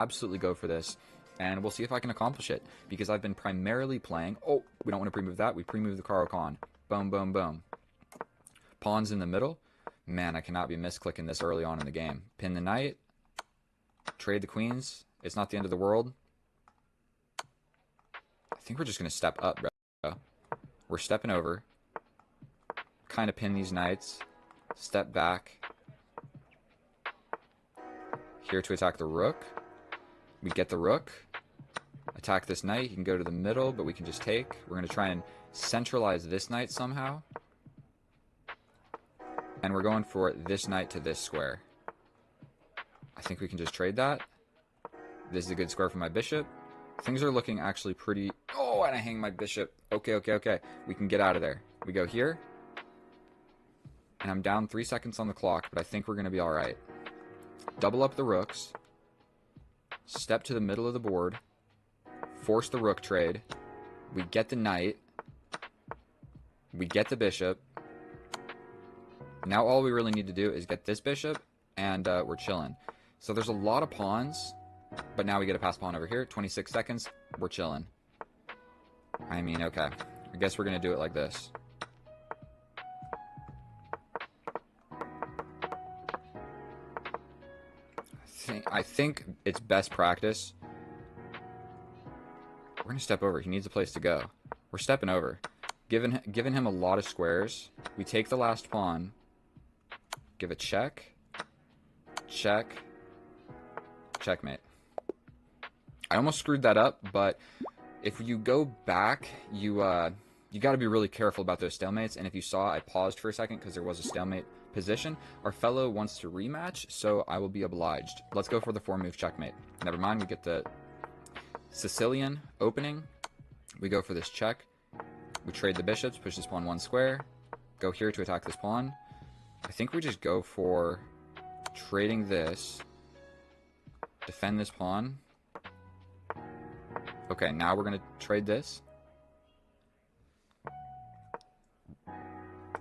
absolutely go for this, and we'll see if I can accomplish it, because I've been primarily playing... Oh, we don't want to pre-move that. We pre-move the Caro-Kann. Boom, boom, boom. Pawns in the middle. Man, I cannot be misclicking this early on in the game. Pin the knight. Trade the queens. It's not the end of the world. I think we're just going to step up, bro. We're stepping over. Kind of pin these knights. Step back. Here to attack the rook. We get the rook. Attack this knight. He can go to the middle, but we can just take. We're going to try and centralize this knight somehow. And we're going for this knight to this square. I think we can just trade that. This is a good square for my bishop. Things are looking actually pretty... Oh, and I hang my bishop. Okay, okay, okay. We can get out of there. We go here. And I'm down 3 seconds on the clock, but I think we're going to be all right. Double up the rooks. Step to the middle of the board. Force the rook trade. We get the knight. We get the bishop. Now all we really need to do is get this bishop, and we're chilling. So there's a lot of pawns, but now we get a pass pawn over here. 26 seconds, we're chilling. I mean, okay. I guess we're going to do it like this. I think it's best practice. We're going to step over. He needs a place to go. We're stepping over. Giving him a lot of squares. We take the last pawn. Give a check. Check. Checkmate. I almost screwed that up, but if you go back, you got to be really careful about those stalemates. And if you saw, I paused for a second because there was a stalemate position. Our fellow wants to rematch, so I will be obliged. Let's go for the 4-move checkmate. Never mind, we get the Sicilian opening. We go for this check. We trade the bishops, push this pawn 1 square. Go here to attack this pawn. I think we just go for trading this. Defend this pawn. Okay, now we're going to trade this.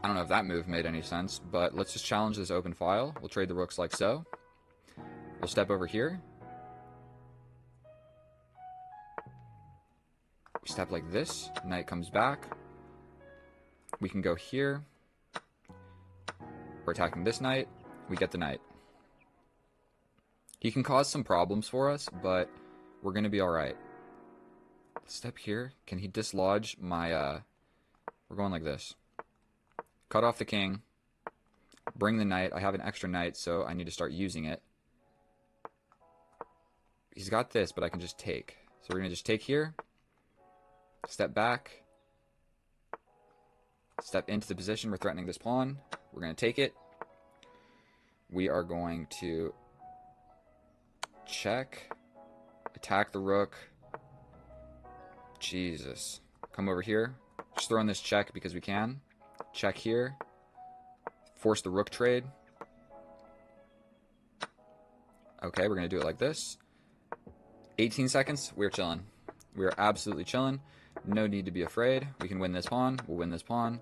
I don't know if that move made any sense, but let's just challenge this open file. We'll trade the rooks like so. We'll step over here. We step like this. Knight comes back. We can go here. We're attacking this knight. We get the knight. He can cause some problems for us, but we're going to be alright. Step here. Can he dislodge my... We're going like this. Cut off the king. Bring the knight. I have an extra knight, so I need to start using it. He's got this, but I can just take. So we're going to just take here. Step back. Step into the position. We're threatening this pawn. We're going to take it. We are going to check. Attack the rook. Jesus. Come over here. Just throw in this check because we can. Check here. Force the rook trade. Okay, we're going to do it like this. 18 seconds. We're chilling. We're absolutely chilling. No need to be afraid. We can win this pawn. We'll win this pawn.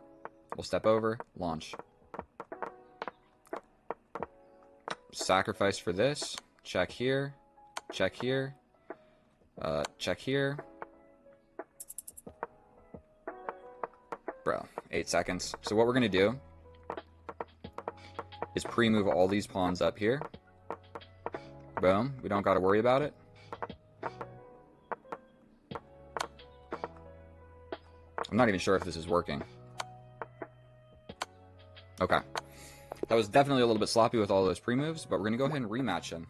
We'll step over. Launch. Sacrifice for this. Check here. Check here. Check here. Bro, 8 seconds. So what we're going to do is pre-move all these pawns up here. Boom. We don't got to worry about it. I'm not even sure if this is working. Okay. That was definitely a little bit sloppy with all those pre-moves, but we're going to go ahead and rematch him.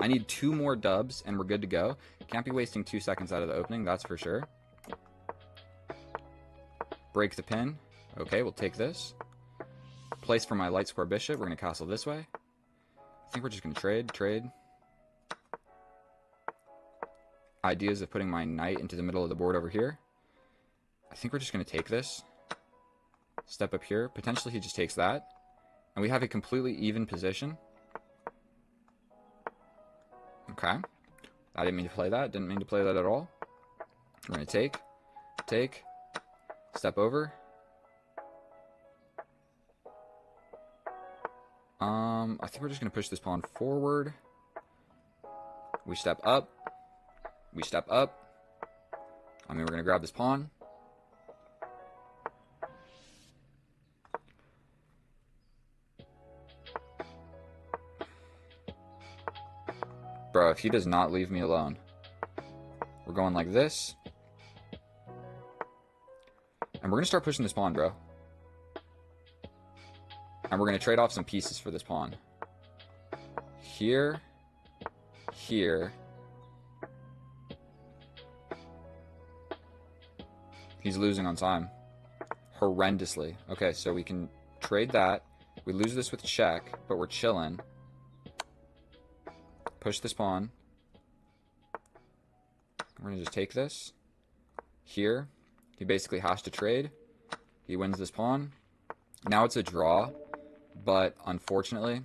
I need 2 more dubs, and we're good to go. Can't be wasting 2 seconds out of the opening, that's for sure. Break the pin. Okay, we'll take this. Place for my light square bishop. We're going to castle this way. I think we're just going to trade. Ideas of putting my knight into the middle of the board over here. I think we're just going to take this. Step up here. Potentially he just takes that. And we have a completely even position. Okay. I didn't mean to play that. Didn't mean to play that at all. We're going to take. Step over. I think we're just going to push this pawn forward. We step up. We step up. I mean, we're going to grab this pawn. Bro, if he does not leave me alone. We're going like this. And we're going to start pushing this pawn, bro. And we're going to trade off some pieces for this pawn. Here. Here. He's losing on time. Horrendously. Okay, so we can trade that. We lose this with check, but we're chilling. Push this pawn. We're going to just take this. Here. He basically has to trade. He wins this pawn. Now it's a draw, but unfortunately...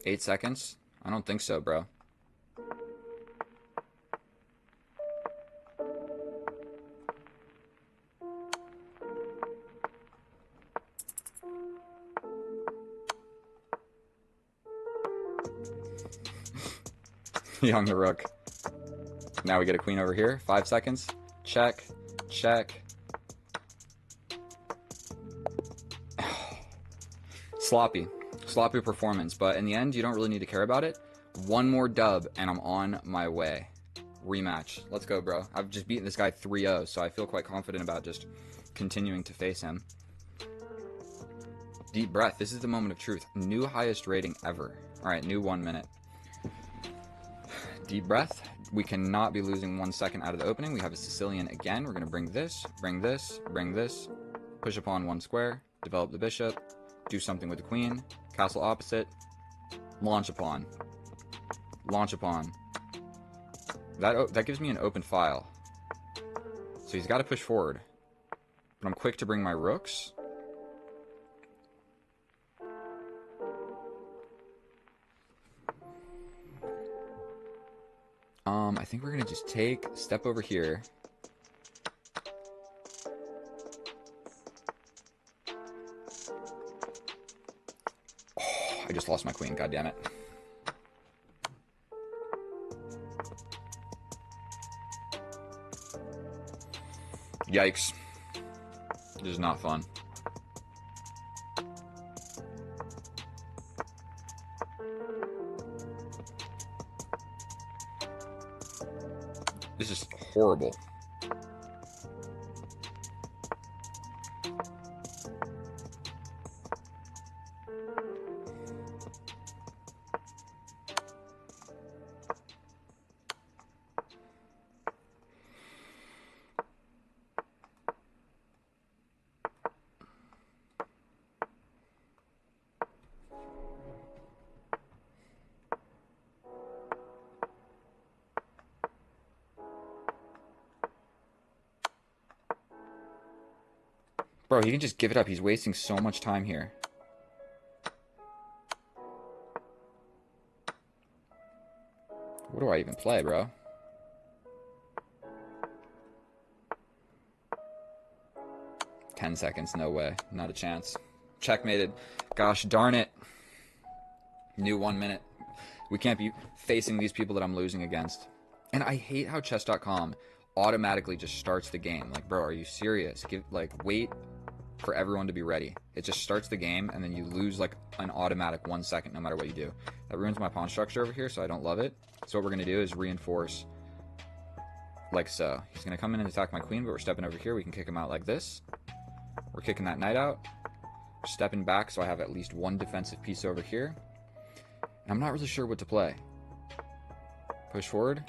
8 seconds? I don't think so, bro. Young the rook. Now we get a queen over here. 5 seconds. Check. Check. Sloppy. Sloppy performance, but in the end, you don't really need to care about it. One more dub, and I'm on my way. Rematch. Let's go, bro. I've just beaten this guy 3-0, so I feel quite confident about just continuing to face him. Deep breath. This is the moment of truth. New highest rating ever. All right, new 1 minute. Deep breath. We cannot be losing 1 second out of the opening. We have a Sicilian again. We're going to bring this, bring this, bring this. Push a pawn 1 square. Develop the bishop. Do something with the queen. Castle opposite. Launch a pawn. Launch a pawn. That gives me an open file. So he's got to push forward. But I'm quick to bring my rooks. I think we're going to just step over here. Oh, I just lost my queen, god damn it. Yikes. This is not fun. This is horrible. Bro, he can just give it up. He's wasting so much time here. What do I even play, bro? Ten seconds, no way. Not a chance. Checkmated. Gosh darn it. New 1 minute. We can't be facing these people that I'm losing against. And I hate how chess.com automatically just starts the game. Like, bro, are you serious? Wait for everyone to be ready. It just starts the game, and then you lose like an automatic 1 second no matter what you do. That ruins my pawn structure over here, so I don't love it. So what we're going to do is reinforce like so. He's going to come in and attack my queen, but we're stepping over here. We can kick him out like this. We're kicking that knight out. We're stepping back, so I have at least one defensive piece over here. And I'm not really sure what to play. Push forward.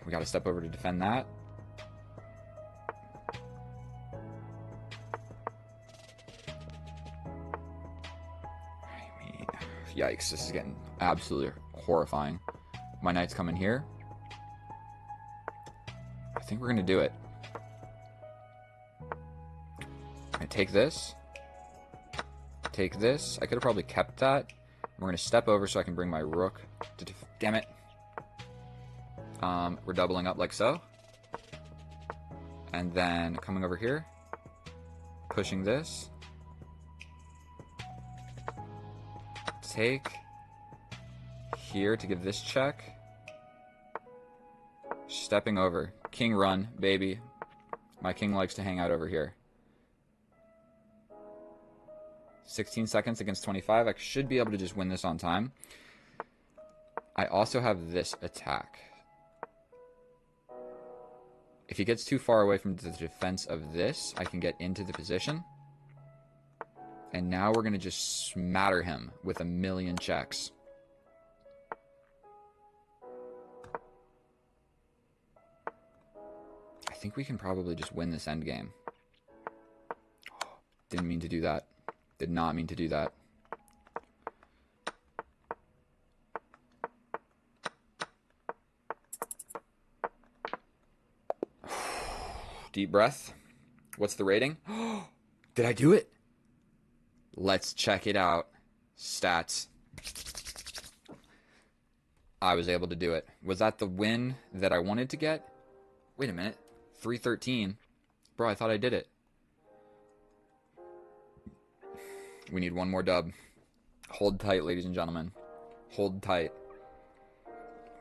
We got to step over to defend that. Yikes, this is getting absolutely horrifying. My knight's coming here. I think we're going to do it. I'm going to take this. Take this. I could have probably kept that. We're going to step over so I can bring my rook to damn it. We're doubling up like so. And then coming over here. Pushing this. take here to give this check. Stepping over. King run, baby. My king likes to hang out over here. 16 seconds against 25. I should be able to just win this on time. I also have this attack. If he gets too far away from the defense of this, I can get into the position. And now we're going to just smatter him with a million checks. I think we can probably just win this endgame. Didn't mean to do that. Did not mean to do that. Deep breath. What's the rating? Did I do it? Let's check it out. Stats. I was able to do it. Was that the win that I wanted to get? Wait a minute. 313. Bro, I thought I did it. We need one more dub. Hold tight, ladies and gentlemen. Hold tight.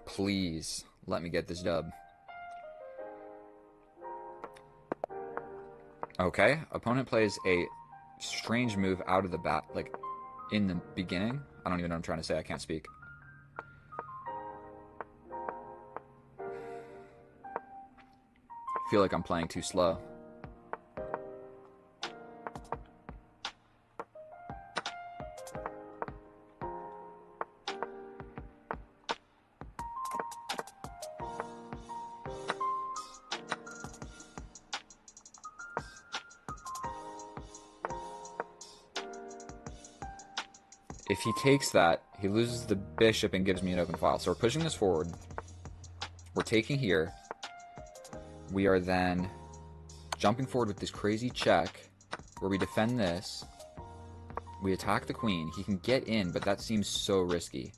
Please let me get this dub. Okay, opponent plays a strange move out of the bat, like in the beginning. I don't even know what I'm trying to say. I can't speak. I feel like I'm playing too slow. If he takes that, he loses the bishop and gives me an open file. So we're pushing this forward. We're taking here. We are then jumping forward with this crazy check where we defend this. We attack the queen. He can get in, but that seems so risky.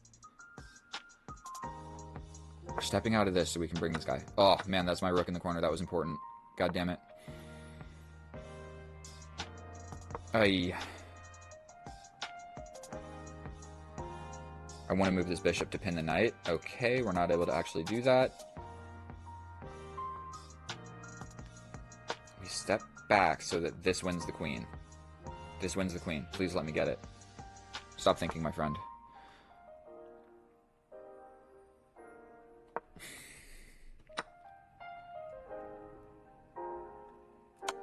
We're stepping out of this so we can bring this guy. Oh, man, that's my rook in the corner. That was important. God damn it. Ay. I want to move this bishop to pin the knight. Okay, we're not able to actually do that. We step back so that this wins the queen. This wins the queen. Please let me get it. Stop thinking, my friend.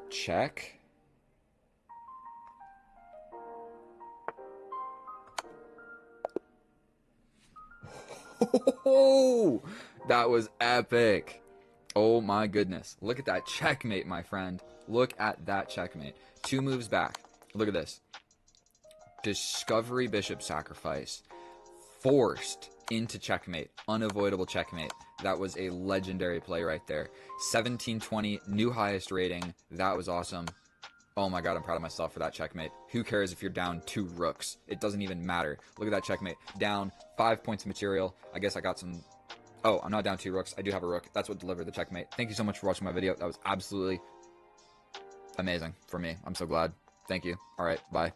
Check. Oh, that was epic. Oh my goodness. Look at that checkmate, my friend. Look at that checkmate. 2 moves back. Look at this. Discovery bishop sacrifice. Forced into checkmate. Unavoidable checkmate. That was a legendary play right there. 1720, new highest rating. That was awesome. Oh my god, I'm proud of myself for that checkmate. Who cares if you're down 2 rooks? It doesn't even matter. Look at that checkmate. Down 5 points of material. I guess I got some... Oh, I'm not down 2 rooks. I do have a rook. That's what delivered the checkmate. Thank you so much for watching my video. That was absolutely amazing for me. I'm so glad. Thank you. All right, bye.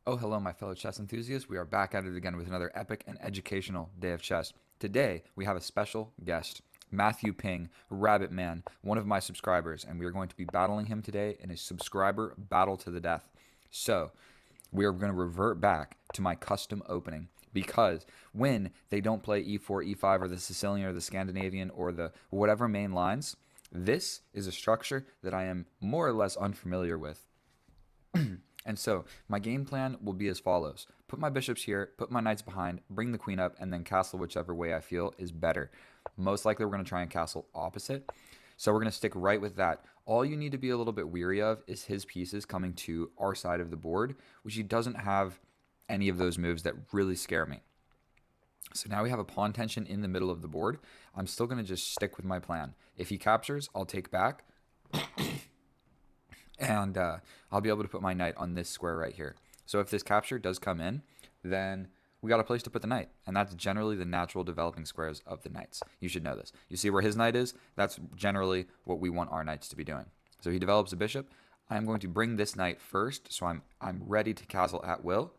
Oh, hello, my fellow chess enthusiasts. We are back at it again with another epic and educational day of chess. Today, we have a special guest, Matthew Ping, Rabbit Man, one of my subscribers, and we are going to be battling him today in a subscriber battle to the death. So, we are going to revert back to my custom opening, because when they don't play e4, e5, or the Sicilian, or the Scandinavian, or the whatever main lines, this is a structure that I am more or less unfamiliar with. And so, my game plan will be as follows. Put my bishops here, put my knights behind, bring the queen up, and then castle whichever way I feel is better. Most likely, we're going to try and castle opposite. So we're going to stick right with that. All you need to be a little bit weary of is his pieces coming to our side of the board, which he doesn't have any of those moves that really scare me. So now we have a pawn tension in the middle of the board. I'm still going to just stick with my plan. If he captures, I'll take back. And I'll be able to put my knight on this square right here. So if this capture does come in, then we got a place to put the knight. And that's generally the natural developing squares of the knights. You should know this. You see where his knight is? That's generally what we want our knights to be doing. So he develops a bishop. I'm going to bring this knight first, so I'm ready to castle at will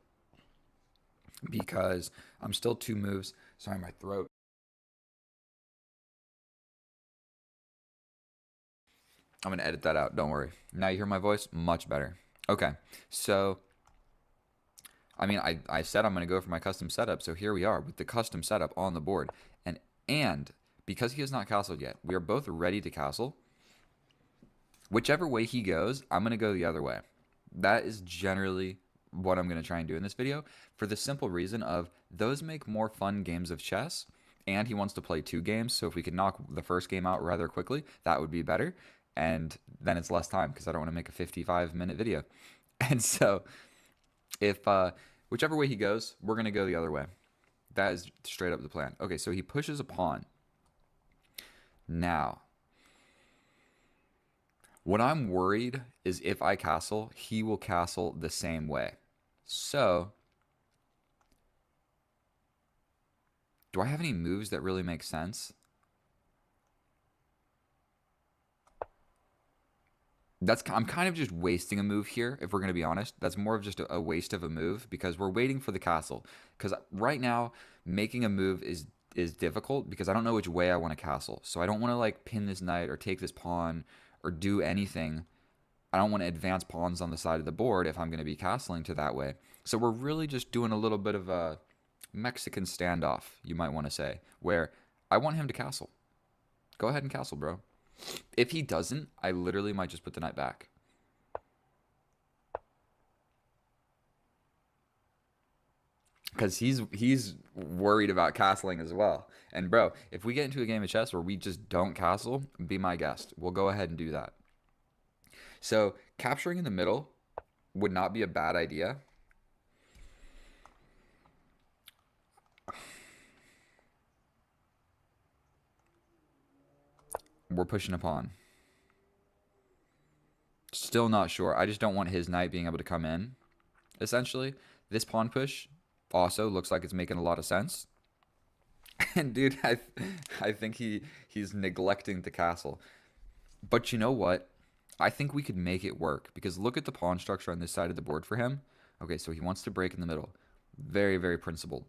because I'm still 2 moves. Sorry, my throat. I'm going to edit that out. Don't worry. Now you hear my voice? Much better. Okay. So, I mean, I said I'm going to go for my custom setup. So here we are with the custom setup on the board. And because he has not castled yet, we are both ready to castle. Whichever way he goes, I'm going to go the other way. That is generally what I'm going to try and do in this video for the simple reason of those make more fun games of chess. And he wants to play 2 games. So if we could knock the first game out rather quickly, that would be better. And then it's less time because I don't want to make a 55-minute video. And so if whichever way he goes, we're going to go the other way. That is straight up the plan. Okay, so he pushes a pawn. Now, what I'm worried is if I castle, he will castle the same way. So, do I have any moves that really make sense? I'm kind of just wasting a move here, if we're going to be honest. That's more of just a waste of a move because we're waiting for the castle. Because right now, making a move is difficult because I don't know which way I want to castle. So I don't want to like pin this knight or take this pawn or do anything. I don't want to advance pawns on the side of the board if I'm going to be castling to that way. So we're really just doing a little bit of a Mexican standoff, you might want to say, where I want him to castle. Go ahead and castle, bro. If he doesn't, I literally might just put the knight back. Because he's worried about castling as well. And bro, if we get into a game of chess where we just don't castle, be my guest. We'll go ahead and do that. So capturing in the middle would not be a bad idea. We're pushing a pawn. Still not sure. I just don't want his knight being able to come in. Essentially, this pawn push also looks like it's making a lot of sense. And dude, I think he's neglecting the castle. But you know what? I think we could make it work because look at the pawn structure on this side of the board for him. Okay, so he wants to break in the middle. Very, very principled.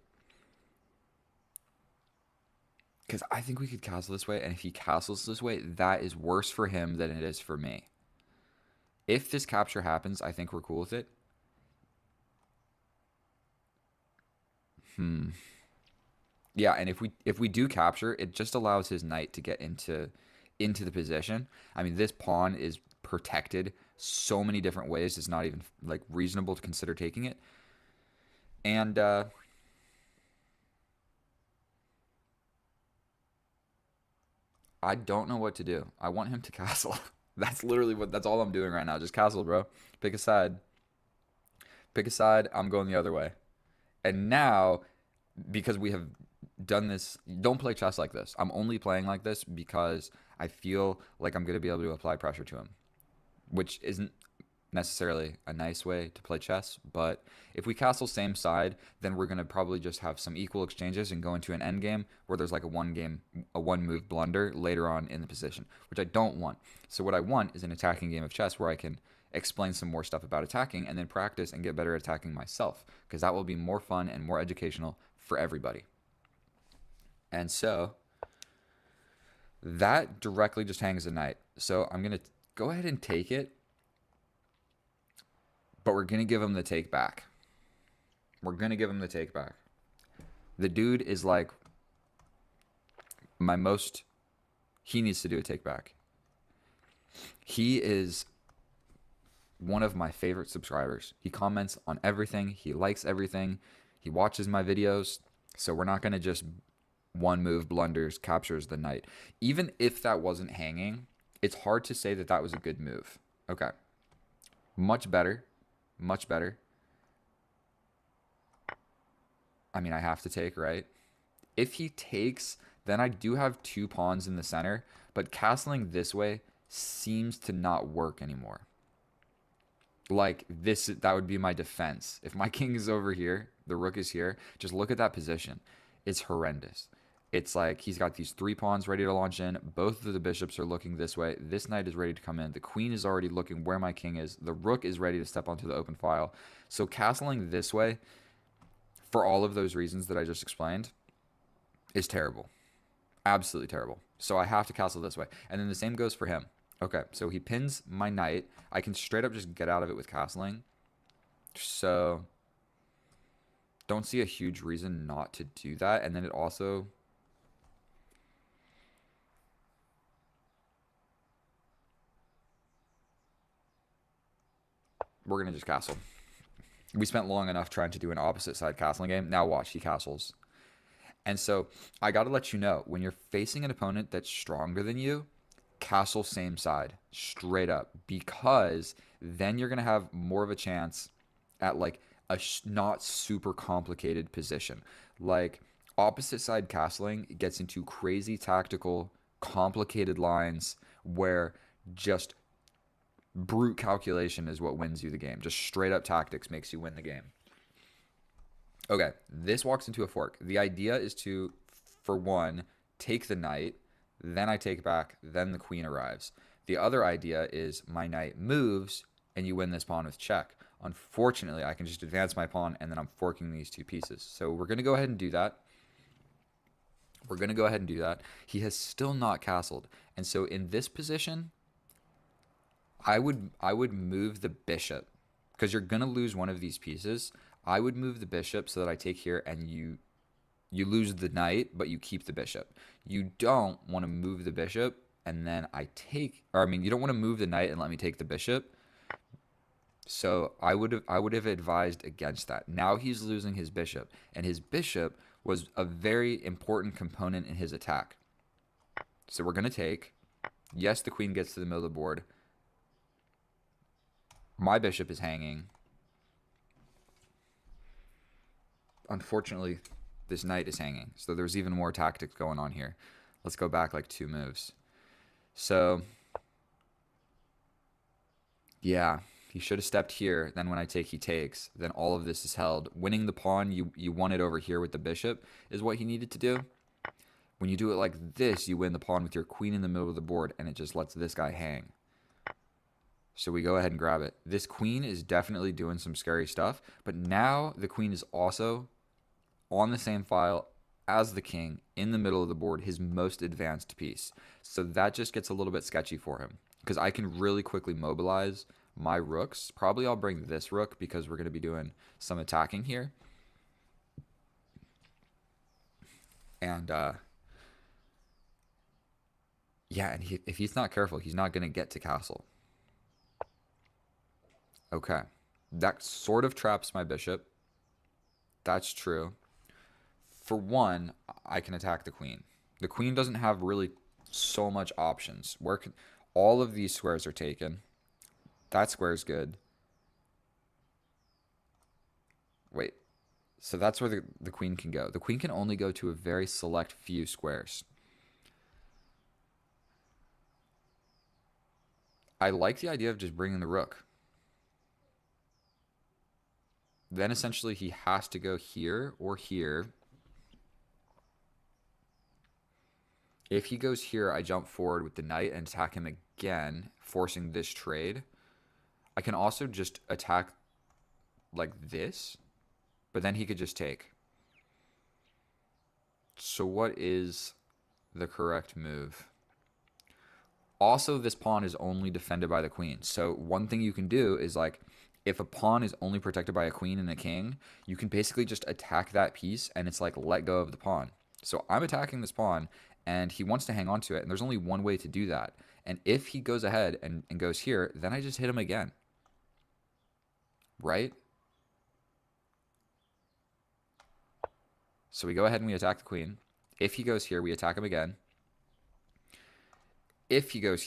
Because I think we could castle this way, and if he castles this way, that is worse for him than it is for me. If this capture happens, I think we're cool with it. Yeah, and if we do capture, it just allows his knight to get into the position. I mean, this pawn is protected so many different ways. It's not even like reasonable to consider taking it. And I don't know what to do. I want him to castle. That's literally that's all I'm doing right now. Just castle, bro. Pick a side. Pick a side. I'm going the other way. And now, because we have done this, don't play chess like this. I'm only playing like this because I feel like I'm going to be able to apply pressure to him, which isn't necessarily a nice way to play chess. But if we castle same side, then we're going to probably just have some equal exchanges and go into an end game where there's like a one move blunder later on in the position, which I don't want. So what I want is an attacking game of chess where I can explain some more stuff about attacking and then practice and get better at attacking myself, because that will be more fun and more educational for everybody. And so that directly just hangs a knight. So I'm going to go ahead and take it, but we're going to give him the take back. We're going to give him the take back. The dude is like he needs to do a take back. He is one of my favorite subscribers. He comments on everything. He likes everything. He watches my videos. So we're not going to just one move blunders, captures the knight. Even if that wasn't hanging, it's hard to say that that was a good move. Okay. Much better. Much better. I mean, I have to take, right? If he takes, then I do have 2 pawns in the center, but castling this way seems to not work anymore. Like this, that would be my defense. If my king is over here, the rook is here, just look at that position. It's horrendous. It's like he's got these 3 pawns ready to launch in. Both of the bishops are looking this way. This knight is ready to come in. The queen is already looking where my king is. The rook is ready to step onto the open file. So castling this way, for all of those reasons that I just explained, is terrible. Absolutely terrible. So I have to castle this way. And then the same goes for him. Okay, so he pins my knight. I can straight up just get out of it with castling. So don't see a huge reason not to do that. And then it also... We're going to just castle. We spent long enough trying to do an opposite side castling game. Now watch, he castles. And so I got to let you know, when you're facing an opponent that's stronger than you, castle same side, straight up. Because then you're going to have more of a chance at like a not super complicated position. Like opposite side castling gets into crazy tactical, complicated lines where just brute calculation is what wins you the game. Just straight up tactics makes you win the game. Okay, this walks into a fork. The idea is to, for one, take the knight, then I take back, then the queen arrives. The other idea is my knight moves, and you win this pawn with check. Unfortunately, I can just advance my pawn, and then I'm forking these 2 pieces. So we're going to go ahead and do that. He has still not castled. And so in this position, I would move the bishop, because you're going to lose one of these pieces. I would move the bishop so that I take here and you lose the knight, but you keep the bishop. You don't want to move the bishop and then I take, or I mean, you don't want to move the knight and let me take the bishop. So I would have advised against that. Now he's losing his bishop, and his bishop was a very important component in his attack. So we're going to take. Yes, the queen gets to the middle of the board. My bishop is hanging. Unfortunately, this knight is hanging. So there's even more tactics going on here. Let's go back like 2 moves. So, yeah, he should have stepped here. Then when I take, he takes. Then all of this is held. Winning the pawn you won it over here with the bishop is what he needed to do. When you do it like this, you win the pawn with your queen in the middle of the board, and it just lets this guy hang. So we go ahead and grab it. This queen is definitely doing some scary stuff, but now the queen is also on the same file as the king in the middle of the board, his most advanced piece. So that just gets a little bit sketchy for him, because I can really quickly mobilize my rooks. Probably I'll bring this rook because we're going to be doing some attacking here. And yeah, and if he's not careful, he's not going to get to castle. Okay, that sort of traps my bishop. That's true. For one, I can attack the queen. The queen doesn't have really so much options. All of these squares are taken. That square is good. Wait, so that's where the queen can go. The queen can only go to a very select few squares. I like the idea of just bringing the rook. Then essentially he has to go here or here. If he goes here, I jump forward with the knight and attack him again, forcing this trade. I can also just attack like this, but then he could just take. So what is the correct move? Also, this pawn is only defended by the queen. So one thing you can do is, like, if a pawn is only protected by a queen and a king, you can basically just attack that piece and it's like let go of the pawn. So I'm attacking this pawn and he wants to hang on to it, and there's only one way to do that. And if he goes ahead and goes here, then I just hit him again. Right? So we go ahead and we attack the queen. If he goes here, we attack him again. If he goes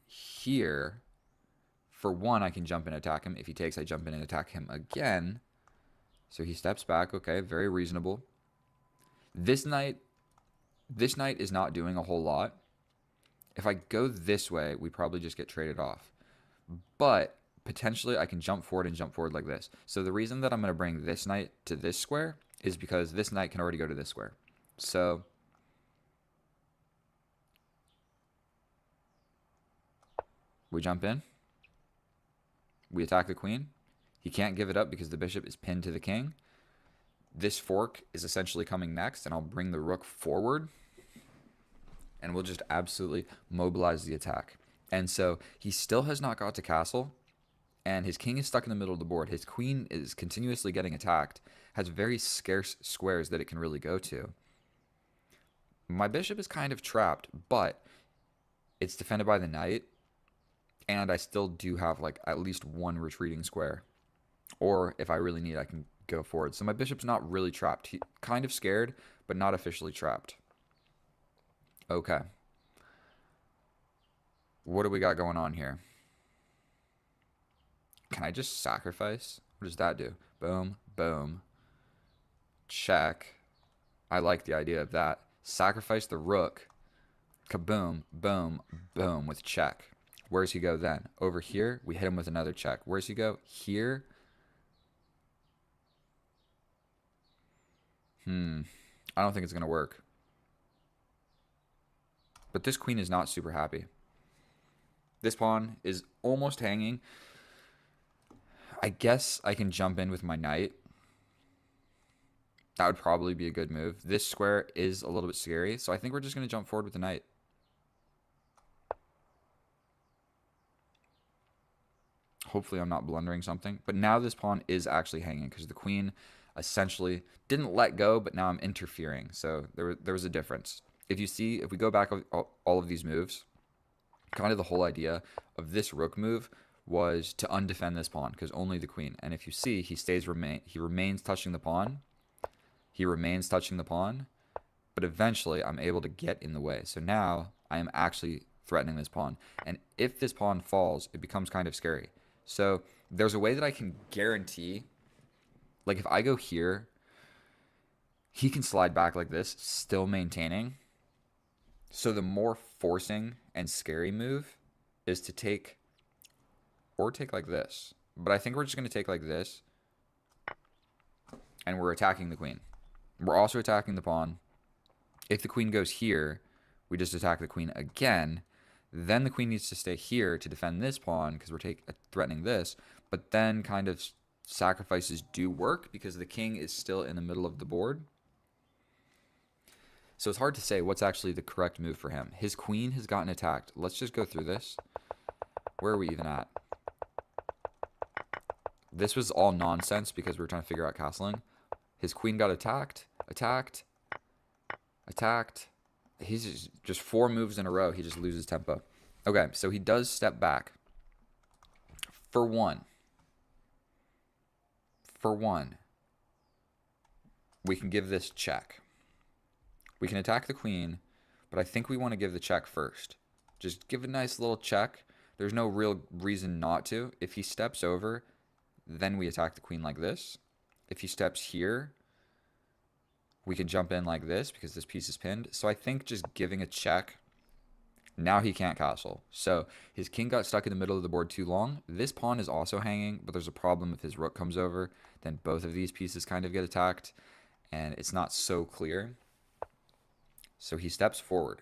here, for one, I can jump and attack him. If he takes, I jump in and attack him again. So he steps back. Okay, very reasonable. This knight is not doing a whole lot. If I go this way, we probably just get traded off. But potentially I can jump forward and jump forward like this. So the reason that I'm going to bring this knight to this square is because this knight can already go to this square. So we jump in. We attack the queen. He can't give it up because the bishop is pinned to the king. This fork is essentially coming next, and I'll bring the rook forward. And we'll just absolutely mobilize the attack. And so he still has not got to castle. And his king is stuck in the middle of the board. His queen is continuously getting attacked. Has very scarce squares that it can really go to. My bishop is kind of trapped, but it's defended by the knight. And I still do have like at least one retreating square. Or if I really need, I can go forward. So my bishop's not really trapped. He's kind of scared, but not officially trapped. Okay. What do we got going on here? Can I just sacrifice? What does that do? Boom, boom. Check. I like the idea of that. Sacrifice the rook. Kaboom, boom, boom with check. Where's he go then? Over here, we hit him with another check. Where's he go? Here. I don't think it's going to work. But this queen is not super happy. This pawn is almost hanging. I guess I can jump in with my knight. That would probably be a good move. This square is a little bit scary, so I think we're just going to jump forward with the knight. Hopefully I'm not blundering something. But now this pawn is actually hanging because the queen essentially didn't let go, but now I'm interfering. So there was a difference. If you see, if we go back all of these moves, kind of the whole idea of this rook move was to undefend this pawn because only the queen. And if you see, he remains touching the pawn. He remains touching the pawn, but eventually I'm able to get in the way. So now I am actually threatening this pawn. And if this pawn falls, it becomes kind of scary. So there's a way that I can guarantee, like if I go here, he can slide back like this, still maintaining. So the more forcing and scary move is to take, or take like this. But I think we're just going to take like this, and we're attacking the queen. We're also attacking the pawn. If the queen goes here, we just attack the queen again. Then the queen needs to stay here to defend this pawn because we're threatening this. But then kind of sacrifices do work because the king is still in the middle of the board. So it's hard to say what's actually the correct move for him. His queen has gotten attacked. Let's just go through this. Where are we even at? This was all nonsense because we were trying to figure out castling. His queen got attacked, attacked, attacked. He's just 4 moves in a row. He just loses tempo. Okay, so he does step back. For one, we can give this check. We can attack the queen, but I think we want to give the check first. Just give a nice little check. There's no real reason not to. If he steps over, then we attack the queen like this. If he steps here, we can jump in like this because this piece is pinned. So I think just giving a check, now he can't castle. So his king got stuck in the middle of the board too long. This pawn is also hanging, but there's a problem if his rook comes over. Then both of these pieces kind of get attacked, and it's not so clear. So he steps forward.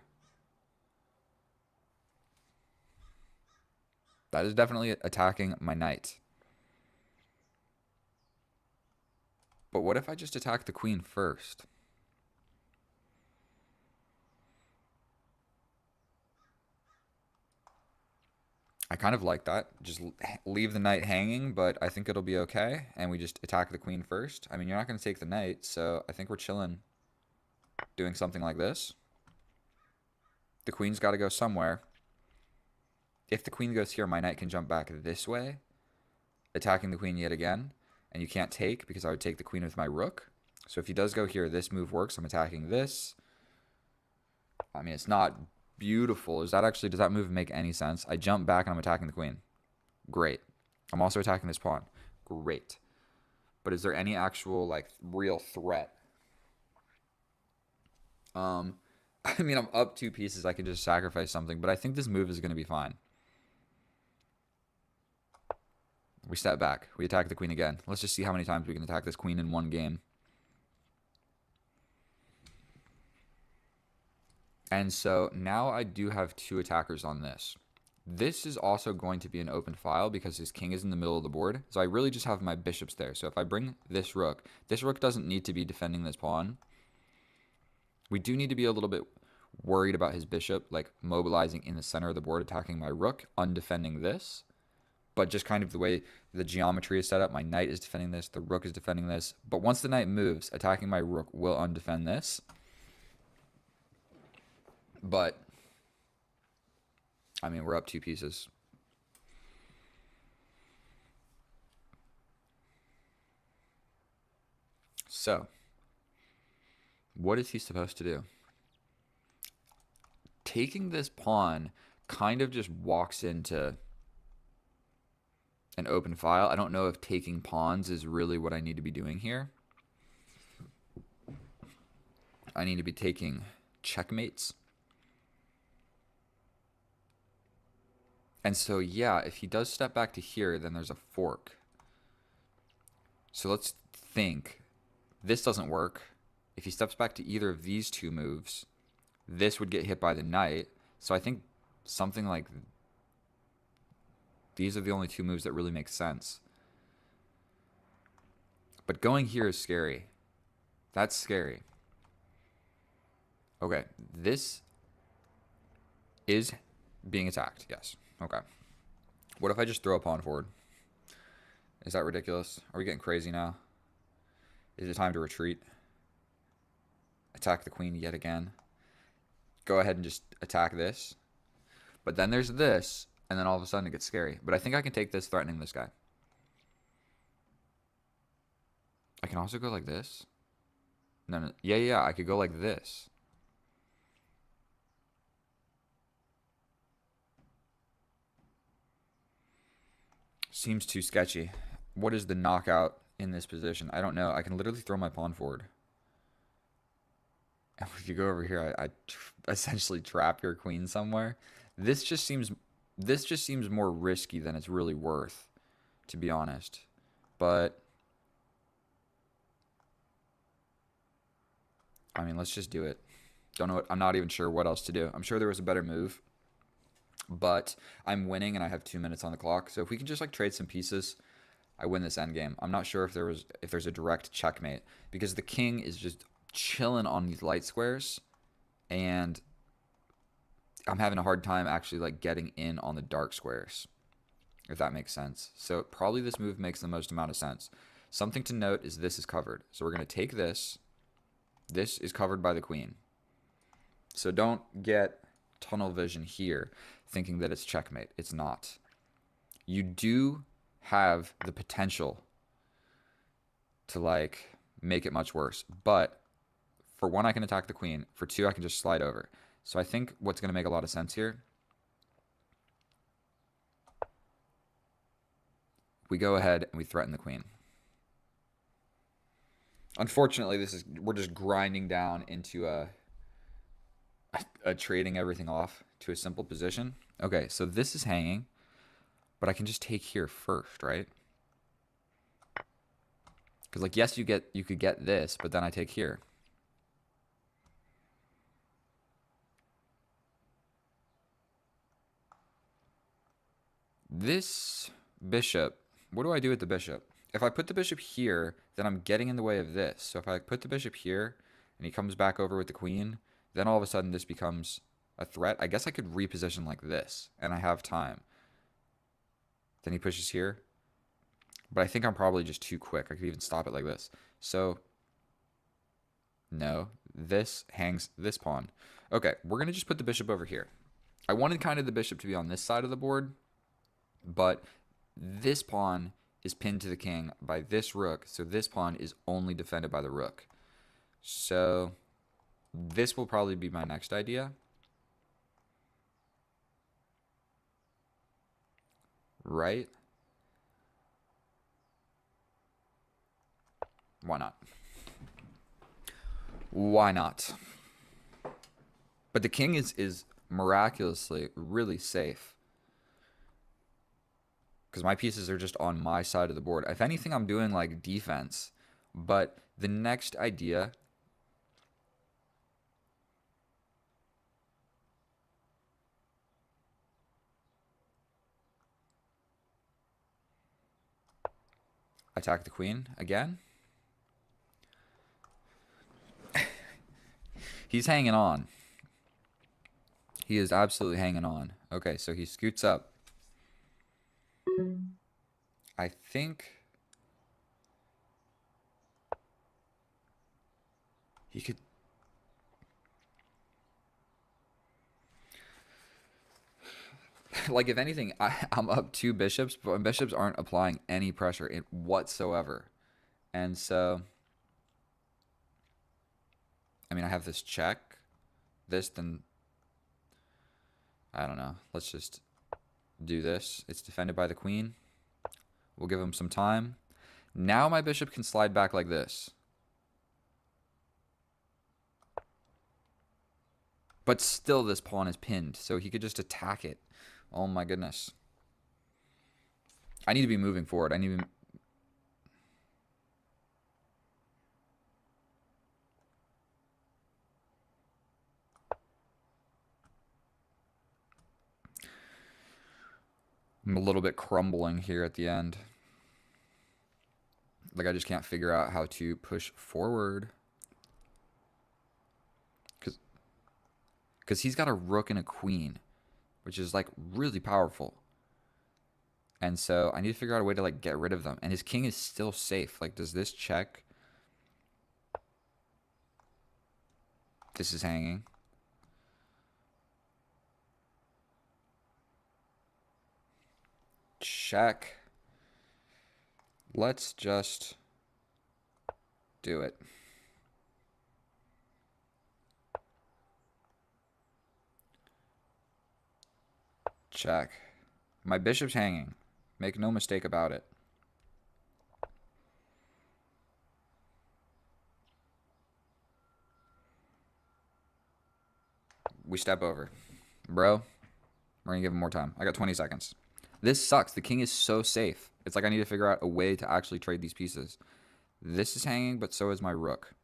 That is definitely attacking my knight. But what if I just attack the queen first? I kind of like that. Just leave the knight hanging, but I think it'll be okay. And we just attack the queen first. I mean, you're not going to take the knight, so I think we're chilling doing something like this. The queen's got to go somewhere. If the queen goes here, my knight can jump back this way, attacking the queen yet again. And you can't take because I would take the queen with my rook. So if he does go here, this move works. I'm attacking this. I mean, it's not beautiful. Does that move make any sense? I jump back and I'm attacking the queen. Great. I'm also attacking this pawn. Great. But is there any actual, like, real threat? I mean, I'm up 2 pieces. I can just sacrifice something. But I think this move is going to be fine. We step back. We attack the queen again. Let's just see how many times we can attack this queen in one game. And so now I do have 2 attackers on this. This is also going to be an open file because his king is in the middle of the board. So I really just have my bishops there. So if I bring this rook doesn't need to be defending this pawn. We do need to be a little bit worried about his bishop, like mobilizing in the center of the board, attacking my rook, undefending this. But just kind of the way the geometry is set up, my knight is defending this, the rook is defending this. But once the knight moves, attacking my rook will undefend this. But, I mean, we're up 2 pieces. So, what is he supposed to do? Taking this pawn kind of just walks into an open file. I don't know if taking pawns is really what I need to be doing here. I need to be taking checkmates. And so, yeah, if he does step back to here, then there's a fork. So let's think. This doesn't work. If he steps back to either of these 2 moves, this would get hit by the knight. So I think something like these are the only 2 moves that really make sense. But going here is scary. That's scary. Okay, this is being attacked, yes. Okay. What if I just throw a pawn forward? Is that ridiculous? Are we getting crazy now? Is it time to retreat? Attack the queen yet again. Go ahead and just attack this. But then there's this, and then all of a sudden it gets scary. But I think I can take this threatening this guy. I can also go like this. No. Yeah, I could go like this. Seems too sketchy. What is the knockout in this position? I don't know. I can literally throw my pawn forward. And if you go over here, I essentially trap your queen somewhere. This just seems more risky than it's really worth, to be honest. But I mean, let's just do it. Don't know what, I'm not even sure what else to do. I'm sure there was a better move. But I'm winning and I have 2 minutes on the clock. So if we can just like trade some pieces, I win this endgame. I'm not sure if there's a direct checkmate because the king is just chilling on these light squares and I'm having a hard time actually like getting in on the dark squares, if that makes sense. So probably this move makes the most amount of sense. Something to note is this is covered. So we're going to take this. This is covered by the queen. So don't get tunnel vision here thinking that it's checkmate. It's not. You do have the potential to like make it much worse. But for 1, I can attack the queen. For 2, I can just slide over. So I think what's going to make a lot of sense here, we go ahead and we threaten the queen. Unfortunately, we're just grinding down into a trading everything off to a simple position. Okay, so this is hanging, but I can just take here first, right? Because like, yes, you could get this, but then I take here. This bishop, what do I do with the bishop? If I put the bishop here, then I'm getting in the way of this. So if I put the bishop here and he comes back over with the queen, then all of a sudden this becomes a threat. I guess I could reposition like this and I have time. Then he pushes here. But I think I'm probably just too quick. I could even stop it like this. So, no, this hangs this pawn. Okay, we're going to just put the bishop over here. I wanted kind of the bishop to be on this side of the board, but this pawn is pinned to the king by this rook, so this pawn is only defended by the rook. So this will probably be my next idea. Right? Why not? Why not? But the king is miraculously really safe. Because my pieces are just on my side of the board. If anything, I'm doing like defense. But the next idea Attack the queen again. He's hanging on. He is absolutely hanging on. Okay, so he scoots up. I think he could... Like, if anything, I'm up 2 bishops, but my bishops aren't applying any pressure whatsoever. And so, I mean, I have this check. This, then... I don't know. Let's just do this. It's defended by the queen. We'll give him some time. Now my bishop can slide back like this. But still this pawn is pinned, so he could just attack it. Oh my goodness. I need to be moving forward. I need to be... I'm a little bit crumbling here at the end. Like, I just can't figure out how to push forward. Because he's got a rook and a queen, which is, like, really powerful. And so I need to figure out a way to, like, get rid of them. And his king is still safe. Like, does this check? This is hanging. Check. Let's just do it. Check. My bishop's hanging. Make no mistake about it. We step over. Bro, we're going to give him more time. I got 20 seconds. This sucks. The king is so safe. It's like I need to figure out a way to actually trade these pieces. This is hanging, but so is my rook.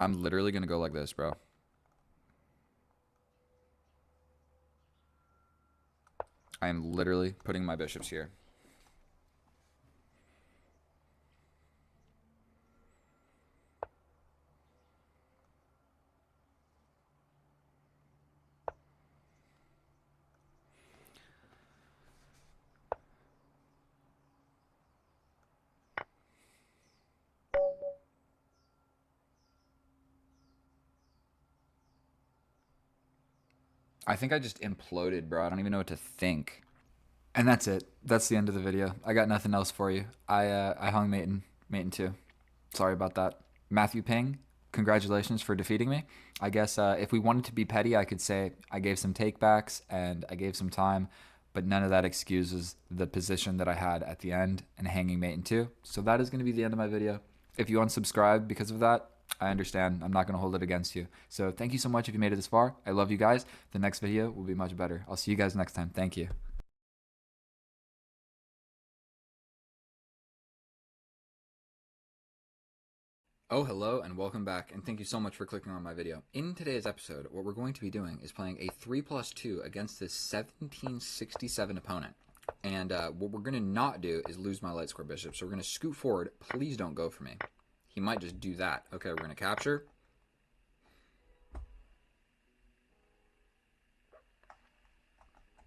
I'm literally going to go like this, bro. I am literally putting my bishops here. I think I just imploded, bro. I don't even know what to think. And that's it. That's the end of the video. I got nothing else for you. I hung mate in 2. Sorry about that. Matthew Ping, congratulations for defeating me. I guess if we wanted to be petty, I could say I gave some takebacks and I gave some time, but none of that excuses the position that I had at the end and hanging mate in 2. So that is going to be the end of my video. If you unsubscribe because of that, I understand. I'm not going to hold it against you. So thank you so much if you made it this far. I love you guys. The next video will be much better. I'll see you guys next time. Thank you. Oh, hello and welcome back, and thank you so much for clicking on my video. In today's episode, what we're going to be doing is playing a 3+2 against this 1767 opponent. And what we're going to not do is lose my light square bishop. So we're going to scoot forward. Please don't go for me. He might just do that. Okay, we're going to capture.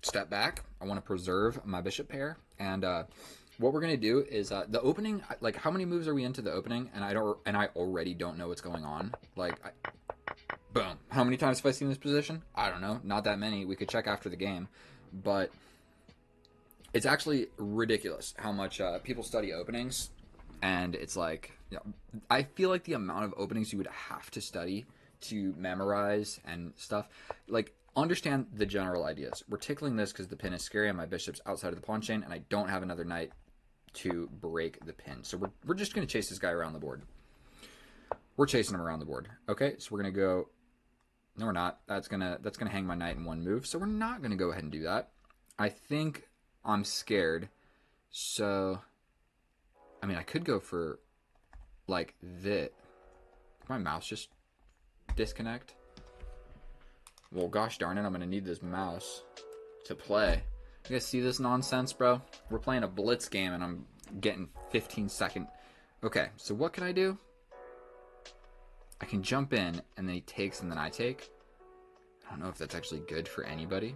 Step back. I want to preserve my bishop pair. And what we're going to do is the opening, like how many moves are we into the opening? And I already don't know what's going on. Like, boom. How many times have I seen this position? I don't know. Not that many. We could check after the game. But it's actually ridiculous how much people study openings. And it's like, you know, I feel like the amount of openings you would have to study to memorize and stuff, like, understand the general ideas. We're tickling this because the pin is scary and my bishop's outside of the pawn chain, and I don't have another knight to break the pin. So we're just going to chase this guy around the board. We're chasing him around the board. Okay, so we're going to go... No, we're not. That's gonna hang my knight in one move, so we're not going to go ahead and do that. I think I'm scared, so... I mean, I could go for... like this. Did my mouse just disconnect? Well, gosh darn it, I'm going to need this mouse to play. You guys see this nonsense, bro? We're playing a blitz game, and I'm getting 15-second. Okay, so what can I do? I can jump in, and then he takes, and then I take. I don't know if that's actually good for anybody.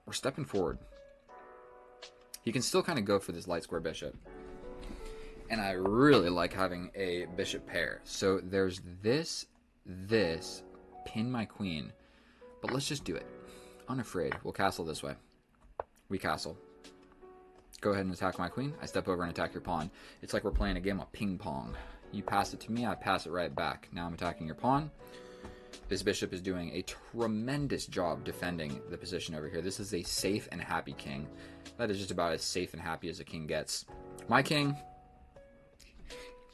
We're stepping forward. He can still kind of go for this light square bishop. And I really like having a bishop pair. So there's this, pin my queen. But let's just do it. Unafraid. We'll castle this way. We castle. Go ahead and attack my queen. I step over and attack your pawn. It's like we're playing a game of ping pong. You pass it to me, I pass it right back. Now I'm attacking your pawn. This bishop is doing a tremendous job defending the position over here. This is a safe and happy king. That is just about as safe and happy as a king gets. My king,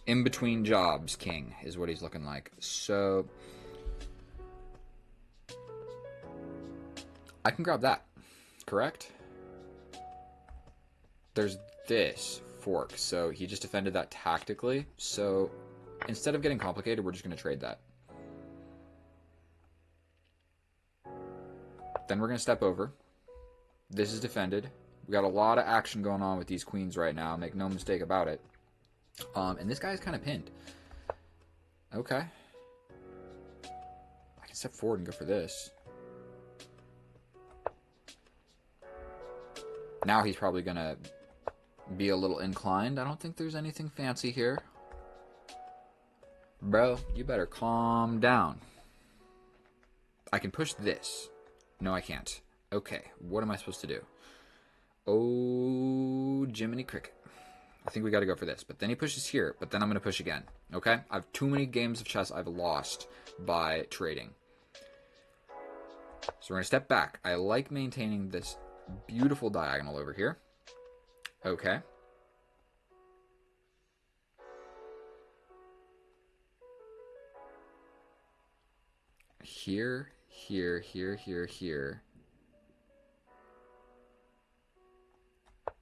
in between jobs king, is what he's looking like. So I can grab that, correct? There's this fork, so he just defended that tactically. So instead of getting complicated, we're just going to trade that. Then we're going to step over. This is defended. We got a lot of action going on with these queens right now. Make no mistake about it. And this guy's kind of pinned. Okay. I can step forward and go for this. Now he's probably going to be a little inclined. I don't think there's anything fancy here. Bro, you better calm down. I can push this. No, I can't. Okay, what am I supposed to do? Oh, Jiminy Cricket. I think we got to go for this. But then he pushes here, but then I'm going to push again. Okay? I have too many games of chess I've lost by trading. So we're going to step back. I like maintaining this beautiful diagonal over here. Okay. Here, here, here, here, here.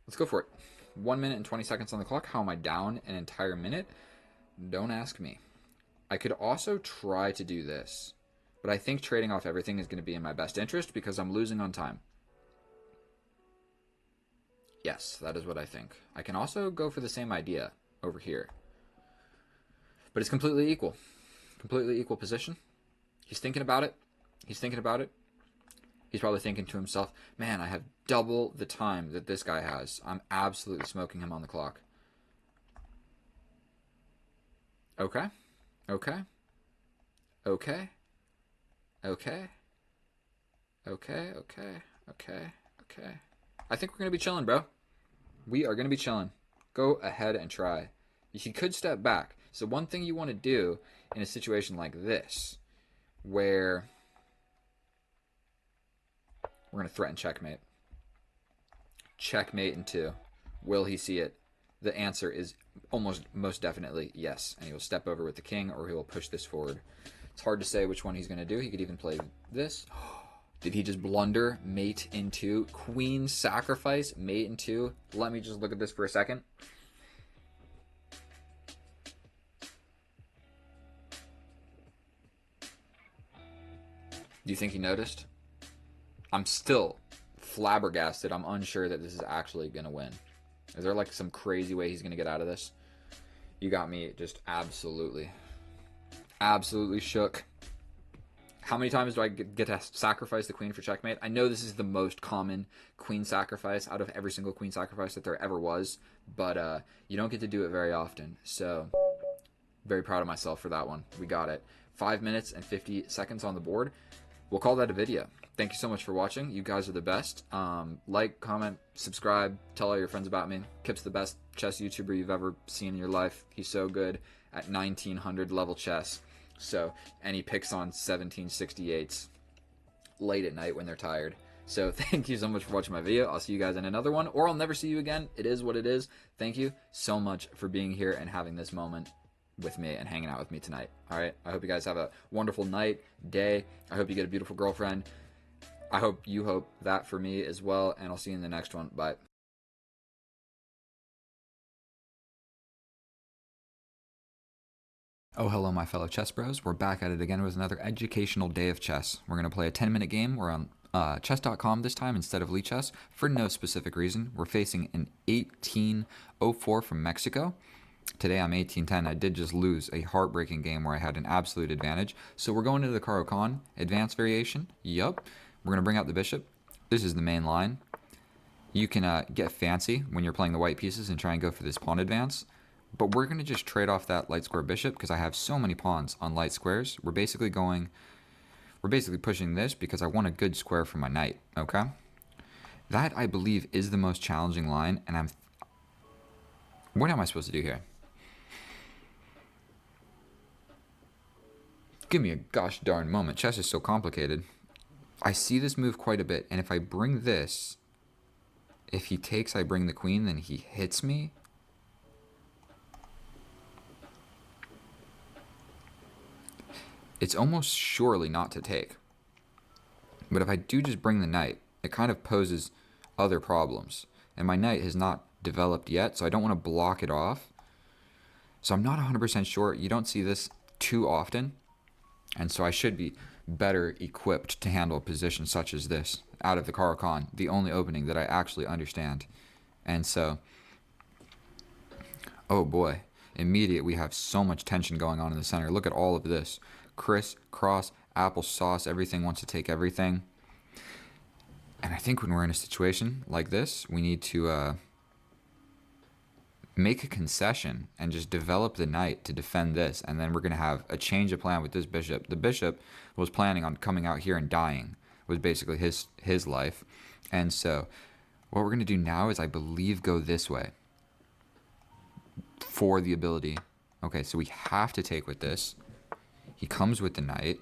Let's go for it. 1 minute and 20 seconds on the clock. How am I down an entire minute? Don't ask me. I could also try to do this, but I think trading off everything is going to be in my best interest because I'm losing on time. Yes, that is what I think. I can also go for the same idea over here. But it's completely equal. Completely equal position. He's thinking about it. He's thinking about it. He's probably thinking to himself, man, I have double the time that this guy has. I'm absolutely smoking him on the clock. Okay. Okay. Okay. Okay. Okay. Okay. Okay. Okay. I think we're going to be chilling, bro. We are going to be chilling. Go ahead and try. You could step back. So one thing you want to do in a situation like this, where we're going to threaten checkmate. Checkmate in 2. Will he see it? The answer is most definitely yes. And he will step over with the king, or he will push this forward. It's hard to say which one he's going to do. He could even play this. Did he just blunder mate in 2? Queen sacrifice, mate in 2. Let me just look at this for a second. Do you think he noticed? I'm still flabbergasted. I'm unsure that this is actually going to win. Is there like some crazy way he's going to get out of this? You got me just absolutely shook. How many times do I get to sacrifice the queen for checkmate? I know this is the most common queen sacrifice out of every single queen sacrifice that there ever was, but you don't get to do it very often. So, very proud of myself for that one. We got it. 5 minutes and 50 seconds on the board. We'll call that a video. Thank you so much for watching. You guys are the best. Like, comment, subscribe, tell all your friends about me. Kip's the best chess YouTuber you've ever seen in your life. He's so good at 1900 level chess. So, and he picks on 1768s late at night when they're tired. So thank you so much for watching my video. I'll see you guys in another one, or I'll never see you again. It is what it is. Thank you so much for being here and having this moment with me and hanging out with me tonight. All right. I hope you guys have a wonderful night, day. I hope you get a beautiful girlfriend. I hope you hope that for me as well. And I'll see you in the next one. Bye. Oh, hello, my fellow chess bros. We're back at it again with another educational day of chess. We're going to play a 10-minute game. We're on chess.com this time instead of Lichess for no specific reason. We're facing an 1804 from Mexico. Today I'm 1810. I did just lose a heartbreaking game where I had an absolute advantage. So we're going into the Caro-Kann advanced variation. Yup. We're going to bring out the bishop. This is the main line. You can get fancy when you're playing the white pieces and try and go for this pawn advance. But we're going to just trade off that light square bishop because I have so many pawns on light squares. We're basically pushing this because I want a good square for my knight, okay? That, I believe, is the most challenging line, and what am I supposed to do here? Give me a gosh darn moment. Chess is so complicated. I see this move quite a bit, and if I bring this, if he takes, I bring the queen, then he hits me. It's almost surely not to take. But if I do just bring the knight, it kind of poses other problems. And my knight has not developed yet, so I don't want to block it off. So I'm not 100% sure. You don't see this too often. And so I should be better equipped to handle a position such as this out of the Caro-Kann, the only opening that I actually understand. And so, oh boy, immediate, we have so much tension going on in the center. Look at all of this. Criss-cross, applesauce, everything wants to take everything. And I think when we're in a situation like this, we need to make a concession and just develop the knight to defend this. And then we're going to have a change of plan with this bishop. The bishop was planning on coming out here and dying, was basically his life. And so what we're going to do now is, I believe, go this way for the ability. Okay, so we have to take with this. He comes with the knight.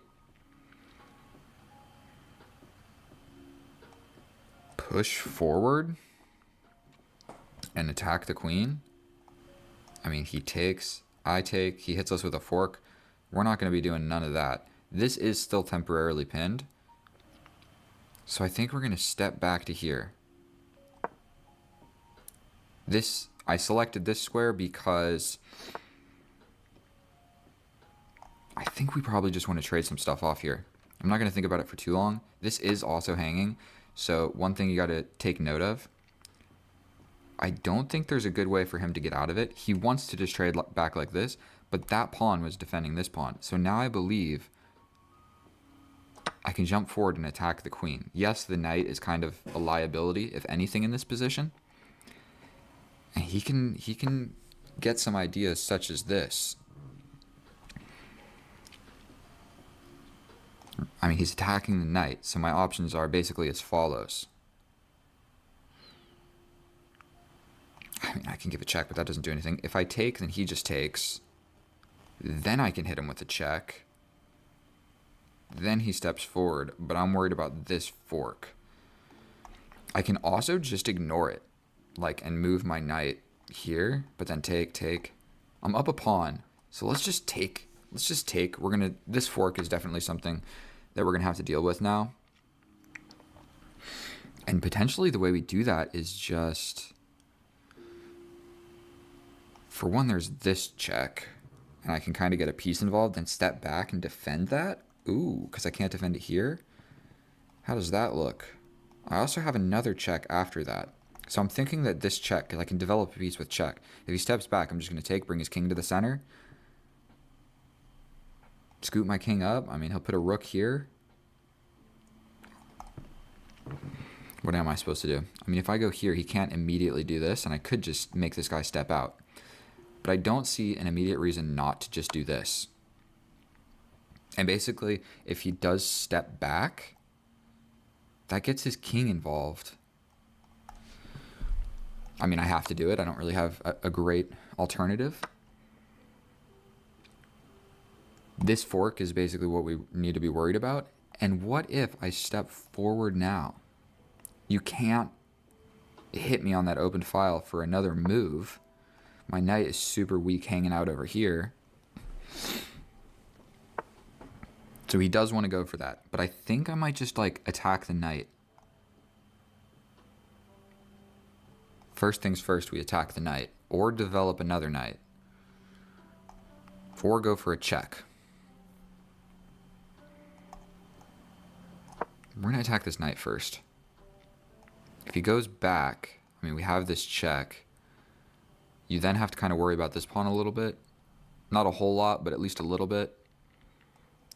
Push forward and attack the queen. I mean, he takes, I take, he hits us with a fork. We're not going to be doing none of that. This is still temporarily pinned. So I think we're going to step back to here. I selected this square because I think we probably just want to trade some stuff off here. I'm not going to think about it for too long. This is also hanging. So one thing you got to take note of, I don't think there's a good way for him to get out of it. He wants to just trade back like this, but that pawn was defending this pawn. So now I believe I can jump forward and attack the queen. Yes, the knight is kind of a liability, if anything, in this position. And he can get some ideas such as this. I mean, he's attacking the knight, so my options are basically as follows. I mean, I can give a check, but that doesn't do anything. If I take, then he just takes. Then I can hit him with a check. Then he steps forward, but I'm worried about this fork. I can also just ignore it, and move my knight here, but then take. I'm up a pawn, so let's just take. This fork is definitely something that we're gonna have to deal with now. And potentially the way we do that is just, for one, there's this check, and I can kind of get a piece involved and step back and defend that. Ooh, because I can't defend it here. How does that look? I also have another check after that. So I'm thinking that this check, because I can develop a piece with check. If he steps back, I'm just going to take, bring his king to the center. Scoot my king up. I mean, he'll put a rook here. What am I supposed to do? I mean, if I go here, he can't immediately do this, and I could just make this guy step out. But I don't see an immediate reason not to just do this. And basically, if he does step back, that gets his king involved. I mean, I have to do it. I don't really have a great alternative. This fork is basically what we need to be worried about. And what if I step forward now? You can't hit me on that open file for another move. My knight is super weak hanging out over here. So he does want to go for that. But I think I might just attack the knight. First things first, we attack the knight. Or develop another knight. or go for a check. We're going to attack this knight first. If he goes back, I mean, we have this check. You then have to kind of worry about this pawn a little bit. Not a whole lot, but at least a little bit.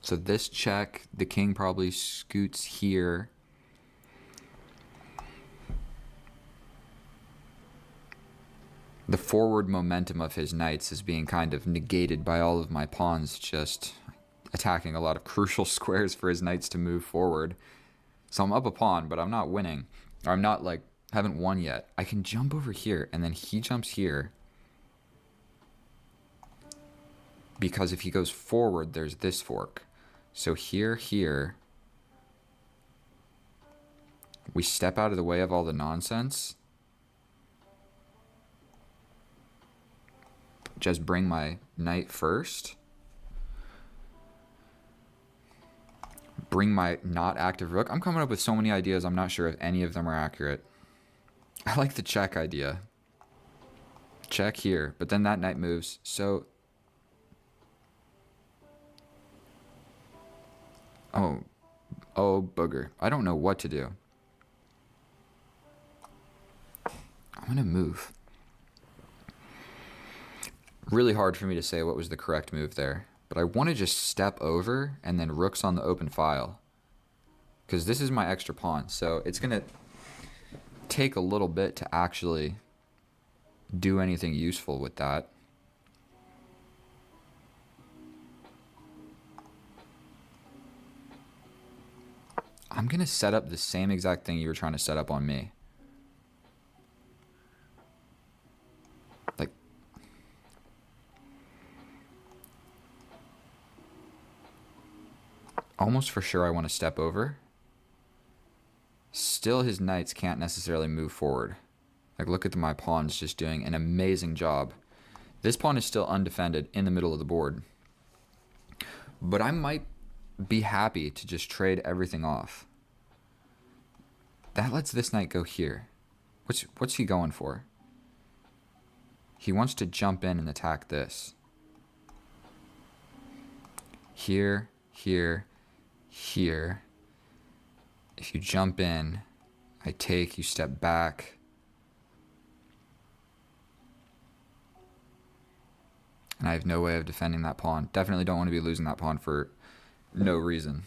So this check, the king probably scoots here. The forward momentum of his knights is being kind of negated by all of my pawns just attacking a lot of crucial squares for his knights to move forward. So I'm up a pawn, but I'm not winning. Or I'm not, like, haven't won yet. I can jump over here, and then he jumps here. Because if he goes forward, there's this fork. So here, we step out of the way of all the nonsense. Just bring my knight first. Bring my not active rook. I'm coming up with so many ideas, I'm not sure if any of them are accurate. I like the check idea. Check here, but then that knight moves, so... Oh, booger. I don't know what to do. I'm gonna move. Really hard for me to say what was the correct move there. But I want to just step over and then rook's on the open file. Because this is my extra pawn. So it's going to take a little bit to actually do anything useful with that. I'm going to set up the same exact thing you were trying to set up on me. Like, almost for sure I want to step over. Still, his knights can't necessarily move forward. Like, look at my pawns just doing an amazing job. This pawn is still undefended in the middle of the board. But I might be happy to just trade everything off. That lets this knight go here. What's he going for? He wants to jump in and attack this. Here, here, here. If you jump in, I take, you step back. And I have no way of defending that pawn. Definitely don't want to be losing that pawn for no reason.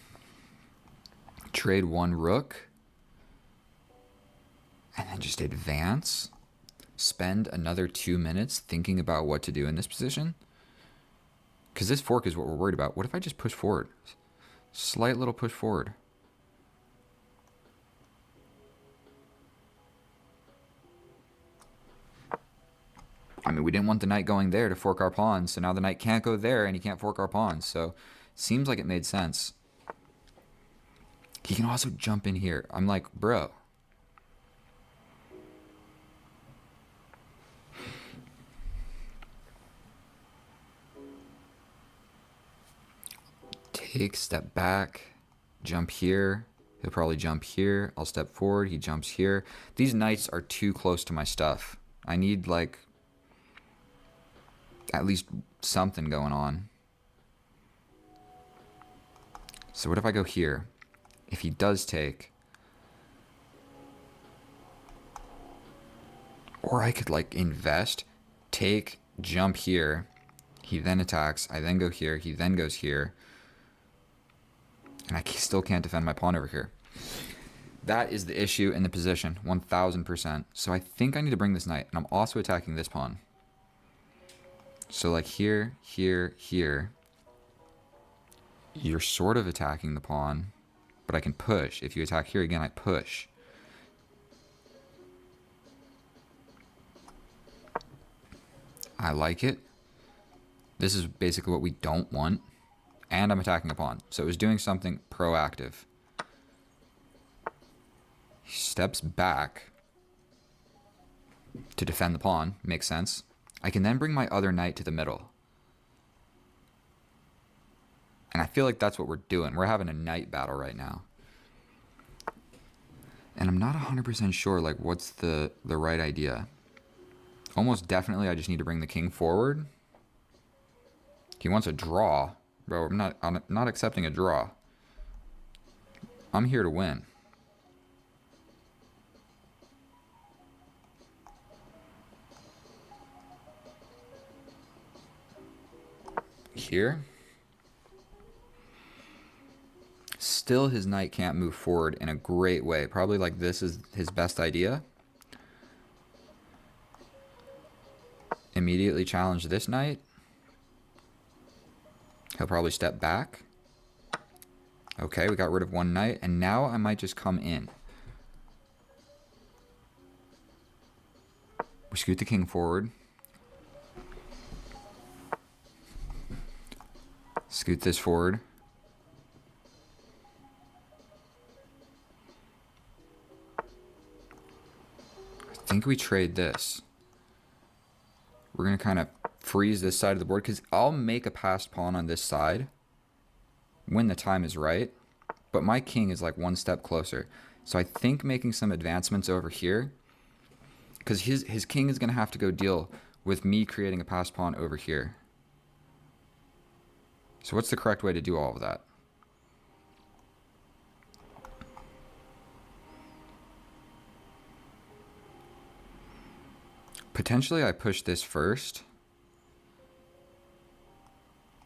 Trade one rook. And then just advance. Spend another 2 minutes thinking about what to do in this position. Because this fork is what we're worried about. What if I just push forward? Slight little push forward. I mean, we didn't want the knight going there to fork our pawns, so now the knight can't go there and he can't fork our pawns, so it seems like it made sense. He can also jump in here. I'm like, bro. Take, step back, jump here. He'll probably jump here. I'll step forward. He jumps here. These knights are too close to my stuff. I need, like, at least something going on. So what if I go here? If he does take... Or I could, like, invest, take, jump here. He then attacks. I then go here. He then goes here. And I still can't defend my pawn over here. That is the issue in the position, 1000%. So I think I need to bring this knight. And I'm also attacking this pawn. So like here, here, here. You're sort of attacking the pawn. But I can push. If you attack here again, I push. I like it. This is basically what we don't want. And I'm attacking a pawn. So it was doing something proactive. He steps back to defend the pawn. Makes sense. I can then bring my other knight to the middle. And I feel like that's what we're doing. We're having a knight battle right now. And I'm not 100% sure, like, what's the right idea. Almost definitely I just need to bring the king forward. He wants a draw. Bro, I'm not accepting a draw. I'm here to win. Here. Still, his knight can't move forward in a great way. Probably like this is his best idea. Immediately challenge this knight. He'll probably step back. Okay, we got rid of one knight, and now I might just come in. We scoot the king forward. Scoot this forward. I think we trade this. We're going to kind of freeze this side of the board because I'll make a passed pawn on this side when the time is right, but my king is like one step closer. So I think making some advancements over here, because his king is going to have to go deal with me creating a passed pawn over here. So what's the correct way to do all of that? Potentially I push this first.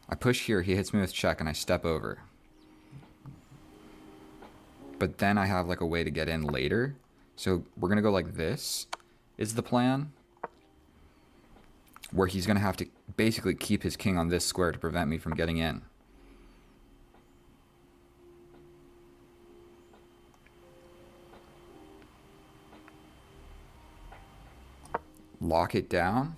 I push here, he hits me with check, and I step over. But then I have like a way to get in later. So we're going to go like this is the plan. Where he's going to have to basically keep his king on this square to prevent me from getting in. Lock it down.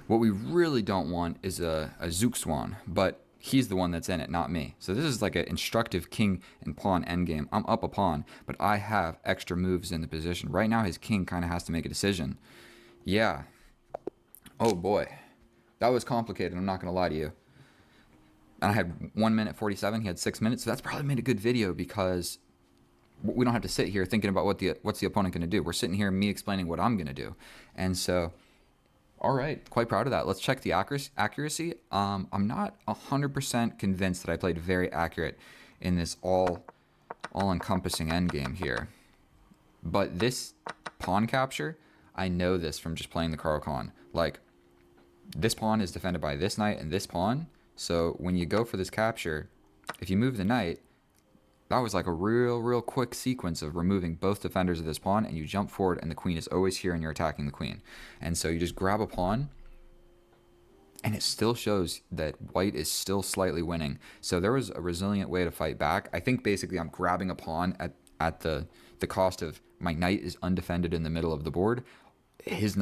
What we really don't want is a Zook Swan, but he's the one that's in it, not me. So this is like an instructive king and pawn endgame. I'm up a pawn, but I have extra moves in the position. Right now his king kind of has to make a decision. Yeah. Oh boy. That was complicated, I'm not going to lie to you. And I had 1 minute 47, he had 6 minutes, so that's probably made a good video because we don't have to sit here thinking about what's the opponent going to do. We're sitting here, me explaining what I'm going to do. And so, all right, quite proud of that. Let's check the accuracy. I'm not 100% convinced that I played very accurate in this all-encompassing endgame here. But this pawn capture, I know this from just playing the Caro-Kann. Like, this pawn is defended by this knight and this pawn. So when you go for this capture, if you move the knight, that was like a real quick sequence of removing both defenders of this pawn, and you jump forward and the queen is always here and you're attacking the queen. And so you just grab a pawn and it still shows that white is still slightly winning. So there was a resilient way to fight back. I think basically I'm grabbing a pawn at the cost of my knight is undefended in the middle of the board. His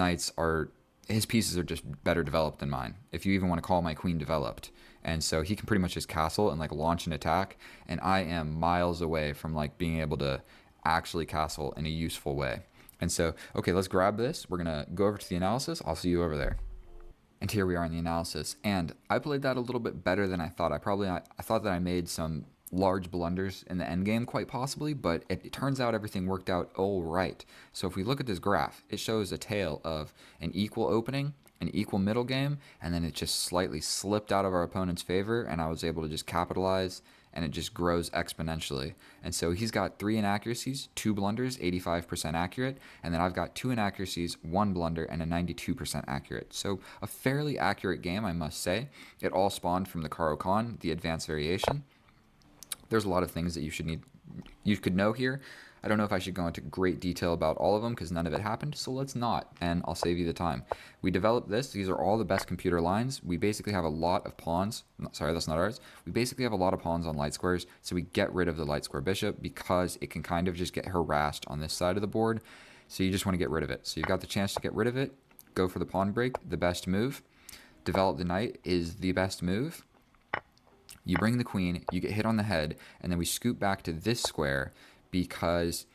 pieces are just better developed than mine, if you even want to call my queen developed. And so he can pretty much just castle and like launch an attack, and I am miles away from like being able to actually castle in a useful way. And so, okay, let's grab this. We're gonna go over to the analysis. I'll see you over there. And here we are in the analysis, and I played that a little bit better than I thought. I thought that I made some large blunders in the endgame, quite possibly, but it turns out everything worked out all right. So if we look at this graph, it shows a tale of an equal opening, an equal middle game, and then it just slightly slipped out of our opponent's favor, and I was able to just capitalize, and it just grows exponentially. And so he's got 3 inaccuracies, 2 blunders, 85% accurate, and then I've got 2 inaccuracies, 1 blunder, and a 92% accurate. So a fairly accurate game, I must say. It all spawned from the Caro-Kann, the advanced variation. There's a lot of things that you could know here. I don't know if I should go into great detail about all of them because none of it happened, so let's not, and I'll save you the time. We developed this. These are all the best computer lines. We basically have a lot of pawns. Sorry, that's not ours. We basically have a lot of pawns on light squares, so we get rid of the light square bishop because it can kind of just get harassed on this side of the board, so you just want to get rid of it. So you've got the chance to get rid of it. Go for the pawn break, the best move. Develop the knight is the best move. You bring the queen, you get hit on the head, and then we scoot back to this square because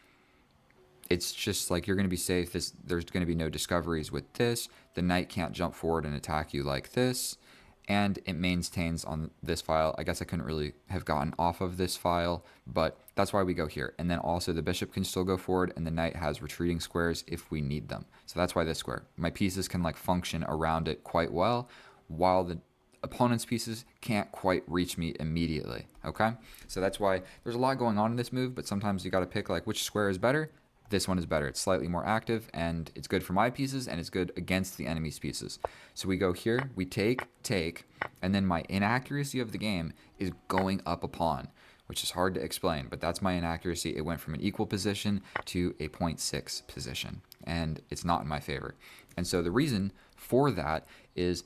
it's just like you're going to be safe. There's going to be no discoveries with this. The knight can't jump forward and attack you like this, and it maintains on this file. I guess I couldn't really have gotten off of this file, but that's why we go here. And then also the bishop can still go forward, and the knight has retreating squares if we need them. So that's why this square. My pieces can like function around it quite well, while the opponent's pieces can't quite reach me immediately, okay? So that's why there's a lot going on in this move, but sometimes you got to pick like which square is better. This one is better. It's slightly more active, and it's good for my pieces, and it's good against the enemy's pieces. So we go here, we take, and then my inaccuracy of the game is going up a pawn, which is hard to explain, but that's my inaccuracy. It went from an equal position to a 0.6 position, and it's not in my favor. And so the reason for that is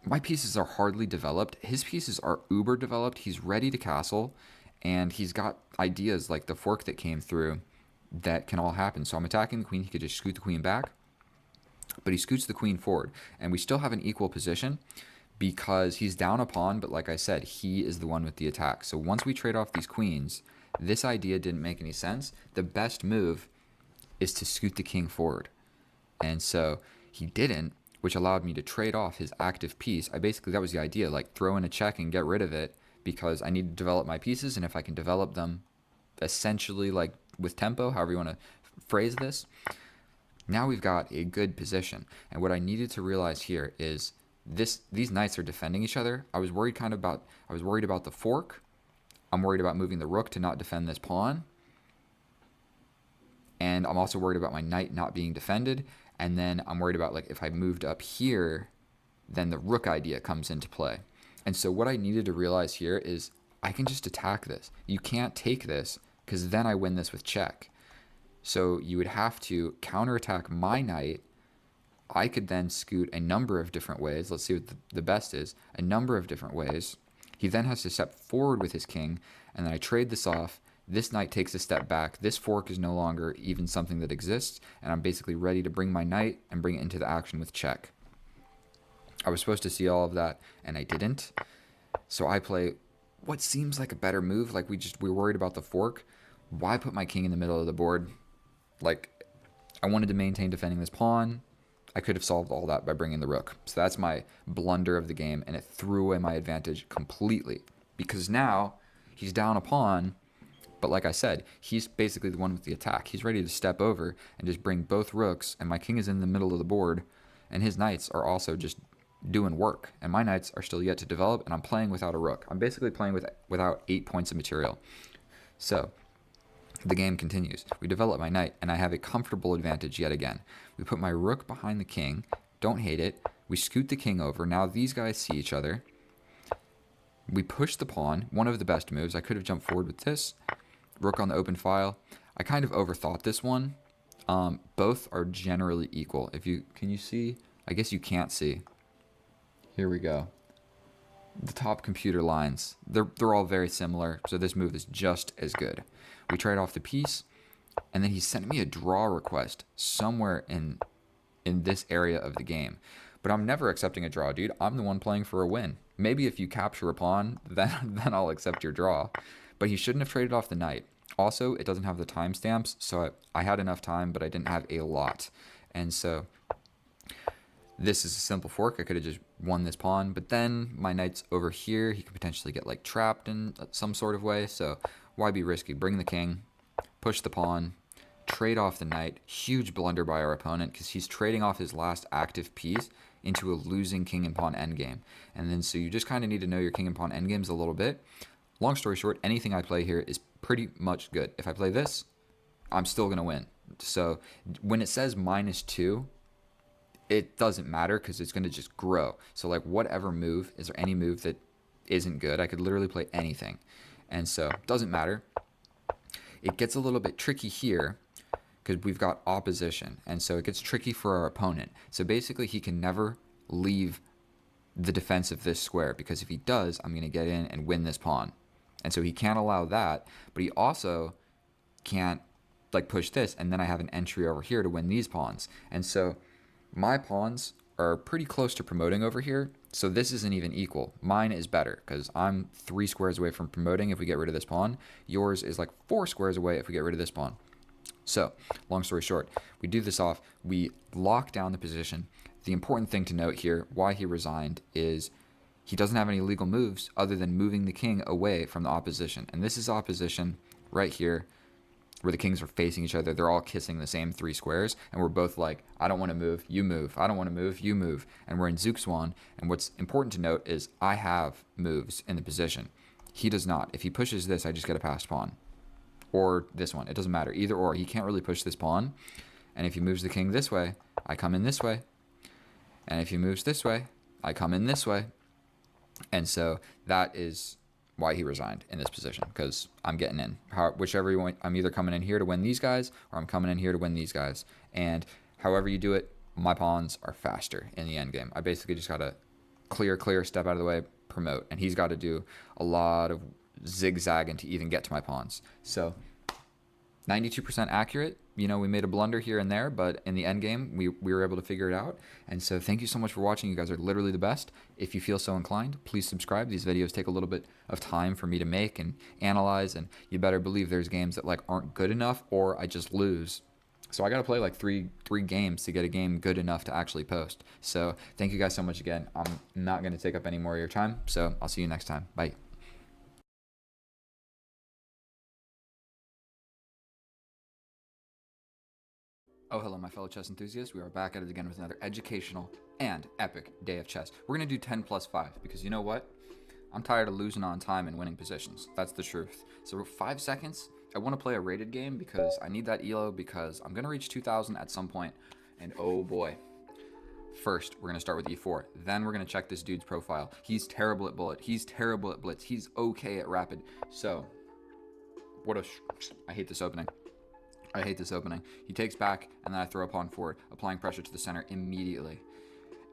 my pieces are hardly developed. His pieces are uber developed. He's ready to castle, and he's got ideas like the fork that came through that can all happen. So I'm attacking the queen. He could just scoot the queen back, but he scoots the queen forward, and we still have an equal position because he's down a pawn, but like I said, he is the one with the attack. So once we trade off these queens, this idea didn't make any sense. The best move is to scoot the king forward, and so he didn't, which allowed me to trade off his active piece. That was the idea, like throw in a check and get rid of it, because I need to develop my pieces, and if I can develop them essentially like with tempo, however you want to phrase this, now we've got a good position. And what I needed to realize here is these knights are defending each other. I was worried about the fork. I'm worried about moving the rook to not defend this pawn. And I'm also worried about my knight not being defended. And then I'm worried about, like, if I moved up here, then the rook idea comes into play. And so what I needed to realize here is I can just attack this. You can't take this, because then I win this with check. So you would have to counterattack my knight. I could then scoot a number of different ways. Let's see what the best is. A number of different ways. He then has to step forward with his king, and then I trade this off. This knight takes a step back. This fork is no longer even something that exists, and I'm basically ready to bring my knight and bring it into the action with check. I was supposed to see all of that, and I didn't. So I play what seems like a better move. Like, we were worried about the fork. Why put my king in the middle of the board? Like, I wanted to maintain defending this pawn. I could have solved all that by bringing the rook. So that's my blunder of the game, and it threw away my advantage completely, because now he's down a pawn, but like I said, he's basically the one with the attack. He's ready to step over and just bring both rooks, and my king is in the middle of the board, and his knights are also just doing work, and my knights are still yet to develop, and I'm playing without a rook. I'm basically playing without 8 points of material. So the game continues. We develop my knight, and I have a comfortable advantage yet again. We put my rook behind the king. Don't hate it. We scoot the king over. Now these guys see each other. We push the pawn. One of the best moves. I could have jumped forward with this. Rook on the open file. I kind of overthought this one. Both are generally equal. Can you see? I guess you can't see. Here we go. The top computer lines, they're all very similar, so this move is just as good. We trade off the piece, and then he sent me a draw request somewhere in this area of the game. But I'm never accepting a draw, dude. I'm the one playing for a win. Maybe if you capture a pawn, then I'll accept your draw. But he shouldn't have traded off the knight. Also, it doesn't have the timestamps, so I had enough time, but I didn't have a lot. And so this is a simple fork. I could have just won this pawn, but then my knight's over here. He could potentially get like trapped in some sort of way, so why be risky? Bring the king, push the pawn, trade off the knight. Huge blunder by our opponent, because he's trading off his last active piece into a losing king and pawn endgame. And then so you just kind of need to know your king and pawn endgames a little bit. Long story short, anything I play here is pretty much good. If I play this, I'm still going to win. So when it says -2, it doesn't matter, because it's going to just grow. So like whatever move, is there any move that isn't good? I could literally play anything. And so it doesn't matter. It gets a little bit tricky here because we've got opposition. And so it gets tricky for our opponent. So basically he can never leave the defense of this square, because if he does, I'm going to get in and win this pawn. And so he can't allow that, but he also can't like push this, and then I have an entry over here to win these pawns. And so my pawns are pretty close to promoting over here, so this isn't even equal. Mine is better, because I'm 3 squares away from promoting if we get rid of this pawn. Yours is like 4 squares away if we get rid of this pawn. So, long story short, we do this off, we lock down the position. The important thing to note here, why he resigned, is he doesn't have any legal moves other than moving the king away from the opposition. And this is opposition right here. where the kings are facing each other. They're all kissing the same 3 squares, and we're both like, I don't want to move, you move. I don't want to move, you move. And we're in Zugzwang, and what's important to note is I have moves in the position. He does not. If he pushes this, I just get a passed pawn. Or this one. It doesn't matter. Either or. He can't really push this pawn. And if he moves the king this way, I come in this way. And if he moves this way, I come in this way. And so that is why he resigned in this position, because I'm getting in. Whichever you want, I'm either coming in here to win these guys, or I'm coming in here to win these guys. And however you do it, my pawns are faster in the end game. I basically just got to clear, step out of the way, promote. And he's got to do a lot of zigzagging to even get to my pawns. So 92% accurate. You know, we made a blunder here and there, but in the end game, we were able to figure it out. And so thank you so much for watching. You guys are literally the best. If you feel so inclined, please subscribe. These videos take a little bit of time for me to make and analyze, and you better believe there's games that like aren't good enough or I just lose. So I got to play like three games to get a game good enough to actually post. So thank you guys so much again. I'm not going to take up any more of your time, so I'll see you next time. Bye. Oh, hello, my fellow chess enthusiasts. We are back at it again with another educational and epic day of chess. We're going to do 10 plus 5 because you know what? I'm tired of losing on time and winning positions. That's the truth. So 5 seconds, I want to play a rated game because I need that elo because I'm going to reach 2,000 at some point. And oh boy. First, we're going to start with e4. Then we're going to check this dude's profile. He's terrible at bullet. He's terrible at blitz. He's okay at rapid. So, I hate this opening. I hate this opening. He takes back, and then I throw a pawn forward, applying pressure to the center immediately.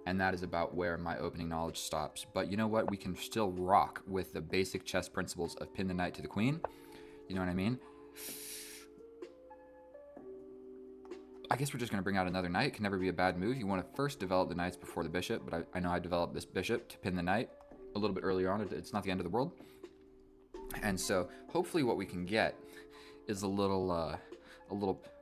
And that is about where my opening knowledge stops. But you know what? We can still rock with the basic chess principles of pin the knight to the queen. You know what I mean? I guess we're just going to bring out another knight. It can never be a bad move. You want to first develop the knights before the bishop, but I know I developed this bishop to pin the knight a little bit earlier on. It's not the end of the world. And so hopefully what we can get is a little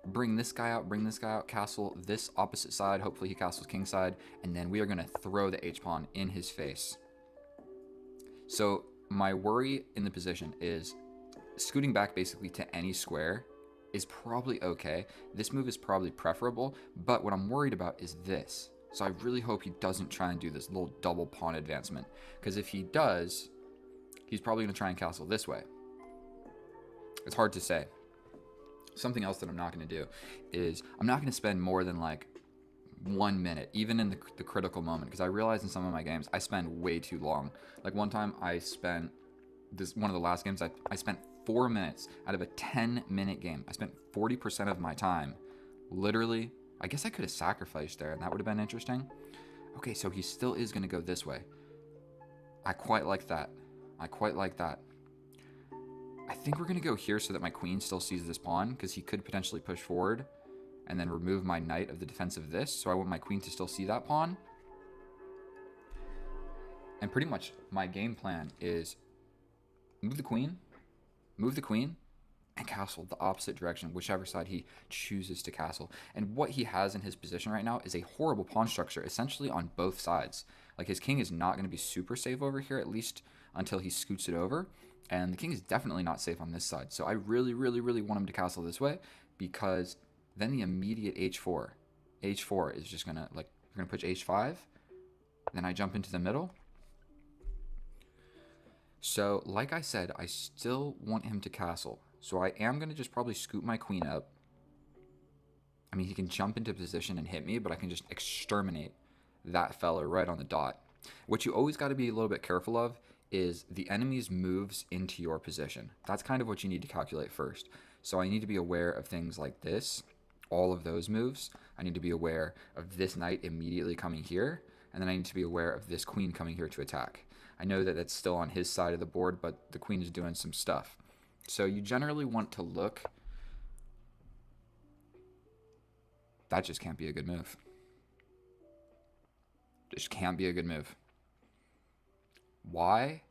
bring this guy out, castle this opposite side. Hopefully he castles king side, and then we are going to throw the h-pawn in his face. So my worry in the position is scooting back basically to any square is probably okay. This move is probably preferable, but what I'm worried about is this. So I really hope he doesn't try and do this little double pawn advancement, because if he does, he's probably going to try and castle this way. It's hard to say. Something else that I'm not going to do is I'm not going to spend more than like 1 minute, even in the critical moment, because I realize in some of my games I spend way too long. Like one time I spent one of the last games, I spent 4 minutes out of a 10-minute game. I spent 40% of my time literally. I guess I could have sacrificed there and that would have been interesting. Okay, so he still is going to go this way. I quite like that. I think we're going to go here so that my queen still sees this pawn, because he could potentially push forward and then remove my knight of the defense of this. So I want my queen to still see that pawn. And pretty much my game plan is move the queen, and castle the opposite direction, whichever side he chooses to castle. And what he has in his position right now is a horrible pawn structure, essentially on both sides. Like his king is not going to be super safe over here, at least until he scoots it over. And the king is definitely not safe on this side. So I really want him to castle this way, because then the immediate h4 is just going to, like, we're going to push h5. Then I jump into the middle. So, like I said, I still want him to castle. So I am going to just probably scoot my queen up. I mean, he can jump into position and hit me, but I can just exterminate that fella right on the dot. What you always got to be a little bit careful of is the enemy's moves into your position. That's kind of what you need to calculate first. So I need to be aware of things like this, all of those moves. I need to be aware of this knight immediately coming here, and then I need to be aware of this queen coming here to attack. I know that that's still on his side of the board, but the queen is doing some stuff. So you generally want to look. That just can't be a good move. Just can't be a good move. Why?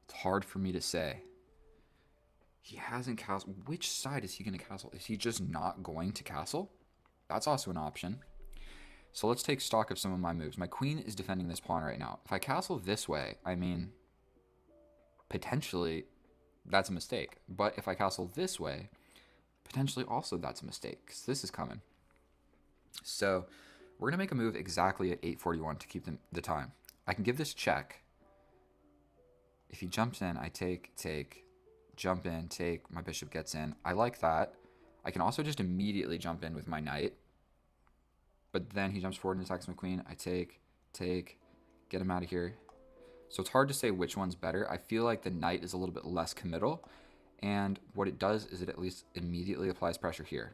It's hard for me to say. He hasn't castled. Which side is he going to castle? Is he just not going to castle? That's also an option. So let's take stock of some of my moves. My queen is defending this pawn right now. If I castle this way, I mean, potentially that's a mistake. But if I castle this way, Potentially also that's a mistake, because this is coming. So we're going to make a move exactly at 8:41 to keep the time. I can give this check. If he jumps in, I take, jump in, take, my bishop gets in. I like that. I can also just immediately jump in with my knight. But then he jumps forward and attacks my queen. I take, get him out of here. So it's hard to say which one's better. I feel like the knight is a little bit less committal. And what it does is it at least immediately applies pressure here.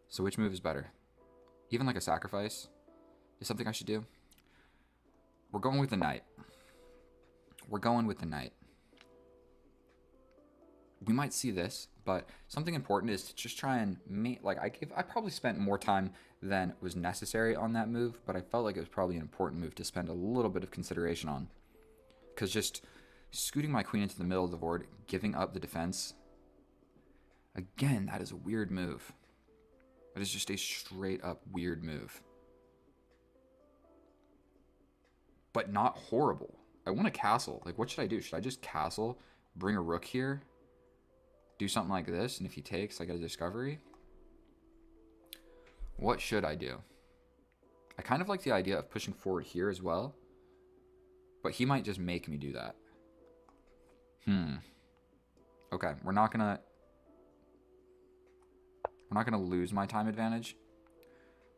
So which move is better? Even like a sacrifice is something I should do. We're going with the knight. We're going with the knight. We might see this, but something important is to just try and I probably spent more time than was necessary on that move, but I felt like it was probably an important move to spend a little bit of consideration on. Because just scooting my queen into the middle of the board, giving up the defense, again, that is a weird move. That is just a straight up weird move. But not horrible. I want a castle. Like, what should I do? Should I just castle, bring a rook here, do something like this, and if he takes, I get a discovery? What should I do? I kind of like the idea of pushing forward here as well, but he might just make me do that. Okay, we're not gonna lose my time advantage.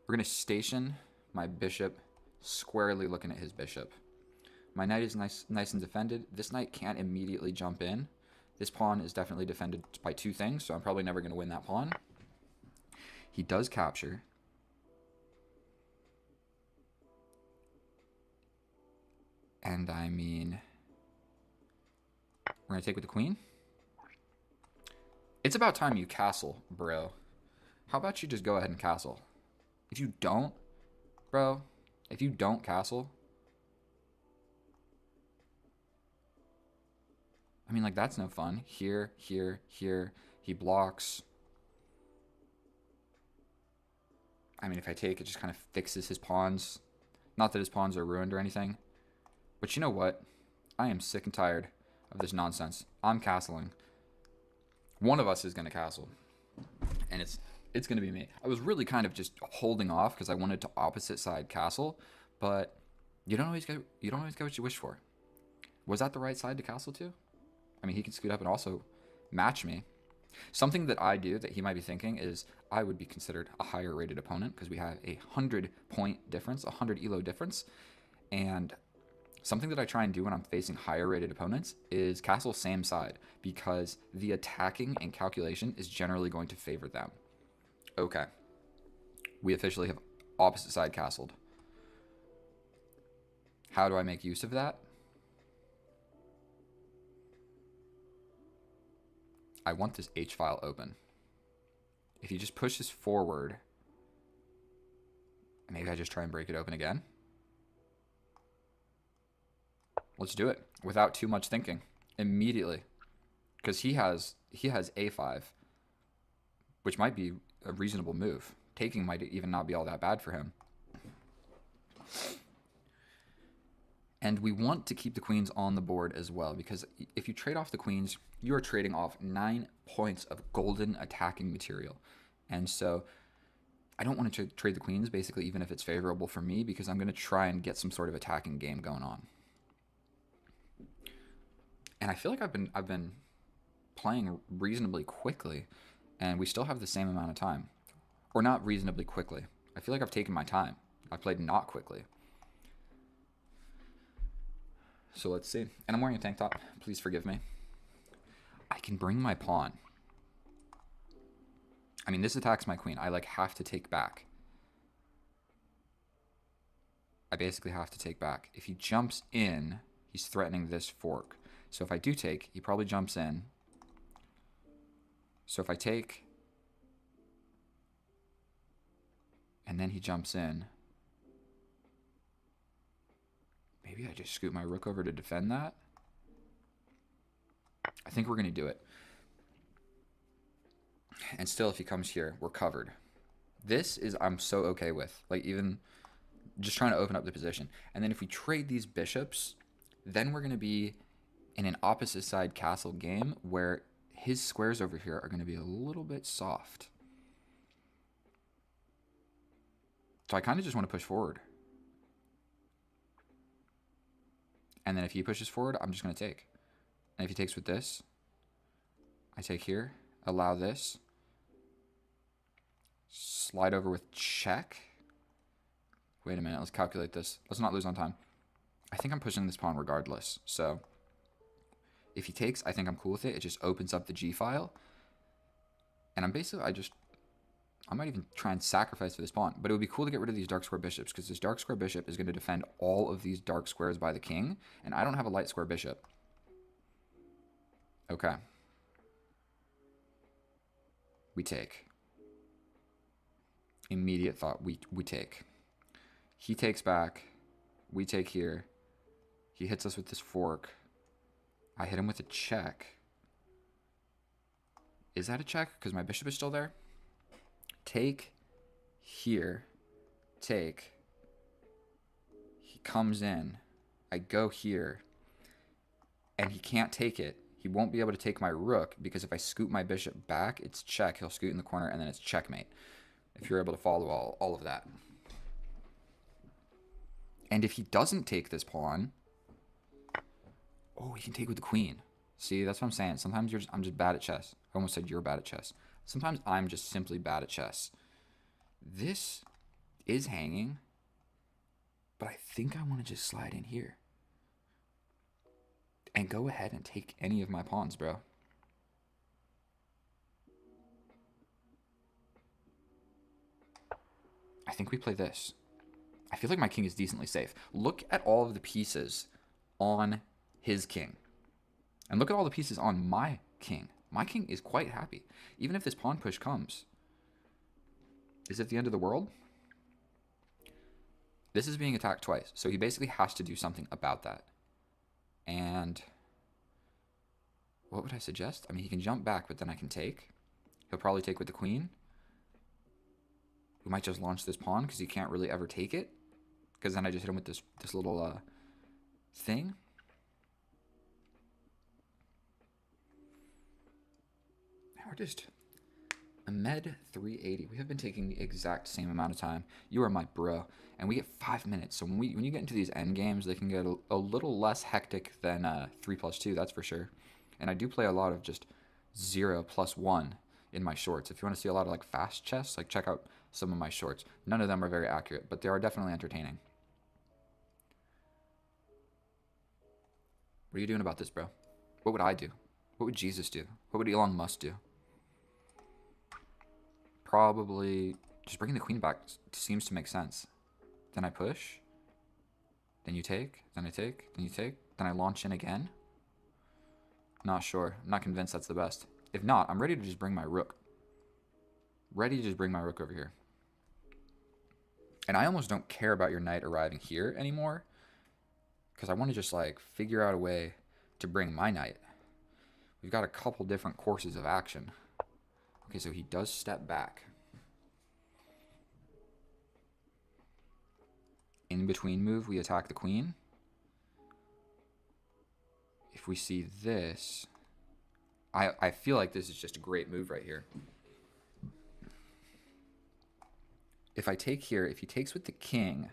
We're gonna station my bishop squarely looking at his bishop. My knight is nice and defended. This knight can't immediately jump in. This pawn is definitely defended by two things, so I'm probably never going to win that pawn. He does capture. And I mean, we're going to take with the queen. It's about time you castle, bro. How about you just go ahead and castle? If you don't, bro, if you don't castle, I mean, like, that's no fun. Here, here, here. He blocks. I mean, if I take, it just kind of fixes his pawns. Not that his pawns are ruined or anything. But you know what? I am sick and tired of this nonsense. I'm castling. One of us is going to castle. And it's going to be me. I was really kind of just holding off because I wanted to opposite side castle. But you don't always get what you wish for. Was that the right side to castle to? I mean, he can scoot up and also match me. Something that I do that he might be thinking is I would be considered a higher rated opponent because we have a 100-point difference, 100 elo difference. And something that I try and do when I'm facing higher rated opponents is castle same side because the attacking and calculation is generally going to favor them. Okay. We officially have opposite side castled. How do I make use of that? I want this H file open. If he just pushes forward, maybe I just try and break it open again. Let's do it without too much thinking. Immediately. Because he has A5, which might be a reasonable move. Taking might even not be all that bad for him. And we want to keep the queens on the board as well, because if you trade off the queens, you are trading off 9 points of golden attacking material. And so I don't want to trade the queens, basically, even if it's favorable for me, because I'm going to try and get some sort of attacking game going on. And I feel like I've been playing reasonably quickly, and we still have the same amount of time. Or not reasonably quickly. I feel like I've taken my time. I played not quickly. So let's see. And I'm wearing a tank top. Please forgive me. I can bring my pawn. I mean, this attacks my queen. I have to take back. I basically have to take back. If he jumps in, he's threatening this fork. So if I do take, he probably jumps in. So if I take, and then he jumps in, maybe I just scoot my rook over to defend that. I think we're going to do it. And still, if he comes here, we're covered. This is, I'm so okay with. Like, even just trying to open up the position. And then if we trade these bishops, then we're going to be in an opposite side castle game where his squares over here are going to be a little bit soft. So I kind of just want to push forward. And then if he pushes forward, I'm just going to take. And if he takes with this, I take here, allow this, slide over with check. Wait a minute, let's calculate this. Let's not lose on time. I think I'm pushing this pawn regardless. So if he takes, I think I'm cool with it. It just opens up the G file. And I'm basically, I might even try and sacrifice for this pawn. But it would be cool to get rid of these dark square bishops, because this dark square bishop is going to defend all of these dark squares by the king. And I don't have a light square bishop. Okay. We take. Immediate thought, we take. He takes back. We take here. He hits us with this fork. I hit him with a check. Is that a check? Because my bishop is still there. Take here. Take. He comes in. I go here. And he can't take it. He won't be able to take my rook, because if I scoot my bishop back, it's check. He'll scoot in the corner, and then it's checkmate. If you're able to follow all of that. And if he doesn't take this pawn, oh, he can take with the queen. See, that's what I'm saying. Sometimes I'm just bad at chess. I almost said you're bad at chess. Sometimes I'm just simply bad at chess. This is hanging, but I think I want to just slide in here. And go ahead and take any of my pawns, bro. I think we play this. I feel like my king is decently safe. Look at all of the pieces on his king. And look at all the pieces on my king. My king is quite happy. Even if this pawn push comes. Is it the end of the world? This is being attacked twice. So he basically has to do something about that. And what would I suggest? I mean, he can jump back, but then I can take. He'll probably take with the queen. We might just launch this pawn because he can't really ever take it. Because then I just hit him with this little thing. Now we're just Ahmed 380. We have been taking the exact same amount of time. You are my bro. And we get 5 minutes. So when you get into these end games, they can get a little less hectic than 3+2, that's for sure. And I do play a lot of just 0+1 in my shorts. If you want to see a lot of like fast chess, like check out some of my shorts. None of them are very accurate, but they are definitely entertaining. What are you doing about this, bro? What would I do? What would Jesus do? What would Elon Musk do? Probably just bringing the queen back seems to make sense. Then I push. Then you take. Then I take. Then you take. Then I launch in again. Not sure. I'm not convinced that's the best. If not, I'm ready to just bring my rook. Ready to just bring my rook over here. And I almost don't care about your knight arriving here anymore. Because I want to just like figure out a way to bring my knight. We've got a couple different courses of action. Okay, so he does step back. In between move, we attack the queen. If we see this, I feel like this is just a great move right here. If I take here, if he takes with the king,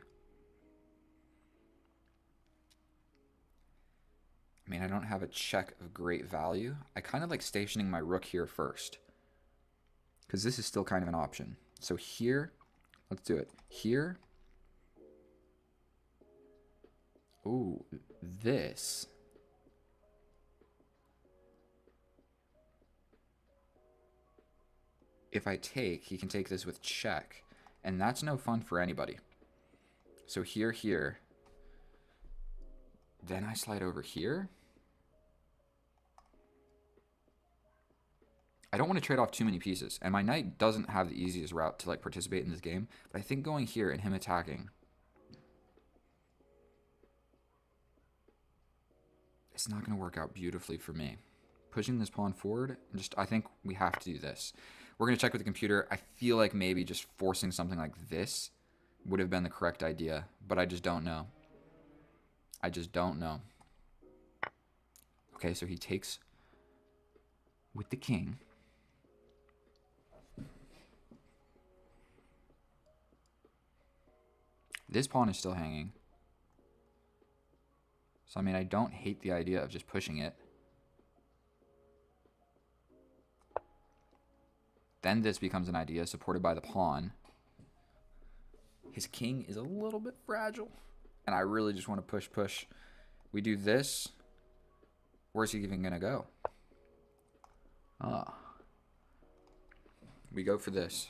I mean, I don't have a check of great value. I kind of like stationing my rook here first, because this is still kind of an option. So here, let's do it. Here. Ooh, this. If I take, he can take this with check. And that's no fun for anybody. So here. Then I slide over here. I don't want to trade off too many pieces. And my knight doesn't have the easiest route to like participate in this game. But I think going here and him attacking, it's not going to work out beautifully for me. Pushing this pawn forward, I think we have to do this. We're going to check with the computer. I feel like maybe just forcing something like this would have been the correct idea, but I just don't know. I just don't know. Okay, so he takes with the king. This pawn is still hanging. So, I mean, I don't hate the idea of just pushing it. Then this becomes an idea supported by the pawn. His king is a little bit fragile. And I really just want to push, push. We do this. Where's he even going to go? We go for this.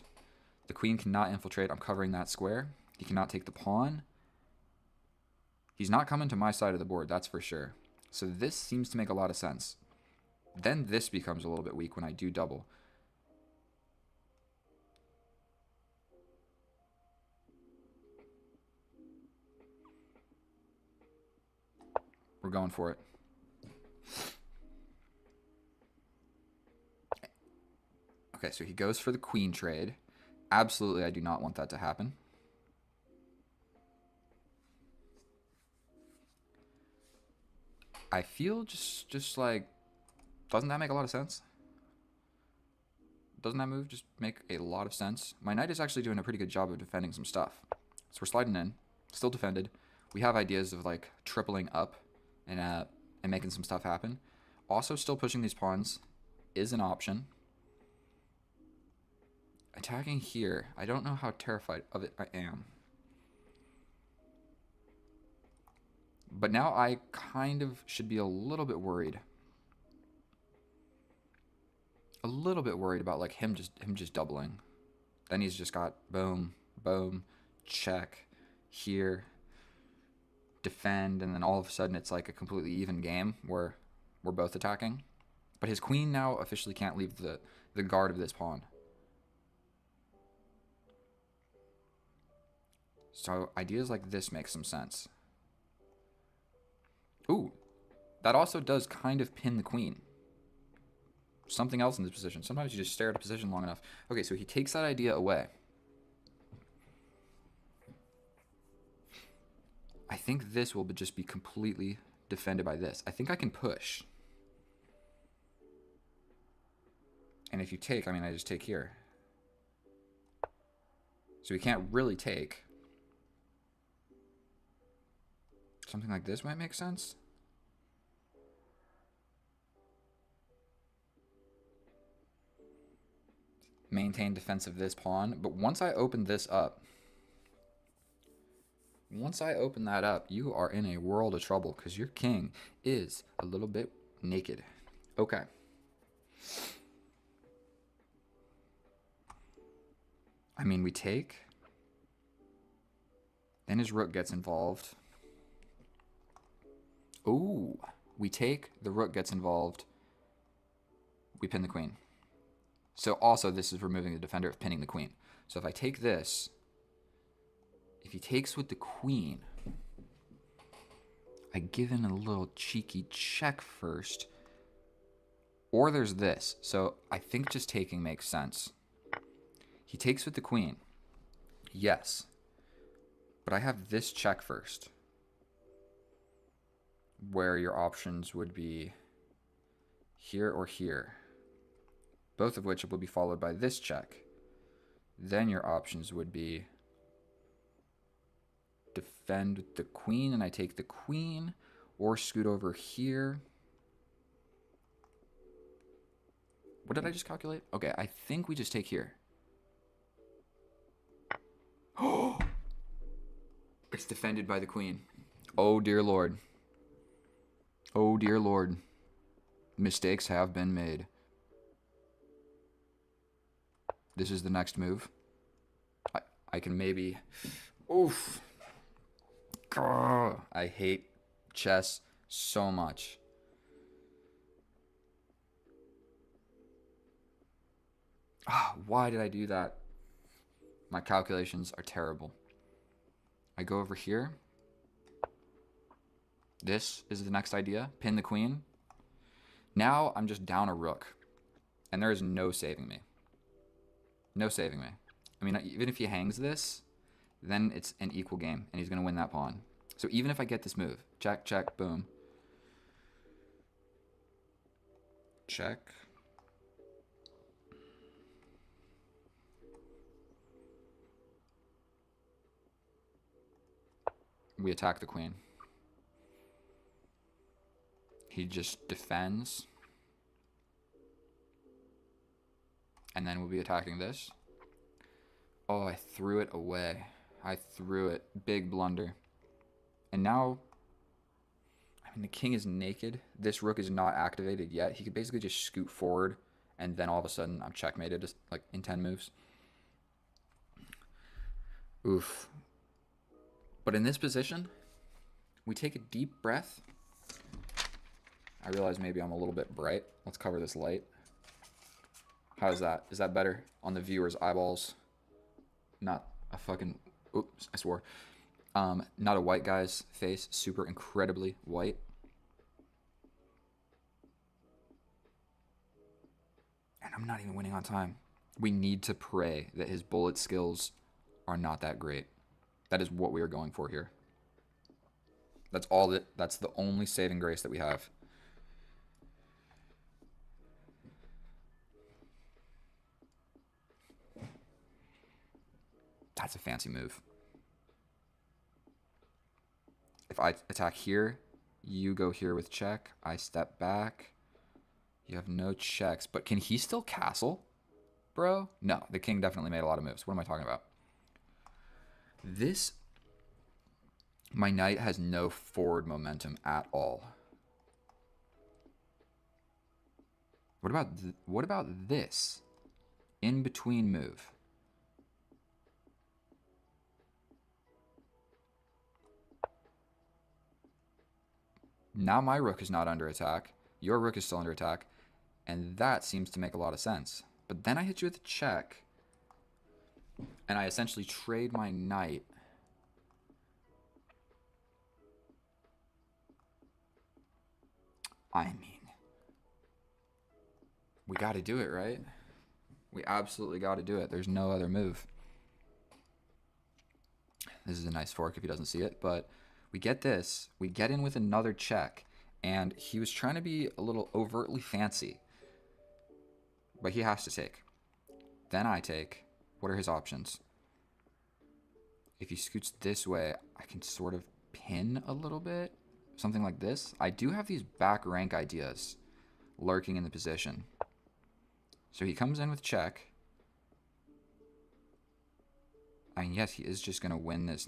The queen cannot infiltrate. I'm covering that square. He cannot take the pawn. He's not coming to my side of the board, that's for sure. So this seems to make a lot of sense. Then this becomes a little bit weak when I do double. We're going for it. Okay, so he goes for the queen trade. Absolutely, I do not want that to happen. I feel just like, doesn't that make a lot of sense? Doesn't that move just make a lot of sense? My knight is actually doing a pretty good job of defending some stuff. So we're sliding in, still defended. We have ideas of like tripling up and making some stuff happen. Also still pushing these pawns is an option. Attacking here, I don't know how terrified of it I am. But now I kind of should be a little bit worried. A little bit worried about like him just doubling. Then he's just got boom, boom, check, here, defend, and then all of a sudden it's like a completely even game where we're both attacking. But his queen now officially can't leave the guard of this pawn. So ideas like this make some sense. Ooh, that also does kind of pin the queen. Something else in this position. Sometimes you just stare at a position long enough. Okay, so he takes that idea away. I think this will just be completely defended by this. I think I can push. And if you take, I mean, I just take here. So he can't really take. Something like this might make sense. Maintain defense of this pawn. But once I open this up, once I open that up, you are in a world of trouble because your king is a little bit naked. Okay. I mean, we take. Then his rook gets involved. Ooh, we take, the rook gets involved. We pin the queen. So also this is removing the defender of pinning the queen. So if I take this, if he takes with the queen, I give in a little cheeky check first. Or there's this. So I think just taking makes sense. He takes with the queen. Yes. But I have this check first, where your options would be here or here, both of which will be followed by this check. Then your options would be defend with the queen, and I take the queen, or scoot over here. What did I just calculate? Okay, I think we just take here. Oh! It's defended by the queen. Oh, dear Lord. Oh, dear Lord. Mistakes have been made. This is the next move. I can maybe... Oof. Grr. I hate chess so much. Why did I do that? My calculations are terrible. I go over here. This is the next idea. Pin the queen. Now I'm just down a rook. And there is no saving me. No saving me. I mean, even if he hangs this, then it's an equal game. And he's going to win that pawn. So even if I get this move. Check, check, boom. Check. We attack the queen. He just defends. And then we'll be attacking this. Oh, I threw it away. I threw it. Big blunder. And now, I mean, the king is naked. This rook is not activated yet. He could basically just scoot forward, and then all of a sudden I'm checkmated just like in 10 moves. Oof. But in this position, we take a deep breath. I realize maybe I'm a little bit bright. Let's cover this light. How is that? Is that better on the viewer's eyeballs? Not a fucking... Oops, I swore. Not a white guy's face. Super incredibly white. And I'm not even winning on time. We need to pray that his bullet skills are not that great. That is what we are going for here. That's all that's the only saving grace that we have. That's a fancy move. If I attack here, you go here with check. I step back. You have no checks. But can he still castle, bro? No, the king definitely made a lot of moves. What am I talking about? This... My knight has no forward momentum at all. What about this? In between move. Now my rook is not under attack. Your rook is still under attack. And that seems to make a lot of sense. But then I hit you with a check. And I essentially trade my knight. I mean, we got to do it, right? We absolutely got to do it. There's no other move. This is a nice fork if he doesn't see it, but we get this. We get in with another check, and he was trying to be a little overtly fancy, but he has to take. Then I take. What are his options? If he scoots this way, I can sort of pin a little bit. Something like this. I do have these back rank ideas lurking in the position. So he comes in with check. I mean, yes, he is just going to win this.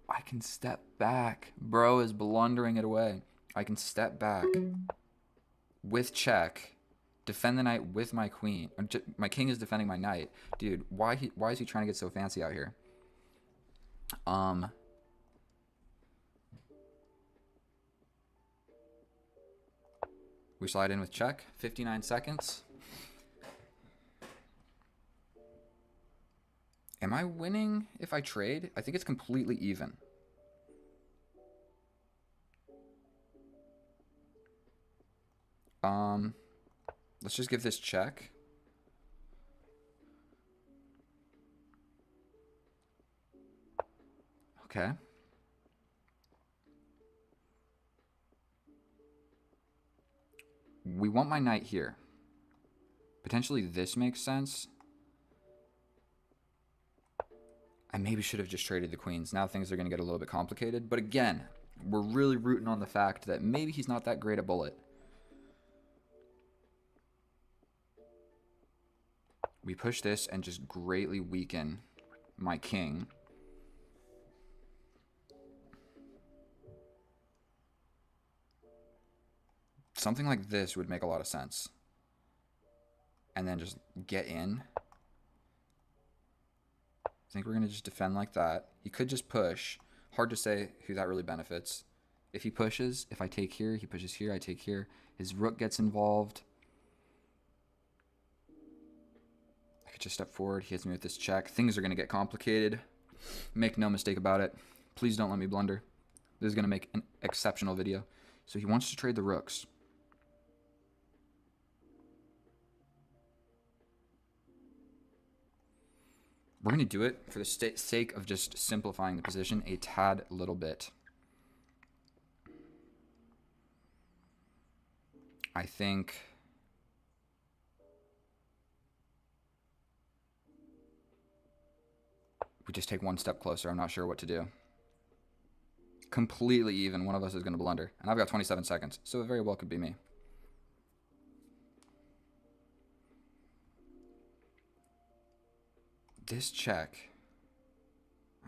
I can step back. Bro is blundering it away. I can step back with check, defend the knight with my queen. My king is defending my knight. Dude, why is he trying to get so fancy out here? We slide in with check. 59 seconds. Am I winning if I trade? I think it's completely even. Let's just give this check. Okay. We want my knight here. Potentially this makes sense. I maybe should have just traded the queens. Now things are going to get a little bit complicated. But again, we're really rooting on the fact that maybe he's not that great at bullet. We push this and just greatly weaken my king. Something like this would make a lot of sense. And then just get in. I think we're going to just defend like that. He could just push. Hard to say who that really benefits. If he pushes, if I take here, he pushes here, I take here. His rook gets involved. I could just step forward. He hits me with this check. Things are going to get complicated. Make no mistake about it. Please don't let me blunder. This is going to make an exceptional video. So he wants to trade the rooks. We're going to do it for the sake of just simplifying the position a tad little bit. I think we just take one step closer. I'm not sure what to do. completely even. One of us is going to blunder. And I've got 27 seconds, so it very well could be me. This check,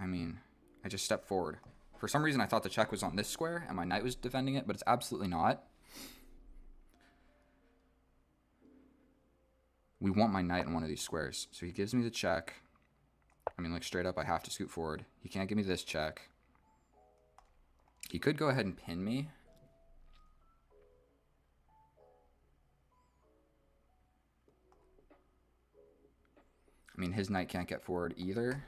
I mean, I just stepped forward. For some reason, I thought the check was on this square and my knight was defending it, but it's absolutely not. We want my knight in one of these squares. So he gives me the check. I mean, like, straight up, I have to scoot forward. He can't give me this check. He could go ahead and pin me. I mean, his knight can't get forward either.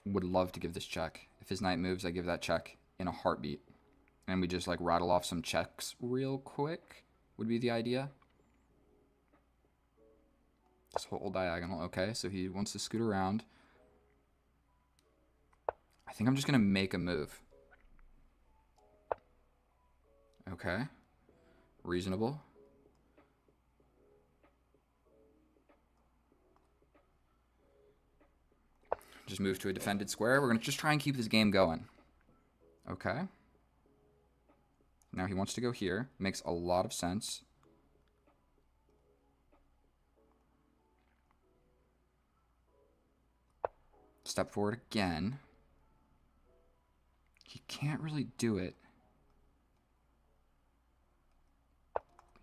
Would love to give this check. If his knight moves, I give that check in a heartbeat. And we just, like, rattle off some checks real quick would be the idea. This whole diagonal. Okay, so he wants to scoot around. I think I'm just going to make a move. Okay. Reasonable. Just move to a defended square. We're going to just try and keep this game going. Okay. Now he wants to go here. Makes a lot of sense. Step forward again. He can't really do it.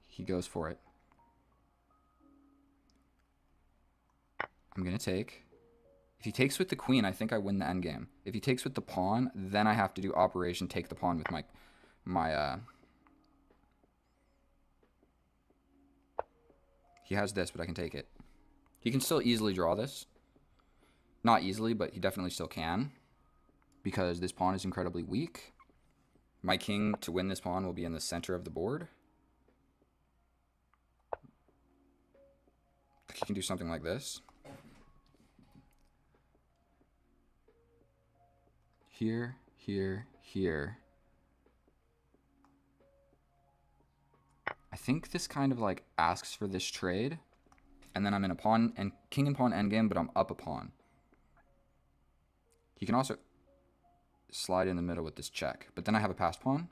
He goes for it. I'm going to take. If he takes with the queen, I think I win the endgame. If he takes with the pawn, then I have to do operation take the pawn with he has this, but I can take it. He can still easily draw this. Not easily, but he definitely still can. Because this pawn is incredibly weak. My king, to win this pawn, will be in the center of the board. He can do something like this. Here, here, here. I think this kind of like asks for this trade. And then I'm in a pawn and king and pawn endgame, but I'm up a pawn. He can also slide in the middle with this check. But then I have a passed pawn.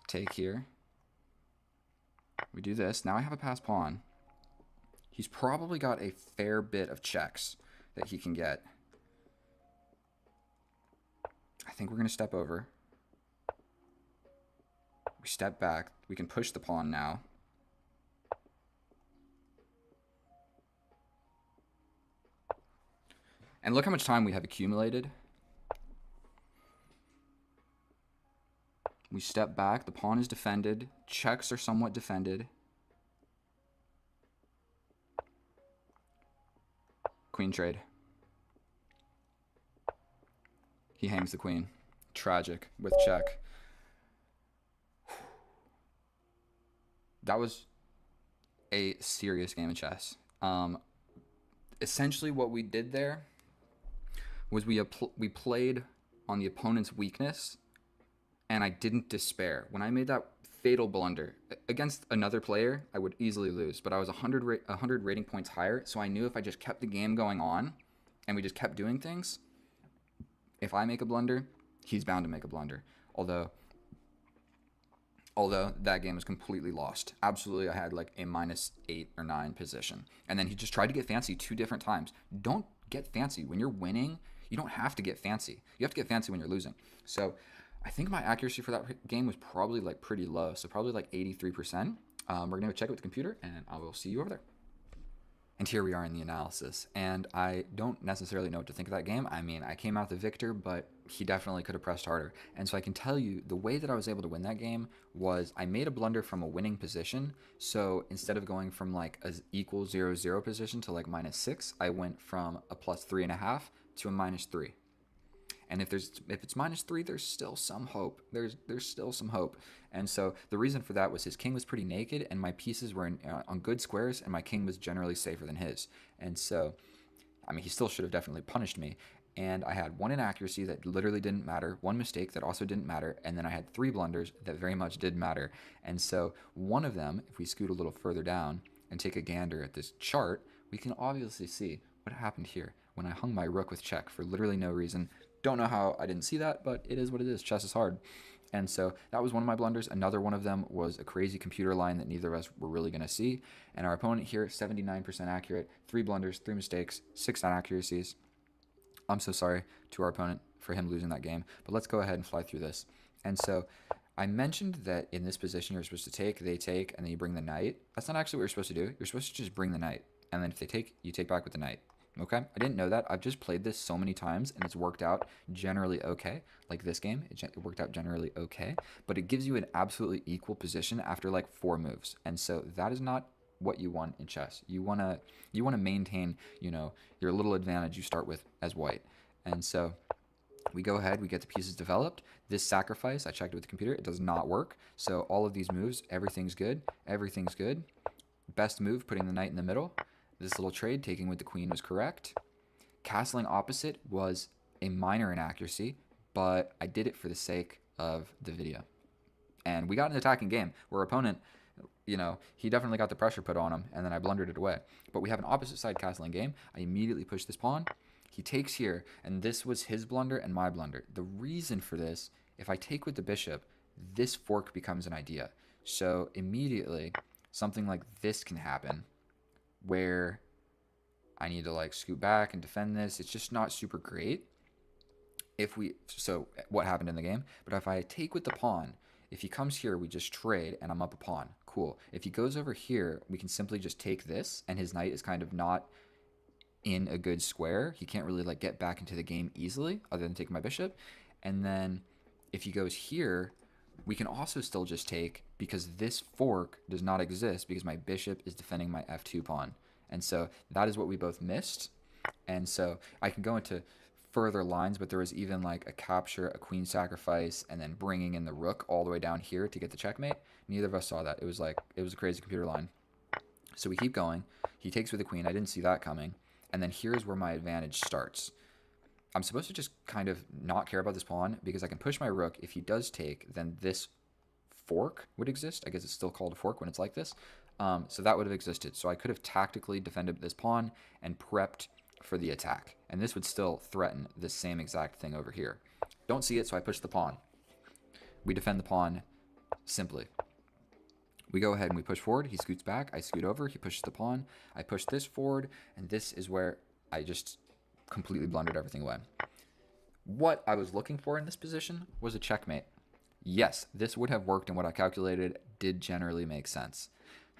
Take here. We do this. Now I have a passed pawn. He's probably got a fair bit of checks that he can get. I think we're going to step over. We step back. We can push the pawn now. And look how much time we have accumulated. We step back. The pawn is defended. Checks are somewhat defended. Queen trade. He hangs the queen. Tragic with check. That was a serious game of chess. Essentially what we did there was we played on the opponent's weakness, and I didn't despair. When I made that fatal blunder against another player, I would easily lose, but I was 100 rating points higher, so I knew if I just kept the game going on and we just kept doing things, if I make a blunder, he's bound to make a blunder. Although that game was completely lost. Absolutely, I had like a -8 or 9 position. And then he just tried to get fancy 2 different times. Don't get fancy. When you're winning, you don't have to get fancy. You have to get fancy when you're losing. So I think my accuracy for that game was probably like pretty low. So probably like 83%. We're going to check it with the computer, and I will see you over there. And here we are in the analysis. And I don't necessarily know what to think of that game. I mean, I came out the victor, but he definitely could have pressed harder. And so I can tell you the way that I was able to win that game was I made a blunder from a winning position. So instead of going from like a equal 0-0 position to like -6, I went from a +3.5 to a -3. And if it's -3, there's still some hope. There's still some hope. And so the reason for that was his king was pretty naked, and my pieces were on good squares, and my king was generally safer than his. And so, I mean, he still should have definitely punished me. And I had 1 inaccuracy that literally didn't matter, 1 mistake that also didn't matter, and then I had 3 blunders that very much did matter. And so one of them, if we scoot a little further down and take a gander at this chart, we can obviously see what happened here when I hung my rook with check for literally no reason. Don't know how I didn't see that, but it is what it is. Chess is hard. And so that was one of my blunders. Another one of them was a crazy computer line that neither of us were really going to see. And our opponent here, 79% accurate, 3 blunders, 3 mistakes, 6 inaccuracies. I'm so sorry to our opponent for him losing that game, but let's go ahead and fly through this. And so I mentioned that in this position you're supposed to take, they take, and then you bring the knight. That's not actually what you're supposed to do. You're supposed to just bring the knight, and then if they take, you take back with the knight. Okay? I didn't know that. I've just played this so many times, and it's worked out generally okay. Like this game, it worked out generally okay, but it gives you an absolutely equal position after like 4 moves. And so that is not what you want in chess. You want to maintain, you know, your little advantage you start with as white. And so we go ahead, we get the pieces developed. This sacrifice, I checked it with the computer, it does not work. So all of these moves, everything's good. Everything's good. Best move, putting the knight in the middle. This little trade, taking with the queen, was correct. Castling opposite was a minor inaccuracy, but I did it for the sake of the video. And we got an attacking game where our opponent, you know, he definitely got the pressure put on him, and then I blundered it away. But we have an opposite side castling game. I immediately push this pawn. He takes here, and this was his blunder and my blunder. The reason for this, if I take with the bishop, this fork becomes an idea. So immediately, something like this can happen, where I need to like scoot back and defend this. It's just not super great. So what happened in the game? But if I take with the pawn, if he comes here, we just trade, and I'm up a pawn. Cool. If he goes over here, we can simply just take this, and his knight is kind of not in a good square. He can't really like get back into the game easily other than taking my bishop. And then if he goes here, we can also still just take, because this fork does not exist because my bishop is defending my f2 pawn. And so that is what we both missed. And so I can go into further lines, but there was even like a capture, a queen sacrifice, and then bringing in the rook all the way down here to get the checkmate. Neither of us saw that. It was a crazy computer line. So we keep going. He takes with the queen. I didn't see that coming. And then here's where my advantage starts. I'm supposed to just kind of not care about this pawn because I can push my rook. If he does take, then this fork would exist. I guess it's still called a fork when it's like this. So that would have existed. So I could have tactically defended this pawn and prepped for the attack. And this would still threaten this same exact thing over here. Don't see it, so I push the pawn. We defend the pawn simply. We go ahead and we push forward. He scoots back. I scoot over. He pushes the pawn. I push this forward. And this is where I just completely blundered everything away. What I was looking for in this position was a checkmate. Yes, this would have worked, and what I calculated did generally make sense.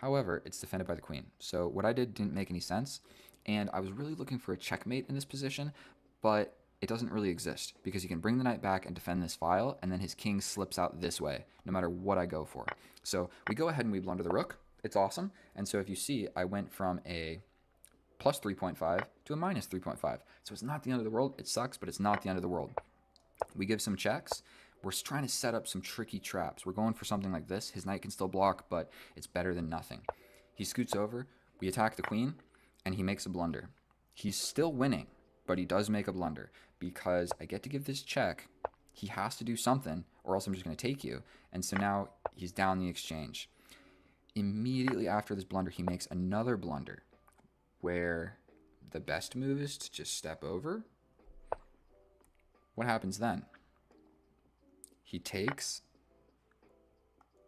However, it's defended by the queen. So what I did didn't make any sense. And I was really looking for a checkmate in this position, but it doesn't really exist because he can bring the knight back and defend this file, and then his king slips out this way, no matter what I go for. So we go ahead and we blunder the rook. It's awesome. And so if you see, I went from a plus 3.5 to a minus 3.5. So it's not the end of the world. It sucks, but it's not the end of the world. We give some checks. We're trying to set up some tricky traps. We're going for something like this. His knight can still block, but it's better than nothing. He scoots over. We attack the queen, and he makes a blunder. He's still winning, but he does make a blunder because I get to give this check. He has to do something, or else I'm just going to take you. And so now he's down the exchange. Immediately after this blunder, he makes another blunder where the best move is to just step over. What happens then? He takes,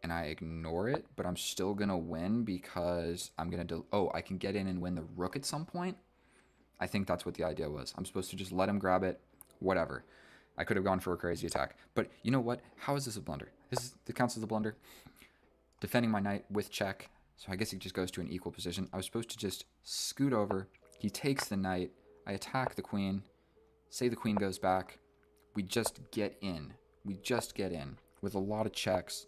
and I ignore it, but I'm still going to win because I'm going to... I can get in and win the rook at some point. I think that's what the idea was. I'm supposed to just let him grab it, whatever. I could have gone for a crazy attack. But you know what? How is this a blunder? It counts as a blunder. Defending my knight with check. So I guess it just goes to an equal position. I was supposed to just scoot over. He takes the knight. I attack the queen. Say the queen goes back. We just get in. We just get in with a lot of checks.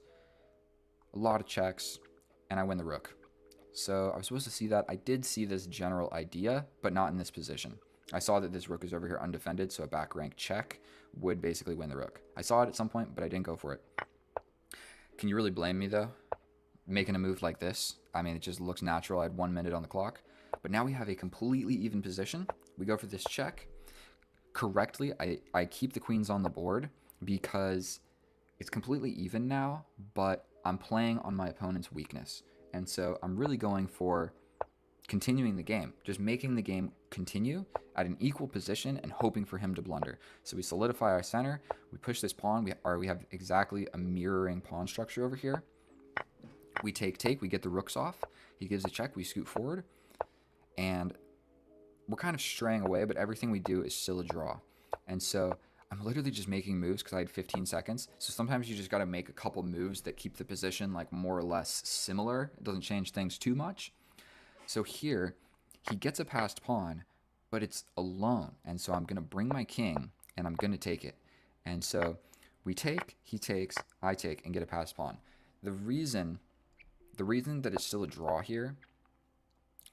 And I win the rook. So I was supposed to see that. I did see this general idea, but not in this position. I saw that this rook is over here undefended, so a back rank check would basically win the rook. I saw it at some point, but I didn't go for it. Can you really blame me, though? Making a move like this? I mean, it just looks natural. I had 1 minute on the clock. But now we have a completely even position. We go for this check. Correctly, I keep the queens on the board because it's completely even now, but I'm playing on my opponent's weakness. And so I'm really going for continuing the game, just making the game continue at an equal position and hoping for him to blunder. So we solidify our center, we push this pawn, we have exactly a mirroring pawn structure over here. We take, we get the rooks off, he gives a check, we scoot forward, and we're kind of straying away, but everything we do is still a draw. And so I'm literally just making moves because I had 15 seconds. So sometimes you just got to make a couple moves that keep the position like more or less similar. It doesn't change things too much. So here, he gets a passed pawn, but it's alone. And so I'm going to bring my king, and I'm going to take it. And so we take, he takes, I take, and get a passed pawn. The reason that it's still a draw here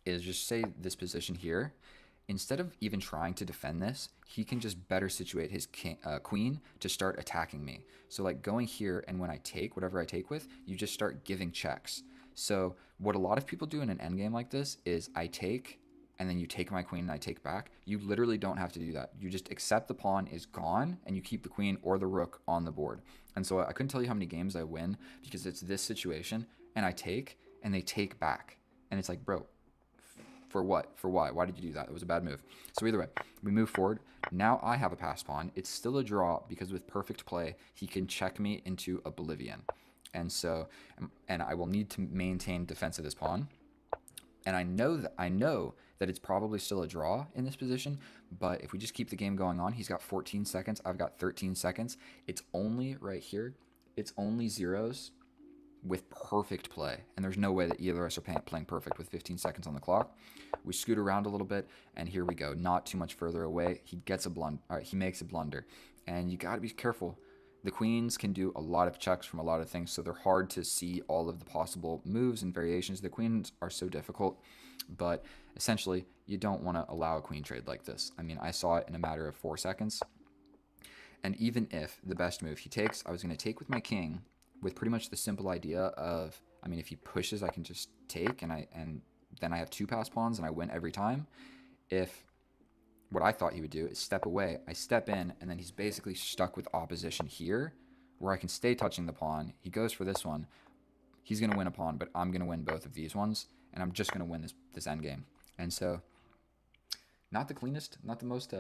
is just say this position here. Instead of even trying to defend this, he can just better situate his queen to start attacking me. So like going here, and when I take, whatever I take with, you just start giving checks. So what a lot of people do in an endgame like this is I take, and then you take my queen and I take back. You literally don't have to do that. You just accept the pawn is gone, and you keep the queen or the rook on the board. And so I couldn't tell you how many games I win because it's this situation, and I take, and they take back. And it's like, bro, for what? For why? Why did you do that? It was a bad move. So either way, we move forward. Now I have a passed pawn. It's still a draw because with perfect play, he can check me into oblivion. And so, and I will need to maintain defense of this pawn. And I know that it's probably still a draw in this position, but if we just keep the game going on, he's got 14 seconds. I've got 13 seconds. It's only right here. It's only zeros with perfect play, and there's no way that either of us are playing perfect with 15 seconds on the clock. We scoot around a little bit, and here we go. Not too much further away. He gets a blunder. He makes a blunder, and you got to be careful. The queens can do a lot of checks from a lot of things, so they're hard to see all of the possible moves and variations. The queens are so difficult, but essentially, you don't want to allow a queen trade like this. I mean, I saw it in a matter of 4 seconds, and even if the best move he takes, I was going to take with my king, with pretty much the simple idea of, I mean, if he pushes, I can just take, and then I have 2 passed pawns, and I win every time. If what I thought he would do is step away, I step in, and then he's basically stuck with opposition here, where I can stay touching the pawn. He goes for this one. He's going to win a pawn, but I'm going to win both of these ones, and I'm just going to win this endgame. And so, not the cleanest, not the most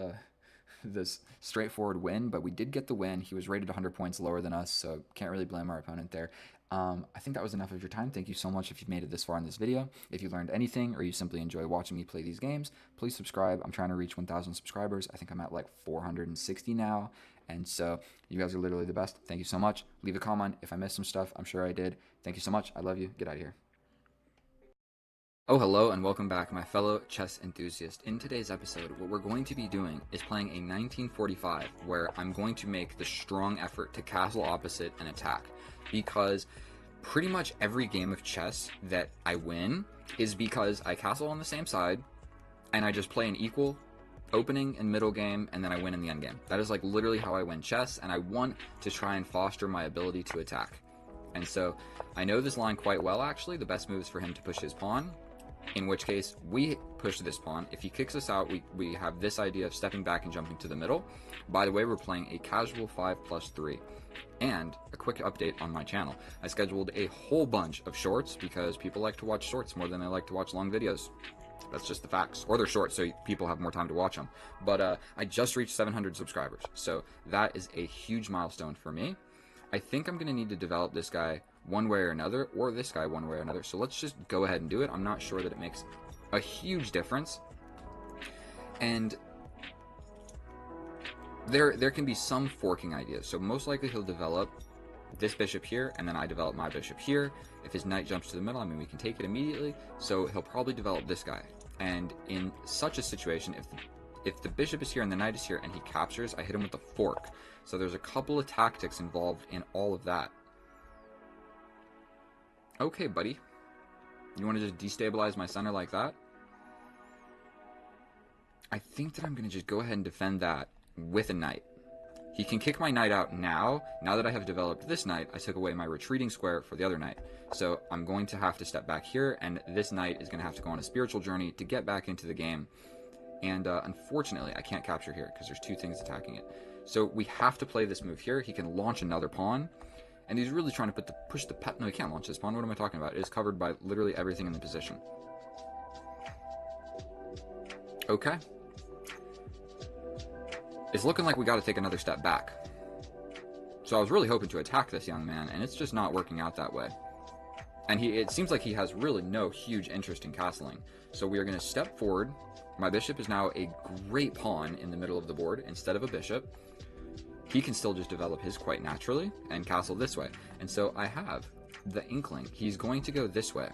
this straightforward win, but we did get the win. He was rated 100 points lower than us, so can't really blame our opponent there. I think that was enough of your time. Thank you so much if you've made it this far in this video. If you learned anything or you simply enjoy watching me play these games, please subscribe. I'm trying to reach 1,000 subscribers. I think I'm at like 460 now, and so you guys are literally the best. Thank you so much. Leave a comment if I missed some stuff. I'm sure I did. Thank you so much. I love you. Get out of here. Oh, hello and welcome back, my fellow chess enthusiast. In today's episode, what we're going to be doing is playing a 1945, where I'm going to make the strong effort to castle opposite and attack, because pretty much every game of chess that I win is because I castle on the same side, and I just play an equal opening and middle game, and then I win in the end game. That is like literally how I win chess, and I want to try and foster my ability to attack. And so, I know this line quite well actually. The best move is for him to push his pawn, in which case we push this pawn. If he kicks us out, we have this idea of stepping back and jumping to the middle. By the way, we're playing a casual 5+3. And a quick update on my channel. I scheduled a whole bunch of shorts because people like to watch shorts more than they like to watch long videos. That's just the facts. Or they're short, so people have more time to watch them. But I just reached 700 subscribers, so that is a huge milestone for me. I think I'm going to need to develop this guy one way or another, or this guy one way or another. So let's just go ahead and do it. I'm not sure that it makes a huge difference. And there can be some forking ideas. So most likely he'll develop this bishop here, and then I develop my bishop here. If his knight jumps to the middle, I mean, we can take it immediately. So he'll probably develop this guy. And in such a situation, if the bishop is here and the knight is here and he captures, I hit him with a fork. So there's a couple of tactics involved in all of that. Okay, buddy. You want to just destabilize my center like that? I think that I'm going to just go ahead and defend that with a knight. He can kick my knight out now. Now that I have developed this knight, I took away my retreating square for the other knight. So I'm going to have to step back here, and this knight is going to have to go on a spiritual journey to get back into the game. And unfortunately, I can't capture here because there's 2 things attacking it. So we have to play this move here. He can launch another pawn. And he's really trying to push the no, he can't launch this pawn. What am I talking about? It is covered by literally everything in the position. Okay. It's looking like we got to take another step back. So I was really hoping to attack this young man, and it's just not working out that way. And it seems like he has really no huge interest in castling. So we are going to step forward. My bishop is now a great pawn in the middle of the board instead of a bishop. He can still just develop his quite naturally and castle this way. And so I have the inkling he's going to go this way.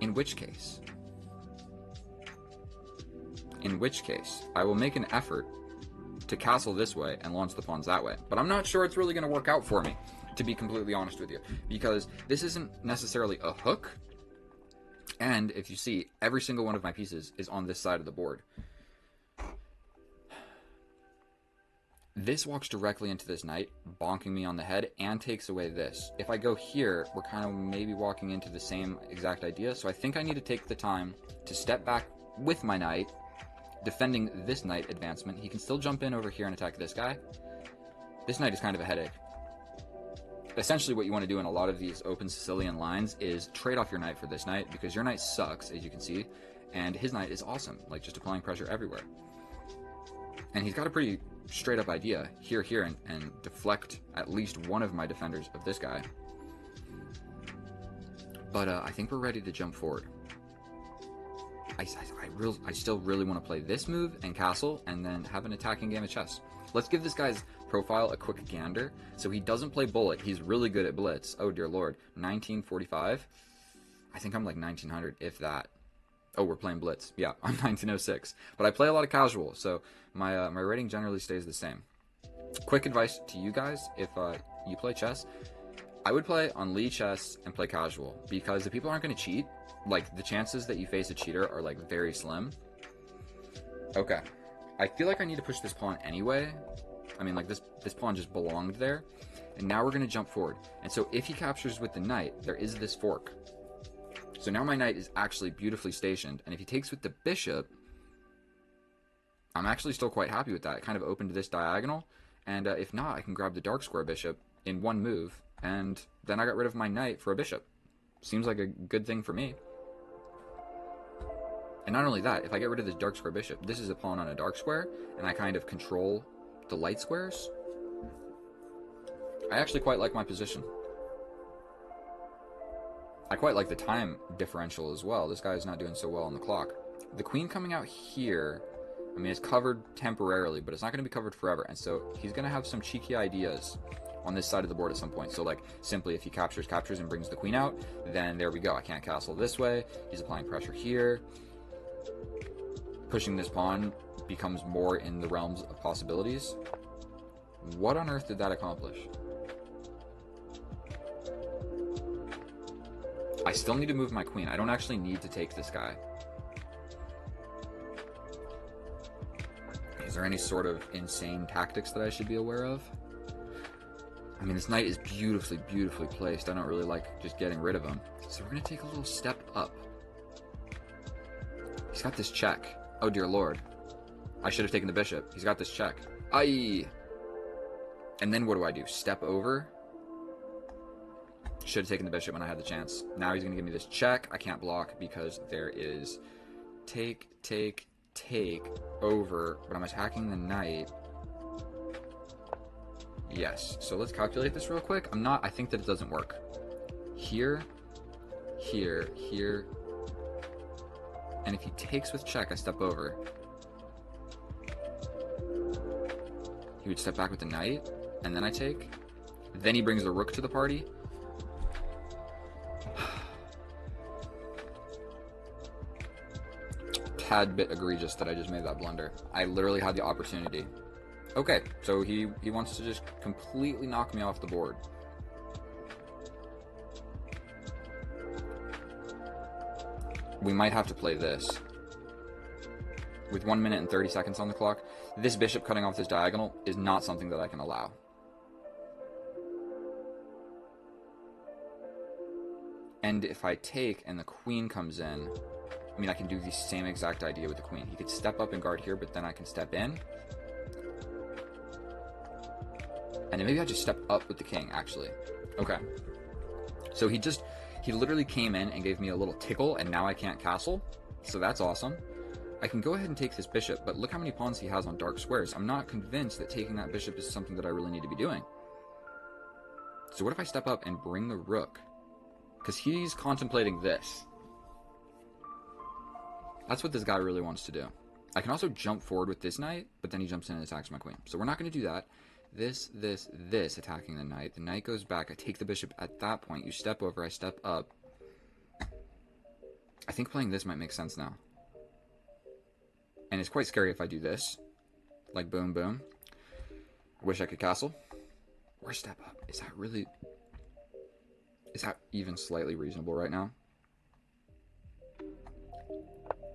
In which case, I will make an effort to castle this way and launch the pawns that way. But I'm not sure it's really going to work out for me, to be completely honest with you, because this isn't necessarily a hook. And if you see, every single one of my pieces is on this side of the board. This walks directly into this knight, bonking me on the head, and takes away this. If I go here, we're kind of maybe walking into the same exact idea, so I think I need to take the time to step back with my knight, defending this knight advancement. He can still jump in over here and attack this guy. This knight is kind of a headache. Essentially what you want to do in a lot of these open Sicilian lines is trade off your knight for this knight, because your knight sucks, as you can see, and his knight is awesome, like just applying pressure everywhere. And he's got a pretty straight up idea here, and deflect at least one of my defenders of this guy. But I think we're ready to jump forward. I still really want to play this move and castle, and then have an attacking game of chess. Let's give this guy's profile a quick gander. So he doesn't play bullet. He's really good at blitz. Oh dear lord. 1945. I think I'm like 1900, if that. Oh, we're playing blitz. Yeah, I'm 1906. But I play a lot of casual, so my rating generally stays the same. Quick advice to you guys: if you play chess, I would play on Lee chess and play casual, because the people aren't going to cheat. Like, the chances that you face a cheater are like very slim. Okay, I feel like I need to push this pawn anyway. I mean, like, this pawn just belonged there. And now we're going to jump forward. And so if he captures with the knight, there is this fork. So now my knight is actually beautifully stationed. And if he takes with the bishop, I'm actually still quite happy with that. It kind of opened this diagonal. And if not, I can grab the dark square bishop in one move. And then I got rid of my knight for a bishop. Seems like a good thing for me. And not only that, if I get rid of this dark square bishop, this is a pawn on a dark square, and I kind of control the light squares. I actually quite like my position. I quite like the time differential as well. This guy is not doing so well on the clock. The queen coming out here, I mean, it's covered temporarily, but it's not going to be covered forever. And so he's going to have some cheeky ideas on this side of the board at some point. So, like, simply if he captures and brings the queen out, then there we go. I can't castle this way. He's applying pressure here. Pushing this pawn becomes more in the realms of possibilities. What on earth did that accomplish? I still need to move my queen. I don't actually need to take this guy. Is there any sort of insane tactics that I should be aware of? I mean, this knight is beautifully placed. I don't really like just getting rid of him. So we're going to take a little step up. He's got this check. Oh dear lord. I should have taken the bishop. He's got this check. Aye. And then what do? Step over? Should have taken the bishop when I had the chance. Now he's going to give me this check. I can't block because there is take over. But I'm attacking the knight. Yes. So let's calculate this real quick. I think that it doesn't work. Here. And if he takes with check, I step over. He would step back with the knight, and then I take. Then he brings the rook to the party. Tad bit egregious that I just made that blunder. I literally had the opportunity. Okay, so he wants to just completely knock me off the board. We might have to play this. With 1 minute and 30 seconds on the clock, this bishop cutting off this diagonal is not something that I can allow. And if I take and the queen comes in, I mean, I can do the same exact idea with the queen. He could step up and guard here, but then I can step in. And then maybe I just step up with the king, actually. Okay. So he literally came in and gave me a little tickle, and now I can't castle. So that's awesome. I can go ahead and take this bishop, but look how many pawns he has on dark squares. I'm not convinced that taking that bishop is something that I really need to be doing. So what if I step up and bring the rook? Because he's contemplating this. That's what this guy really wants to do. I can also jump forward with this knight, but then he jumps in and attacks my queen. So we're not going to do that. This, attacking the knight. The knight goes back. I take the bishop. At that point, you step over, I step up. I think playing this might make sense now. And it's quite scary if I do this. Like, boom, boom. I wish I could castle. Or step up. Is that really... Is that even slightly reasonable right now?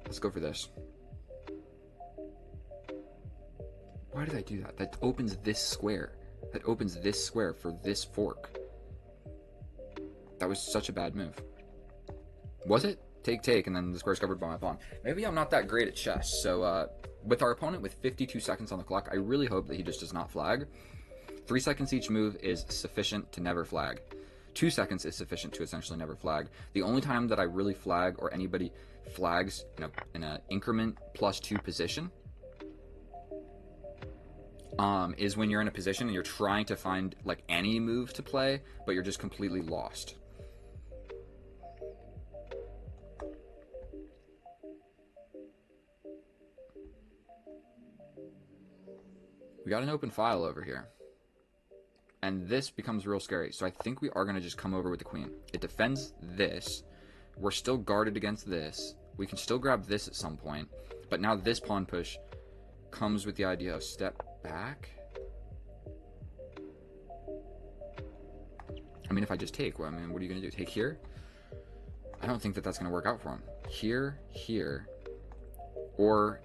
Let's go for this. Why did I do that? That opens this square. That opens this square for this fork. That was such a bad move. Was it? Take, and then the square's covered by my pawn. Maybe I'm not that great at chess, so with our opponent with 52 seconds on the clock, I really hope that he just does not flag. 3 seconds each move is sufficient to never flag. 2 seconds is sufficient to essentially never flag. The only time that I really flag, or anybody flags in an increment +2 position, is when you're in a position and you're trying to find like any move to play, but you're just completely lost. We got an open file over here. And this becomes real scary. So I think we are going to just come over with the queen. It defends this. We're still guarded against this. We can still grab this at some point. But now this pawn push comes with the idea of step back. I mean, if I just take, well, I mean, what are you going to do? Take here? I don't think that that's going to work out for him. Here, here. Or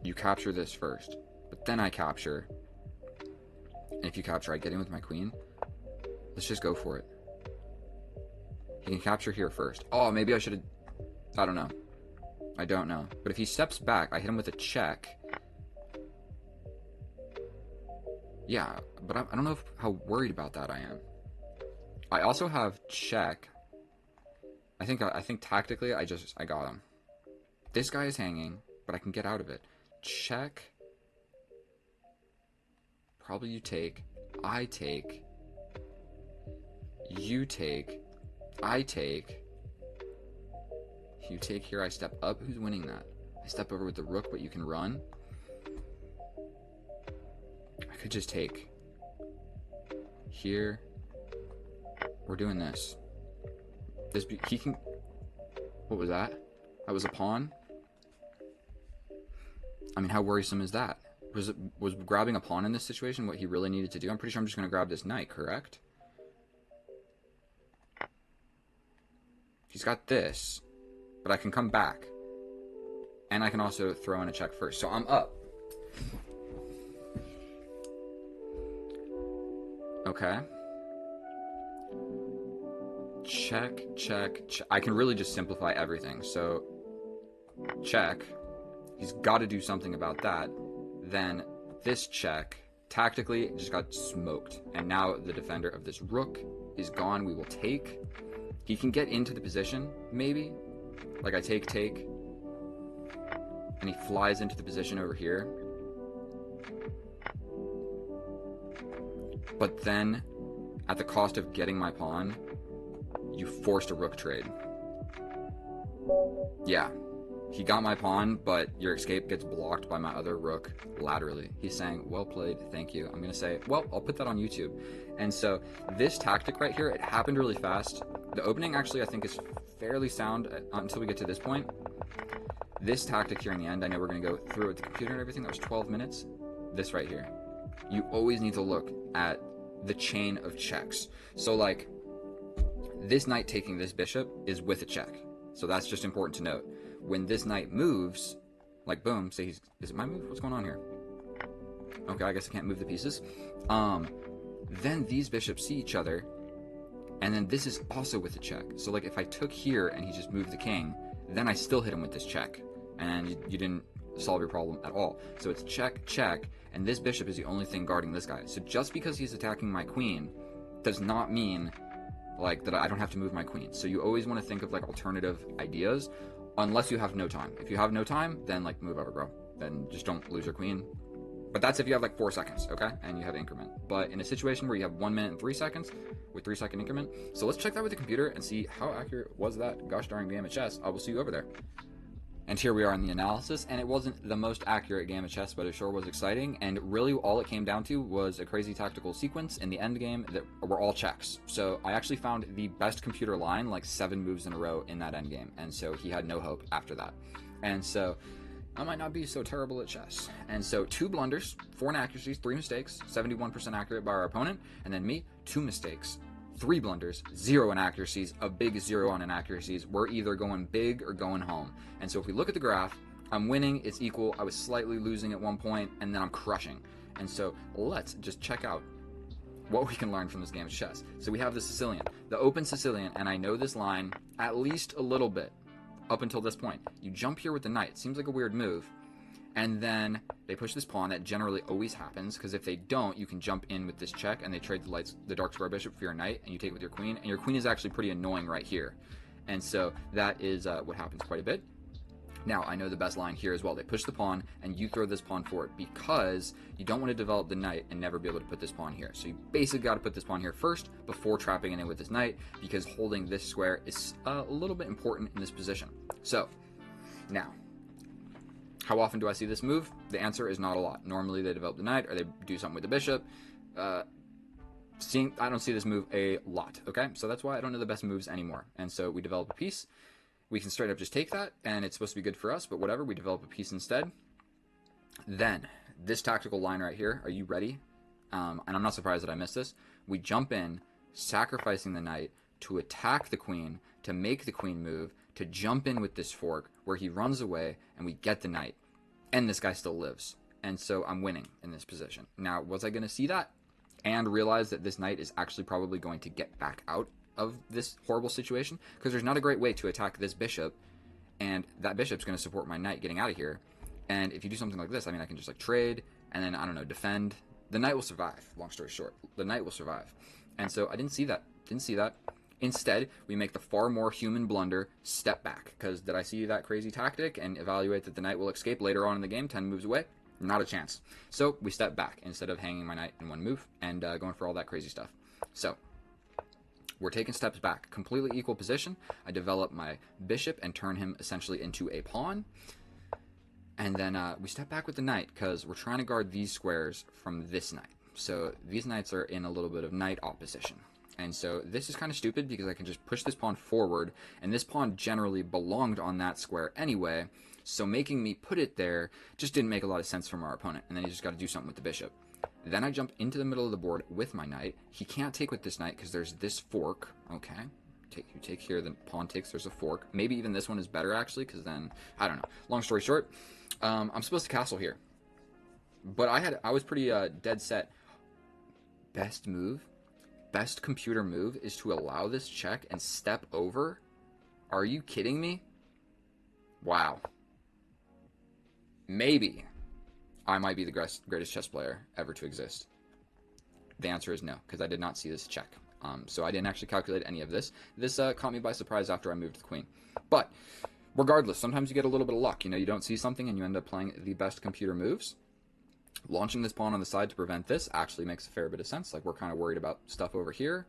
you capture this first. But then I capture. And if you capture, I get in with my queen. Let's just go for it. He can capture here first. Oh, maybe I should have... I don't know. I don't know. But if he steps back, I hit him with a check. Yeah, but I don't know how worried about that I am. I also have check. I think tactically, I got him. This guy is hanging, but I can get out of it. Check. Probably you take, I take, you take, I take, you take here, I step up. Who's winning that? I step over with the rook, but you can run. I could just take. Here. We're doing this. He can... What was that? That was a pawn? I mean, how worrisome is that? Was grabbing a pawn in this situation what he really needed to do? I'm pretty sure I'm just going to grab this knight, correct? He's got this, but I can come back. And I can also throw in a check first. So I'm up. Okay. Check, check, check. I can really just simplify everything. So, check. He's got to do something about that. Then this check, tactically, just got smoked. And now the defender of this rook is gone. We will take. He can get into the position, maybe. Like I take. And he flies into the position over here. But then, at the cost of getting my pawn, you forced a rook trade. Yeah. He got my pawn, but your escape gets blocked by my other rook laterally. He's saying, well played, thank you. I'm going to say, well, I'll put that on YouTube. And so this tactic right here, it happened really fast. The opening actually, I think, is fairly sound until we get to this point. This tactic here in the end, I know we're going to go through it with the computer and everything. That was 12 minutes. This right here. You always need to look at the chain of checks. So, like, this knight taking this bishop is with a check. So that's just important to note. When this knight moves, like boom, say is it my move? What's going on here? Okay, I guess I can't move the pieces. Then these bishops see each other, and then this is also with a check. So like if I took here and he just moved the king, then I still hit him with this check, and you didn't solve your problem at all. So it's check, check, and this bishop is the only thing guarding this guy. So just because he's attacking my queen does not mean like that I don't have to move my queen. So you always want to think of like alternative ideas. unless you have no time. If you have no time, then like move over, bro. Then just don't lose your queen. But that's if you have like 4 seconds, okay? And you have increment. But in a situation where you have 1 minute and 3 seconds with 3-second increment, so let's check that with the computer and see how accurate was that gosh darn game of chess. I will see you over there. And here we are in the analysis, and it wasn't the most accurate game of chess, but it sure was exciting, and really all it came down to was a crazy tactical sequence in the end game that were all checks. So I actually found the best computer line like 7 moves in a row in that end game, and so he had no hope after that. And so I might not be so terrible at chess. And so 2 blunders, 4 inaccuracies, 3 mistakes, 71% accurate by our opponent, and then me, 2 mistakes, 3 blunders, 0 inaccuracies, a big 0 on inaccuracies. We're either going big or going home. And so if we look at the graph, I'm winning, it's equal, I was slightly losing at one point, and then I'm crushing. And so let's just check out what we can learn from this game of chess. So we have the Sicilian, the open Sicilian, and I know this line at least a little bit up until this point. You jump here with the knight, seems like a weird move, and then they push this pawn. That generally always happens, because if they don't, you can jump in with this check, and they trade the dark square bishop for your knight, and you take it with your queen, and your queen is actually pretty annoying right here. And so that is what happens quite a bit. Now, I know the best line here as well. They push the pawn, and you throw this pawn forward because you don't want to develop the knight and never be able to put this pawn here. So you basically got to put this pawn here first before trapping it in with this knight, because holding this square is a little bit important in this position. So, now, how often do I see this move? The answer is not a lot. Normally they develop the knight, or they do something with the bishop. I don't see this move a lot, okay? So that's why I don't know the best moves anymore. And so we develop a piece. We can straight up just take that, and it's supposed to be good for us, but whatever, we develop a piece instead. Then, this tactical line right here, are you ready? And I'm not surprised that I missed this. We jump in, sacrificing the knight to attack the queen, to make the queen move, to jump in with this fork, where he runs away, and we get the knight. And this guy still lives. And so I'm winning in this position. Now, was I going to see that and realize that this knight is actually probably going to get back out of this horrible situation? Because there's not a great way to attack this bishop, and that bishop's going to support my knight getting out of here. And if you do something like this, I mean, I can just like trade, and then, I don't know, defend. The knight will survive, long story short. The knight will survive. And so I didn't see that. Instead, we make the far more human blunder, step back. Because did I see that crazy tactic and evaluate that the knight will escape later on in the game, 10 moves away? Not a chance. So we step back instead of hanging my knight in one move and going for all that crazy stuff. So we're taking steps back. Completely equal position. I develop my bishop and turn him essentially into a pawn. And then we step back with the knight because we're trying to guard these squares from this knight. So these knights are in a little bit of knight opposition. And so this is kind of stupid because I can just push this pawn forward, and this pawn generally belonged on that square anyway, so making me put it there just didn't make a lot of sense from our opponent, and then he just got to do something with the bishop. Then I jump into the middle of the board with my knight. He can't take with this knight because there's this fork. Okay, you take here, the pawn takes, there's a fork. Maybe even this one is better actually, because then, I don't know. Long story short, I'm supposed to castle here. But I was pretty dead set. Best move? Best computer move is to allow this check and step over? Are you kidding me? Wow. Maybe I might be the greatest chess player ever to exist. The answer is no, because I did not see this check. So I didn't actually calculate any of this. This caught me by surprise after I moved the queen. But regardless, sometimes you get a little bit of luck. You know, you don't see something and you end up playing the best computer moves. Launching this pawn on the side to prevent this actually makes a fair bit of sense. Like, we're kind of worried about stuff over here.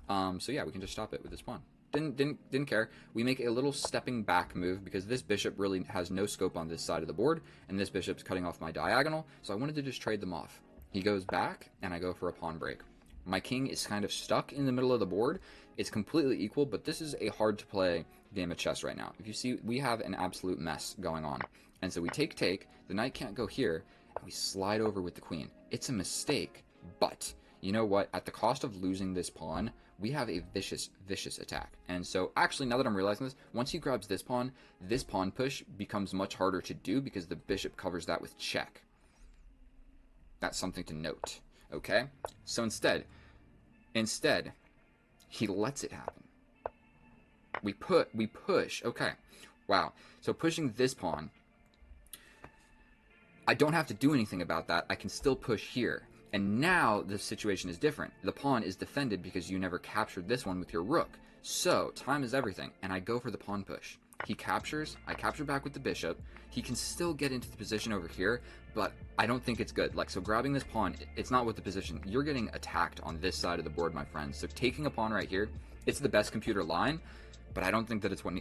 So yeah, we can just stop it with this pawn. Didn't care. We make a little stepping back move because this bishop really has no scope on this side of the board, and this bishop's cutting off my diagonal, so I wanted to just trade them off. He goes back, and I go for a pawn break. My king is kind of stuck in the middle of the board. It's completely equal, but this is a hard-to-play game of chess right now. If you see, we have an absolute mess going on. And so we take, the knight can't go here, and we slide over with the queen. It's a mistake, but you know what? At the cost of losing this pawn, we have a vicious attack. And so, actually, now that I'm realizing this, once he grabs this pawn push becomes much harder to do because the bishop covers that with check. That's something to note, okay? So instead, he lets it happen. We push, okay. Wow. So pushing this pawn, I don't have to do anything about that. I can still push here. And now the situation is different. The pawn is defended because you never captured this one with your rook. So time is everything, and I go for the pawn push. He captures, I capture back with the bishop. He can still get into the position over here, but I don't think it's good. Like, so grabbing this pawn, it's not with the position. You're getting attacked on this side of the board, my friends. So taking a pawn right here, it's the best computer line, but I don't think that it's what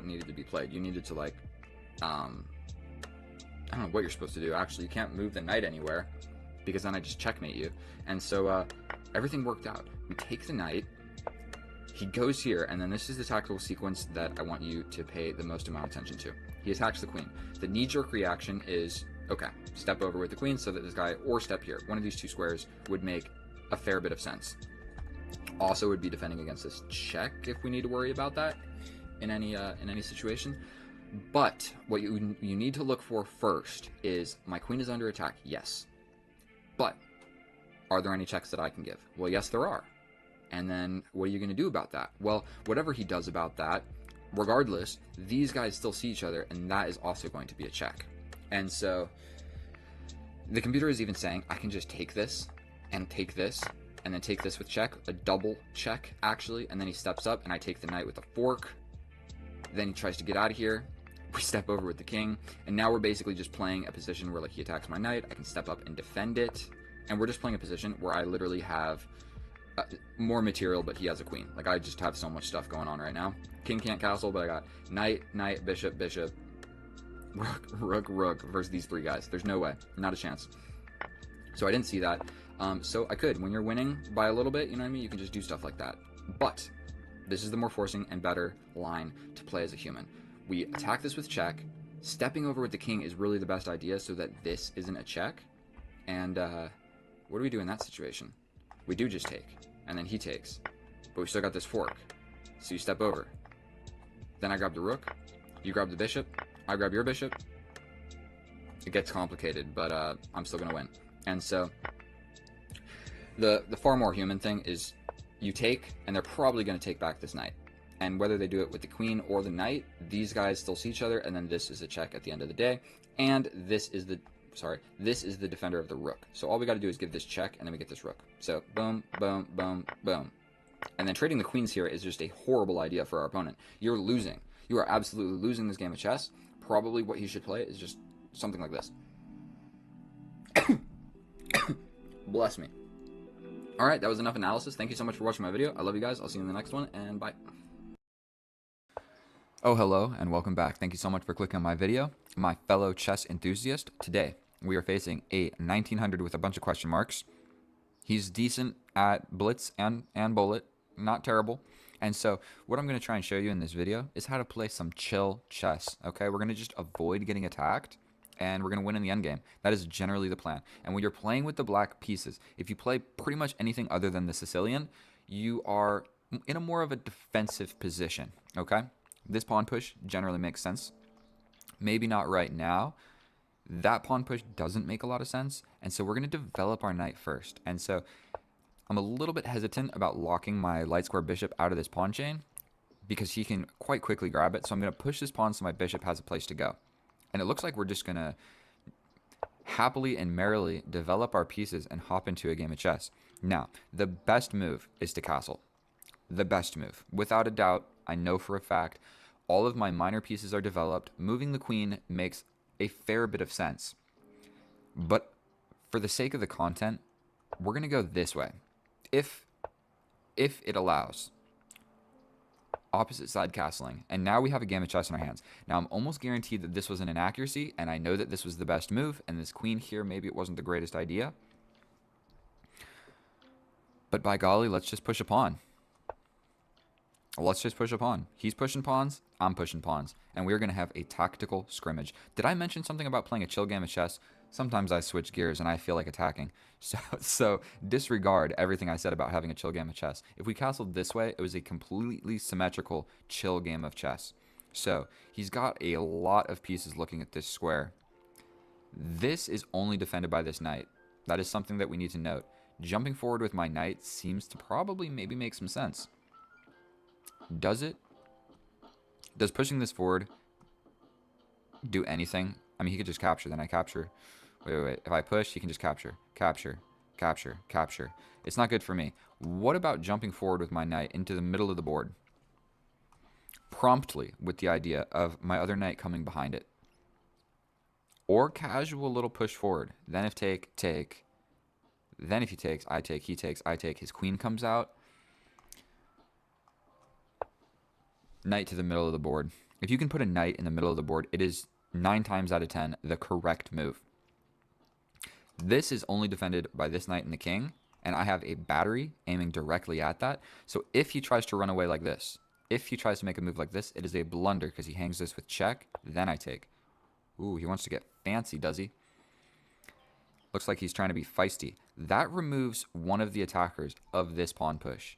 needed to be played. You needed to, like, I don't know what you're supposed to do. Actually, you can't move the knight anywhere, because then I just checkmate you. And so everything worked out. We take the knight. He goes here, and then this is the tactical sequence that I want you to pay the most amount of attention to. He attacks the queen. The knee-jerk reaction is, okay, step over with the queen so that this guy, or step here. One of these two squares would make a fair bit of sense. Also would be defending against this check if we need to worry about that in any situation. But what you need to look for first is, my queen is under attack, yes. But are there any checks that I can give? Well, yes, there are. And then what are you going to do about that? Well, whatever he does about that, regardless, these guys still see each other, and that is also going to be a check. And so the computer is even saying, I can just take this, and then take this with check, a double check, actually, and then he steps up, and I take the knight with a fork. Then he tries to get out of here. We step over with the king, and now we're basically just playing a position where, like, he attacks my knight, I can step up and defend it, and we're just playing a position where I literally have more material, but he has a queen. Like, I just have so much stuff going on right now. King can't castle, but I got knight, knight, bishop, bishop, rook, rook, rook versus these three guys. There's no way. Not a chance. So I didn't see that. So I could. When you're winning by a little bit, you know what I mean? You can just do stuff like that. But this is the more forcing and better line to play as a human. We attack this with check. Stepping over with the king is really the best idea so that this isn't a check. And what do we do in that situation? We do just take, and then he takes, but we still got this fork. So you step over. Then I grab the rook, you grab the bishop, I grab your bishop. It gets complicated, but I'm still gonna win. And so the far more human thing is you take, and they're probably gonna take back this knight. And whether they do it with the queen or the knight, these guys still see each other, and then this is a check at the end of the day. And this is the defender of the rook. So all we got to do is give this check, and then we get this rook. So boom, boom, boom, boom. And then trading the queens here is just a horrible idea for our opponent. You're losing. You are absolutely losing this game of chess. Probably what he should play is just something like this. Bless me. All right, that was enough analysis. Thank you so much for watching my video. I love you guys. I'll see you in the next one, and bye. Oh, hello, and welcome back. Thank you so much for clicking on my video. My fellow chess enthusiast, today we are facing a 1900 with a bunch of question marks. He's decent at blitz and bullet, not terrible. And so what I'm going to try and show you in this video is how to play some chill chess, okay? We're going to just avoid getting attacked, and we're going to win in the endgame. That is generally the plan. And when you're playing with the black pieces, if you play pretty much anything other than the Sicilian, you are in a more of a defensive position, okay? This pawn push generally makes sense. Maybe not right now. That pawn push doesn't make a lot of sense, and so we're going to develop our knight first. And so I'm a little bit hesitant about locking my light square bishop out of this pawn chain because he can quite quickly grab it. So I'm going to push this pawn so my bishop has a place to go. And it looks like we're just going to happily and merrily develop our pieces and hop into a game of chess. Now, the best move is to castle. The best move. Without a doubt, I know for a fact, all of my minor pieces are developed. Moving the queen makes a fair bit of sense. But for the sake of the content, we're going to go this way. If it allows. Opposite side castling. And now we have a game of chess in our hands. Now, I'm almost guaranteed that this was an inaccuracy, and I know that this was the best move, and this queen here, maybe it wasn't the greatest idea. But by golly, let's just push a pawn. Let's just push a pawn. He's pushing pawns, I'm pushing pawns, and we're going to have a tactical scrimmage. Did I mention something about playing a chill game of chess? Sometimes I switch gears and I feel like attacking. So disregard everything I said about having a chill game of chess. If we castled this way, it was a completely symmetrical, chill game of chess. So he's got a lot of pieces looking at this square. This is only defended by this knight. That is something that we need to note. Jumping forward with my knight seems to probably maybe make some sense. Does it? Does pushing this forward do anything? I mean, he could just capture, then I capture. Wait. If I push, he can just capture. Capture. Capture. Capture. It's not good for me. What about jumping forward with my knight into the middle of the board? promptly with the idea of my other knight coming behind it. Or casual little push forward. Then if take, take. Then if he takes, I take, he takes, I take. His queen comes out. Knight to the middle of the board. If you can put a knight in the middle of the board, it is 9 times out of 10 the correct move. This is only defended by this knight and the king, and I have a battery aiming directly at that. So if he tries to run away like this, if he tries to make a move like this, it is a blunder because he hangs this with check, then I take. Ooh, he wants to get fancy, does he? Looks like he's trying to be feisty. That removes one of the attackers of this pawn push.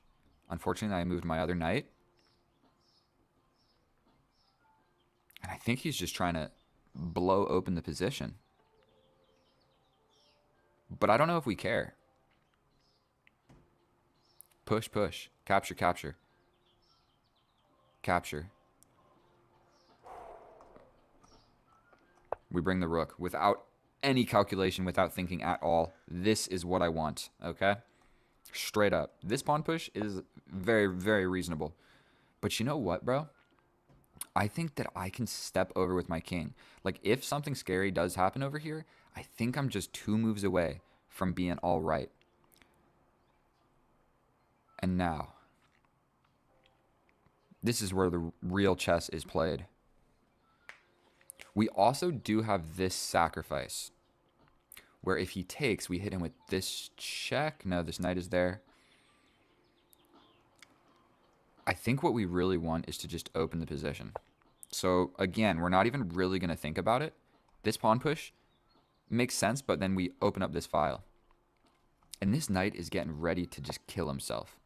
Unfortunately, I moved my other knight. And I think he's just trying to blow open the position. But I don't know if we care. Push, push. Capture, capture. Capture. We bring the rook without any calculation, without thinking at all. This is what I want, okay? Straight up. This pawn push is very, very reasonable. But you know what, bro? I think that I can step over with my king. Like, if something scary does happen over here, I think I'm just 2 moves away from being all right. And now, this is where the real chess is played. We also do have this sacrifice, where if he takes, we hit him with this check. No, this knight is there. I think what we really want is to just open the position. So again, we're not even really going to think about it. This pawn push makes sense, but then we open up this file. And this knight is getting ready to just kill himself.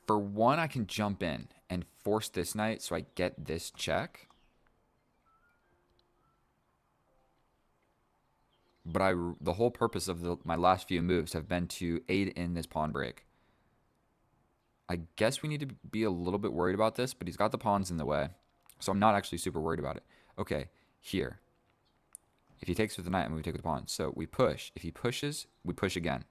For one, I can jump in and force this knight so I get this check. But the whole purpose of my last few moves have been to aid in this pawn break. I guess we need to be a little bit worried about this, but he's got the pawns in the way. So I'm not actually super worried about it. Okay, here. If he takes with the knight, I'm going to take with the pawn. So we push. If he pushes, we push again.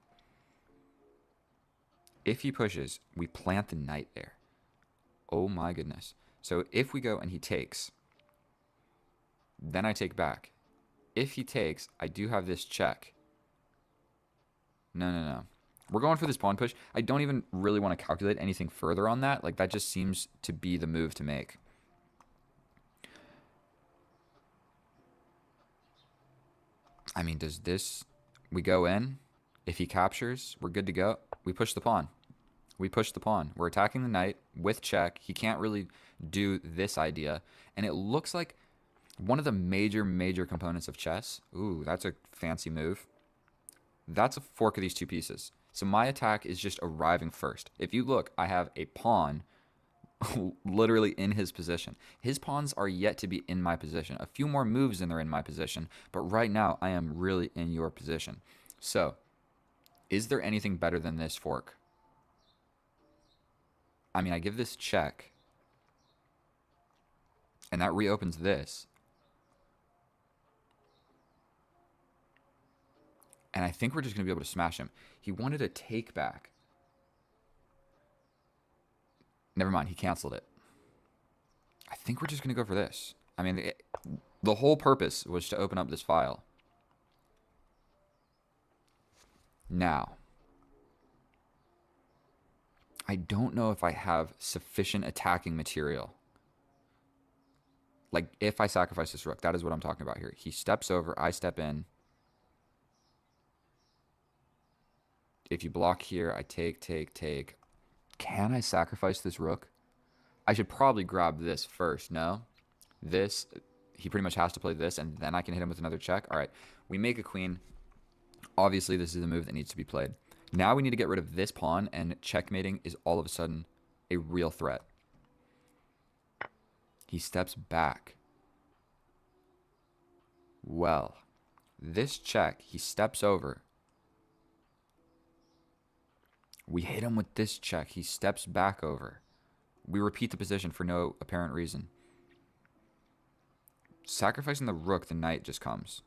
If he pushes, we plant the knight there. Oh my goodness. So if we go and he takes, then I take back. If he takes, I do have this check. No, no, no. We're going for this pawn push. I don't even really want to calculate anything further on that. Like, that just seems to be the move to make. I mean, does this... We go in. If he captures, we're good to go. We push the pawn. We push the pawn. We're attacking the knight with check. He can't really do this idea. And it looks like one of the major components of chess. Ooh, that's a fancy move. That's a fork of these 2 pieces. So my attack is just arriving first. If you look, I have a pawn literally in his position. His pawns are yet to be in my position. A few more moves and they're in my position. But right now, I am really in your position. So, is there anything better than this fork? I mean, I give this check. And that reopens this. And I think we're just going to be able to smash him. He wanted a take back. Never mind, he canceled it. I think we're just going to go for this. I mean, the whole purpose was to open up this file. Now, I don't know if I have sufficient attacking material. Like, if I sacrifice this rook, that is what I'm talking about here. He steps over, I step in. If you block here, I take. Can I sacrifice this rook? I should probably grab this first, no? This, he pretty much has to play this, and then I can hit him with another check. All right, we make a queen. Obviously, this is a move that needs to be played. Now we need to get rid of this pawn, and checkmating is all of a sudden a real threat. He steps back. Well, this check, he steps over. We hit him with this check. He steps back over. We repeat the position for no apparent reason. Sacrificing the rook, the knight just comes.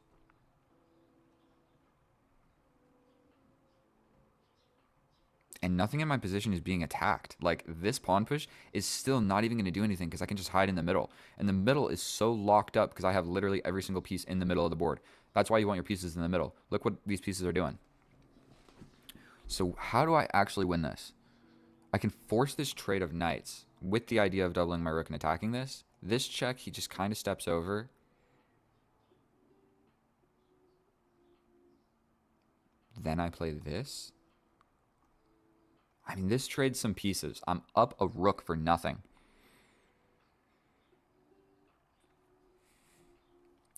And nothing in my position is being attacked. Like, this pawn push is still not even going to do anything because I can just hide in the middle. And the middle is so locked up because I have literally every single piece in the middle of the board. That's why you want your pieces in the middle. Look what these pieces are doing. So how do I actually win this? I can force this trade of knights with the idea of doubling my rook and attacking this. This check, he just kind of steps over. Then I play this. I mean, this trades some pieces. I'm up a rook for nothing.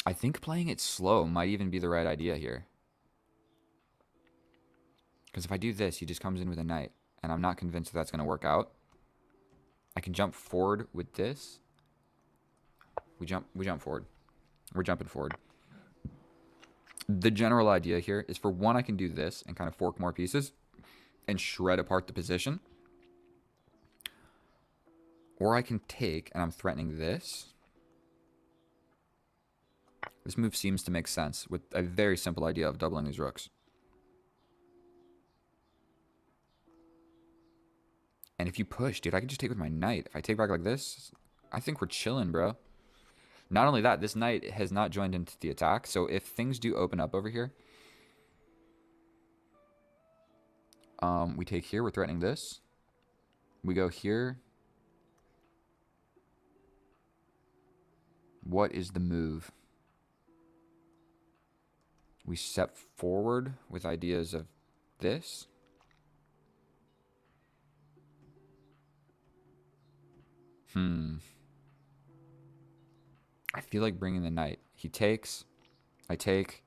I think playing it slow might even be the right idea here. Because if I do this, he just comes in with a knight. And I'm not convinced that that's going to work out. I can jump forward with this. We jump forward. We're jumping forward. The general idea here is, for one, I can do this and kind of fork more pieces and shred apart the position. Or I can take, and I'm threatening this. This move seems to make sense with a very simple idea of doubling these rooks. And if you push, dude, I can just take with my knight. If I take back like this, I think we're chilling, bro. Not only that, this knight has not joined into the attack. So if things do open up over here, we take here. We're threatening this. We go here. What is the move? We step forward with ideas of this. I feel like bringing the knight. He takes. I take.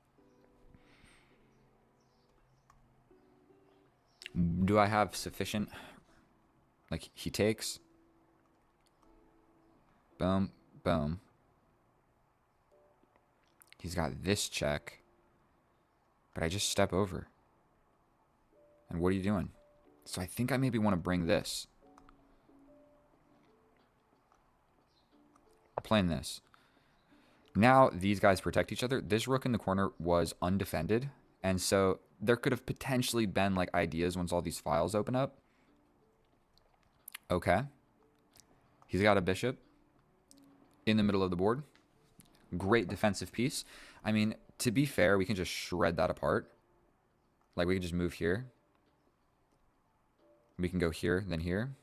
Do I have sufficient? Like, he takes. Boom. Boom. He's got this check. But I just step over. And what are you doing? So I think I maybe want to bring this. We're playing this. Now these guys protect each other. This rook in the corner was undefended. And so there could have potentially been like ideas once all these files open up. Okay. He's got a bishop in the middle of the board. Great defensive piece. I mean, to be fair, we can just shred that apart. Like, we can just move here. We can go here, then here.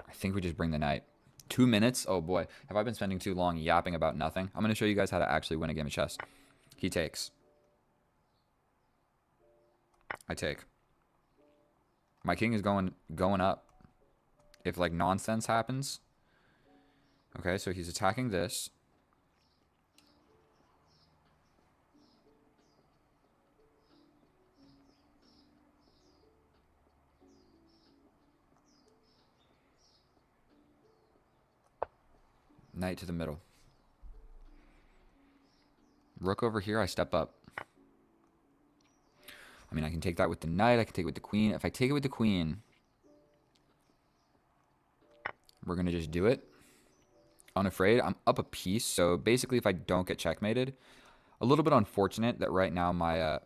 I think we just bring the knight. 2 minutes? Oh boy. Have I been spending too long yapping about nothing? I'm going to show you guys how to actually win a game of chess. He takes. I take. My king is going up. If like nonsense happens. Okay, so he's attacking this. Knight to the middle. Rook over here, I step up. I mean, I can take that with the knight. I can take it with the queen. If I take it with the queen, we're going to just do it. Unafraid. I'm up a piece. So basically, if I don't get checkmated, a little bit unfortunate that right now my...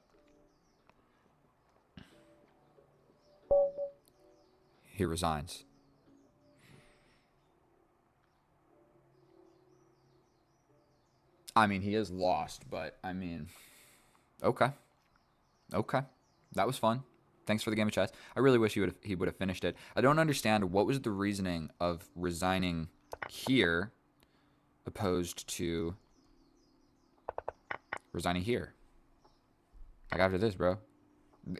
he resigns. I mean, he is lost, but I mean, okay. Okay. That was fun. Thanks for the game of chess. I really wish he would have finished it. I don't understand what was the reasoning of resigning here opposed to resigning here. Like, after this, bro.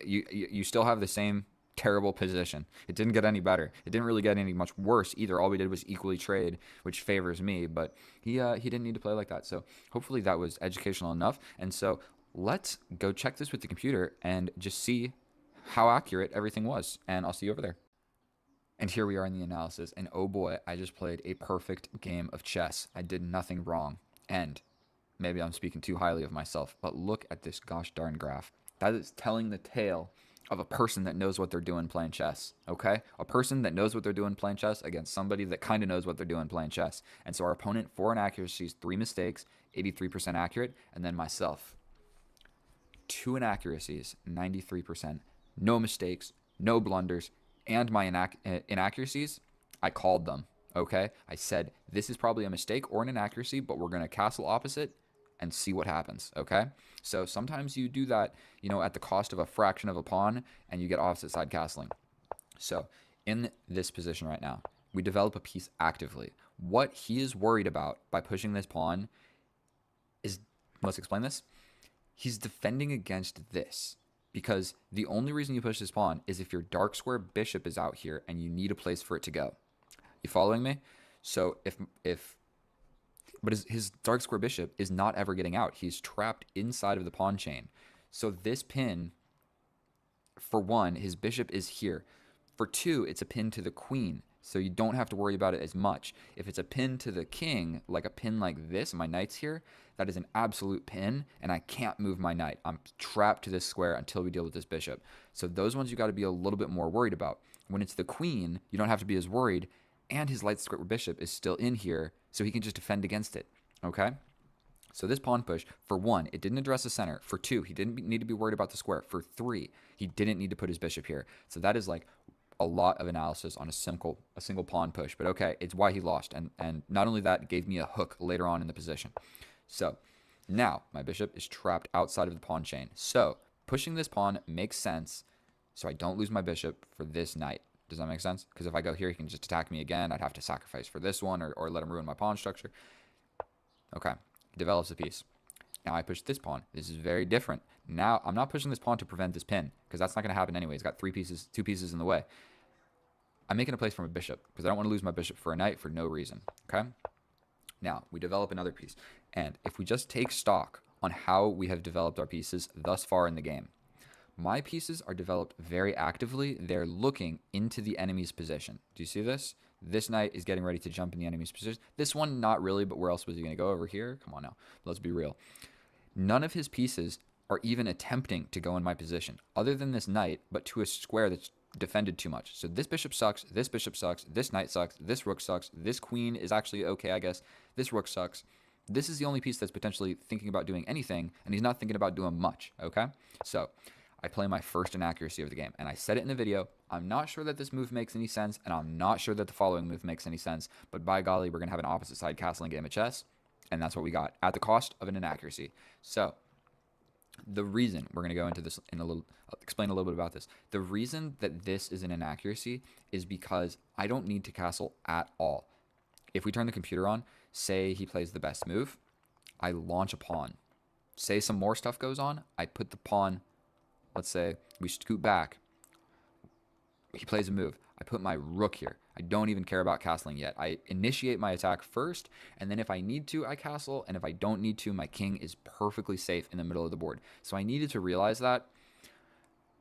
You still have the same terrible position. It didn't get any better. It didn't really get any much worse either. All we did was equally trade, which favors me, but he didn't need to play like that. So hopefully that was educational enough. And so let's go check this with the computer and just see how accurate everything was. And I'll see you over there. And here we are in the analysis. And oh boy, I just played a perfect game of chess. I did nothing wrong. And maybe I'm speaking too highly of myself, but look at this gosh darn graph. That is telling the tale of a person that knows what they're doing playing chess, okay? A person that knows what they're doing playing chess against somebody that kind of knows what they're doing playing chess. And so our opponent, 4 inaccuracies, 3 mistakes, 83% accurate, and then myself, 2 inaccuracies, 93%, no mistakes, no blunders, and my inaccuracies, I called them, okay? I said, this is probably a mistake or an inaccuracy, but we're going to castle opposite and see what happens, okay? So sometimes you do that, at the cost of a fraction of a pawn, and you get opposite side castling. So in this position right now, we develop a piece actively. What he is worried about by pushing this pawn is, let's explain this. He's defending against this, because the only reason you push this pawn is if your dark square bishop is out here and you need a place for it to go. You following me? So but his dark square bishop is not ever getting out. He's trapped inside of the pawn chain. So this pin, for 1, his bishop is here. For 2, it's a pin to the queen, so you don't have to worry about it as much. If it's a pin to the king, like a pin like this, my knight's here, that is an absolute pin, and I can't move my knight. I'm trapped to this square until we deal with this bishop. So those ones you got to be a little bit more worried about. When it's the queen, you don't have to be as worried, and his light square bishop is still in here, so he can just defend against it, okay? So this pawn push, for 1, it didn't address the center. For 2, he didn't need to be worried about the square. For 3, he didn't need to put his bishop here. So that is like a lot of analysis on a single pawn push. But okay, it's why he lost. And not only that, it gave me a hook later on in the position. So now my bishop is trapped outside of the pawn chain. So pushing this pawn makes sense so I don't lose my bishop for this knight. Does that make sense? Because if I go here, he can just attack me again. I'd have to sacrifice for this one or let him ruin my pawn structure. Okay, he develops a piece. Now I push this pawn. This is very different. Now I'm not pushing this pawn to prevent this pin, because that's not going to happen anyway. It's got 2 pieces in the way. I'm making a place for my bishop because I don't want to lose my bishop for a knight for no reason. Okay. Now we develop another piece, and if we just take stock on how we have developed our pieces thus far in the game, my pieces are developed very actively. They're looking into the enemy's position. Do you see this? This knight is getting ready to jump in the enemy's position. This one, not really, but where else was he going to go? Over here? Come on now. Let's be real. None of his pieces are even attempting to go in my position, other than this knight, but to a square that's defended too much. So this bishop sucks, this knight sucks, this rook sucks, this queen is actually okay, I guess. This rook sucks. This is the only piece that's potentially thinking about doing anything, and he's not thinking about doing much, okay? So I play my first inaccuracy of the game, and I said it in the video. I'm not sure that this move makes any sense, and I'm not sure that the following move makes any sense, but by golly, we're going to have an opposite side castling game of chess, and that's what we got at the cost of an inaccuracy. So the reason, we're going to go into this in explain a little bit about this. The reason that this is an inaccuracy is because I don't need to castle at all. If we turn the computer on, say he plays the best move, I launch a pawn. Say some more stuff goes on, I put the pawn, let's say we scoot back. He plays a move. I put my rook here. I don't even care about castling yet. I initiate my attack first, and then if I need to, I castle, and if I don't need to, my king is perfectly safe in the middle of the board. So I needed to realize that.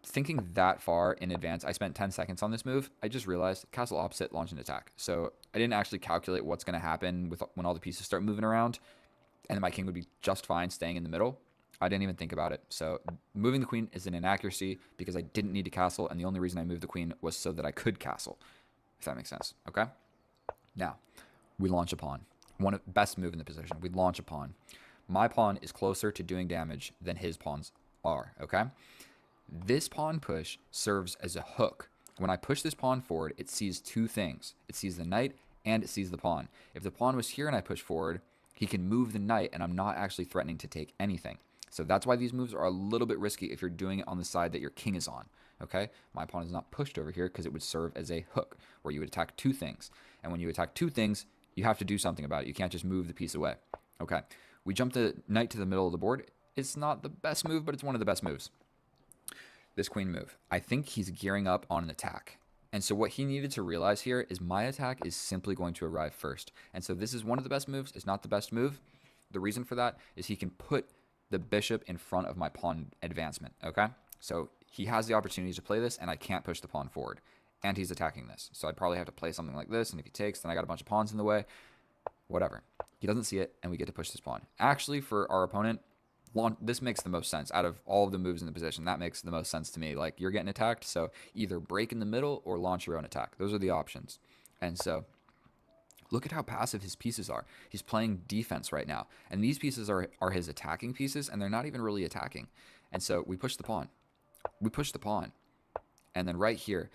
Thinking that far in advance, I spent 10 seconds on this move. I just realized castle opposite, launch an attack. So I didn't actually calculate what's going to happen when all the pieces start moving around, and then my king would be just fine staying in the middle. I didn't even think about it. So moving the queen is an inaccuracy because I didn't need to castle, and the only reason I moved the queen was so that I could castle, if that makes sense. Okay? Now, we launch a pawn. One of the best move in the position. We launch a pawn. My pawn is closer to doing damage than his pawns are. Okay? This pawn push serves as a hook. When I push this pawn forward, it sees 2 things. It sees the knight and it sees the pawn. If the pawn was here and I push forward, he can move the knight, and I'm not actually threatening to take anything. So that's why these moves are a little bit risky if you're doing it on the side that your king is on, okay? My pawn is not pushed over here because it would serve as a hook where you would attack 2 things. And when you attack 2 things, you have to do something about it. You can't just move the piece away, okay? We jump the knight to the middle of the board. It's not the best move, but it's one of the best moves. This queen move. I think he's gearing up on an attack. And so what he needed to realize here is my attack is simply going to arrive first. And so this is one of the best moves. It's not the best move. The reason for that is he can put the bishop in front of my pawn advancement, okay? So he has the opportunity to play this, and I can't push the pawn forward. And he's attacking this. So I'd probably have to play something like this, and if he takes, then I got a bunch of pawns in the way. Whatever. He doesn't see it, and we get to push this pawn. Actually, for our opponent, this makes the most sense. Out of all of the moves in the position, that makes the most sense to me. Like, you're getting attacked, so either break in the middle or launch your own attack. Those are the options. And so look at how passive his pieces are. He's playing defense right now. And these pieces are his attacking pieces, and they're not even really attacking. And so we push the pawn. We push the pawn. And then right here,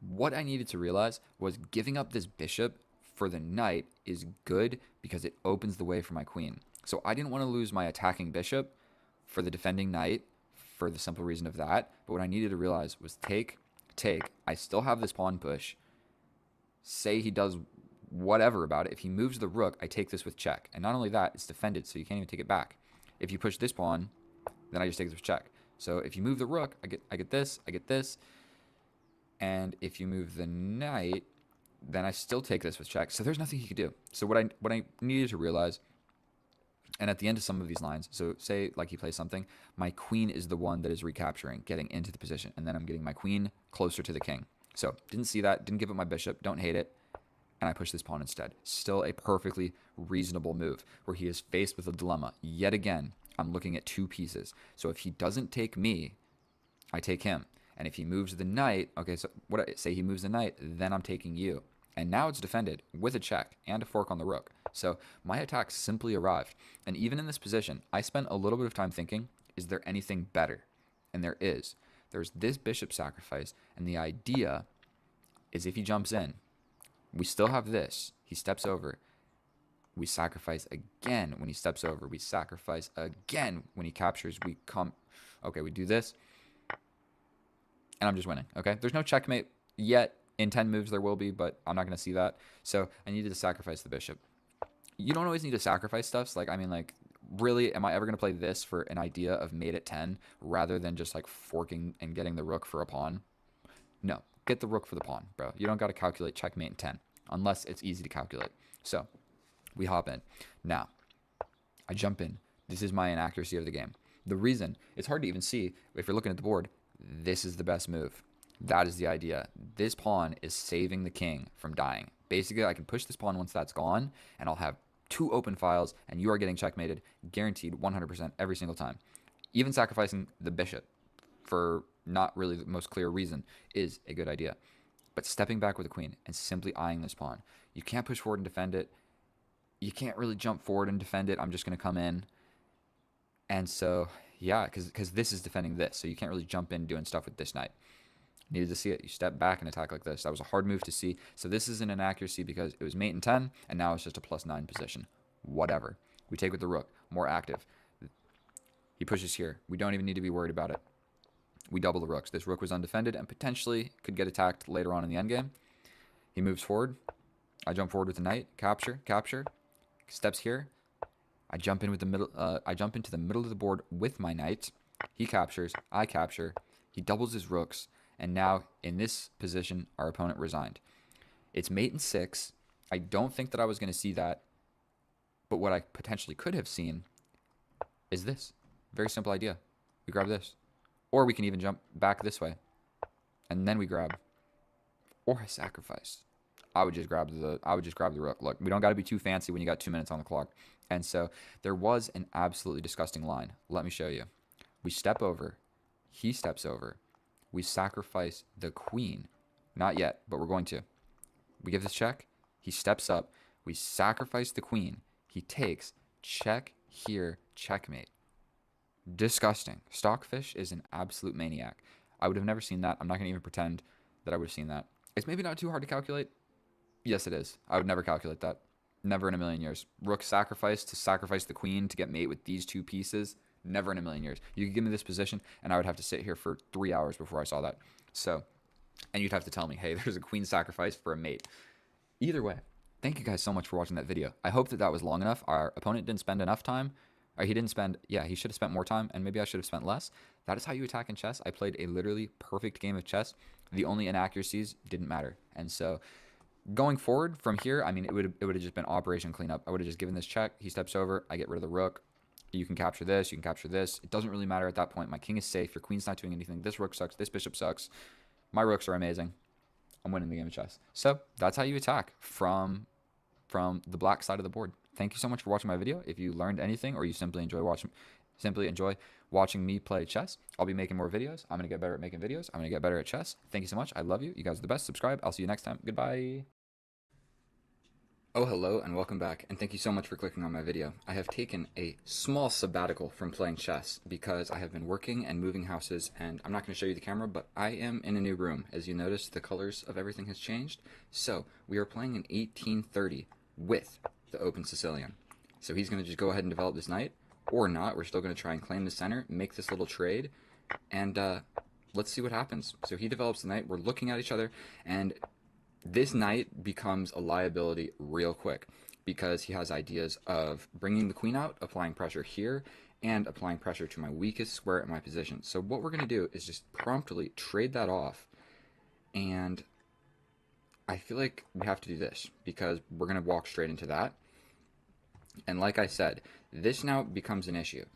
what I needed to realize was giving up this bishop for the knight is good because it opens the way for my queen. So I didn't want to lose my attacking bishop for the defending knight for the simple reason of that. But what I needed to realize was take. I still have this pawn push. Say he does whatever about it. If he moves the rook, I take this with check. And not only that, it's defended, so you can't even take it back. If you push this pawn, then I just take this with check. So if you move the rook, I get this, and if you move the knight, then I still take this with check. So there's nothing he could do. So what I needed to realize, and at the end of some of these lines, so say like he plays something, my queen is the one that is recapturing, getting into the position, and then I'm getting my queen closer to the king. So didn't see that, didn't give up my bishop, don't hate it, and I push this pawn instead. Still a perfectly reasonable move where he is faced with a dilemma. Yet again, I'm looking at two pieces. So if he doesn't take me, I take him. And if he moves the knight, okay, so what I say he moves the knight, then I'm taking you. And now it's defended with a check and a fork on the rook. So my attack simply arrived. And even in this position, I spent a little bit of time thinking, is there anything better? And there is. There's this bishop sacrifice. And the idea is if he jumps in, we still have this. He steps over. We sacrifice again when he steps over. We sacrifice again when he captures. We come. Okay, we do this. And I'm just winning, okay? There's no checkmate yet. In 10 moves there will be, but I'm not going to see that. So I needed to sacrifice the bishop. You don't always need to sacrifice stuff. Like, I mean, like, really, am I ever going to play this for an idea of mate at 10 rather than just, like, forking and getting the rook for a pawn? No. Get the rook for the pawn, bro. You don't got to calculate checkmate in 10 unless it's easy to calculate. So we hop in. Now, I jump in. This is my inaccuracy of the game. The reason, it's hard to even see if you're looking at the board, this is the best move. That is the idea. This pawn is saving the king from dying. Basically, I can push this pawn once that's gone, and I'll have two open files, and you are getting checkmated, guaranteed 100% every single time. Even sacrificing the bishop for not really the most clear reason is a good idea. But stepping back with the queen and simply eyeing this pawn. You can't push forward and defend it. You can't really jump forward and defend it. I'm just going to come in. And so, yeah, because this is defending this, so you can't really jump in doing stuff with this knight. Needed to see it. You step back and attack like this. That was a hard move to see. So this is an inaccuracy because it was mate in 10, and now it's just a +9 position. Whatever. We take with the rook. More active. He pushes here. We don't even need to be worried about it. We double the rooks. This rook was undefended and potentially could get attacked later on in the endgame. He moves forward. I jump forward with the knight. Capture. Steps here. I jump in with the middle. I jump into the middle of the board with my knight. He captures. I capture. He doubles his rooks. And now, in this position, our opponent resigned. It's mate in 6. I don't think that I was going to see that. But what I potentially could have seen is this. Very simple idea. We grab this. Or we can even jump back this way. And then we grab. Or I sacrifice. I would just grab the rook. Look, we don't got to be too fancy when you got 2 minutes on the clock. And so there was an absolutely disgusting line. Let me show you. We step over. He steps over. We sacrifice the queen. Not yet, but we're going to. We give this check. He steps up. We sacrifice the queen. He takes. Check here. Checkmate. Disgusting. Stockfish is an absolute maniac. I would have never seen that. I'm not going to even pretend that I would have seen that. It's maybe not too hard to calculate. Yes, it is. I would never calculate that. Never in a million years. Rook sacrifice to sacrifice the queen to get mate with these two pieces. Never in a million years. You could give me this position, and I would have to sit here for 3 hours before I saw that. So, and you'd have to tell me, hey, there's a queen sacrifice for a mate. Either way, thank you guys so much for watching that video. I hope that that was long enough. Our opponent didn't spend enough time. Or he didn't spend, yeah, he should have spent more time, and maybe I should have spent less. That is how you attack in chess. I played a literally perfect game of chess. The only inaccuracies didn't matter. And so, going forward from here, I mean, it would have just been operation cleanup. I would have just given this check. He steps over. I get rid of the rook. You can capture this. You can capture this. It doesn't really matter at that point. My king is safe. Your queen's not doing anything. This rook sucks. This bishop sucks. My rooks are amazing. I'm winning the game of chess. So that's how you attack from the black side of the board. Thank you so much for watching my video. If you learned anything or you simply enjoy watching me play chess, I'll be making more videos. I'm going to get better at making videos. I'm going to get better at chess. Thank you so much. I love you. You guys are the best. Subscribe. I'll see you next time. Goodbye. Oh, hello and welcome back, and thank you so much for clicking on my video. I have taken a small sabbatical from playing chess because I have been working and moving houses, and I'm not going to show you the camera, but I am in a new room. As you notice, the colors of everything has changed. So, we are playing in 1830 with the open Sicilian. So he's going to just go ahead and develop this knight, or not. We're still going to try and claim the center, make this little trade, and let's see what happens. So he develops the knight, we're looking at each other, and this knight becomes a liability real quick because he has ideas of bringing the queen out, applying pressure here, and applying pressure to my weakest square in my position. So what we're going to do is just promptly trade that off, and I feel like we have to do this because we're going to walk straight into that. And like I said, this now becomes an issue.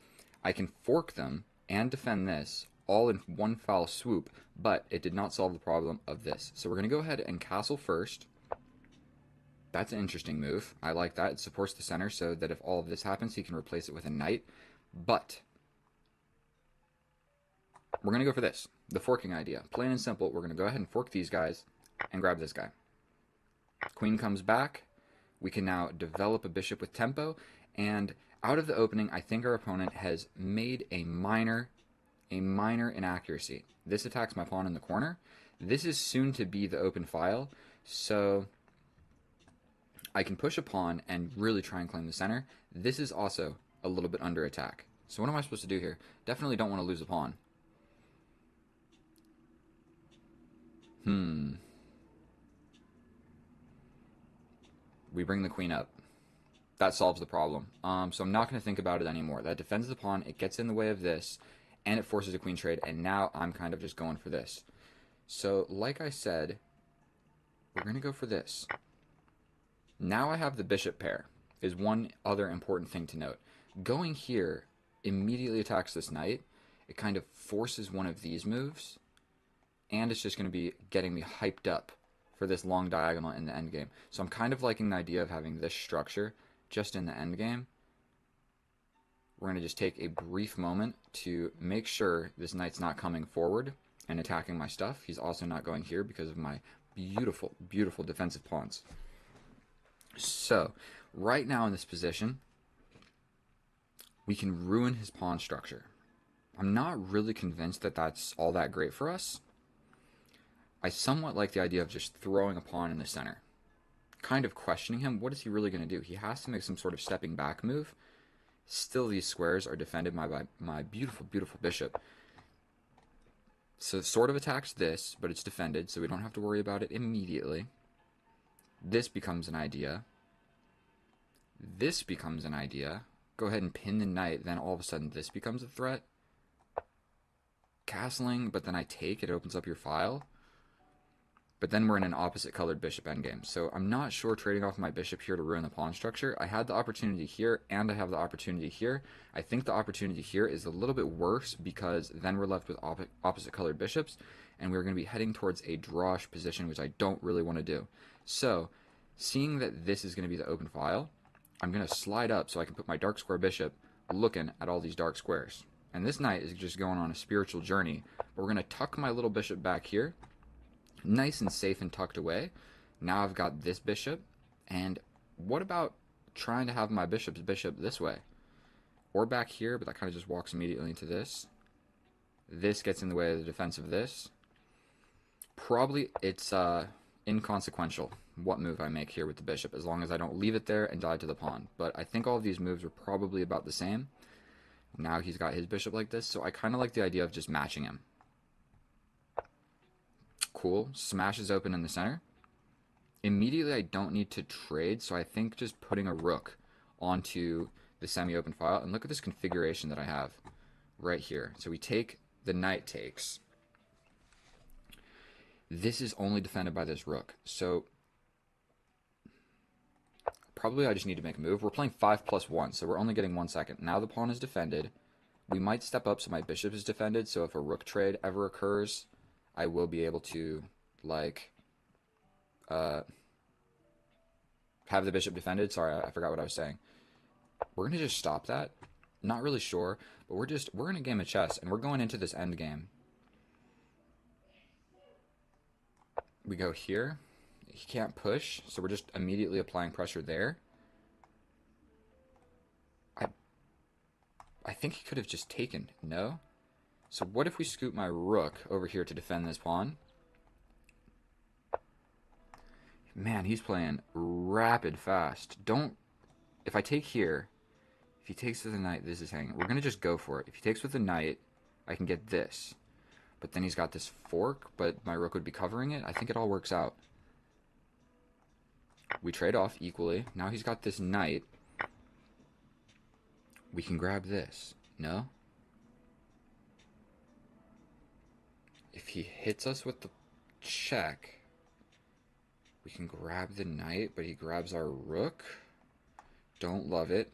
I can fork them and defend this all in one foul swoop, but it did not solve the problem of this. So we're going to go ahead and castle first. That's an interesting move. I like that. It supports the center so that if all of this happens, he can replace it with a knight. But we're going to go for this, the forking idea. Plain and simple, we're going to go ahead and fork these guys and grab this guy. Queen comes back. We can now develop a bishop with tempo, and out of the opening, I think our opponent has made a minor inaccuracy. This attacks my pawn in the corner. This is soon to be the open file, so I can push a pawn and really try and claim the center. This is also a little bit under attack. So what am I supposed to do here? Definitely don't want to lose a pawn. We bring the queen up. That solves the problem. So I'm not going to think about it anymore. That defends the pawn, it gets in the way of this, and it forces a queen trade, and now I'm kind of just going for this. So, like I said, we're going to go for this. Now I have the bishop pair, is one other important thing to note. Going here immediately attacks this knight. It kind of forces one of these moves, and it's just going to be getting me hyped up for this long diagonal in the endgame. So I'm kind of liking the idea of having this structure just in the endgame. We're going to just take a brief moment to make sure this knight's not coming forward and attacking my stuff. He's also not going here because of my beautiful, beautiful defensive pawns. So, right now in this position, we can ruin his pawn structure. I'm not really convinced that that's all that great for us. I somewhat like the idea of just throwing a pawn in the center. Kind of questioning him, what is he really going to do? He has to make some sort of stepping back move. Still, these squares are defended by my beautiful, beautiful bishop. So it sort of attacks this, but it's defended, so we don't have to worry about it immediately. This becomes an idea. This becomes an idea. Go ahead and pin the knight, then all of a sudden this becomes a threat. Castling, but then I take, it opens up your file. But then we're in an opposite colored bishop endgame. So I'm not sure trading off my bishop here to ruin the pawn structure. I had the opportunity here, and I have the opportunity here. I think the opportunity here is a little bit worse because then we're left with opposite colored bishops, and we're going to be heading towards a drawish position, which I don't really want to do. So, seeing that this is going to be the open file, I'm going to slide up so I can put my dark square bishop looking at all these dark squares. And this knight is just going on a spiritual journey. But we're going to tuck my little bishop back here. Nice and safe and tucked away. Now I've got this bishop. And what about trying to have my bishop's bishop this way? Or back here, but that kind of just walks immediately into this. This gets in the way of the defense of this. Probably it's inconsequential what move I make here with the bishop, as long as I don't leave it there and die to the pawn. But I think all of these moves are probably about the same. Now he's got his bishop like this, so I kind of like the idea of just matching him. Cool. Smash is open in the center. Immediately I don't need to trade, so I think just putting a rook onto the semi-open file, and look at this configuration that I have right here. So we take, the knight takes. This is only defended by this rook, so probably I just need to make a move. We're playing 5+1, so we're only getting 1 second. Now the pawn is defended. We might step up so my bishop is defended, so if a rook trade ever occurs, I will be able to, like, have the bishop defended. Sorry, I forgot what I was saying. We're going to just stop that. Not really sure, but we're in a game of chess, and we're going into this end game. We go here. He can't push, so we're just immediately applying pressure there. I think he could have just taken. No? So what if we scoot my rook over here to defend this pawn? Man, he's playing rapid fast. Don't... If I take here, if he takes with the knight, this is hanging. We're going to just go for it. If he takes with the knight, I can get this. But then he's got this fork, but my rook would be covering it. I think it all works out. We trade off equally. Now he's got this knight. We can grab this. No? If he hits us with the check, we can grab the knight, but he grabs our rook. Don't love it.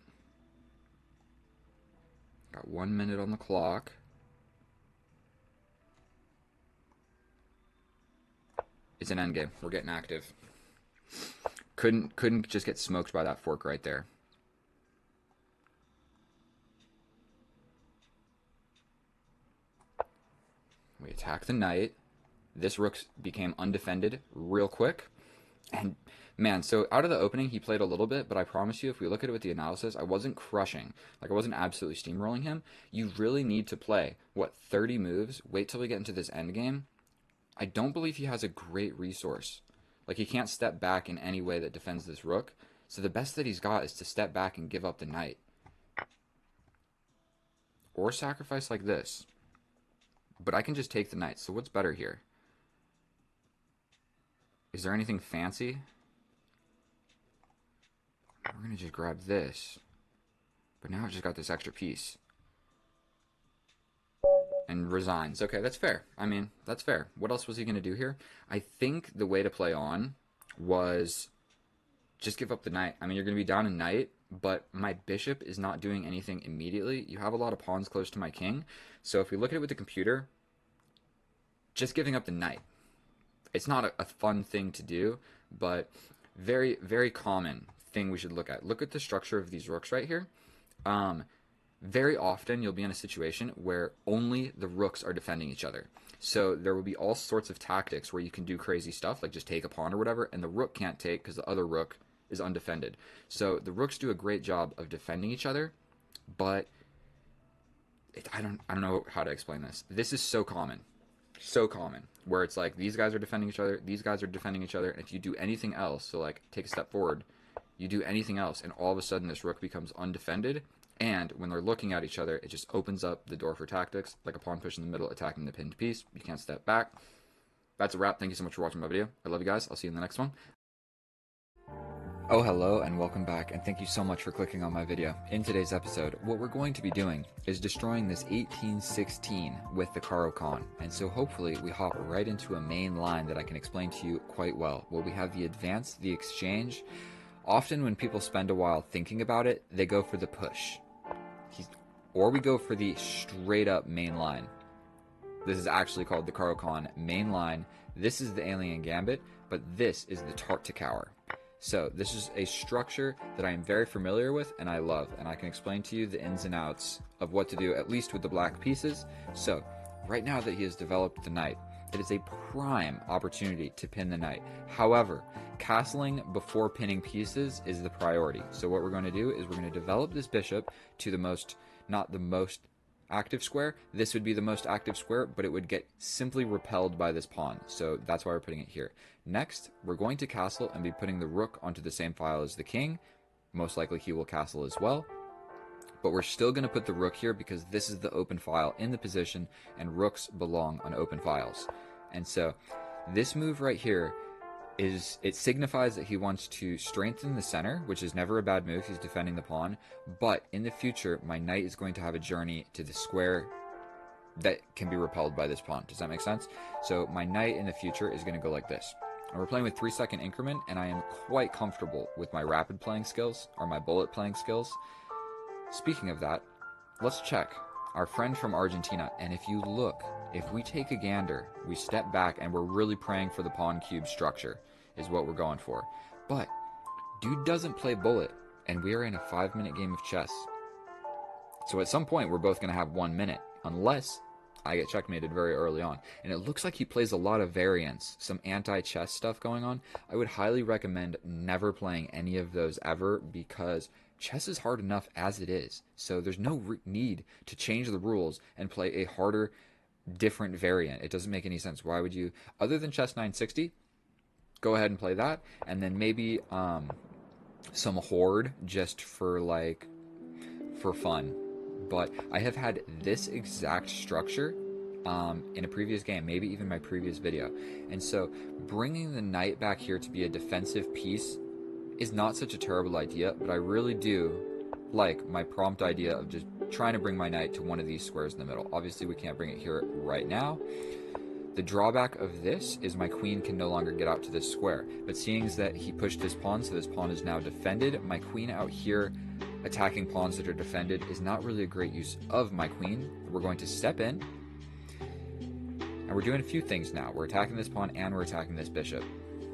Got 1 minute on the clock. It's an endgame. We're getting active. Couldn't just get smoked by that fork right there. We attack the knight. This rook became undefended real quick. And man, so out of the opening, he played a little bit, but I promise you, if we look at it with the analysis, I wasn't crushing. Like, I wasn't absolutely steamrolling him. You really need to play, what, 30 moves? Wait till we get into this endgame. I don't believe he has a great resource. Like, he can't step back in any way that defends this rook. So the best that he's got is to step back and give up the knight. Or sacrifice like this. But I can just take the knight, so what's better here? Is there anything fancy? We're going to just grab this. But now I've just got this extra piece. And resigns. Okay, that's fair. I mean, that's fair. What else was he going to do here? I think the way to play on was just give up the knight. I mean, you're going to be down a knight, but my bishop is not doing anything immediately. You have a lot of pawns close to my king. So if we look at it with the computer, just giving up the knight. It's not a fun thing to do, but very, very common thing we should look at. Look at the structure of these rooks right here. Very often you'll be in a situation where only the rooks are defending each other. So there will be all sorts of tactics where you can do crazy stuff, like just take a pawn or whatever, and the rook can't take because the other rook is undefended. So the rooks do a great job of defending each other, but I don't know how to explain this. This is so common. So common, where it's like these guys are defending each other, these guys are defending each other, and if you do anything else, so like take a step forward, you do anything else, and all of a sudden this rook becomes undefended, and when they're looking at each other, it just opens up the door for tactics, like a pawn push in the middle attacking the pinned piece. You can't step back. That's a wrap. Thank you so much for watching my video. I love you guys. I'll see you in the next one. Oh, hello, and welcome back, and thank you so much for clicking on my video. In today's episode, what we're going to be doing is destroying this 1816 with the Caro-Kann, and so hopefully we hop right into a main line that I can explain to you quite well, where we have the advance, the exchange. Often when people spend a while thinking about it, they go for the push, or we go for the straight up main line. This is actually called the Caro-Kann main line. This is the Alien Gambit, but this is the Tart to Cower. So this is a structure that I am very familiar with and I love, and I can explain to you the ins and outs of what to do, at least with the black pieces. So right now that he has developed the knight, it is a prime opportunity to pin the knight. However, castling before pinning pieces is the priority. So what we're going to do is we're going to develop this bishop to the most, not the most active square. This would be the most active square, but it would get simply repelled by this pawn. So that's why we're putting it here. Next, we're going to castle and be putting the rook onto the same file as the king. Most likely he will castle as well. But we're still going to put the rook here because this is the open file in the position, and rooks belong on open files. And so this move right here it signifies that he wants to strengthen the center, which is never a bad move. He's defending the pawn. But in the future, my knight is going to have a journey to the square that can be repelled by this pawn. Does that make sense? So my knight in the future is going to go like this. And we're playing with 3-second increment, and I am quite comfortable with my rapid playing skills, or my bullet playing skills. Speaking of that, let's check our friend from Argentina. And if you look, if we take a gander, we step back, and we're really praying for the pawn cube structure is what we're going for. But dude doesn't play bullet, and we are in a 5-minute game of chess. So at some point, we're both going to have 1 minute, unless I get checkmated very early on. And it looks like he plays a lot of variants, some anti-chess stuff going on. I would highly recommend never playing any of those ever, because chess is hard enough as it is. So there's no need to change the rules and play a harder, different variant. It doesn't make any sense. Why would you, other than chess 960, go ahead and play that, and then maybe some horde just for fun. But I have had this exact structure in a previous game, maybe even my previous video. And so bringing the knight back here to be a defensive piece is not such a terrible idea, but I really do like my prompt idea of just trying to bring my knight to one of these squares in the middle. Obviously we can't bring it here right now. The drawback of this is my queen can no longer get out to this square, but seeing as that he pushed his pawn, so this pawn is now defended, my queen out here attacking pawns that are defended is not really a great use of my queen. We're going to step in, and we're doing a few things now. We're attacking this pawn and we're attacking this bishop.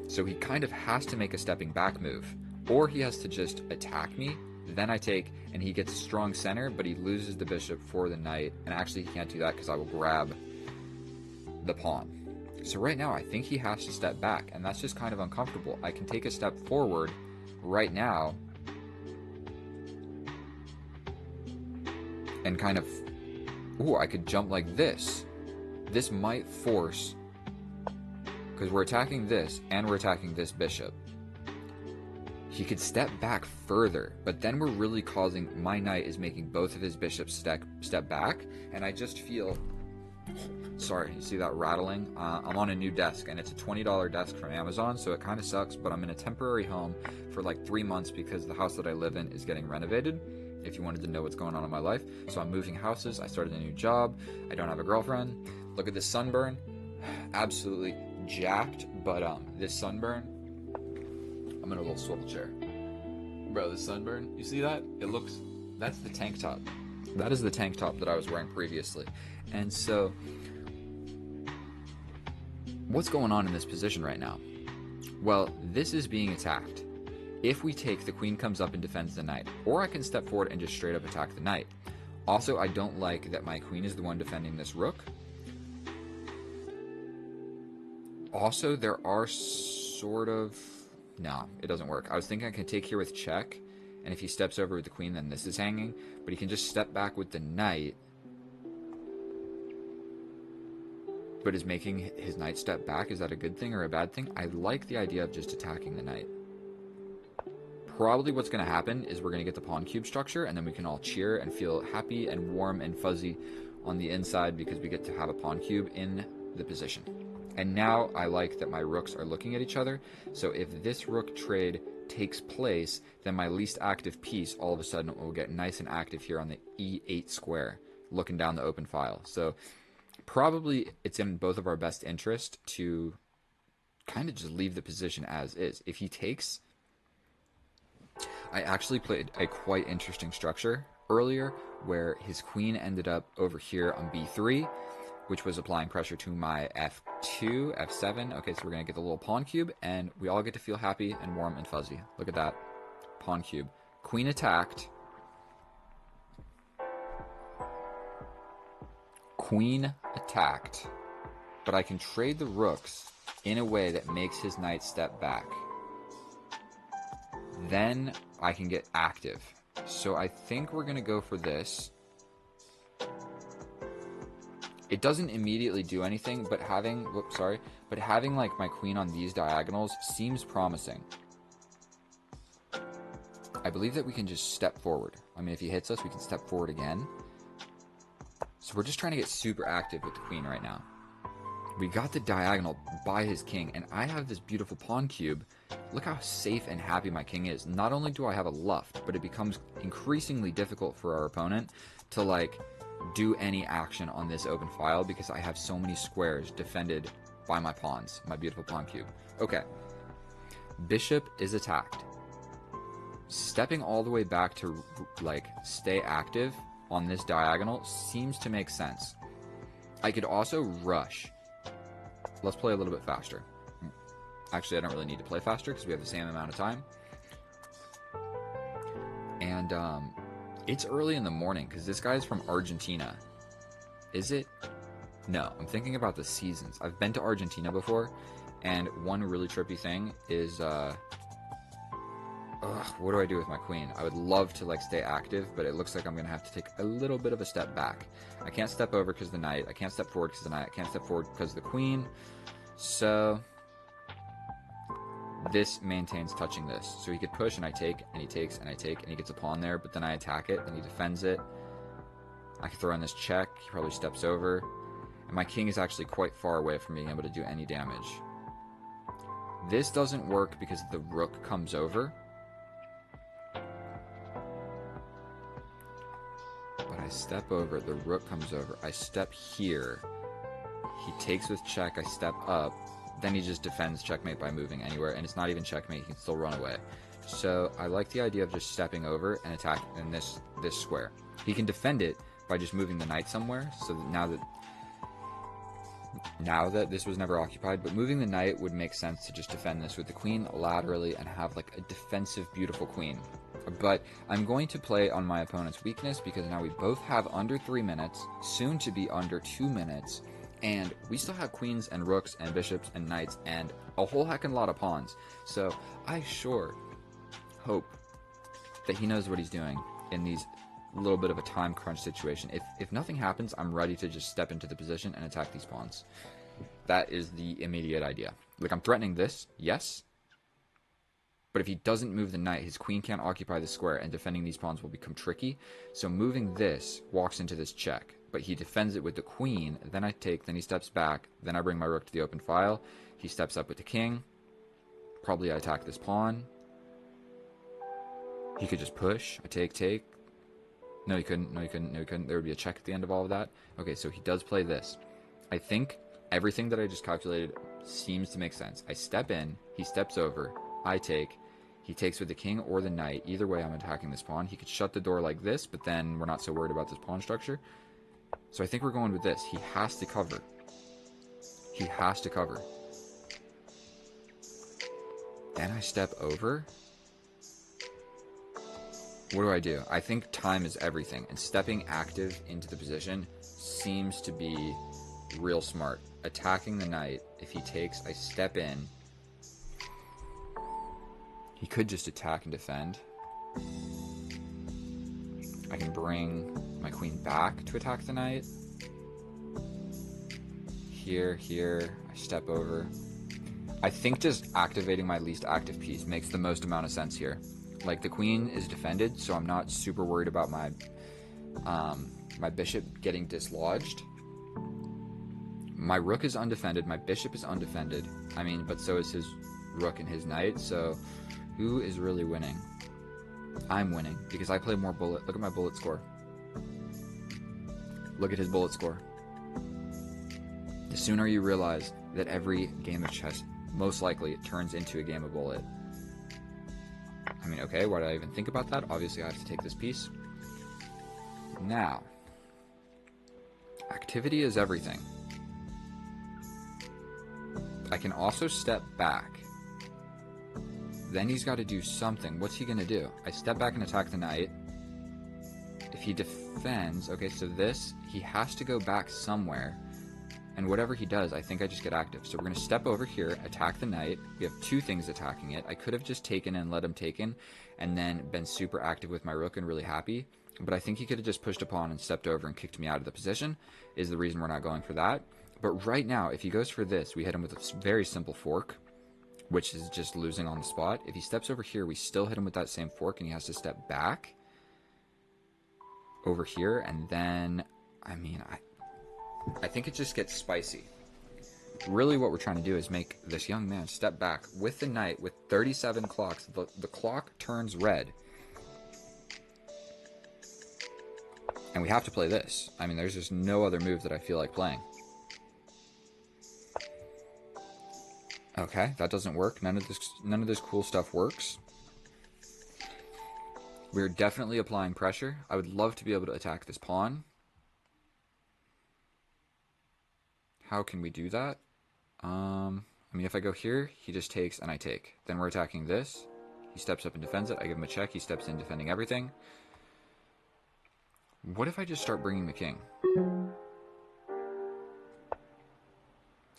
So he kind of has to make a stepping back move, or he has to just attack me, then I take, and he gets a strong center, but he loses the bishop for the knight, and actually he can't do that because I will grab the pawn. So right now I think he has to step back, and that's just kind of uncomfortable. I can take a step forward right now and kind of, ooh, I could jump like this. This might force, because we're attacking this and we're attacking this bishop. He could step back further, but then we're really causing, my knight is making both of his bishops step back, and I just feel, sorry, you see that rattling? I'm on a new desk, and it's a $20 desk from Amazon, so it kind of sucks, but I'm in a temporary home for like 3 months because the house that I live in is getting renovated, if you wanted to know what's going on in my life. So I'm moving houses, I started a new job, I don't have a girlfriend. Look at this sunburn, absolutely jacked, but this sunburn, I'm in a little swivel chair. Bro, this sunburn, you see that? It looks, that's the tank top. That is the tank top that I was wearing previously. And so, what's going on in this position right now? Well, this is being attacked. If we take, the queen comes up and defends the knight, or I can step forward and just straight up attack the knight. Also, I don't like that my queen is the one defending this rook. Also, there are sort of, no, it doesn't work. I was thinking I could take here with check, and if he steps over with the queen, then this is hanging, but he can just step back with the knight, but is making his knight step back. Is that a good thing or a bad thing? I like the idea of just attacking the knight. Probably what's going to happen is we're going to get the pawn cube structure, and then we can all cheer and feel happy and warm and fuzzy on the inside because we get to have a pawn cube in the position. And now I like that my rooks are looking at each other, so if this rook trade takes place, then my least active piece all of a sudden will get nice and active here on the E8 square, looking down the open file. So probably it's in both of our best interest to kind of just leave the position as is. If he takes, I actually played a quite interesting structure earlier where his queen ended up over here on B3, which was applying pressure to my F2, F7. Okay, so we're going to get the little pawn cube, and we all get to feel happy and warm and fuzzy. Look at that. Pawn cube. Queen attacked. Queen attacked. But I can trade the rooks in a way that makes his knight step back. Then I can get active. So I think we're going to go for this. It doesn't immediately do anything, but having, but having like my queen on these diagonals seems promising. I believe that we can just step forward. I mean, if he hits us, we can step forward again. So we're just trying to get super active with the queen right now. We got the diagonal by his king, and I have this beautiful pawn cube. Look how safe and happy my king is. Not only do I have a luft, but it becomes increasingly difficult for our opponent to like do any action on this open file because I have so many squares defended by my pawns, my beautiful pawn cube. Okay, bishop is attacked. Stepping all the way back to like stay active on this diagonal seems to make sense. I could also rush. Let's play a little bit faster. Actually, I don't really need to play faster because we have the same amount of time. And it's early in the morning because this guy's from Argentina. Is it? No, I'm thinking about the seasons. I've been to Argentina before, and one really trippy thing is, what do I do with my queen? I would love to, like, stay active, but it looks like I'm going to have to take a little bit of a step back. I can't step over because of the knight. I can't step forward because of the knight. I can't step forward because of the queen. So this maintains touching this. So he could push, and I take, and he takes, and I take, and he gets a pawn there, but then I attack it, and he defends it. I can throw in this check. He probably steps over. And my king is actually quite far away from being able to do any damage. This doesn't work because the rook comes over. But I step over, the rook comes over. I step here. He takes with check, I step up. Then he just defends checkmate by moving anywhere, and it's not even checkmate, he can still run away. So I like the idea of just stepping over and attacking in this square. He can defend it by just moving the knight somewhere, so that now that this was never occupied, but moving the knight would make sense to just defend this with the queen laterally and have like a defensive, beautiful queen. But I'm going to play on my opponent's weakness because now we both have under 3 minutes, soon to be under 2 minutes, and we still have queens and rooks and bishops and knights and a whole heckin' lot of pawns. So I sure hope that he knows what he's doing in these little bit of a time crunch situation. If nothing happens, I'm ready to just step into the position and attack these pawns. That is the immediate idea. Like, I'm threatening this, yes. But if he doesn't move the knight, his queen can't occupy the square, and defending these pawns will become tricky. So moving this walks into this check. But he defends it with the queen, then I take, then he steps back, then I bring my rook to the open file. He steps up with the king. Probably I attack this pawn. He could just push. I take. No, he couldn't. No, he couldn't. No, he couldn't. There would be a check at the end of all of that. Okay, so he does play this. I think everything that I just calculated seems to make sense. I step in. He steps over. I take. He takes with the king or the knight. Either way, I'm attacking this pawn. He could shut the door like this, but then we're not so worried about this pawn structure. So I think we're going with this. He has to cover. He has to cover. Then I step over. What do? I think time is everything, and stepping active into the position seems to be real smart. Attacking the knight, if he takes, I step in. He could just attack and defend. I can bring my queen back to attack the knight. Here, I step over. I think just activating my least active piece makes the most amount of sense here. Like, the queen is defended, so I'm not super worried about my my bishop getting dislodged. My rook is undefended, my bishop is undefended. I mean, but so is his rook and his knight, so who is really winning? I'm winning, because I play more bullet. Look at my bullet score. Look at his bullet score. The sooner you realize that every game of chess, most likely, it turns into a game of bullet. I mean, okay, why did I even think about that? Obviously, I have to take this piece. Now, activity is everything. I can also step back. Then he's got to do something. What's he going to do? I step back and attack the knight. If he defends, okay, so this, he has to go back somewhere. And whatever he does, I think I just get active. So we're going to step over here, attack the knight. We have two things attacking it. I could have just taken and let him take in, and then been super active with my rook and really happy. But I think he could have just pushed a pawn and stepped over and kicked me out of the position, is the reason we're not going for that. But right now, if he goes for this, we hit him with a very simple fork, which is just losing on the spot. If he steps over here, we still hit him with that same fork, and he has to step back over here. And then, I mean, I think it just gets spicy. Really what we're trying to do is make this young man step back with the knight with 37 clocks. The clock turns red. And we have to play this. I mean, there's just no other move that I feel like playing. Okay, that doesn't work. None of this cool stuff works. We're definitely applying pressure. I would love to be able to attack this pawn. How can we do that? I mean, if I go here, he just takes and I take. Then we're attacking this. He steps up and defends it. I give him a check. He steps in, defending everything. What if I just start bringing the king?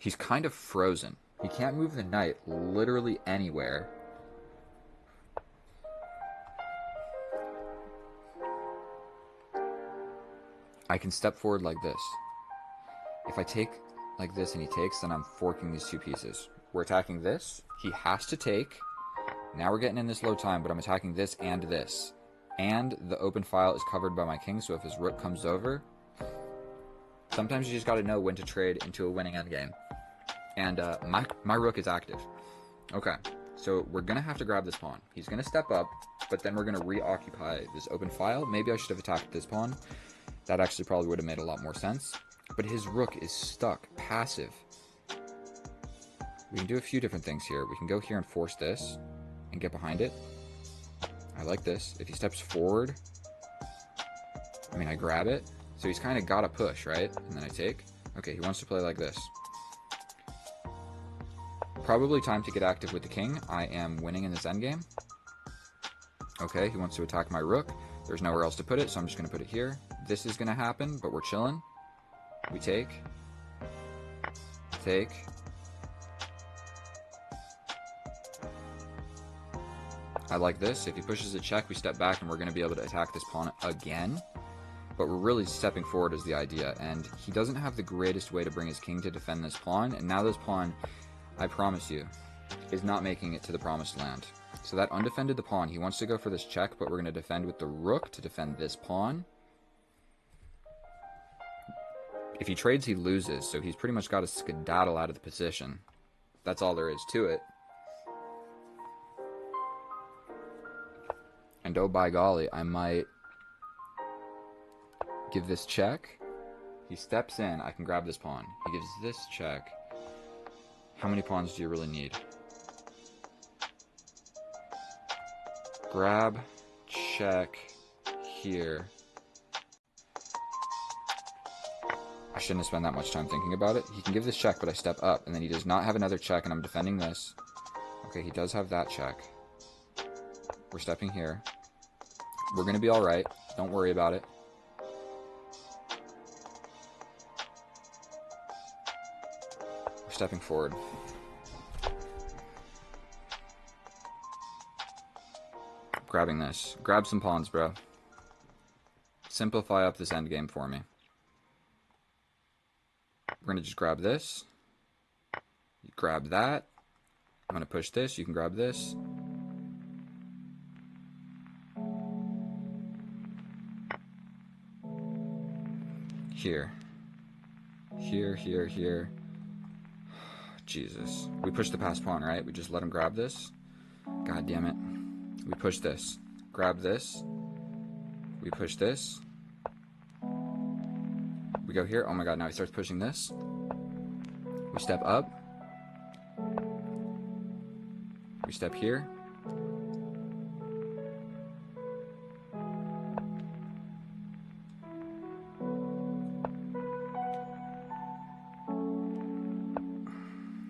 He's kind of frozen. He can't move the knight literally anywhere. I can step forward like this. If I take like this and he takes, then I'm forking these two pieces. We're attacking this. He has to take. Now we're getting in this low time, but I'm attacking this and this. And the open file is covered by my king, so if his rook comes over, sometimes you just got to know when to trade into a winning endgame. And my rook is active. Okay, so we're going to have to grab this pawn. He's going to step up, but then we're going to reoccupy this open file. Maybe I should have attacked this pawn. That actually probably would have made a lot more sense. But his rook is stuck, passive. We can do a few different things here. We can go here and force this and get behind it. I like this. If he steps forward, I mean, I grab it. So he's kind of got to push, right? And then I take. Okay, he wants to play like this. Probably time to get active with the king. I am winning in this endgame. Okay, he wants to attack my rook. There's nowhere else to put it, so I'm just going to put it here. This is going to happen, but we're chilling. We take. Take. I like this. If he pushes a check, we step back, and we're going to be able to attack this pawn again. But we're really stepping forward is the idea, and he doesn't have the greatest way to bring his king to defend this pawn, and now this pawn, I promise you, is not making it to the promised land. So that undefended the pawn. He wants to go for this check, but we're going to defend with the rook to defend this pawn. If he trades, he loses, so he's pretty much got to skedaddle out of the position. That's all there is to it. And oh by golly, I might give this check. He steps in, I can grab this pawn. He gives this check. How many pawns do you really need? Grab, check, here. I shouldn't have spent that much time thinking about it. He can give this check, but I step up, and then he does not have another check, and I'm defending this. Okay, he does have that check. We're stepping here. We're going to be alright. Don't worry about it. We're stepping forward. Grabbing this. Grab some pawns, bro. Simplify up this endgame for me. We're going to just grab this. You grab that. I'm going to push this. You can grab this. Here. Here, here, here. Jesus. We push the passed pawn, right? We just let him grab this. God damn it. We push this. Grab this. We push this. We go here. Oh my god, now he starts pushing this. We step up. We step here.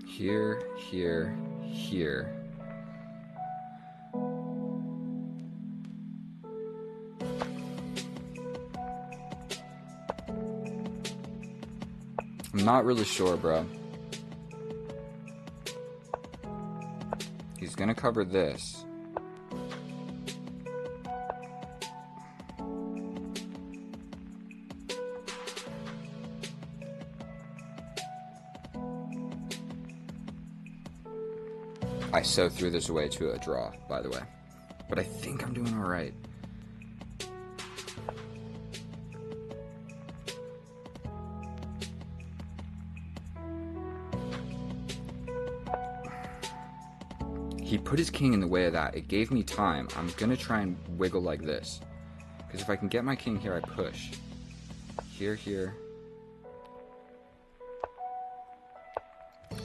Here, here, here. I'm not really sure, bro. He's gonna cover this. I so threw this away to a draw, by the way. But I think I'm doing alright. He put his king in the way of that. It gave me time. I'm going to try and wiggle like this. Because if I can get my king here, I push. Here, here.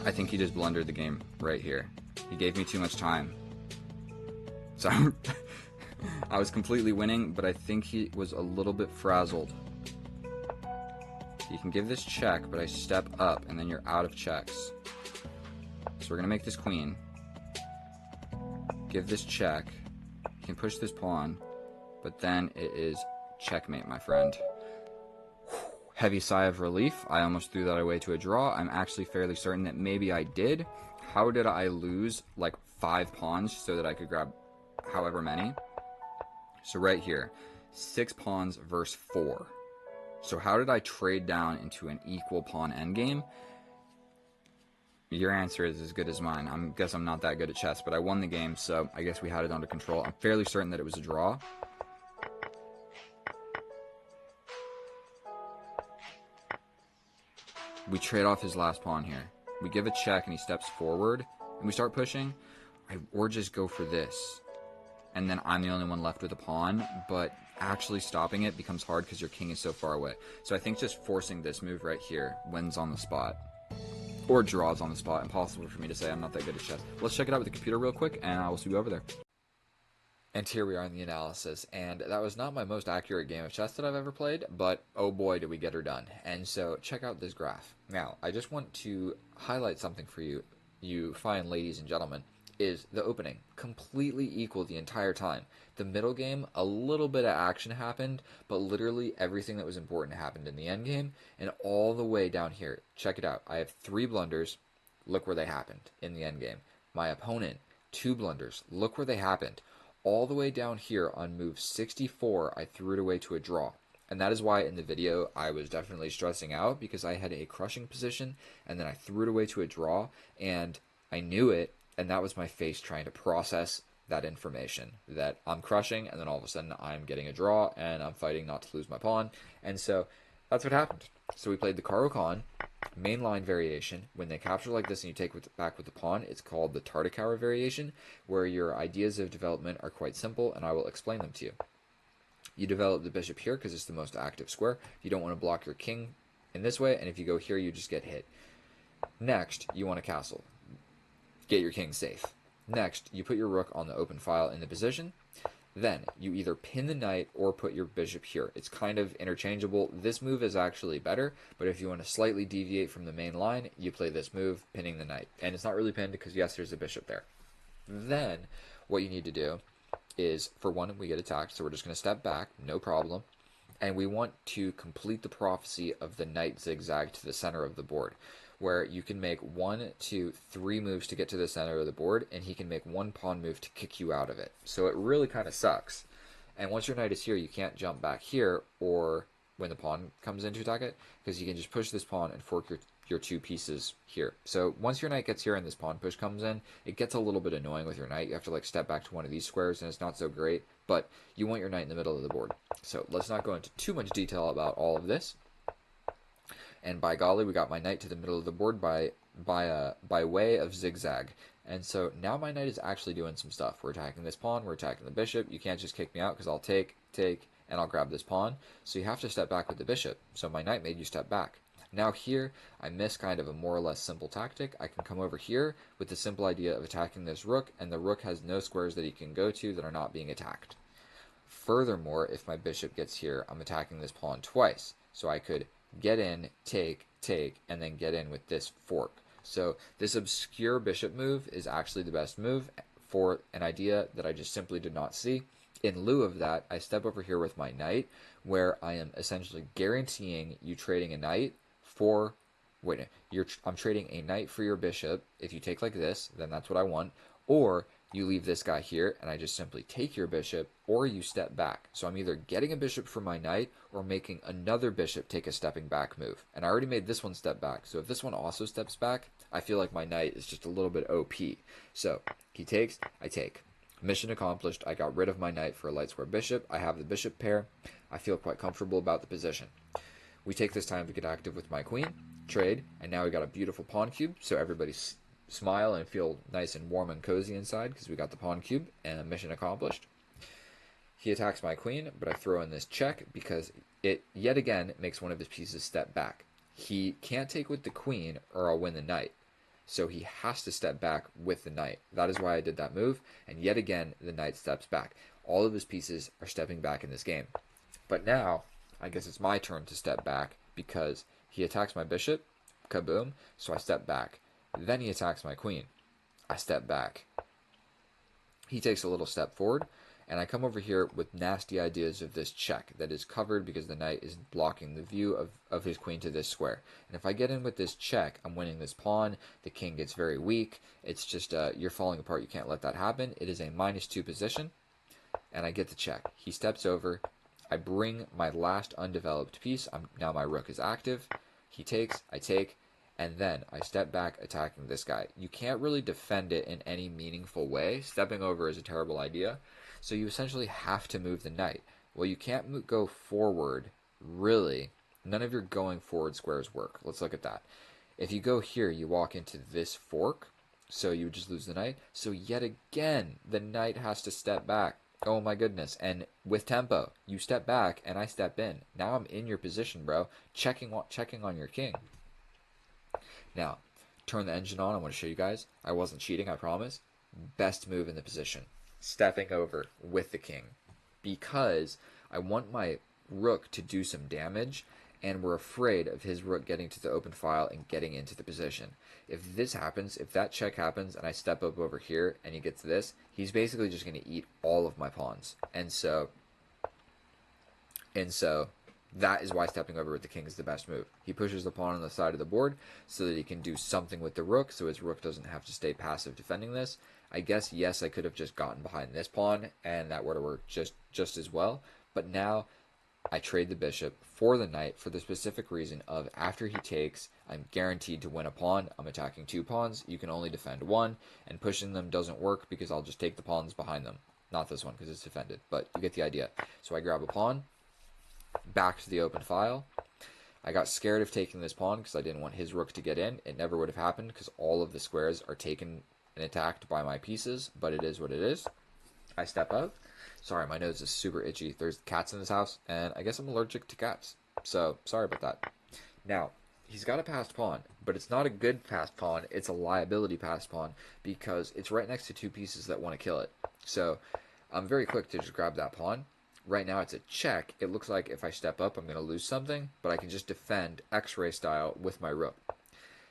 I think he just blundered the game right here. He gave me too much time. So I was completely winning, but I think he was a little bit frazzled. You can give this check, but I step up, and then you're out of checks. So we're going to make this queen. Give this check. You can push this pawn, but then it is checkmate, my friend. Heavy sigh of relief. I almost threw that away to a draw. I'm actually fairly certain that maybe I did. How did I lose like 5 pawns so that I could grab however many? So right here, 6 pawns versus 4. So how did I trade down into an equal pawn endgame? Your answer is as good as mine. I guess I'm not that good at chess, but I won the game, so I guess we had it under control. I'm fairly certain that it was a draw. We trade off his last pawn here. We give a check and he steps forward, and we start pushing. Or just go for this. And then I'm the only one left with a pawn, but actually stopping it becomes hard because your king is so far away. So I think just forcing this move right here wins on the spot. Or draws on the spot. Impossible for me to say. I'm not that good at chess. Let's check it out with the computer real quick, and I will see you over there. And here we are in the analysis, and that was not my most accurate game of chess that I've ever played, but oh boy did we get her done. And so check out this graph. Now, I just want to highlight something for you, you fine ladies and gentlemen, is the opening. Completely equal the entire time. The middle game, a little bit of action happened, but literally everything that was important happened in the end game, and all the way down here. Check it out. I have 3 blunders. Look where they happened in the end game. My opponent, 2 blunders. Look where they happened. All the way down here on move 64, I threw it away to a draw. And that is why in the video I was definitely stressing out, because I had a crushing position, and then I threw it away to a draw, and I knew it, and that was my face trying to process that information, that I'm crushing, and then all of a sudden I'm getting a draw, and I'm fighting not to lose my pawn. And so that's what happened. So we played the Caro-Kann mainline variation. When they capture like this and you take it back with the pawn, it's called the Tartakower variation, where your ideas of development are quite simple, and I will explain them to you. You develop the bishop here because it's the most active square. You don't want to block your king in this way, and if you go here, you just get hit. Next, you want a castle. Get your king safe. Next, you put your rook on the open file in the position. Then, you either pin the knight or put your bishop here. It's kind of interchangeable. This move is actually better, but if you want to slightly deviate from the main line, you play this move, pinning the knight. And it's not really pinned because, yes, there's a bishop there. Then, what you need to do is, for one, we get attacked, so we're just going to step back, no problem. And we want to complete the prophecy of the knight zigzag to the center of the board, where you can make 1, 2, 3 moves to get to the center of the board, and he can make 1 pawn move to kick you out of it. So it really kind of sucks. And once your knight is here, you can't jump back here, or when the pawn comes in to attack it, because you can just push this pawn and fork your 2 pieces here. So once your knight gets here and this pawn push comes in, it gets a little bit annoying with your knight. You have to like step back to one of these squares, and it's not so great, but you want your knight in the middle of the board. So let's not go into too much detail about all of this. And by golly, we got my knight to the middle of the board by way of zigzag. And so now my knight is actually doing some stuff. We're attacking this pawn, we're attacking the bishop. You can't just kick me out because I'll take, and I'll grab this pawn. So you have to step back with the bishop. So my knight made you step back. Now here, I miss kind of a more or less simple tactic. I can come over here with the simple idea of attacking this rook, and the rook has no squares that he can go to that are not being attacked. Furthermore, if my bishop gets here, I'm attacking this pawn twice. So I could get in, take, and then get in with this fork. So this obscure bishop move is actually the best move for an idea that I just simply did not see. In lieu of that, I step over here with my knight, where I am essentially guaranteeing you trading a knight for... I'm trading a knight for your bishop. If you take like this, then that's what I want. Or you leave this guy here, and I just simply take your bishop, or you step back. So I'm either getting a bishop for my knight, or making another bishop take a stepping back move. And I already made this one step back, so if this one also steps back, I feel like my knight is just a little bit OP. So, he takes, I take. Mission accomplished. I got rid of my knight for a light square bishop. I have the bishop pair. I feel quite comfortable about the position. We take this time to get active with my queen, trade, and now we got a beautiful pawn cube, so everybody smile and feel nice and warm and cozy inside because we got the pawn cube, and mission accomplished. He attacks my queen, but I throw in this check because it yet again makes one of his pieces step back. He can't take with the queen or I'll win the knight, so he has to step back with the knight. That is why I did that move, and yet again the knight steps back. All of his pieces are stepping back in this game. But now, I guess it's my turn to step back because he attacks my bishop, kaboom, so I step back. Then he attacks my queen. I step back. He takes a little step forward, And I come over here with nasty ideas of this check that is covered because the knight is blocking the view of his queen to this square. And if I get in with this check, I'm winning this pawn. The king gets very weak. It's just, you're falling apart. You can't let that happen. It is a -2 position, and I get the check. He steps over. I bring my last undeveloped piece. Now my rook is active. He takes, I take, and then I step back attacking this guy. You can't really defend it in any meaningful way. Stepping over is a terrible idea. So you essentially have to move the knight. Well, you can't go forward, really. None of your going forward squares work. Let's look at that. If you go here, you walk into this fork, so you would just lose the knight. So yet again, the knight has to step back. Oh my goodness. And with tempo, you step back and I step in. Now I'm in your position, bro. Checking on your king. Now, turn the engine on. I want to show you guys. I wasn't cheating, I promise. Best move in the position. Stepping over with the king. Because I want my rook to do some damage, and we're afraid of his rook getting to the open file and getting into the position. If this happens, if that check happens, and I step up over here, and he gets this, he's basically just going to eat all of my pawns. And so that is why stepping over with the king is the best move. He pushes the pawn on the side of the board so that he can do something with the rook, so his rook doesn't have to stay passive defending this. I guess, yes, I could have just gotten behind this pawn, and that would have worked just as well. But now I trade the bishop for the knight for the specific reason of after he takes, I'm guaranteed to win a pawn. I'm attacking 2 pawns. You can only defend 1, and pushing them doesn't work because I'll just take the pawns behind them. Not this one because it's defended, but you get the idea. So I grab a pawn, back to the open file. I got scared of taking this pawn because I didn't want his rook to get in. It never would have happened because all of the squares are taken and attacked by my pieces, but it is what it is. I step out. Sorry, my nose is super itchy. There's cats in this house, and I guess I'm allergic to cats. So, sorry about that. Now, he's got a passed pawn, but it's not a good passed pawn. It's a liability passed pawn because it's right next to 2 pieces that want to kill it. So, I'm very quick to just grab that pawn. Right now, it's a check. It looks like if I step up, I'm going to lose something, but I can just defend X-ray style with my rook.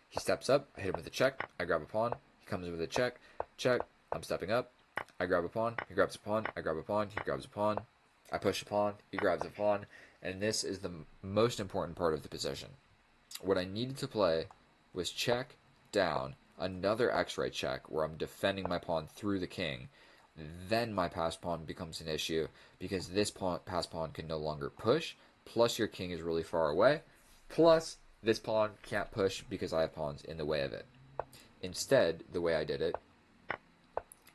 He steps up. I hit him with a check. I grab a pawn. He comes in with a check. Check. I'm stepping up. I grab a pawn, he grabs a pawn, I grab a pawn, he grabs a pawn, I push a pawn, he grabs a pawn, and this is the most important part of the position. What I needed to play was check, down, another X-ray check where I'm defending my pawn through the king. Then my passed pawn becomes an issue because this passed pawn can no longer push, plus your king is really far away, plus this pawn can't push because I have pawns in the way of it. Instead, the way I did it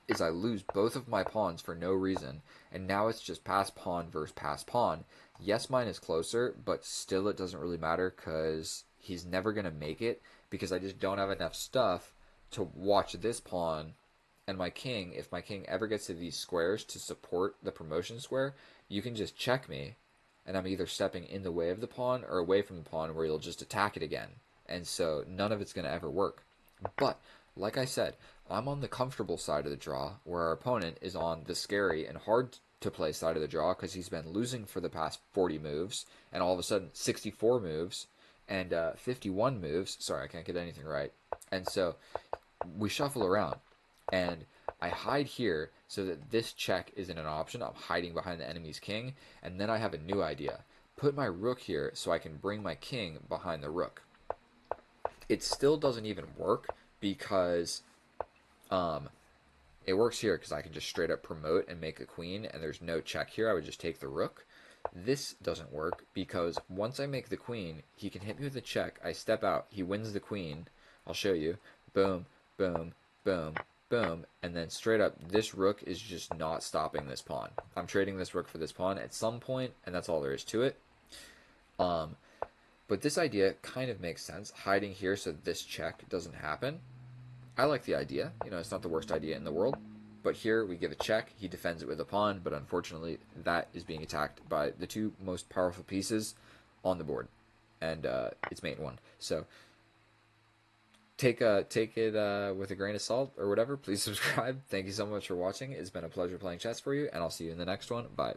is I lose both of my pawns for no reason, and now it's just pass pawn versus pass pawn. Yes, mine is closer, but still it doesn't really matter because he's never going to make it because I just don't have enough stuff to watch this pawn and my king. If my king ever gets to these squares to support the promotion square, you can just check me, and I'm either stepping in the way of the pawn or away from the pawn where you'll just attack it again. And so none of it's going to ever work. But like I said, I'm on the comfortable side of the draw, where our opponent is on the scary and hard to play side of the draw because he's been losing for the past 40 moves, and all of a sudden 64 moves and 51 moves. Sorry, I can't get anything right. And so we shuffle around, and I hide here so that this check isn't an option. I'm hiding behind the enemy's king, and then I have a new idea. Put my rook here so I can bring my king behind the rook. It still doesn't even work because it works here because I can just straight up promote and make a queen, and there's no check here. I would just take the rook. This doesn't work because once I make the queen, he can hit me with a check. I step out. He wins the queen. I'll show you. Boom, boom, boom, boom. And then straight up, this rook is just not stopping this pawn. I'm trading this rook for this pawn at some point, and that's all there is to it. But this idea kind of makes sense. Hiding here so this check doesn't happen. I like the idea. You know, it's not the worst idea in the world. But here we give a check. He defends it with a pawn, but unfortunately that is being attacked by the 2 most powerful pieces on the board. And it's mate 1. So take it with a grain of salt or whatever. Please subscribe. Thank you so much for watching. It's been a pleasure playing chess for you, and I'll see you in the next one. Bye.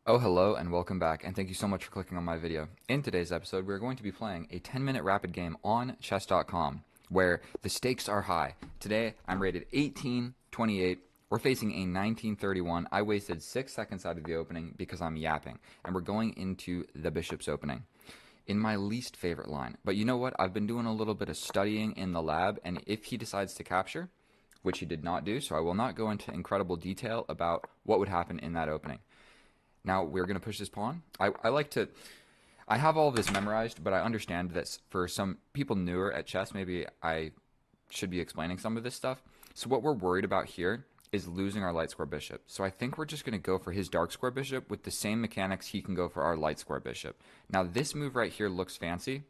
Oh, hello and welcome back, and thank you so much for clicking on my video. In today's episode, we're going to be playing a 10-minute rapid game on chess.com, where the stakes are high. Today, I'm rated 18, 28, We're facing a 1931. I wasted 6 seconds out of the opening because I'm yapping. And we're going into the bishop's opening in my least favorite line. But you know what? I've been doing a little bit of studying in the lab, and if he decides to capture, which he did not do, so I will not go into incredible detail about what would happen in that opening. Now, we're going to push this pawn. I have all of this memorized, but I understand that for some people newer at chess, maybe I should be explaining some of this stuff. So what we're worried about here is losing our light square bishop. So I think we're just going to go for his dark square bishop with the same mechanics he can go for our light square bishop. Now this move right here looks fancy.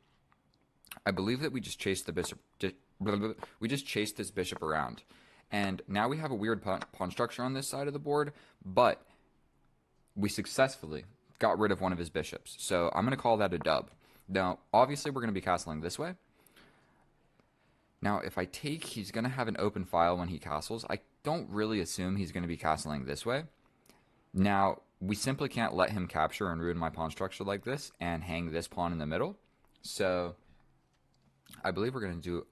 I believe that we just chased the bishop. We just chased this bishop around. And now we have a weird pawn structure on this side of the board, but we successfully got rid of one of his bishops. So I'm going to call that a dub. Now, obviously we're going to be castling this way. Now, if I take, he's going to have an open file when he castles. I don't really assume he's going to be castling this way. Now, we simply can't let him capture and ruin my pawn structure like this and hang this pawn in the middle. So, I believe we're going to do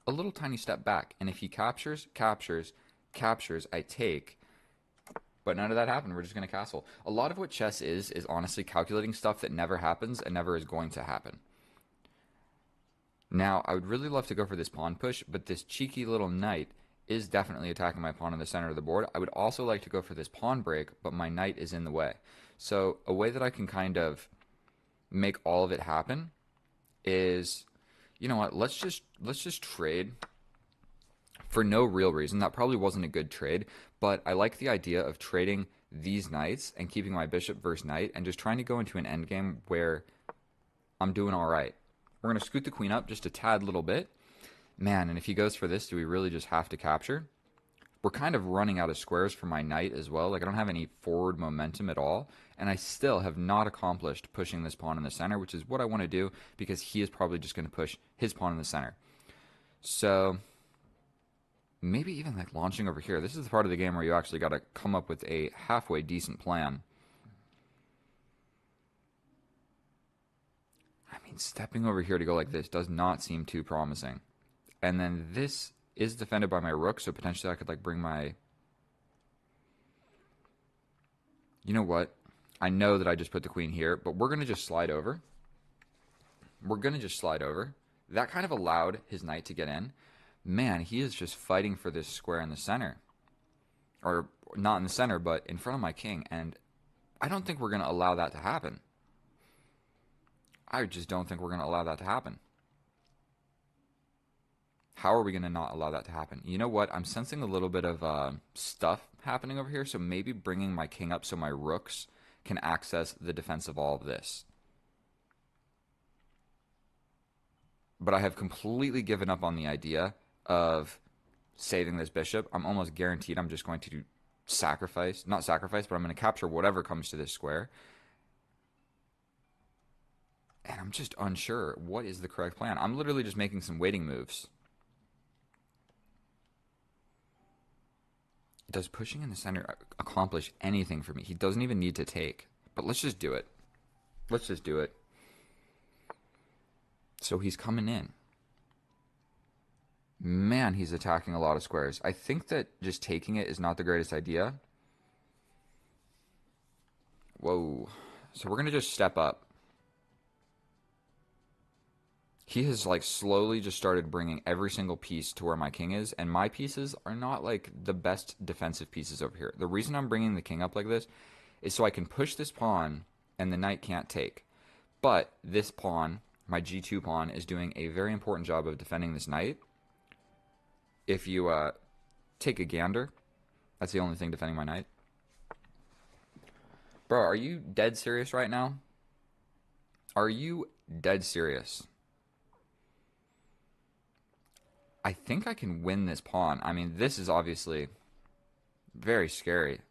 a little tiny step back. And if he captures, I take. But none of that happened. We're just going to castle. A lot of what chess is honestly calculating stuff that never happens and never is going to happen. Now, I would really love to go for this pawn push, but this cheeky little knight is definitely attacking my pawn in the center of the board. I would also like to go for this pawn break, but my knight is in the way. So a way that I can kind of make all of it happen is, you know what, let's just trade for no real reason. That probably wasn't a good trade, but I like the idea of trading these knights and keeping my bishop versus knight and just trying to go into an endgame where I'm doing all right. We're going to scoot the queen up just a tad little bit. Man, and if he goes for this, do we really just have to capture? We're kind of running out of squares for my knight as well. Like, I don't have any forward momentum at all. And I still have not accomplished pushing this pawn in the center, which is what I want to do because he is probably just going to push his pawn in the center. So, maybe even like launching over here. This is the part of the game where you actually got to come up with a halfway decent plan. I mean, stepping over here to go like this does not seem too promising. And then this is defended by my rook, so potentially I could like bring my... You know what? I know that I just put the queen here, but we're going to just slide over. We're going to just slide over. That kind of allowed his knight to get in. Man, he is just fighting for this square in the center. Or not in the center, but in front of my king. And I don't think we're going to allow that to happen. I just don't think we're going to allow that to happen. How are we going to not allow that to happen? You know what? I'm sensing a little bit of stuff happening over here, so maybe bringing my king up so my rooks can access the defense of all of this. But I have completely given up on the idea of saving this bishop. I'm almost guaranteed I'm just going to sacrifice, not sacrifice, but I'm going to capture whatever comes to this square. And I'm just unsure what is the correct plan. I'm literally just making some waiting moves. Does pushing in the center accomplish anything for me? He doesn't even need to take. But let's just do it. Let's just do it. So he's coming in. Man, he's attacking a lot of squares. I think that just taking it is not the greatest idea. Whoa. So we're going to just step up. He has like slowly just started bringing every single piece to where my king is, and my pieces are not like the best defensive pieces over here. The reason I'm bringing the king up like this is so I can push this pawn and the knight can't take. But this pawn, my g2 pawn, is doing a very important job of defending this knight. If you take a gander, that's the only thing defending my knight. Bro, are you dead serious right now? Are you dead serious? I think I can win this pawn. I mean, this is obviously very scary.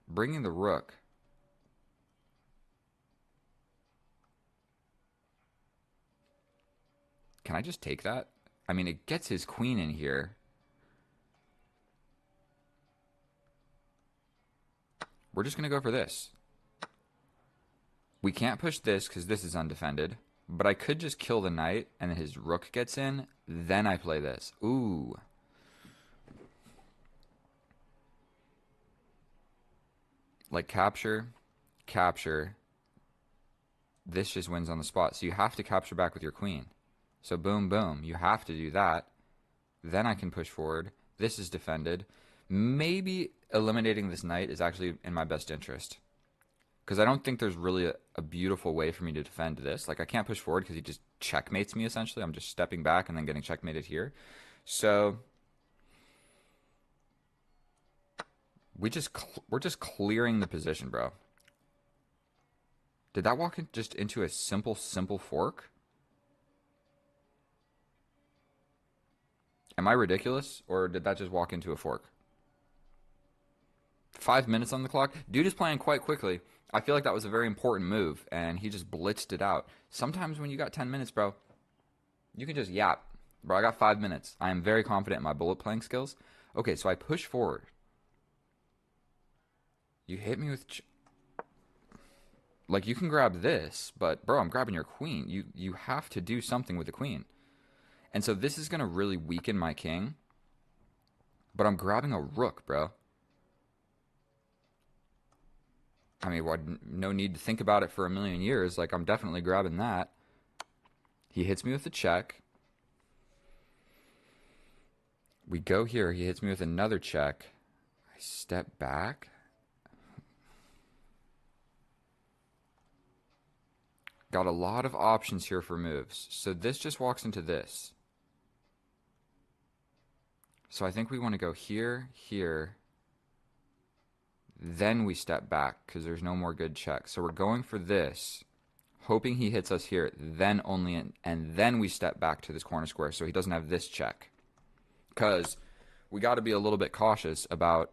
Bringing the rook. Can I just take that? I mean, it gets his queen in here. We're just going to go for this. We can't push this because this is undefended. But I could just kill the knight, and then his rook gets in. Then I play this. Ooh. like capture, capture. This just wins on the spot. So you have to capture back with your queen. So boom, boom. You have to do that. Then I can push forward. This is defended. Maybe eliminating this knight is actually in my best interest. Because I don't think there's really a beautiful way for me to defend this. Like, I can't push forward because he just checkmates me, essentially. I'm just stepping back and then getting checkmated here. So we're just clearing the position, bro. Did that walk just into a simple fork? Am I ridiculous? Or did that just walk into a fork? 5 minutes on the clock? Dude is playing quite quickly. I feel like that was a very important move, and he just blitzed it out. Sometimes when you got 10 minutes, bro, you can just yap. Bro, I got 5 minutes. I am very confident in my bullet playing skills. Okay, so I push forward. You hit me with... Like, you can grab this, but, bro, I'm grabbing your queen. You have to do something with the queen. And so this is going to really weaken my king. But I'm grabbing a rook, bro. I mean, no need to think about it for a million years. Like, I'm definitely grabbing that. He hits me with a check. We go here. He hits me with another check. I step back. Got a lot of options here for moves. So this just walks into this. So I think we want to go here, here. Then we step back because there's no more good checks. So we're going for this, hoping he hits us here, then only and then we step back to this corner square so he doesn't have this check. Because we got to be a little bit cautious about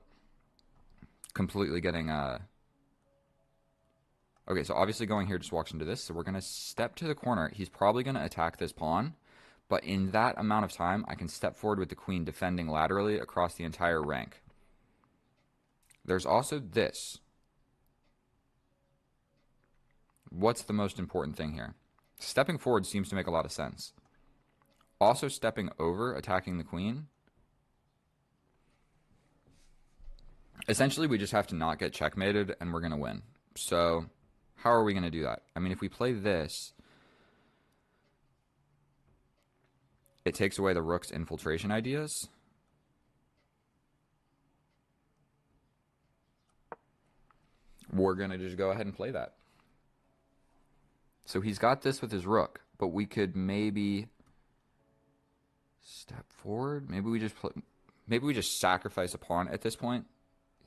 completely getting... Okay, so obviously going here just walks into this. So we're going to step to the corner. He's probably going to attack this pawn. But in that amount of time, I can step forward with the queen defending laterally across the entire rank. There's also this. What's the most important thing here? Stepping forward seems to make a lot of sense. Also stepping over, attacking the queen. Essentially, we just have to not get checkmated, and we're going to win. So, how are we going to do that? I mean, if we play this, it takes away the rook's infiltration ideas. We're going to just go ahead and play that. So he's got this with his rook, but we could maybe step forward. Maybe we just sacrifice a pawn at this point.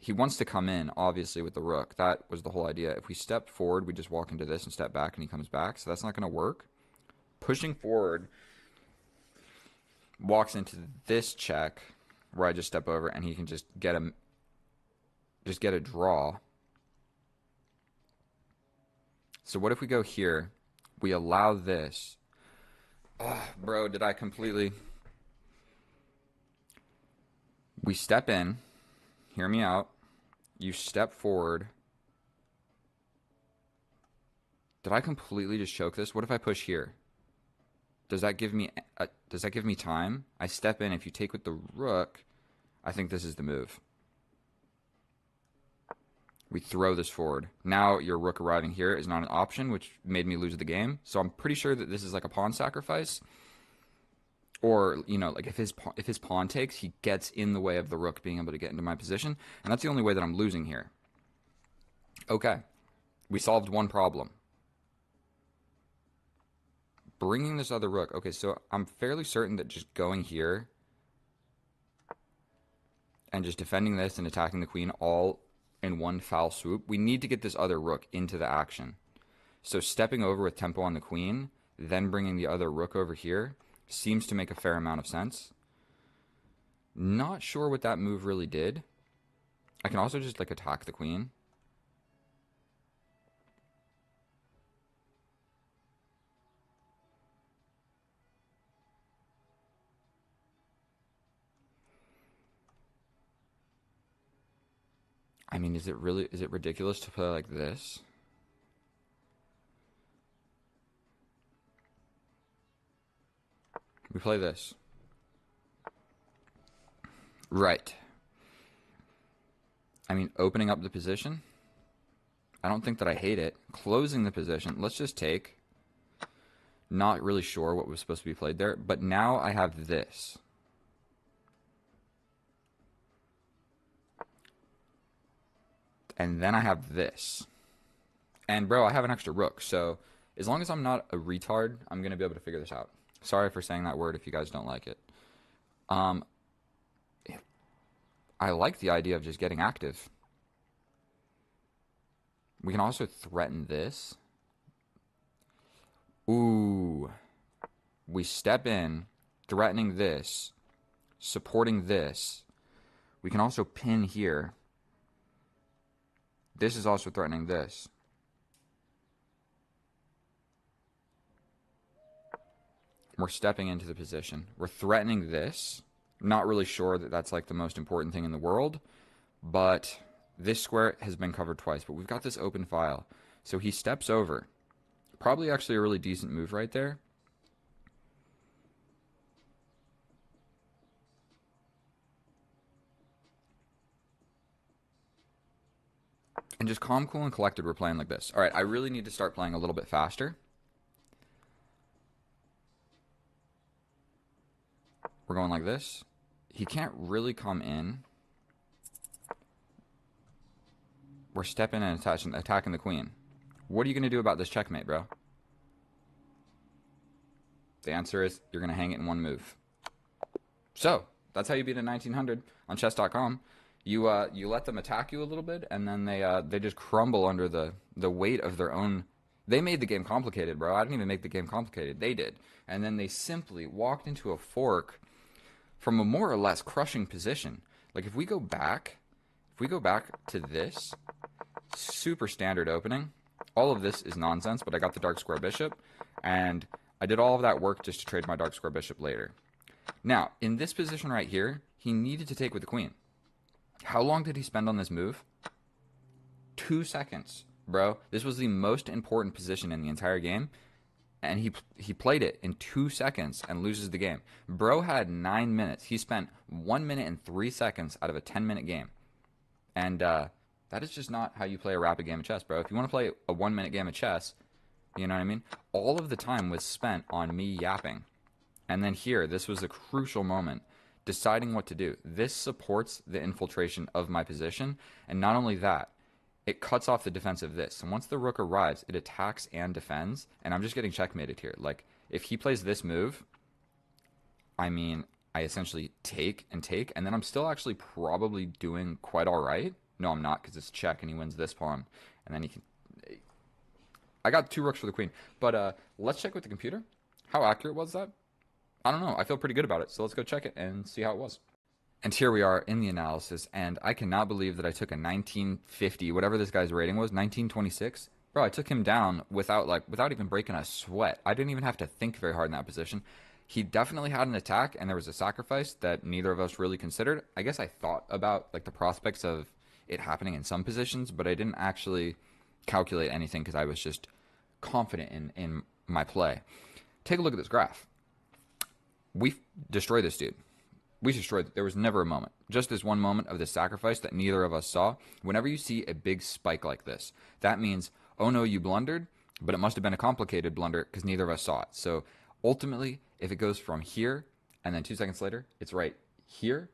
He wants to come in, obviously, with the rook. That was the whole idea. If we step forward, we just walk into this and step back, and he comes back. So that's not going to work. Pushing forward walks into this check, where I just step over, and he can just get a draw. So what if we go here? We allow this. Oh, bro, did I completely... We step in. Hear me out. You step forward. Did I completely just choke this? What if I push here? Does that give me time? I step in. If you take with the rook, I think this is the move. We throw this forward. Now your rook arriving here is not an option, which made me lose the game. So I'm pretty sure that this is like a pawn sacrifice. Or, you know, like if his pawn takes, he gets in the way of the rook being able to get into my position. And that's the only way that I'm losing here. Okay. We solved one problem. Bringing this other rook. Okay, so I'm fairly certain that just going here and just defending this and attacking the queen all in one foul swoop, we need to get this other rook into the action. So stepping over with tempo on the queen, then bringing the other rook over here, seems to make a fair amount of sense. Not sure what that move really did. I can also just like attack the queen. I mean, is it ridiculous to play like this? We play this. Right. I mean, opening up the position. I don't think that I hate it. Closing the position. Let's just take. Not really sure what was supposed to be played there, but now I have this. And then I have this. And, bro, I have an extra rook, so as long as I'm not a retard, I'm going to be able to figure this out. Sorry for saying that word if you guys don't like it. I like the idea of just getting active. We can also threaten this. Ooh. We step in, threatening this, supporting this. We can also pin here. This is also threatening this. We're stepping into the position. We're threatening this. Not really sure that that's like the most important thing in the world, but this square has been covered twice, but we've got this open file. So he steps over. Probably actually a really decent move right there. And just calm, cool, and collected, we're playing like this. All right, I really need to start playing a little bit faster. We're going like this. He can't really come in. We're stepping and attacking the queen. What are you going to do about this checkmate, bro? The answer is you're going to hang it in one move. So, that's how you beat a 1900 on chess.com. You let them attack you a little bit, and then they just crumble under the weight of their own. They made the game complicated, bro. I didn't even make the game complicated. They did. And then they simply walked into a fork from a more or less crushing position. Like if we go back to this, super standard opening. All of this is nonsense, but I got the dark square bishop, and I did all of that work just to trade my dark square bishop later. Now, in this position right here, he needed to take with the queen. How long did he spend on this move? 2 seconds, bro. This was the most important position in the entire game, and he played it in 2 seconds and loses the game. Bro had 9 minutes. He spent 1 minute and 3 seconds out of a 10-minute game. And that is just not how you play a rapid game of chess, bro. If you want to play a 1-minute game of chess, you know what I mean? All of the time was spent on me yapping. And then here, this was a crucial moment, deciding what to do. This supports the infiltration of my position, and not only that, it cuts off the defense of this. And once the rook arrives, it attacks and defends, and I'm just getting checkmated here. Like, if he plays this move, I mean, I essentially take, and then I'm still actually probably doing quite all right. No, I'm not, because it's check, and he wins this pawn, and then he can... I got 2 rooks for the queen, but let's check with the computer. How accurate was that? I don't know. I feel pretty good about it, so let's go check it and see how it was. And here we are in the analysis, and I cannot believe that I took a 1950, whatever this guy's rating was, 1926. Bro, I took him down without even breaking a sweat. I didn't even have to think very hard in that position. He definitely had an attack, and there was a sacrifice that neither of us really considered. I guess I thought about like the prospects of it happening in some positions, but I didn't actually calculate anything because I was just confident in my play. Take a look at this graph. We destroyed this dude. We destroyed. There was never a moment. Just this one moment of the sacrifice that neither of us saw. Whenever you see a big spike like this, that means, oh no, you blundered, but it must have been a complicated blunder because neither of us saw it. So ultimately, if it goes from here and then 2 seconds later, it's right here,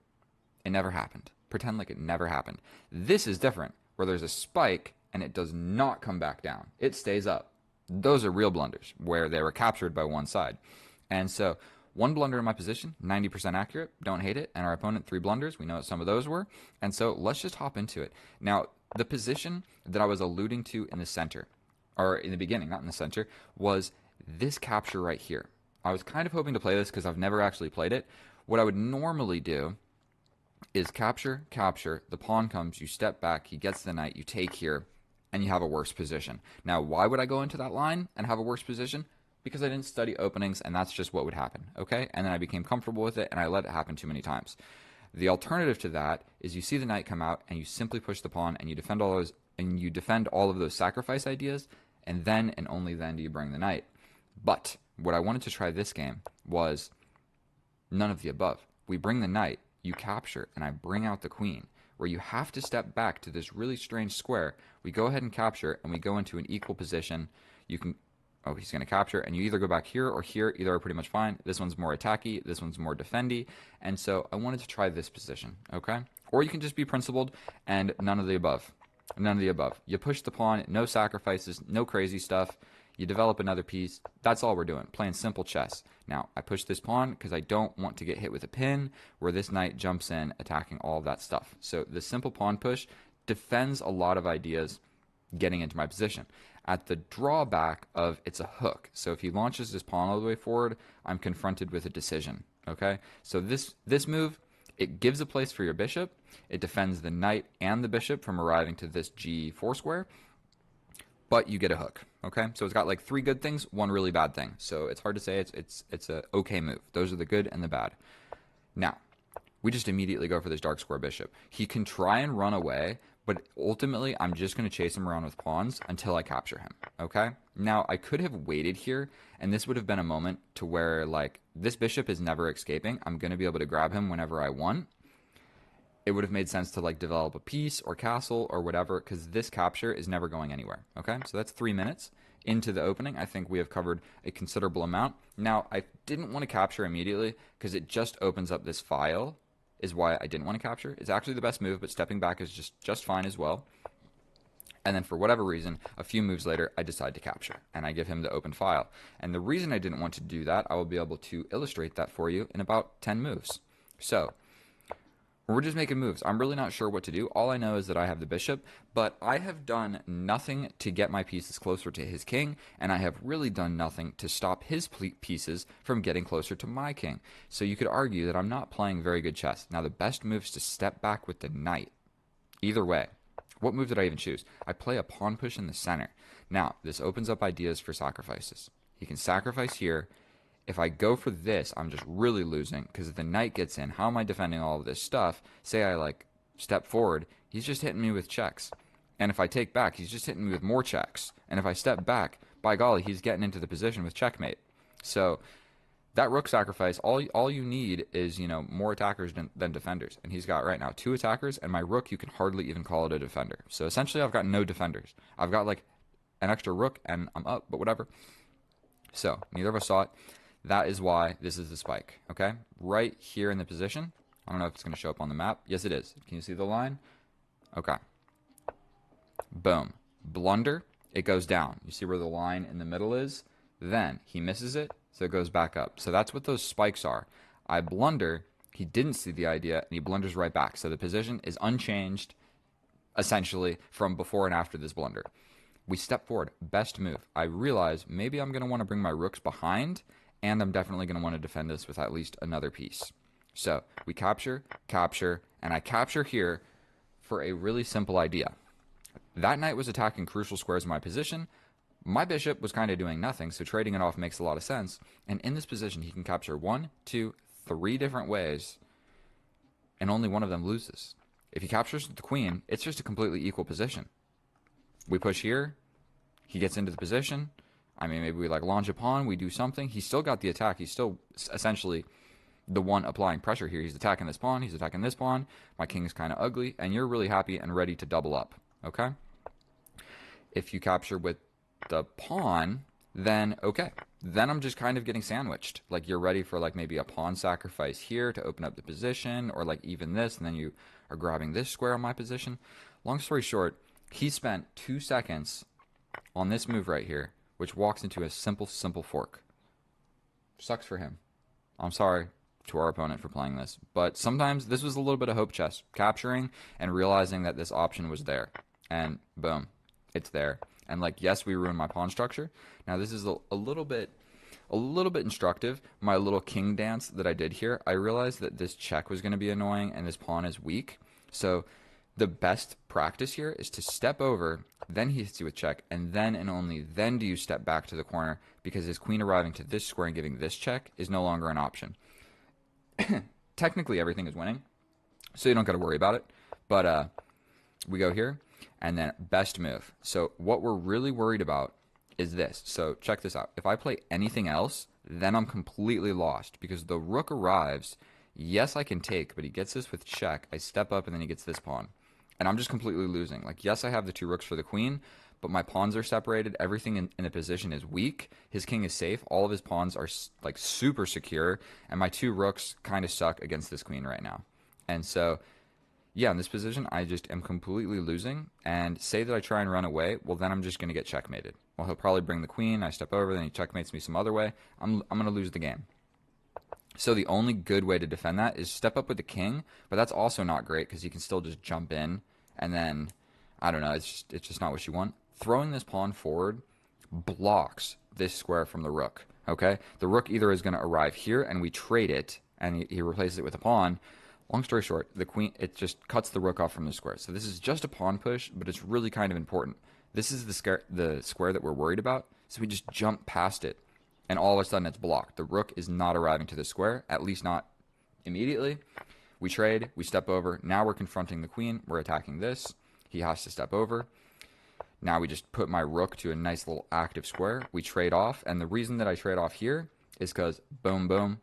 it never happened. Pretend like it never happened. This is different, where there's a spike and it does not come back down. It stays up. Those are real blunders, where they were captured by one side. And so, one blunder in my position, 90% accurate, don't hate it, and our opponent 3 blunders, we know what some of those were, and so let's just hop into it. Now, the position that I was alluding to in the center, or in the beginning, not in the center, was this capture right here. I was kind of hoping to play this because I've never actually played it. What I would normally do is capture, the pawn comes, you step back, he gets the knight, you take here, and you have a worse position. Now, why would I go into that line and have a worse position? Because I didn't study openings, and that's just what would happen, okay? And then I became comfortable with it, and I let it happen too many times. The alternative to that is you see the knight come out, and you simply push the pawn, and you defend all of those sacrifice ideas, and then and only then do you bring the knight. But what I wanted to try this game was none of the above. We bring the knight, you capture, and I bring out the queen. where you have to step back to this really strange square. We go ahead and capture, and we go into an equal position. You can, oh, he's going to capture, and you either go back here or here. Either are pretty much fine. This one's more attacky. This one's more defendy. And so I wanted to try this position, okay? Or you can just be principled and none of the above. None of the above. You push the pawn, no sacrifices, no crazy stuff. You develop another piece. That's all we're doing, playing simple chess. Now, I push this pawn because I don't want to get hit with a pin where this knight jumps in, attacking all of that stuff. So the simple pawn push defends a lot of ideas getting into my position. At the drawback of it's a hook. So if he launches his pawn all the way forward, I'm confronted with a decision, okay? So this move, it gives a place for your bishop. It defends the knight and the bishop from arriving to this g4 square, but you get a hook, okay? So it's got like 3 good things, 1 really bad thing. So it's hard to say it's a okay move. Those are the good and the bad. Now, we just immediately go for this dark square bishop. He can try and run away, but ultimately I'm just going to chase him around with pawns until I capture him, okay? Now, I could have waited here, and this would have been a moment to where, like, this bishop is never escaping. I'm going to be able to grab him whenever I want. It would have made sense to like develop a piece or castle or whatever, because this capture is never going anywhere, okay? So that's 3 minutes into the opening. I think we have covered a considerable amount. Now, I didn't want to capture immediately because it just opens up this file, is why I didn't want to capture. It's actually the best move, but stepping back is just fine as well. And then for whatever reason, a few moves later, I decide to capture, and I give him the open file. And the reason I didn't want to do that, I will be able to illustrate that for you in about 10 moves. So we're just making moves. I'm really not sure what to do. All I know is that I have the bishop, but I have done nothing to get my pieces closer to his king, and I have really done nothing to stop his pieces from getting closer to my king. So you could argue that I'm not playing very good chess. Now, the best move is to step back with the knight. Either way. What move did I even choose? I play a pawn push in the center. Now, this opens up ideas for sacrifices. He can sacrifice here. If I go for this, I'm just really losing, because if the knight gets in, how am I defending all of this stuff? Say I, like, step forward, he's just hitting me with checks. And if I take back, he's just hitting me with more checks. And if I step back, by golly, he's getting into the position with checkmate. So that rook sacrifice, all you need is, you know, more attackers than defenders. And he's got right now 2 attackers, and my rook, you can hardly even call it a defender. So essentially, I've got no defenders. I've got, like, an extra rook, and I'm up, but whatever. So neither of us saw it. That is why this is the spike, okay? Right here in the position. I don't know if it's going to show up on the map. Yes, it is. Can you see the line? Okay. Boom. Blunder, it goes down. You see where the line in the middle is? Then he misses it, so it goes back up. So that's what those spikes are. I blunder, he didn't see the idea, and he blunders right back. So the position is unchanged, essentially, from before and after this blunder. We step forward. Best move. I realize maybe I'm going to want to bring my rooks behind, and I'm definitely going to want to defend this with at least another piece. So we capture, and I capture here for a really simple idea. That knight was attacking crucial squares in my position. My bishop was kind of doing nothing, so trading it off makes a lot of sense. And in this position, he can capture 1, 2, 3 different ways, and only one of them loses. If he captures the queen, it's just a completely equal position. We push here. He gets into the position. I mean, maybe we like launch a pawn, we do something. He's still got the attack. He's still essentially the one applying pressure here. He's attacking this pawn. He's attacking this pawn. My king is kind of ugly, and you're really happy and ready to double up, okay? If you capture with the pawn, then okay. Then I'm just kind of getting sandwiched. Like, you're ready for like maybe a pawn sacrifice here to open up the position, or like even this, and then you are grabbing this square on my position. Long story short, he spent 2 seconds on this move right here, which walks into a simple fork. Sucks for him. I'm sorry to our opponent for playing this, but sometimes this was a little bit of hope chess, capturing and realizing that this option was there, and boom, it's there. And like, yes, we ruined my pawn structure. Now this is a little bit instructive. My little king dance that I did here, I realized that this check was going to be annoying and this pawn is weak. So the best practice here is to step over, then he hits you with check, and then and only then do you step back to the corner, because his queen arriving to this square and giving this check is no longer an option. Technically, everything is winning, so you don't got to worry about it. But we go here, and then best move. So what we're really worried about is this. So check this out. If I play anything else, then I'm completely lost, because the rook arrives Yes, I can take, but he gets this with check. I step up, and then he gets this pawn. And I'm just completely losing. Like, yes, I have the 2 rooks for the queen, but my pawns are separated. Everything in the position is weak. His king is safe. All of his pawns are, like, super secure. And my 2 rooks kind of suck against this queen right now. And so, yeah, in this position, I just am completely losing. And say that I try and run away, well, then I'm just going to get checkmated. Well, he'll probably bring the queen. I step over, then he checkmates me some other way. I'm going to lose the game. So the only good way to defend that is step up with the king, but that's also not great because you can still just jump in, and then, I don't know, it's just not what you want. Throwing this pawn forward blocks this square from the rook, okay? The rook either is going to arrive here, and we trade it, and he replaces it with a pawn. Long story short, the queen, it just cuts the rook off from the square. So this is just a pawn push, but it's really kind of important. This is the square that we're worried about, so we just jump past it, and all of a sudden it's blocked. The rook is not arriving to the square, at least not immediately. We trade, we step over. Now we're confronting the queen. We're attacking this. He has to step over. Now we just put my rook to a nice little active square. We trade off, and the reason that I trade off here is because boom, boom,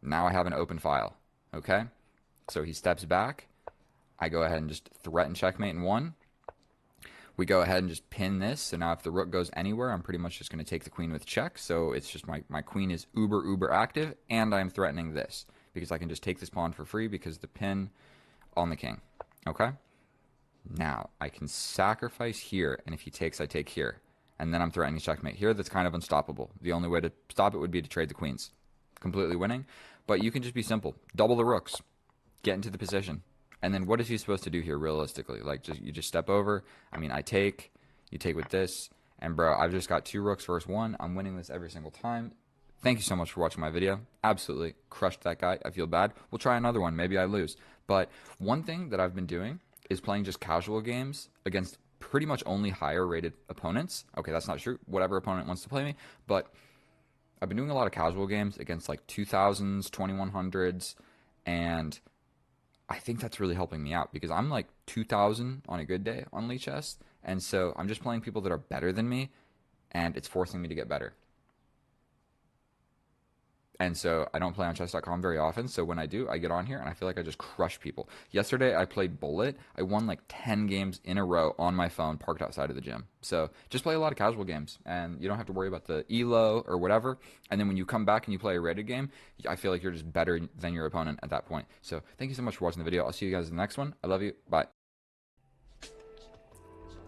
now I have an open file, okay? So he steps back. I go ahead and just threaten checkmate in 1. We go ahead and just pin this. So now if the rook goes anywhere, I'm pretty much just going to take the queen with check. So it's just my queen is uber active, and I'm threatening this because I can just take this pawn for free because the pin on the king. Okay? Now I can sacrifice here, and if he takes, I take here. And then I'm threatening checkmate here. That's kind of unstoppable. The only way to stop it would be to trade the queens. Completely winning. But you can just be simple. Double the rooks. Get into the position. And then what is he supposed to do here realistically? Like, you just step over. I mean, I take. You take with this. And, bro, I've just got 2 rooks versus 1. I'm winning this every single time. Thank you so much for watching my video. Absolutely crushed that guy. I feel bad. We'll try another one. Maybe I lose. But one thing that I've been doing is playing just casual games against pretty much only higher rated opponents. Okay, that's not true. Whatever opponent wants to play me. But I've been doing a lot of casual games against like 2000s, 2100s, and I think that's really helping me out because I'm like 2000 on a good day on Lee Chess, and so I'm just playing people that are better than me, and it's forcing me to get better. And so I don't play on chess.com very often, so when I do, I get on here and I feel like I just crush people. Yesterday, I played Bullet. I won like 10 games in a row on my phone parked outside of the gym. So just play a lot of casual games, and you don't have to worry about the elo or whatever. And then when you come back and you play a rated game, I feel like you're just better than your opponent at that point. So thank you so much for watching the video. I'll see you guys in the next one. I love you. Bye.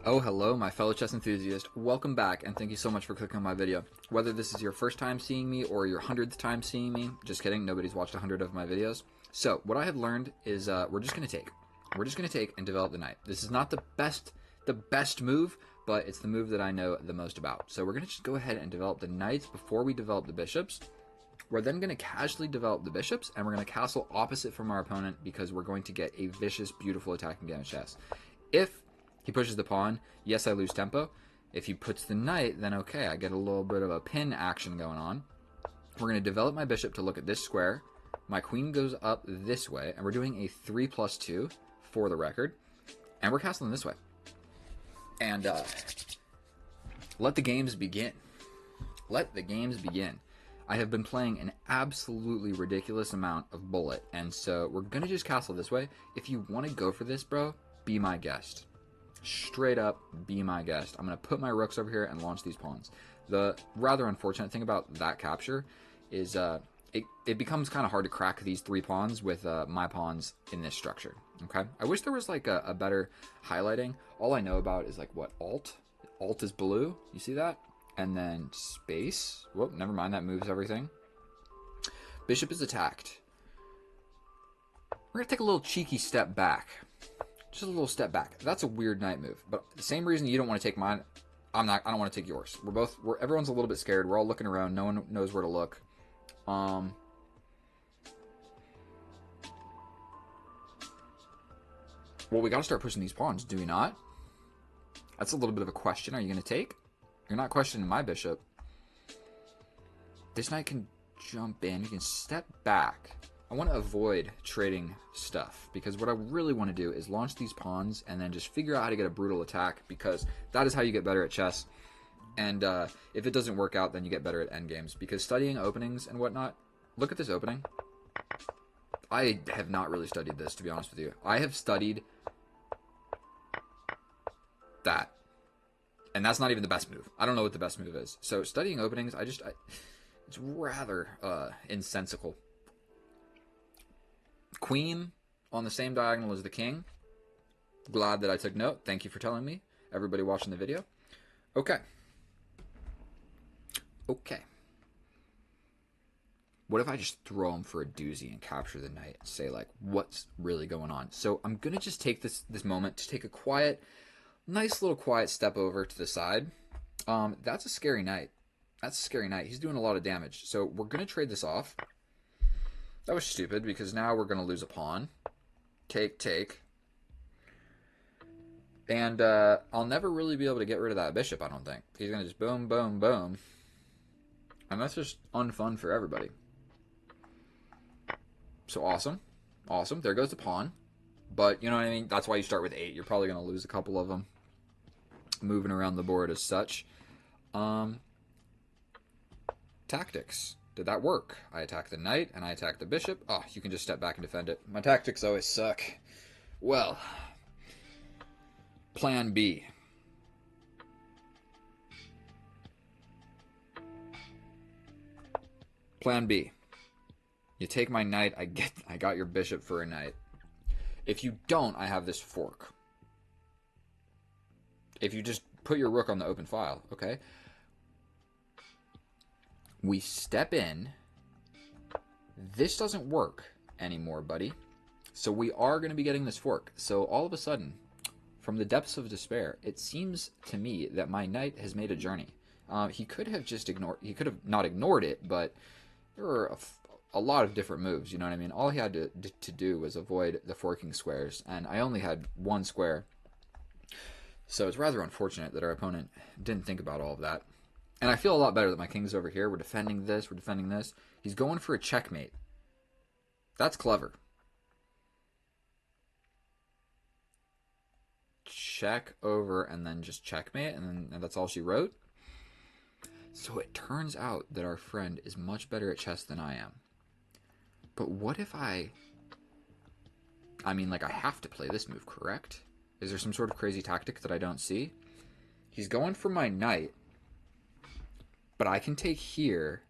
Oh, hello, my fellow chess enthusiast. Welcome back, and thank you so much for clicking on my video. Whether this is your first time seeing me or your 100th time seeing me, just kidding, nobody's watched 100 of my videos. So, what I have learned is we're just going to take. We're just going to take and develop the knight. This is not the best move, but it's the move that I know the most about. So we're going to just go ahead and develop the knights before we develop the bishops. We're then going to casually develop the bishops, and we're going to castle opposite from our opponent because we're going to get a vicious, beautiful attacking game of chess. If he pushes the pawn, yes, I lose tempo. If he puts the knight, then okay, I get a little bit of a pin action going on. We're going to develop my bishop to look at this square. My queen goes up this way, and we're doing a 3+2 for the record. And we're castling this way. And let the games begin. Let the games begin. I have been playing an absolutely ridiculous amount of Bullet, and so we're going to just castle this way. If you want to go for this, bro, be my guest. Straight up, be my guest. I'm going to put my rooks over here and launch these pawns. The rather unfortunate thing about that capture is it becomes kind of hard to crack these 3 pawns with my pawns in this structure. Okay, I wish there was like a better highlighting. All I know about is like what, alt? Alt is blue. You see that? And then space. Whoop, never mind. That moves everything. Bishop is attacked. We're going to take a little cheeky step back. Just a little step back. That's a weird knight move. But the same reason you don't want to take mine, I don't want to take yours. Everyone's a little bit scared. We're all looking around. No one knows where to look. Well, we got to start pushing these pawns, do we not? That's a little bit of a question. Are you going to take? You're not questioning my bishop. This knight can jump in. You can step back. I want to avoid trading stuff because what I really want to do is launch these pawns and then just figure out how to get a brutal attack because that is how you get better at chess. And if it doesn't work out, then you get better at endgames because studying openings and whatnot, look at this opening. I have not really studied this, to be honest with you. I have studied that. And that's not even the best move. I don't know what the best move is. So studying openings, it's rather insensical. Queen on the same diagonal as the king. Glad that I took note. Thank you for telling me. Everybody watching the video. Okay. Okay. What if I just throw him for a doozy and capture the knight and say, like, what's really going on? So I'm going to just take this moment to take a quiet, nice little quiet step over to the side. That's a scary knight. That's a scary knight. He's doing a lot of damage. So we're going to trade this off. That was stupid because now we're going to lose a pawn. Take. And I'll never really be able to get rid of that bishop, I don't think. He's going to just boom, boom, boom. And that's just unfun for everybody. So awesome. Awesome. There goes the pawn. But, you know what I mean? That's why you start with 8. You're probably going to lose a couple of them. Moving around the board as such. Tactics. Did that work? I attack the knight and I attack the bishop. Oh, you can just step back and defend it. My tactics always suck. Well, plan B. Plan B. You take my knight, I got your bishop for a knight. If you don't, I have this fork. If you just put your rook on the open file, okay? We step in. This doesn't work anymore, buddy. So we are going to be getting this fork. So all of a sudden, from the depths of despair, it seems to me that my knight has made a journey. He could have just ignored, he could have not ignored it, but there were a lot of different moves, you know what I mean? All he had to do was avoid the forking squares, and I only had one square. So it's rather unfortunate that our opponent didn't think about all of that. And I feel a lot better that my king's over here. We're defending this, we're defending this. He's going for a checkmate. That's clever. Check over and then just checkmate, and that's all she wrote. So it turns out that our friend is much better at chess than I am. But what if I mean, like, I have to play this move, correct? Is there some sort of crazy tactic that I don't see? He's going for my knight, but I can take here.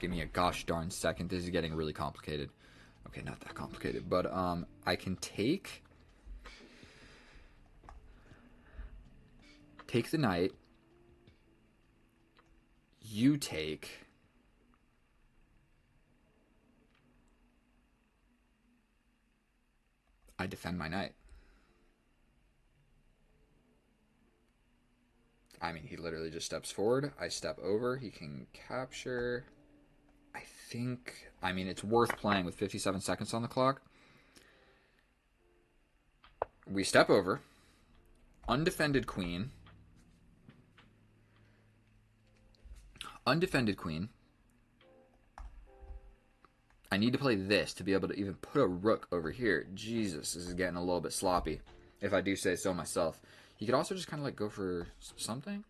Give me a gosh darn second. This is getting really complicated. Okay, not that complicated, but I can take the knight. You take. I defend my knight. I mean, he literally just steps forward. I step over. He can capture. I think, I mean, it's worth playing with 57 seconds on the clock. We step over. Undefended queen. Undefended queen. I need to play this to be able to even put a rook over here. Jesus, this is getting a little bit sloppy, if I do say so myself. He could also just kind of like go for something.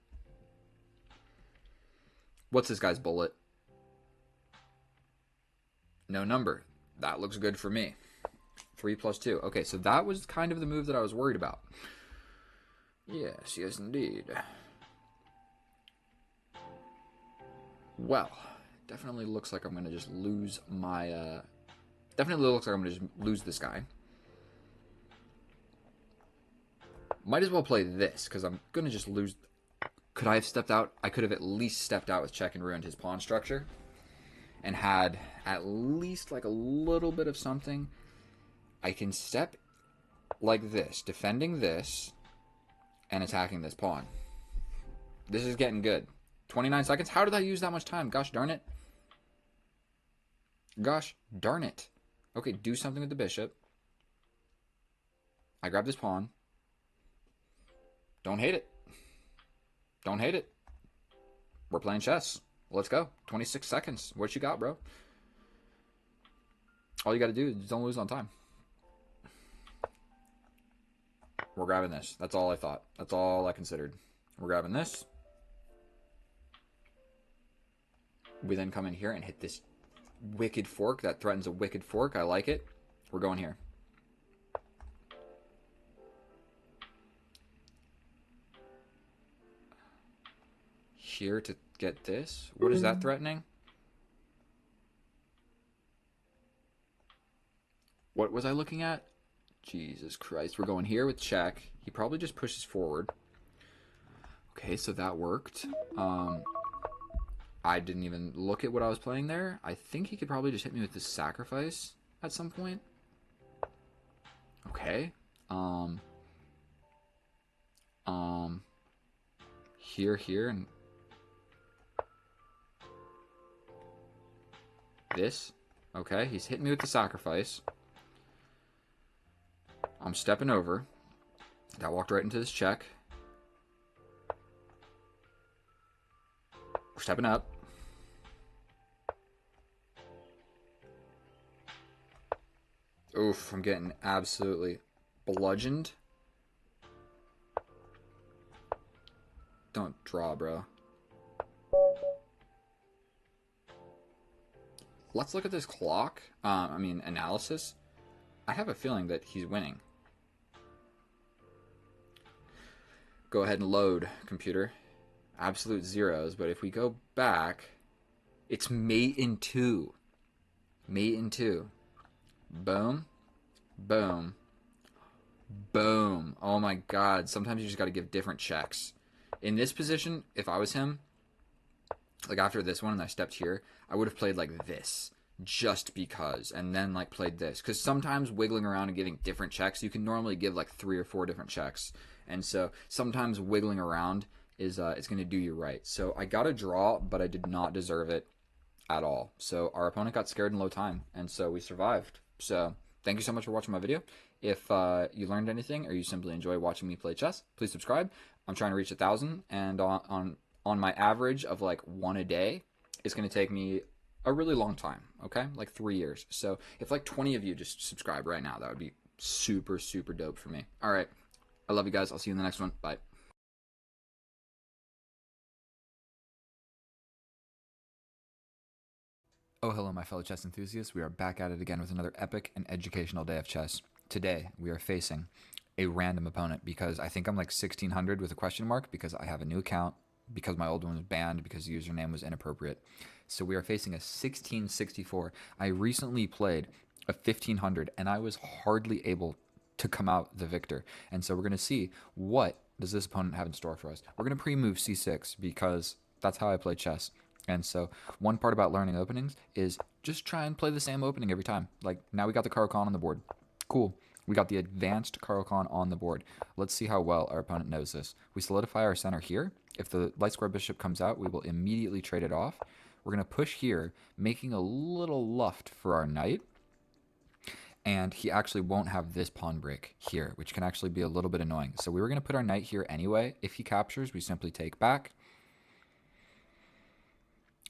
What's this guy's bullet? No number. That looks good for me. 3 + 2. Okay, so that was kind of the move that I was worried about. Yes, indeed. Well, definitely looks like I'm going to just lose my... definitely looks like I'm going to just lose this guy. Might as well play this, because I'm going to just lose... Could I have stepped out? I could have at least stepped out with check and ruined his pawn structure. And had at least like a little bit of something. I can step like this, defending this, and attacking this pawn. This is getting good. 29 seconds? How did I use that much time? Gosh darn it. Gosh darn it. Okay, do something with the bishop. I grab this pawn. Don't hate it. Don't hate it. We're playing chess. Let's go. 26 seconds. What you got, bro? All you got to do is don't lose on time. We're grabbing this. That's all I thought. That's all I considered. We're grabbing this. We then come in here and hit this wicked fork. That threatens a wicked fork. I like it. We're going here. Here to get this. What is that threatening? What was I looking at? Jesus Christ. We're going here with check. He probably just pushes forward. Okay, so that worked. I didn't even look at what I was playing there. I think he could probably just hit me with the sacrifice at some point. Okay. Here, and this. Okay, he's hitting me with the sacrifice. I'm stepping over. That walked right into this check. We're stepping up. Oof, I'm getting absolutely bludgeoned. Don't draw, bro. Let's look at this clock. Analysis. I have a feeling that he's winning. Go ahead and load, computer. Absolute zeros, but if we go back, it's mate in 2. Mate in 2. Boom. Boom. Boom. Oh my god. Sometimes you just got to give different checks. In this position, if I was him, like after this one and I stepped here, I would have played like this. Just because. And then like played this. Because sometimes wiggling around and giving different checks, you can normally give like 3 or 4 different checks. And so sometimes wiggling around is it's going to do you right. So I got a draw, but I did not deserve it at all. So our opponent got scared in low time, and so we survived. So thank you so much for watching my video. If you learned anything or you simply enjoy watching me play chess, please subscribe. I'm trying to reach 1,000, and on my average of like 1 a day, it's going to take me a really long time, okay? Like 3 years. So if like 20 of you just subscribe right now, that would be super, super dope for me. All right. I love you guys. I'll see you in the next one. Bye. Oh, hello, my fellow chess enthusiasts. We are back at it again with another epic and educational day of chess. Today, we are facing a random opponent because I think I'm like 1600 with a question mark because I have a new account, because my old one was banned, because the username was inappropriate. So we are facing a 1664. I recently played a 1500 and I was hardly able to come out the victor. And so we're going to see what does this opponent have in store for us. We're going to pre-move c6 because that's how I play chess. And so one part about learning openings is just try and play the same opening every time. Like now we got the Caro-Kann on the board. Cool. We got the advanced Caro-Kann on the board. Let's see how well our opponent knows this. We solidify our center here. If the light square bishop comes out, we will immediately trade it off. We're going to push here, making a little luft for our knight. And he actually won't have this pawn break here, which can actually be a little bit annoying. So we were going to put our knight here anyway. If he captures, we simply take back.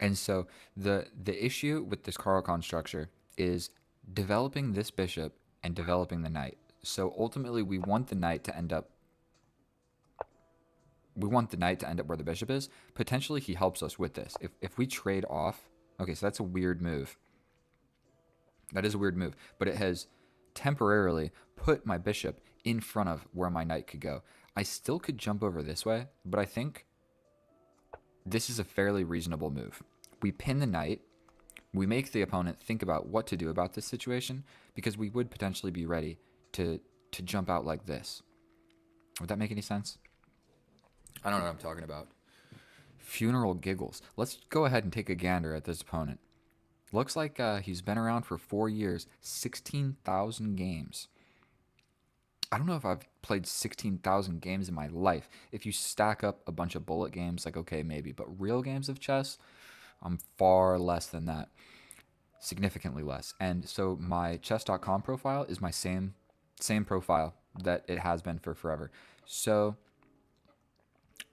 And so the issue with this Caro-Kann structure is developing this bishop and developing the knight. So ultimately, we want the knight to end up where the bishop is. Potentially, he helps us with this. If we trade off, okay, so that's a weird move. That is a weird move, but it has temporarily put my bishop in front of where my knight could go. I still could jump over this way, but I think this is a fairly reasonable move. We pin the knight. We make the opponent think about what to do about this situation because we would potentially be ready to jump out like this. Would that make any sense? I don't know what I'm talking about. Funeral giggles. Let's go ahead and take a gander at this opponent. Looks like he's been around for 4 years, 16,000 games. I don't know if I've played 16,000 games in my life. If you stack up a bunch of bullet games, like, okay, maybe. But real games of chess, I'm far less than that. Significantly less. And so my chess.com profile is my same profile that it has been for forever. So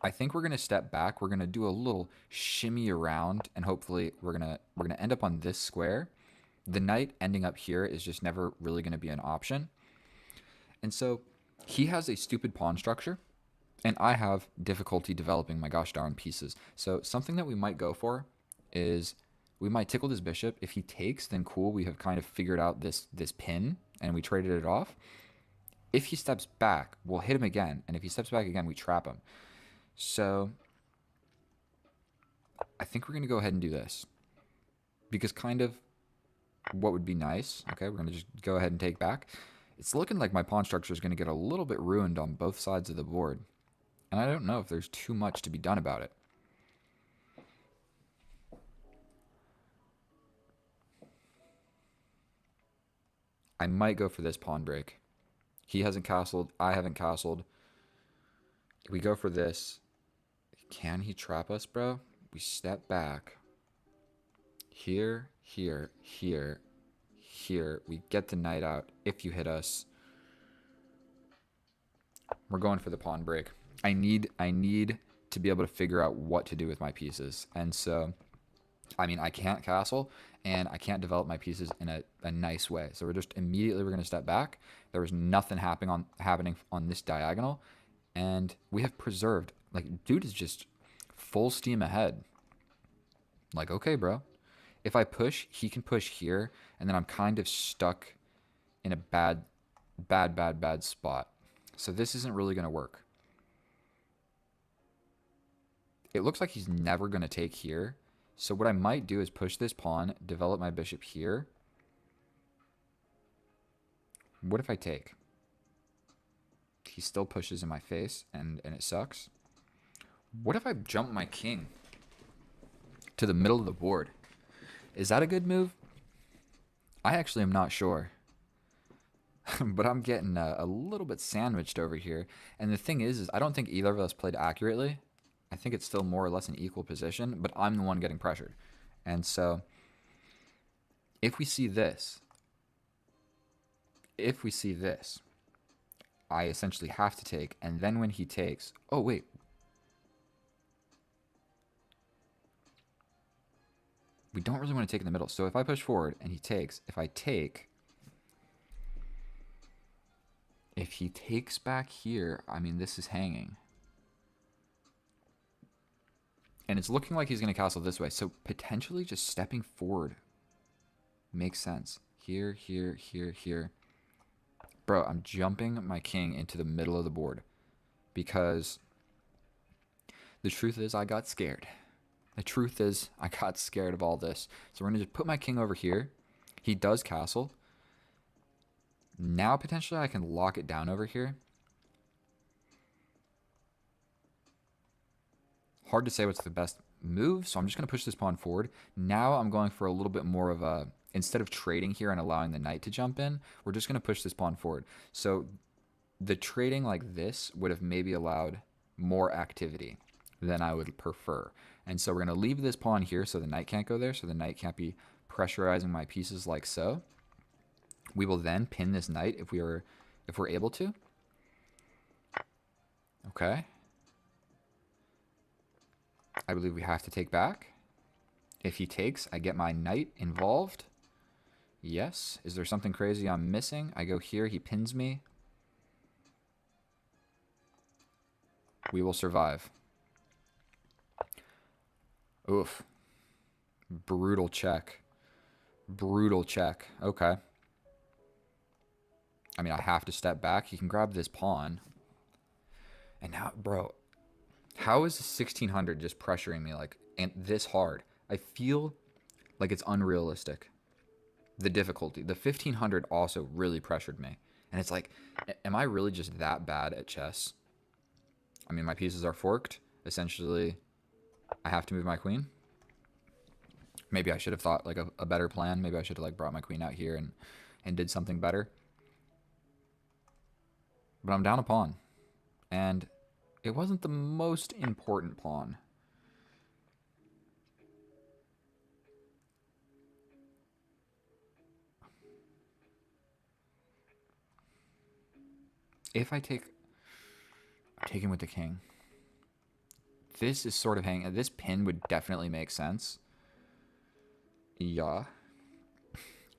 I think we're going to step back. We're going to do a little shimmy around, and hopefully we're going to end up on this square. The knight ending up here is just never really going to be an option. And so he has a stupid pawn structure, and I have difficulty developing my gosh darn pieces. So something that we might go for is We might tickle his bishop. If he takes, then cool. We have kind of figured out this pin, and we traded it off. If he steps back, we'll hit him again. And if he steps back again, we trap him. So I think we're going to go ahead and do this. Because kind of what would be nice. Okay, we're going to just go ahead and take back. It's looking like my pawn structure is going to get a little bit ruined on both sides of the board. And I don't know if there's too much to be done about it. I might go for this pawn break. He hasn't castled. I haven't castled. We go for this. Can he trap us, bro? We step back. Here, here, here, here. We get the knight out if you hit us. We're going for the pawn break. I need to be able to figure out what to do with my pieces. And so, I mean, I can't castle, and I can't develop my pieces in a nice way. So we're going to step back. There was nothing happening on this diagonal, and we have preserved. Like, dude is just full steam ahead. Like, okay, bro. If I push, he can push here, and then I'm kind of stuck in a bad spot. So this isn't really going to work. It looks like he's never going to take here. So what I might do is push this pawn, develop my bishop here. What if I take? He still pushes in my face, and it sucks. What if I jump my king to the middle of the board? Is that a good move? I actually am not sure. But I'm getting a little bit sandwiched over here. And the thing is I don't think either of us played accurately. I think it's still more or less an equal position, but I'm the one getting pressured. And so if we see this, I essentially have to take. And then when he takes, oh, wait. We don't really want to take in the middle. So if I push forward and he takes, if I take, if he takes back here, I mean, this is hanging. And it's looking like he's going to castle this way. So potentially just stepping forward makes sense. Here, here, here, here. Bro, I'm jumping my king into the middle of the board. Because the truth is I got scared. The truth is I got scared of all this. So we're going to just put my king over here. He does castle. Now potentially I can lock it down over here. Hard to say what's the best move, so I'm just going to push this pawn forward. Now I'm going for a little bit more of a, instead of trading here and allowing the knight to jump in, we're just going to push this pawn forward. So the trading like this would have maybe allowed more activity than I would prefer. And so we're going to leave this pawn here so the knight can't go there, so the knight can't be pressurizing my pieces like so. We will then pin this knight if we're able to. Okay. I believe we have to take back. If he takes, I get my knight involved. Yes. Is there something crazy I'm missing? I go here, he pins me. We will survive. Oof. Brutal check. Brutal check. Okay. I mean, I have to step back. He can grab this pawn. And now, bro, how is 1600 just pressuring me like and this hard? I feel like it's unrealistic. The difficulty. The 1500 also really pressured me. And it's like, am I really just that bad at chess? I mean, my pieces are forked. Essentially, I have to move my queen. Maybe I should have thought like a better plan. Maybe I should have like brought my queen out here and did something better. But I'm down a pawn. And it wasn't the most important pawn. If I take... I'm taking with the king. This is sort of hanging... This pin would definitely make sense. Yeah.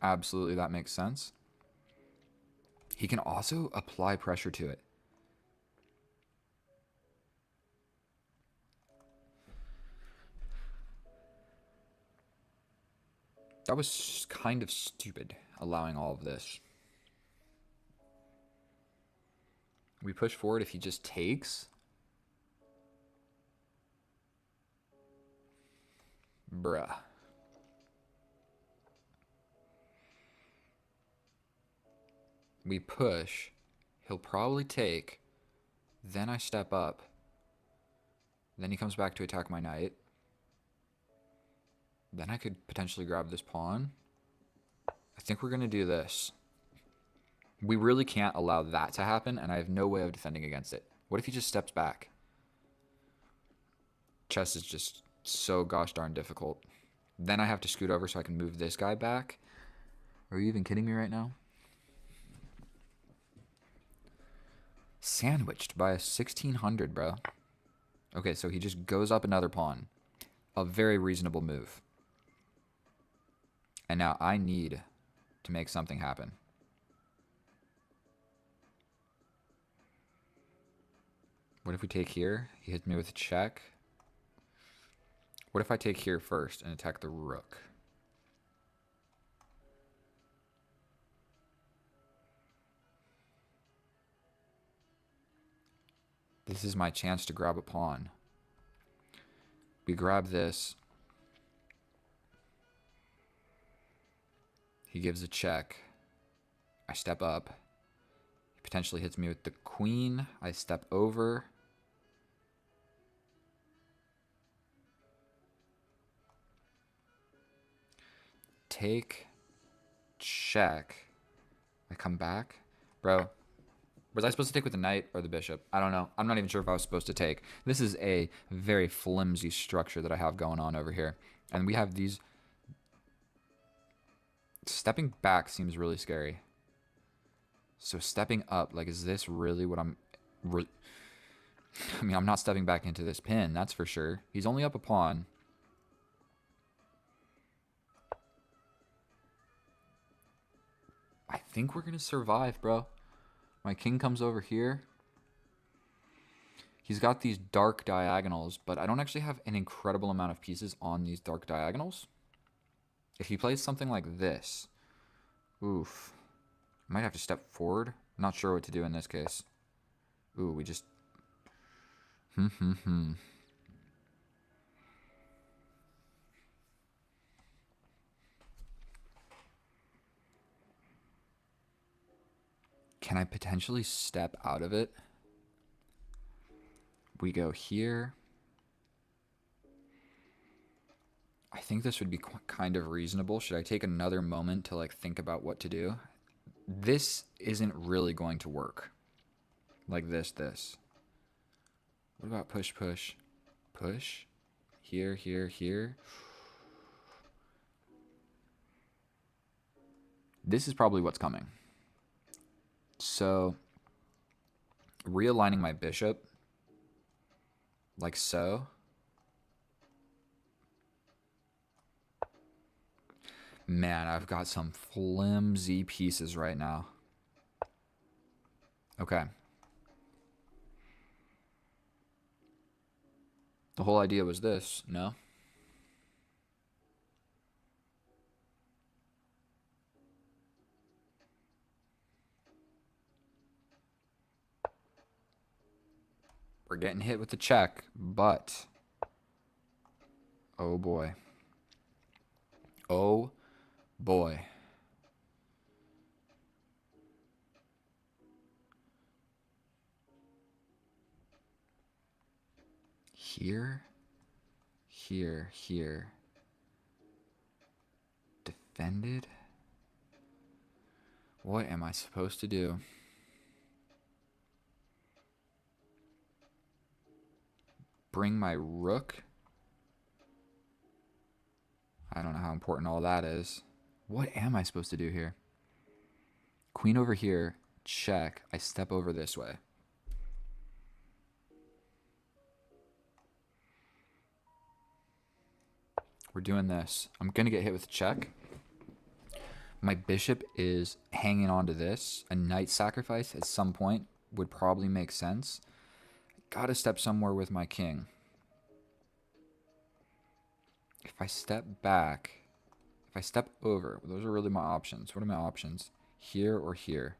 Absolutely, that makes sense. He can also apply pressure to it. That was kind of stupid, allowing all of this. We push forward if he just takes. Bruh. We push. He'll probably take. Then I step up. Then he comes back to attack my knight. Then I could potentially grab this pawn. I think we're going to do this. We really can't allow that to happen, and I have no way of defending against it. What if he just steps back? Chess is just so gosh darn difficult. Then I have to scoot over so I can move this guy back. Are you even kidding me right now? Sandwiched by a 1600, bro. Okay, so he just goes up another pawn. A very reasonable move. And now I need to make something happen. What if we take here? He hits me with a check. What if I take here first and attack the rook? This is my chance to grab a pawn. We grab this. He gives a check. I step up. He potentially hits me with the queen. I step over. Take. Check. I come back. Bro, was I supposed to take with the knight or the bishop? I don't know. I'm not even sure if I was supposed to take. This is a very flimsy structure that I have going on over here. And we have these... Stepping back seems really scary. So stepping up, like, is this really what I'm... I mean, I'm not stepping back into this pin, that's for sure. He's only up a pawn. I think we're going to survive, bro. My king comes over here. He's got these dark diagonals, but I don't actually have an incredible amount of pieces on these dark diagonals. If he plays something like this, oof. I might have to step forward. I'm not sure what to do in this case. Ooh, we just... Can I potentially step out of it? We go here. I think this would be kind of reasonable. Should I take another moment to like think about what to do? This isn't really going to work. Like this. What about push? Push? Here. This is probably what's coming. So, realigning my bishop, like so. Man, I've got some flimsy pieces right now. Okay. The whole idea was this, no? We're getting hit with the check, but... Oh boy. Oh boy. Here. Defended? What am I supposed to do? Bring my rook? I don't know how important all that is. What am I supposed to do here? Queen over here. Check. I step over this way. We're doing this. I'm going to get hit with a check. My bishop is hanging on to this. A knight sacrifice at some point would probably make sense. Gotta step somewhere with my king. If I step back, If I step over, those are really my options. What are my options? Here or here?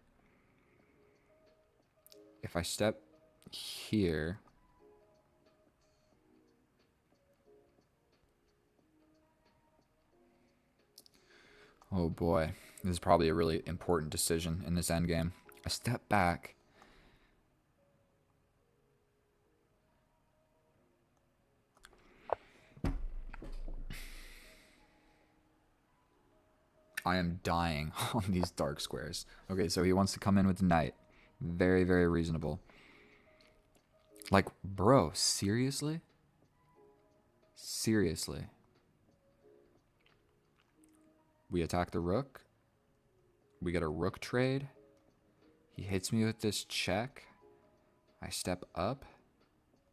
If I step here... Oh boy, this is probably a really important decision in this endgame. I step back. I am dying on these dark squares. Okay, so he wants to come in with the knight. Very, very reasonable. Like, bro, seriously? Seriously. We attack the rook. We get a rook trade. He hits me with this check. I step up.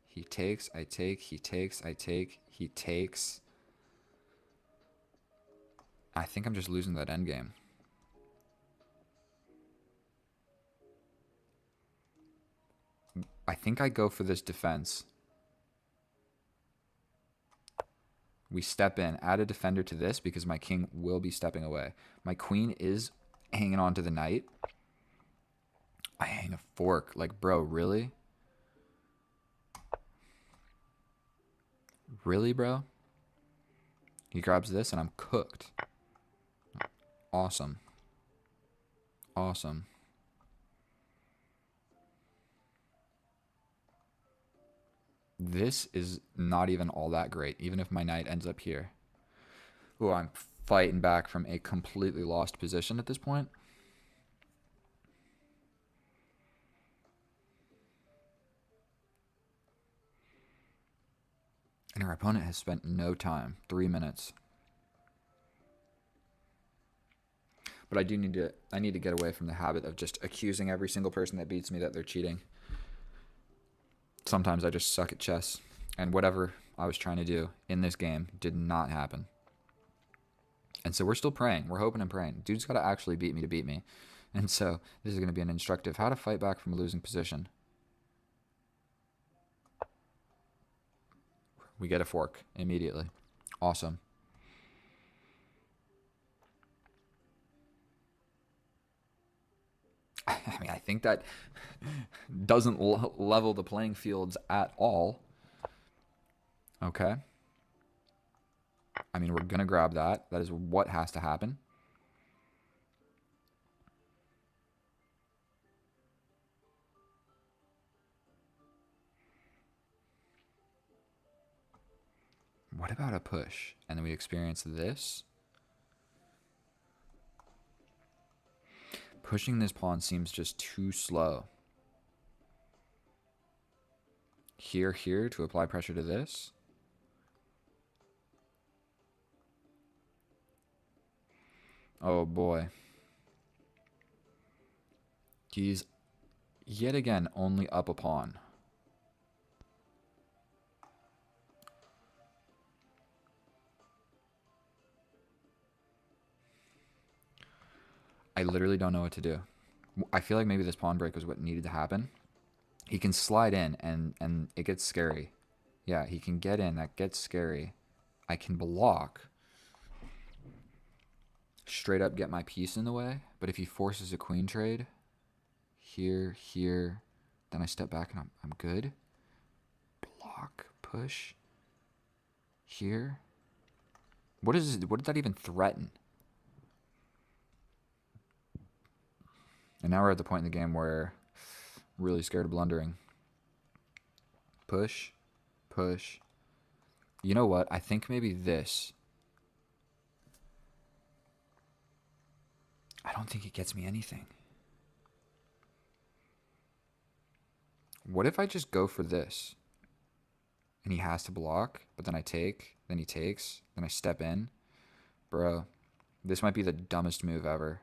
He takes, I take, he takes, I take, he takes. I think I'm just losing that endgame. I think I go for this defense. We step in, add a defender to this because my king will be stepping away. My queen is hanging on to the knight. I hang a fork. Like, bro, really? Really, bro? He grabs this and I'm cooked. Awesome. Awesome. This is not even all that great, even if my knight ends up here. Oh, I'm fighting back from a completely lost position at this point. And our opponent has spent no time, 3 minutes. But I need to get away from the habit of just accusing every single person that beats me that they're cheating. Sometimes I just suck at chess, and whatever I was trying to do in this game did not happen. And so we're still praying. We're hoping and praying. Dude's got to actually beat me to beat me. And so this is going to be an instructive how to fight back from a losing position. We get a fork immediately. Awesome. I mean, I think that doesn't level the playing fields at all. Okay. I mean, we're going to grab that. That is what has to happen. What about a push? And then we experience this. Pushing this pawn seems just too slow. Here to apply pressure to this. Oh boy. He's yet again only up a pawn. I literally don't know what to do. I feel like maybe this pawn break was what needed to happen. He can slide in and it gets scary. Yeah, he can get in. That gets scary. I can block. Straight up get my piece in the way. But if he forces a queen trade, here, then I step back and I'm good. Block, push. Here. What did that even threaten? And now we're at the point in the game where I'm really scared of blundering. Push, push. You know what? I think maybe this. I don't think it gets me anything. What if I just go for this? And he has to block, but then I take, then he takes, then I step in. Bro, this might be the dumbest move ever.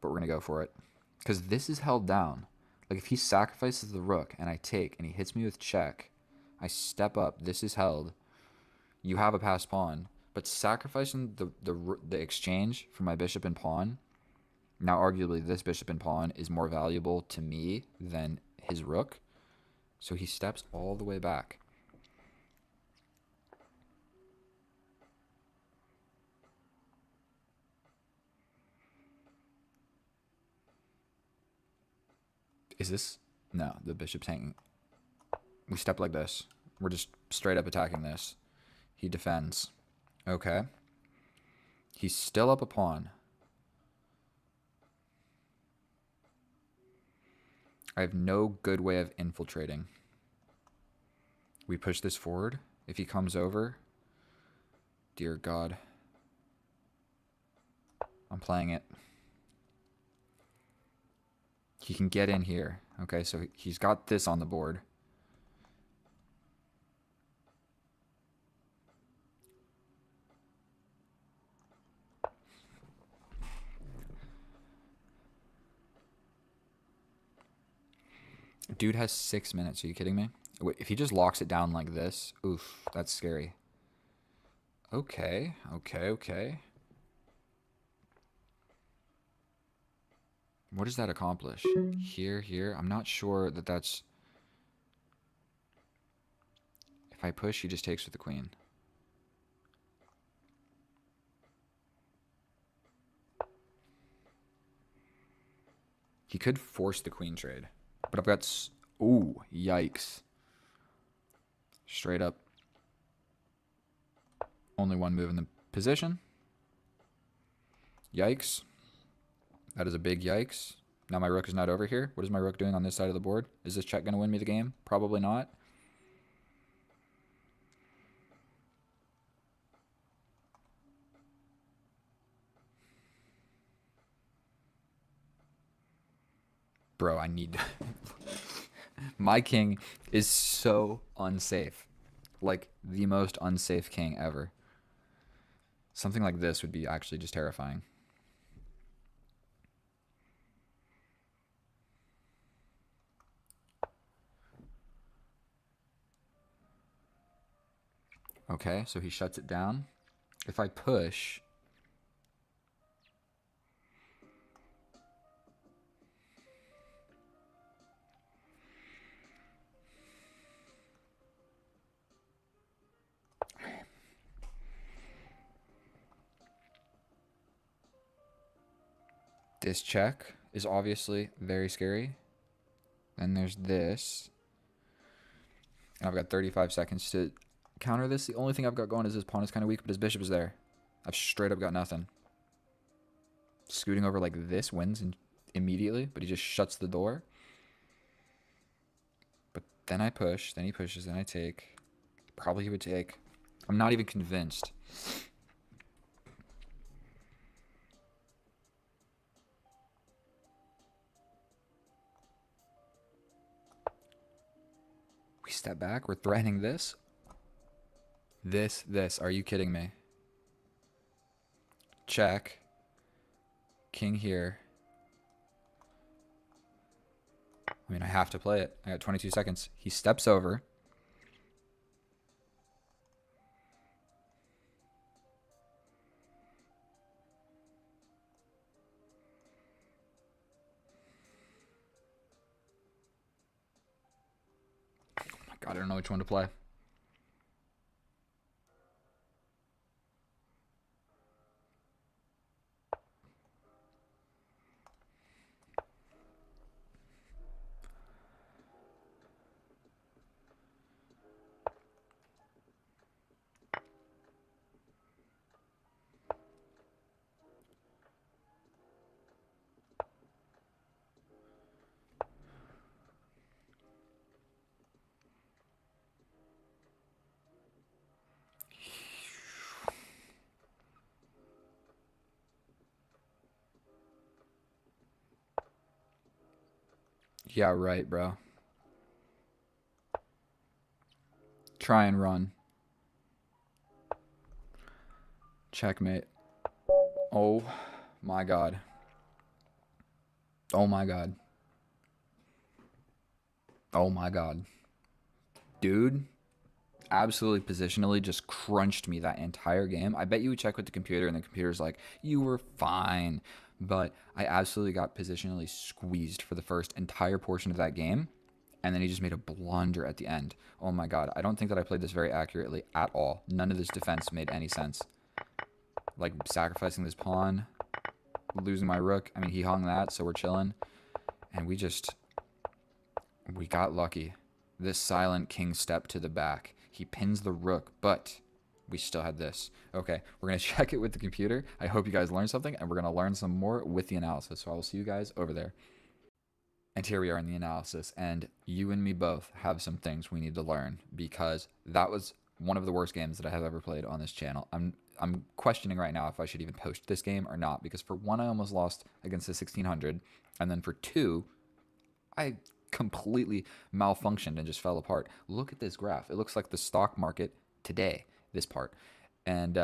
But we're going to go for it. Because this is held down. Like, if he sacrifices the rook and I take and he hits me with check, I step up, this is held. You have a passed pawn. But sacrificing the exchange for my bishop and pawn, now arguably this bishop and pawn is more valuable to me than his rook. So he steps all the way back. Is this? No, the bishop's hanging. We step like this. We're just straight up attacking this. He defends. Okay. He's still up a pawn. I have no good way of infiltrating. We push this forward. If he comes over, dear God. I'm playing it. He can get in here. Okay, so he's got this on the board. Dude has 6 minutes. Are you kidding me? Wait, if he just locks it down like this, oof, that's scary. Okay, okay, okay. What does that accomplish? Here, here. I'm not sure that that's... If I push, he just takes with the queen. He could force the queen trade. But I've got... Ooh, yikes. Straight up. Only one move in the position. Yikes. That is a big yikes. Now my rook is not over here. What is my rook doing on this side of the board? Is this check going to win me the game? Probably not. Bro, I need... My king is so unsafe. Like, the most unsafe king ever. Something like this would be actually just terrifying. Okay, so he shuts it down. If I push... This check is obviously very scary. Then there's this. And I've got 35 seconds to counter this. The only thing I've got going is his pawn is kind of weak, but his bishop is there. I've straight up got nothing. Scooting over like this wins immediately, but he just shuts the door. But then I push, then he pushes, then I take. Probably he would take. I'm not even convinced. We step back. We're threatening this. This. Are you kidding me? Check. King here. I mean, I have to play it. I got 22 seconds. He steps over. God, I don't know which one to play. Yeah, right, bro. Try and run. Checkmate. Oh my God. Oh my God. Oh my God. Dude, absolutely positionally just crunched me that entire game. I bet you would check with the computer and the computer's like, you were fine. But I absolutely got positionally squeezed for the first entire portion of that game. And then he just made a blunder at the end. Oh my God. I don't think that I played this very accurately at all. None of this defense made any sense. Like sacrificing this pawn, losing my rook. I mean, he hung that, so we're chilling. And we just... We got lucky. This silent king stepped to the back. He pins the rook, but we still had this. Okay, we're going to check it with the computer. I hope you guys learned something, and we're going to learn some more with the analysis. So I will see you guys over there. And here we are in the analysis, and you and me both have some things we need to learn, because that was one of the worst games that I have ever played on this channel. I'm questioning right now if I should even post this game or not, because for one, I almost lost against the 1600, and then for two, I completely malfunctioned and just fell apart. Look at this graph. It looks like the stock market today, this part. And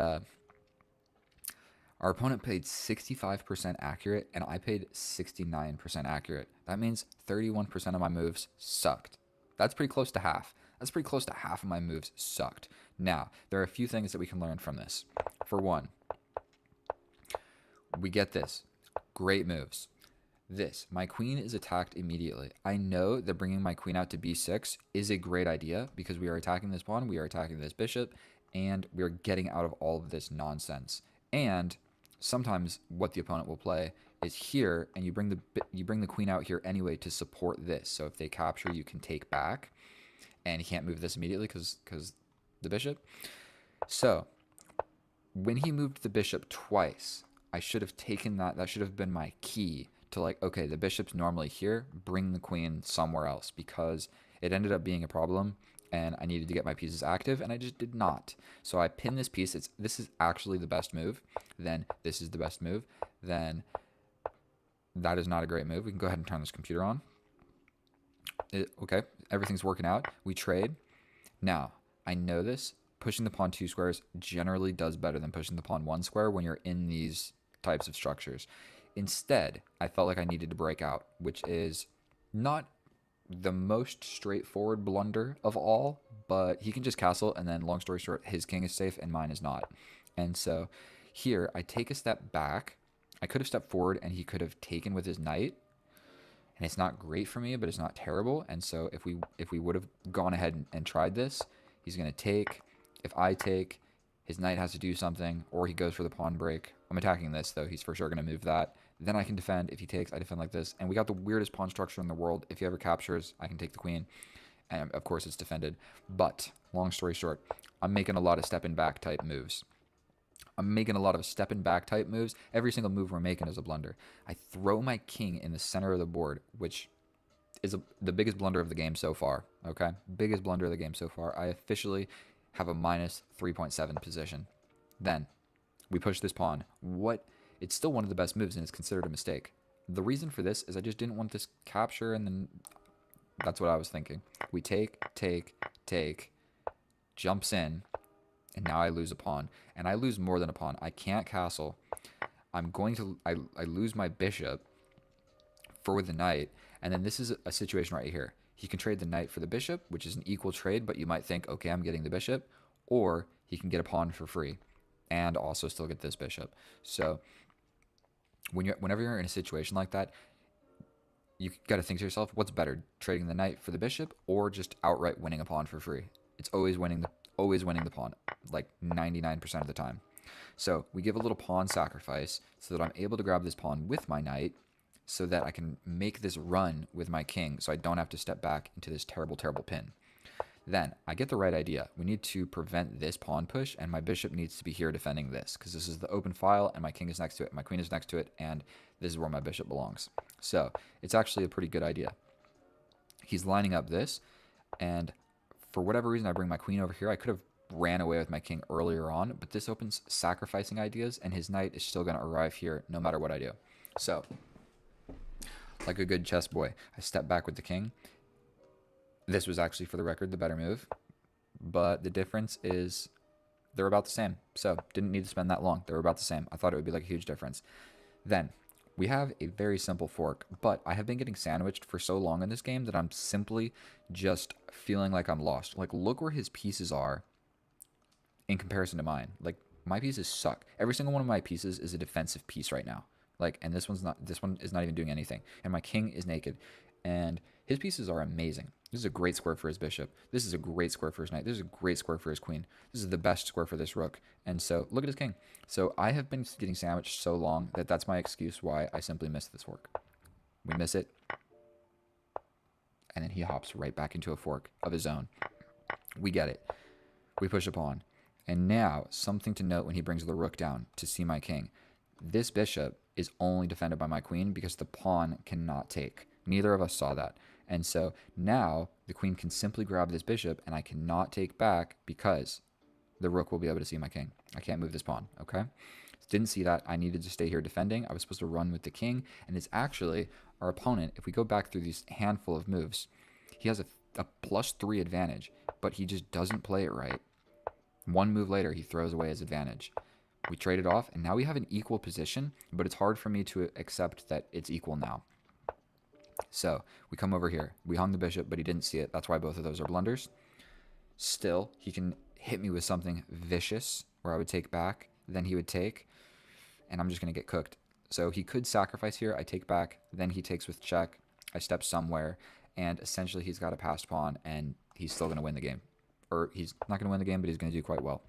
our opponent paid 65% accurate, and I paid 69% accurate. That means 31% of my moves sucked. That's pretty close to half. That's pretty close to half of my moves sucked. Now, there are a few things that we can learn from this. For one, we get this. Great moves. This, my queen is attacked immediately. I know that bringing my queen out to b6 is a great idea because we are attacking this pawn, we are attacking this bishop, and we are getting out of all of this nonsense. And sometimes what the opponent will play is here, and you bring the queen out here anyway to support this. So if they capture, you can take back, and he can't move this immediately because the bishop. So when he moved the bishop twice, I should have taken that. That should have been my key to, like, okay, the bishop's normally here, bring the queen somewhere else, because it ended up being a problem and I needed to get my pieces active, and I just did not. So I pin this piece. This is actually the best move. Then this is the best move. Then that is not a great move. We can go ahead and turn this computer on. Okay, everything's working out. We trade. Now, I know this. Pushing the pawn 2 squares generally does better than pushing the pawn 1 square when you're in these types of structures. Instead, I felt like I needed to break out, which is not the most straightforward blunder of all, but he can just castle, and then, long story short, his king is safe and mine is not. And so here, I take a step back. I could have stepped forward, and he could have taken with his knight. And it's not great for me, but it's not terrible. And so if we would have gone ahead and tried this, he's going to take. If I take, his knight has to do something, or he goes for the pawn break. I'm attacking this, though. He's for sure going to move that. Then I can defend. If he takes, I defend like this. And we got the weirdest pawn structure in the world. If he ever captures, I can take the queen. And, of course, it's defended. But, long story short, I'm making a lot of step-and-back type moves. I'm making a lot of step-and-back type moves. Every single move we're making is a blunder. I throw my king in the center of the board, which is the biggest blunder of the game so far. Okay? Biggest blunder of the game so far. I officially have a minus 3.7 position. Then, we push this pawn. It's still one of the best moves, and it's considered a mistake. The reason for this is I just didn't want this capture, and then that's what I was thinking. We take, jumps in, and now I lose a pawn. And I lose more than a pawn. I can't castle. I lose my bishop for the knight, and then this is a situation right here. He can trade the knight for the bishop, which is an equal trade, but you might think, okay, I'm getting the bishop, or he can get a pawn for free and also still get this bishop. So whenever you're in a situation like that, you got to think to yourself, what's better, trading the knight for the bishop or just outright winning a pawn for free? It's always winning the pawn, like 99% of the time. So we give a little pawn sacrifice so that I'm able to grab this pawn with my knight so that I can make this run with my king so I don't have to step back into this terrible, terrible pin. Then I get the right idea. We need to prevent this pawn push, and my bishop needs to be here defending this because this is the open file, and my king is next to it, my queen is next to it, and this is where my bishop belongs. So it's actually a pretty good idea. He's lining up this, and for whatever reason, I bring my queen over here. I could have ran away with my king earlier on, but this opens sacrificing ideas, and his knight is still going to arrive here no matter what I do. So, like a good chess boy, I step back with the king. This was actually, for the record, the better move, but the difference is they're about the same. So, didn't need to spend that long. They were about the same. I thought it would be like a huge difference. Then, we have a very simple fork, but I have been getting sandwiched for so long in this game that I'm simply just feeling like I'm lost. Like, look where his pieces are in comparison to mine. Like, my pieces suck. Every single one of my pieces is a defensive piece right now. Like, and this one is not even doing anything. And my king is naked. And his pieces are amazing. This is a great square for his bishop. This is a great square for his knight. This is a great square for his queen. This is the best square for this rook. And so, look at his king. So, I have been getting sandwiched so long that that's my excuse why I simply miss this fork. We miss it. And then he hops right back into a fork of his own. We get it. We push a pawn. And now, something to note when he brings the rook down to see my king. This bishop is only defended by my queen because the pawn cannot take. Neither of us saw that. And so now the queen can simply grab this bishop and I cannot take back because the rook will be able to see my king. I can't move this pawn, okay? Didn't see that. I needed to stay here defending. I was supposed to run with the king. And it's actually our opponent, if we go back through these handful of moves, he has a +3 advantage, but he just doesn't play it right. One move later, he throws away his advantage. We trade it off, and now we have an equal position, but it's hard for me to accept that it's equal now. So we come over here. We hung the bishop, but he didn't see it. That's why both of those are blunders. Still, he can hit me with something vicious where I would take back, then he would take, and I'm just going to get cooked. So he could sacrifice here. I take back, then he takes with check. I step somewhere, and essentially he's got a passed pawn, and he's still going to win the game. Or he's not going to win the game, but he's going to do quite well.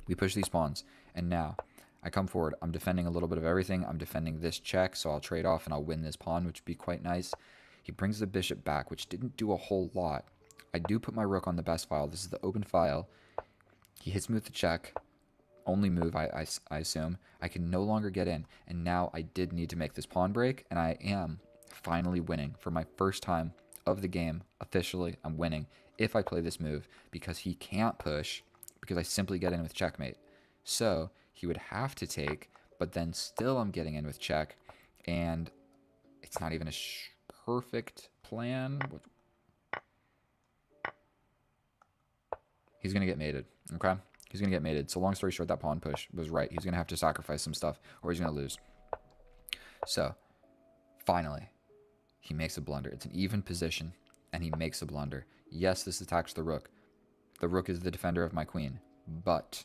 We push these pawns, and now I come forward. I'm defending a little bit of everything. I'm defending this check, so I'll trade off and I'll win this pawn, which would be quite nice. He brings the bishop back, which didn't do a whole lot. I do put my rook on the best file. This is the open file. He hits me with the check. Only move, I assume. I can no longer get in, and now I did need to make this pawn break, and I am finally winning. For my first time of the game, officially, I'm winning if I play this move, because he can't push, because I simply get in with checkmate. So he would have to take, but then still I'm getting in with check, and it's not even a perfect plan. He's going to get mated, okay? He's going to get mated. So long story short, that pawn push was right. He's going to have to sacrifice some stuff, or he's going to lose. So finally, he makes a blunder. It's an even position, and he makes a blunder. Yes, this attacks the rook. The rook is the defender of my queen, but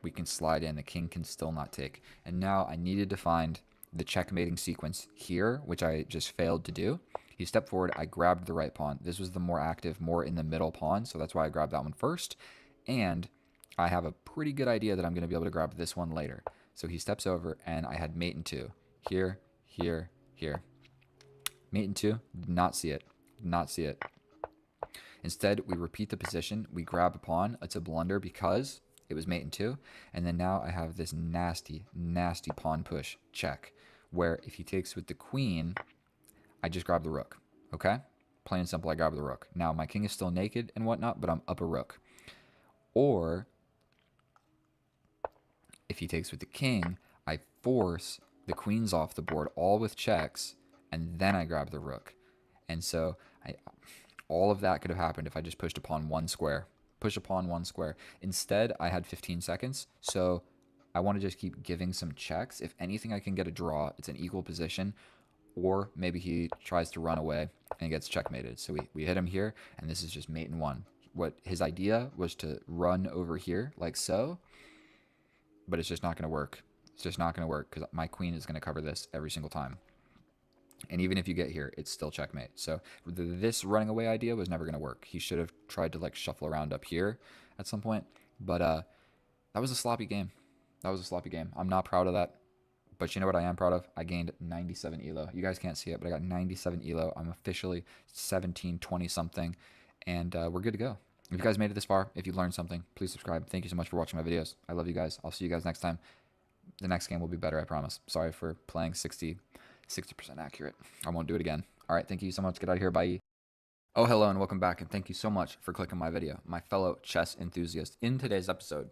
we can slide in. The king can still not take. And now I needed to find the checkmating sequence here, which I just failed to do. He stepped forward. I grabbed the right pawn. This was the more active, more in the middle pawn, so that's why I grabbed that one first. And I have a pretty good idea that I'm going to be able to grab this one later. So he steps over, and I had mate in 2. Here, here, here. Mate in 2. Did not see it. Did not see it. Instead, we repeat the position. We grab a pawn. It's a blunder because it was mate in 2. And then now I have this nasty, nasty pawn push check, where if he takes with the queen, I just grab the rook. Okay? Plain and simple, I grab the rook. Now, my king is still naked and whatnot, but I'm up a rook. Or if he takes with the king, I force the queens off the board, all with checks, and then I grab the rook. And so all of that could have happened if I just pushed a pawn 1 square. Push a pawn 1 square. Instead, I had 15 seconds, so I want to just keep giving some checks. If anything, I can get a draw. It's an equal position. Or maybe he tries to run away and gets checkmated. So we hit him here, and this is just mate in 1. What his idea was to run over here like so, but it's just not going to work. It's just not going to work because my queen is going to cover this every single time. And even if you get here, it's still checkmate. So this running away idea was never going to work. He should have tried to like shuffle around up here at some point. But that was a sloppy game. That was a sloppy game. I'm not proud of that. But you know what I am proud of? I gained 97 elo. You guys can't see it, but I got 97 elo. I'm officially 17, 20 something. And we're good to go. If you guys made it this far, if you learned something, please subscribe. Thank you so much for watching my videos. I love you guys. I'll see you guys next time. The next game will be better, I promise. Sorry for playing 60% accurate. I won't do it again. All right, thank you so much. Get out of here. Bye. Oh, hello, and welcome back, and thank you so much for clicking my video, my fellow chess enthusiast. In today's episode,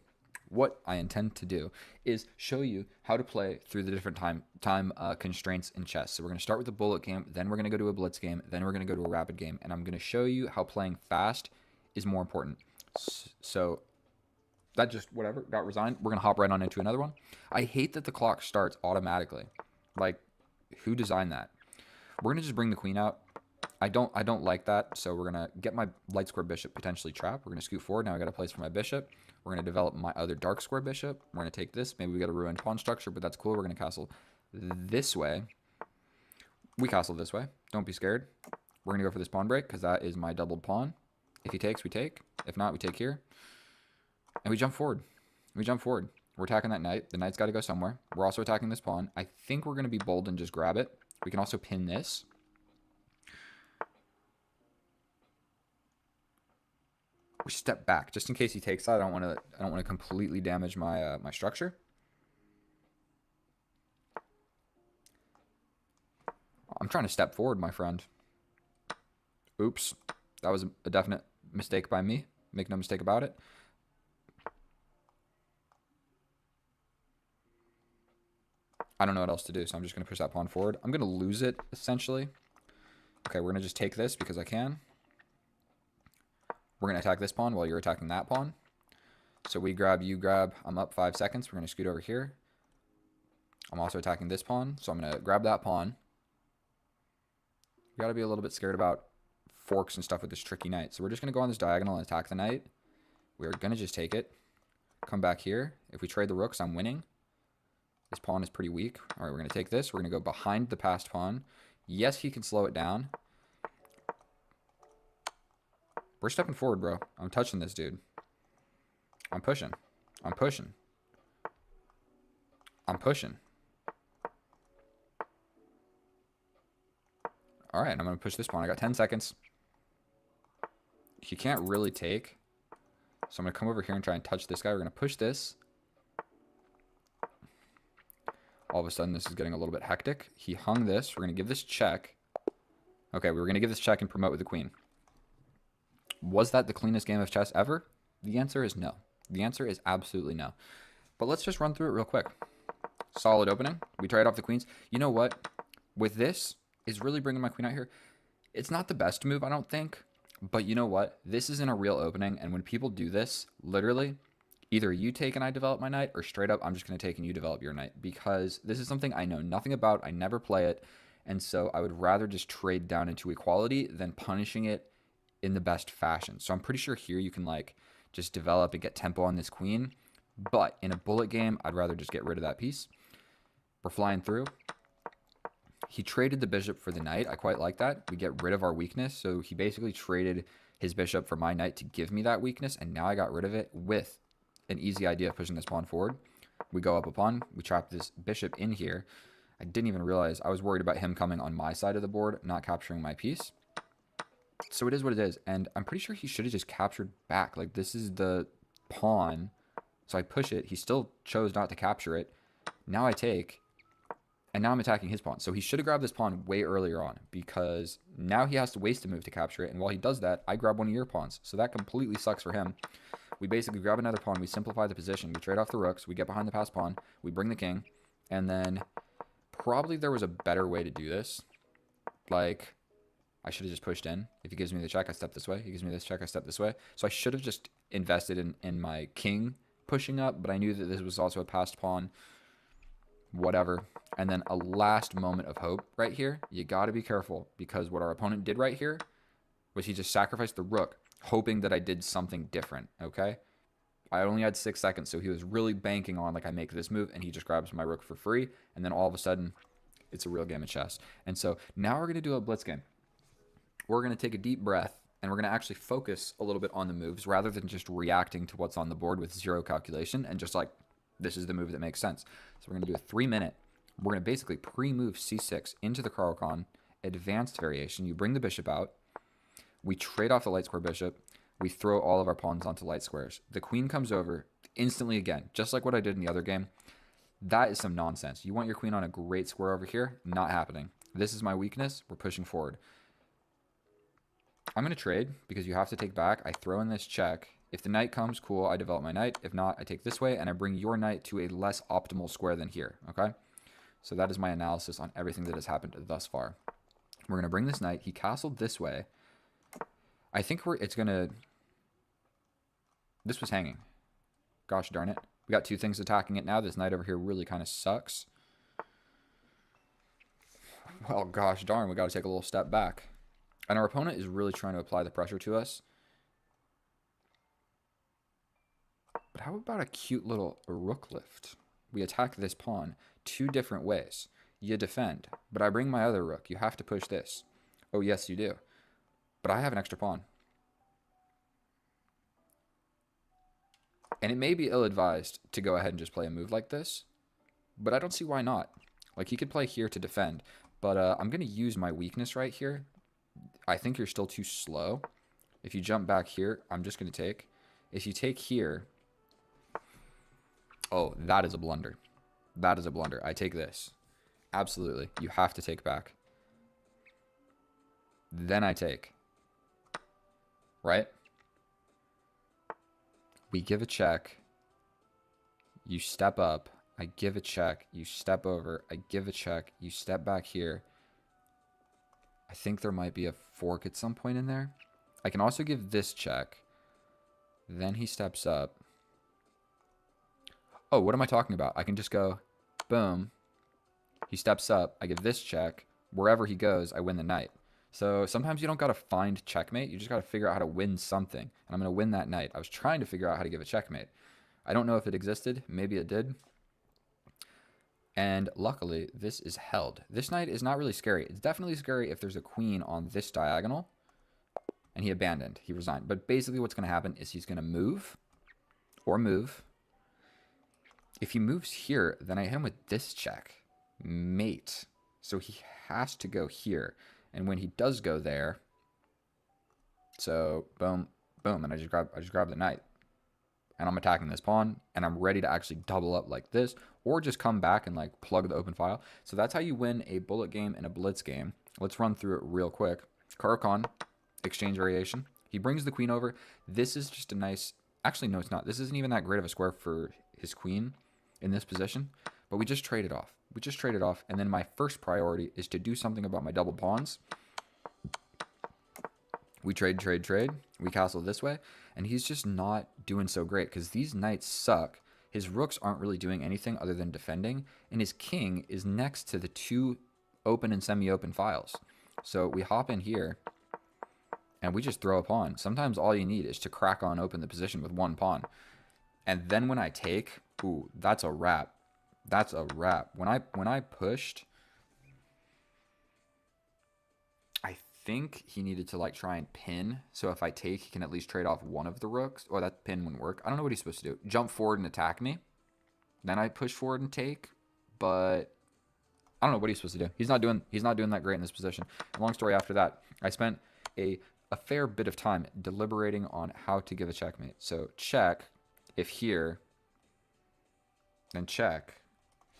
what I intend to do is show you how to play through the different time constraints in chess. So we're going to start with a bullet game, then we're going to go to a blitz game, then we're going to go to a rapid game, and I'm going to show you how playing fast is more important. So that just, whatever, got resigned. We're going to hop right on into another one. I hate that the clock starts automatically. Like, who designed that? We're going to just bring the queen out. I don't like that, so we're going to get my light square bishop potentially trapped. We're going to scoot forward. Now I got a place for my bishop. We're going to develop my other dark square bishop. We're going to take this. Maybe we got a ruined pawn structure, but that's cool. We're going to castle this way. We castle this way. Don't be scared. We're going to go for this pawn break because that is my doubled pawn. If he takes, we take. If not, we take here. And we jump forward. We jump forward. We're attacking that knight. The knight's got to go somewhere. We're also attacking this pawn. I think we're going to be bold and just grab it. We can also pin this. We step back just in case he takes that. I don't want to completely damage my my structure. I'm trying to step forward, my friend. Oops. That was a definite mistake by me. Make no mistake about it. I don't know what else to do, so I'm just going to push that pawn forward. I'm going to lose it, essentially. Okay, we're going to just take this because I can. We're going to attack this pawn while you're attacking that pawn. So we grab, you grab. I'm up 5 seconds. We're going to scoot over here. I'm also attacking this pawn, so I'm going to grab that pawn. We got to be a little bit scared about forks and stuff with this tricky knight. So we're just going to go on this diagonal and attack the knight. We're going to just take it. Come back here. If we trade the rooks, I'm winning. This pawn is pretty weak. All right, we're going to take this. We're going to go behind the passed pawn. Yes, he can slow it down. We're stepping forward, bro. I'm touching this dude. I'm pushing. I'm pushing. I'm pushing. All right, I'm going to push this pawn. I got 10 seconds. He can't really take. So I'm going to come over here and try and touch this guy. We're going to push this. All of a sudden, this is getting a little bit hectic. He hung this. We're going to give this check. Okay, we were going to give this check and promote with the queen. Was that the cleanest game of chess ever? The answer is no. The answer is absolutely no. But let's just run through it real quick. Solid opening. We trade off the queens. You know what? With this, is really bringing my queen out here. It's not the best move, I don't think. But you know what? This isn't a real opening. And when people do this, literally, either you take and I develop my knight, or straight up, I'm just going to take and you develop your knight. Because this is something I know nothing about. I never play it. And so I would rather just trade down into equality than punishing it in the best fashion. So I'm pretty sure here you can like just develop and get tempo on this queen. But in a bullet game, I'd rather just get rid of that piece. We're flying through. He traded the bishop for the knight. I quite like that. We get rid of our weakness. So he basically traded his bishop for my knight to give me that weakness. And now I got rid of it with an easy idea of pushing this pawn forward. We go up a pawn. We trap this bishop in here. I didn't even realize. I was worried about him coming on my side of the board, not capturing my piece. So it is what it is. And I'm pretty sure he should have just captured back. Like, this is the pawn. So I push it. He still chose not to capture it. Now I take. And now I'm attacking his pawn. So he should have grabbed this pawn way earlier on, because now he has to waste a move to capture it. And while he does that, I grab one of your pawns. So that completely sucks for him. We basically grab another pawn. We simplify the position. We trade off the rooks. We get behind the passed pawn. We bring the king. And then probably there was a better way to do this. Like, I should have just pushed in. If he gives me the check, I step this way. He gives me this check, I step this way. So I should have just invested in my king pushing up. But I knew that this was also a passed pawn. Whatever. And then a last moment of hope right here. You got to be careful, because what our opponent did right here was he just sacrificed the rook, hoping that I did something different, okay? I only had 6 seconds, so he was really banking on, like, I make this move, and he just grabs my rook for free, and then all of a sudden, it's a real game of chess. And so now we're going to do a blitz game. We're going to take a deep breath, and we're going to actually focus a little bit on the moves rather than just reacting to what's on the board with zero calculation and just like, this is the move that makes sense. So we're going to do a 3-minute. We're going to basically pre-move c6 into the Caro-Kann, advanced variation. You bring the bishop out. We trade off the light square bishop. We throw all of our pawns onto light squares. The queen comes over instantly again, just like what I did in the other game. That is some nonsense. You want your queen on a great square over here? Not happening. This is my weakness. We're pushing forward. I'm going to trade because you have to take back. I throw in this check. If the knight comes, cool, I develop my knight. If not, I take this way, and I bring your knight to a less optimal square than here, okay? So that is my analysis on everything that has happened thus far. We're going to bring this knight. He castled this way. I think it's going to... This was hanging. Gosh darn it. We got two things attacking it now. This knight over here really kind of sucks. Well, gosh darn, we got to take a little step back. And our opponent is really trying to apply the pressure to us. But how about a cute little rook lift? We attack this pawn 2 different ways. You defend, but I bring my other rook. You have to push this. Oh, yes, you do. But I have an extra pawn. And it may be ill-advised to go ahead and just play a move like this, but I don't see why not. Like, he could play here to defend, but I'm going to use my weakness right here. I think you're still too slow. If you jump back here, I'm just going to take. If you take here, oh, that is a blunder. That is a blunder. I take this. Absolutely. You have to take back. Then I take. Right? We give a check. You step up. I give a check. You step over. I give a check. You step back here. I think there might be a fork at some point in there. I can also give this check. Then he steps up. Oh, what am I talking about? I can just go, boom. He steps up. I give this check. Wherever he goes, I win the knight. So sometimes you don't got to find checkmate. You just got to figure out how to win something. And I'm going to win that knight. I was trying to figure out how to give a checkmate. I don't know if it existed. Maybe it did. And luckily, this is held. This knight is not really scary. It's definitely scary if there's a queen on this diagonal. And he abandoned. He resigned. But basically what's going to happen is he's going to move. Or move. If he moves here, then I hit him with this check. Mate. So he has to go here. And when he does go there, so boom, boom, and I just grab the knight. And I'm attacking this pawn, and I'm ready to actually double up like this, or just come back and like plug the open file. So that's how you win a bullet game and a blitz game. Let's run through it real quick. Caro-Kann, exchange variation. He brings the queen over. This is just a nice, actually no it's not. This isn't even that great of a square for his queen in this position, but we just trade it off. We just trade it off, and then my first priority is to do something about my double pawns. We trade. We castle this way, and he's just not doing so great because these knights suck. His rooks aren't really doing anything other than defending, and his king is next to the two open and semi-open files. So we hop in here, and we just throw a pawn. Sometimes all you need is to crack on open the position with one pawn. And then when I take, ooh, that's a wrap. That's a wrap. When I pushed, I think he needed to like try and pin. So if I take, he can at least trade off one of the rooks. Or that pin wouldn't work. I don't know what he's supposed to do. Jump forward and attack me. Then I push forward and take. But I don't know what he's supposed to do. He's not doing that great in this position. Long story after that, I spent a fair bit of time deliberating on how to give a checkmate. So check, if here, then check.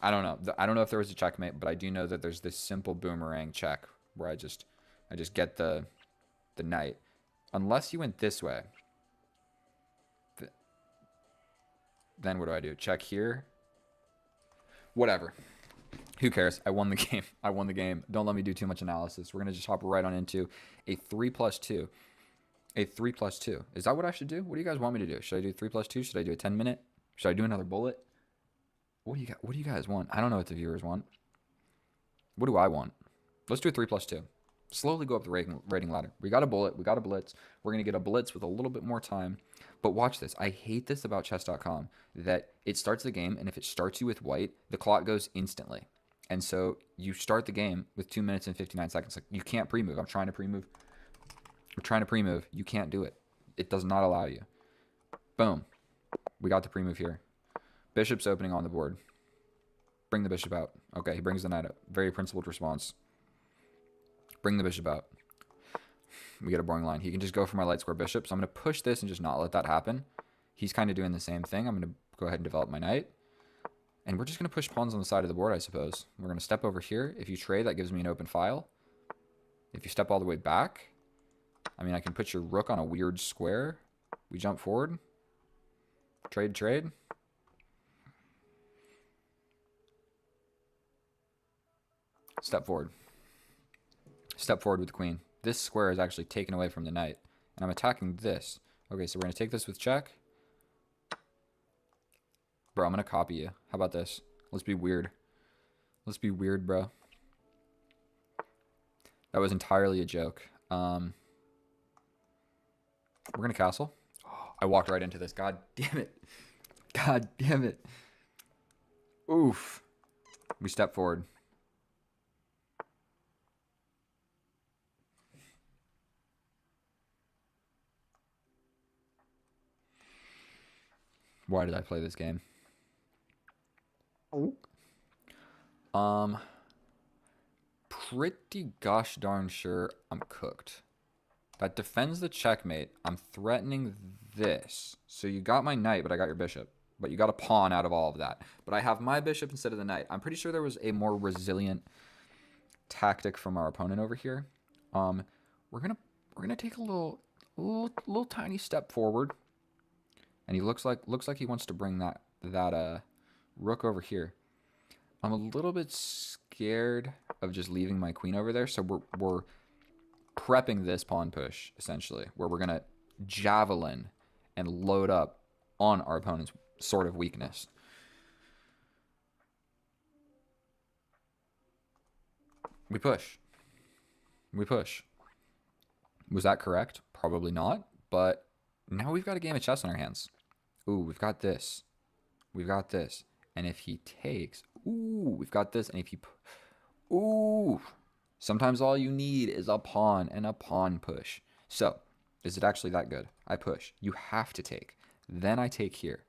I don't know. I don't know if there was a checkmate, but I do know that there's this simple boomerang check where I just get the knight. Unless you went this way. Then what do I do? Check here. Whatever. Who cares? I won the game. I won the game. Don't let me do too much analysis. We're going to just hop right on into a 3+2. A 3+2. Is that what I should do? What do you guys want me to do? Should I do 3+2? Should I do a 10-minute? Should I do another bullet? What do you guys want? I don't know what the viewers want. What do I want? Let's do a 3+2. Slowly go up the rating ladder. We got a bullet. We got a blitz. We're going to get a blitz with a little bit more time. But watch this. I hate this about chess.com, that it starts the game, and if it starts you with white, the clock goes instantly. And so you start the game with 2 minutes and 59 seconds. Like, you can't pre-move. I'm trying to pre-move. You can't do it. It does not allow you. Boom. We got the pre-move here. Bishop's opening on the board. Bring the bishop out. Okay, he brings the knight out. Very principled response. Bring the bishop out. We get a boring line. He can just go for my light square bishop. So I'm going to push this and just not let that happen. He's kind of doing the same thing. I'm going to go ahead and develop my knight. And we're just going to push pawns on the side of the board, I suppose. We're going to step over here. If you trade, that gives me an open file. If you step all the way back, I mean, I can put your rook on a weird square. We jump forward. Trade. Step forward. Step forward with the queen. This square is actually taken away from the knight. And I'm attacking this. Okay, so we're going to take this with check. Bro, I'm going to copy you. How about this? Let's be weird. Let's be weird, bro. That was entirely a joke. We're going to castle. I walked right into this. God damn it. God damn it. Oof. We step forward. Why did I play this game? Pretty gosh darn sure I'm cooked. That defends the checkmate. I'm threatening this. So you got my knight, but I got your bishop. But you got a pawn out of all of that. But I have my bishop instead of the knight. I'm pretty sure there was a more resilient tactic from our opponent over here. We're gonna take a little tiny step forward. And he looks like he wants to bring that rook over here. I'm a little bit scared of just leaving my queen over there, so we're prepping this pawn push, essentially, where we're going to javelin and load up on our opponent's sort of weakness. We push. We push. Was that correct? Probably not, but now we've got a game of chess on our hands. Ooh, we've got this. We've got this. And if he takes... Ooh, we've got this. And if he... Ooh... Sometimes all you need is a pawn and a pawn push. So, is it actually that good? I push. You have to take. Then I take here.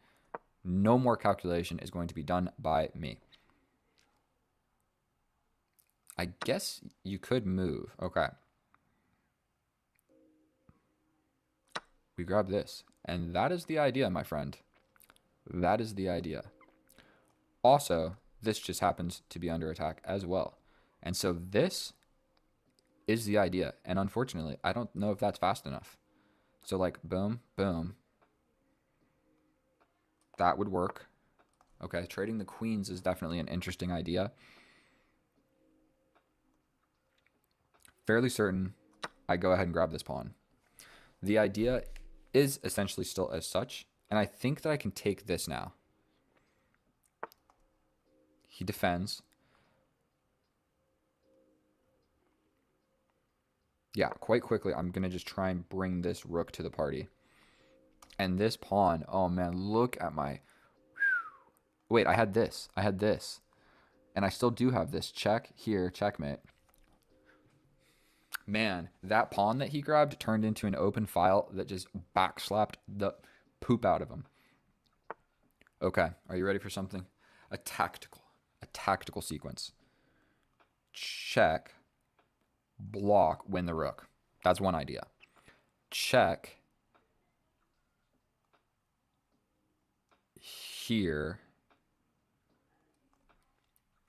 No more calculation is going to be done by me. I guess you could move. Okay. We grab this. And that is the idea, my friend. That is the idea. Also, this just happens to be under attack as well. And so this is the idea. And unfortunately, I don't know if that's fast enough. So like, boom, boom. That would work. Okay, trading the queens is definitely an interesting idea. Fairly certain I go ahead and grab this pawn. The idea is essentially still as such. And I think that I can take this now. He defends. Yeah, quite quickly, I'm going to just try and bring this rook to the party. And this pawn, oh man, look at my... Wait, I had this. I had this. And I still do have this. Check, here, checkmate. Man, that pawn that he grabbed turned into an open file that just backslapped the poop out of him. Okay, are you ready for something? A tactical sequence. Check. Block, win the rook. That's one idea. Check. Here.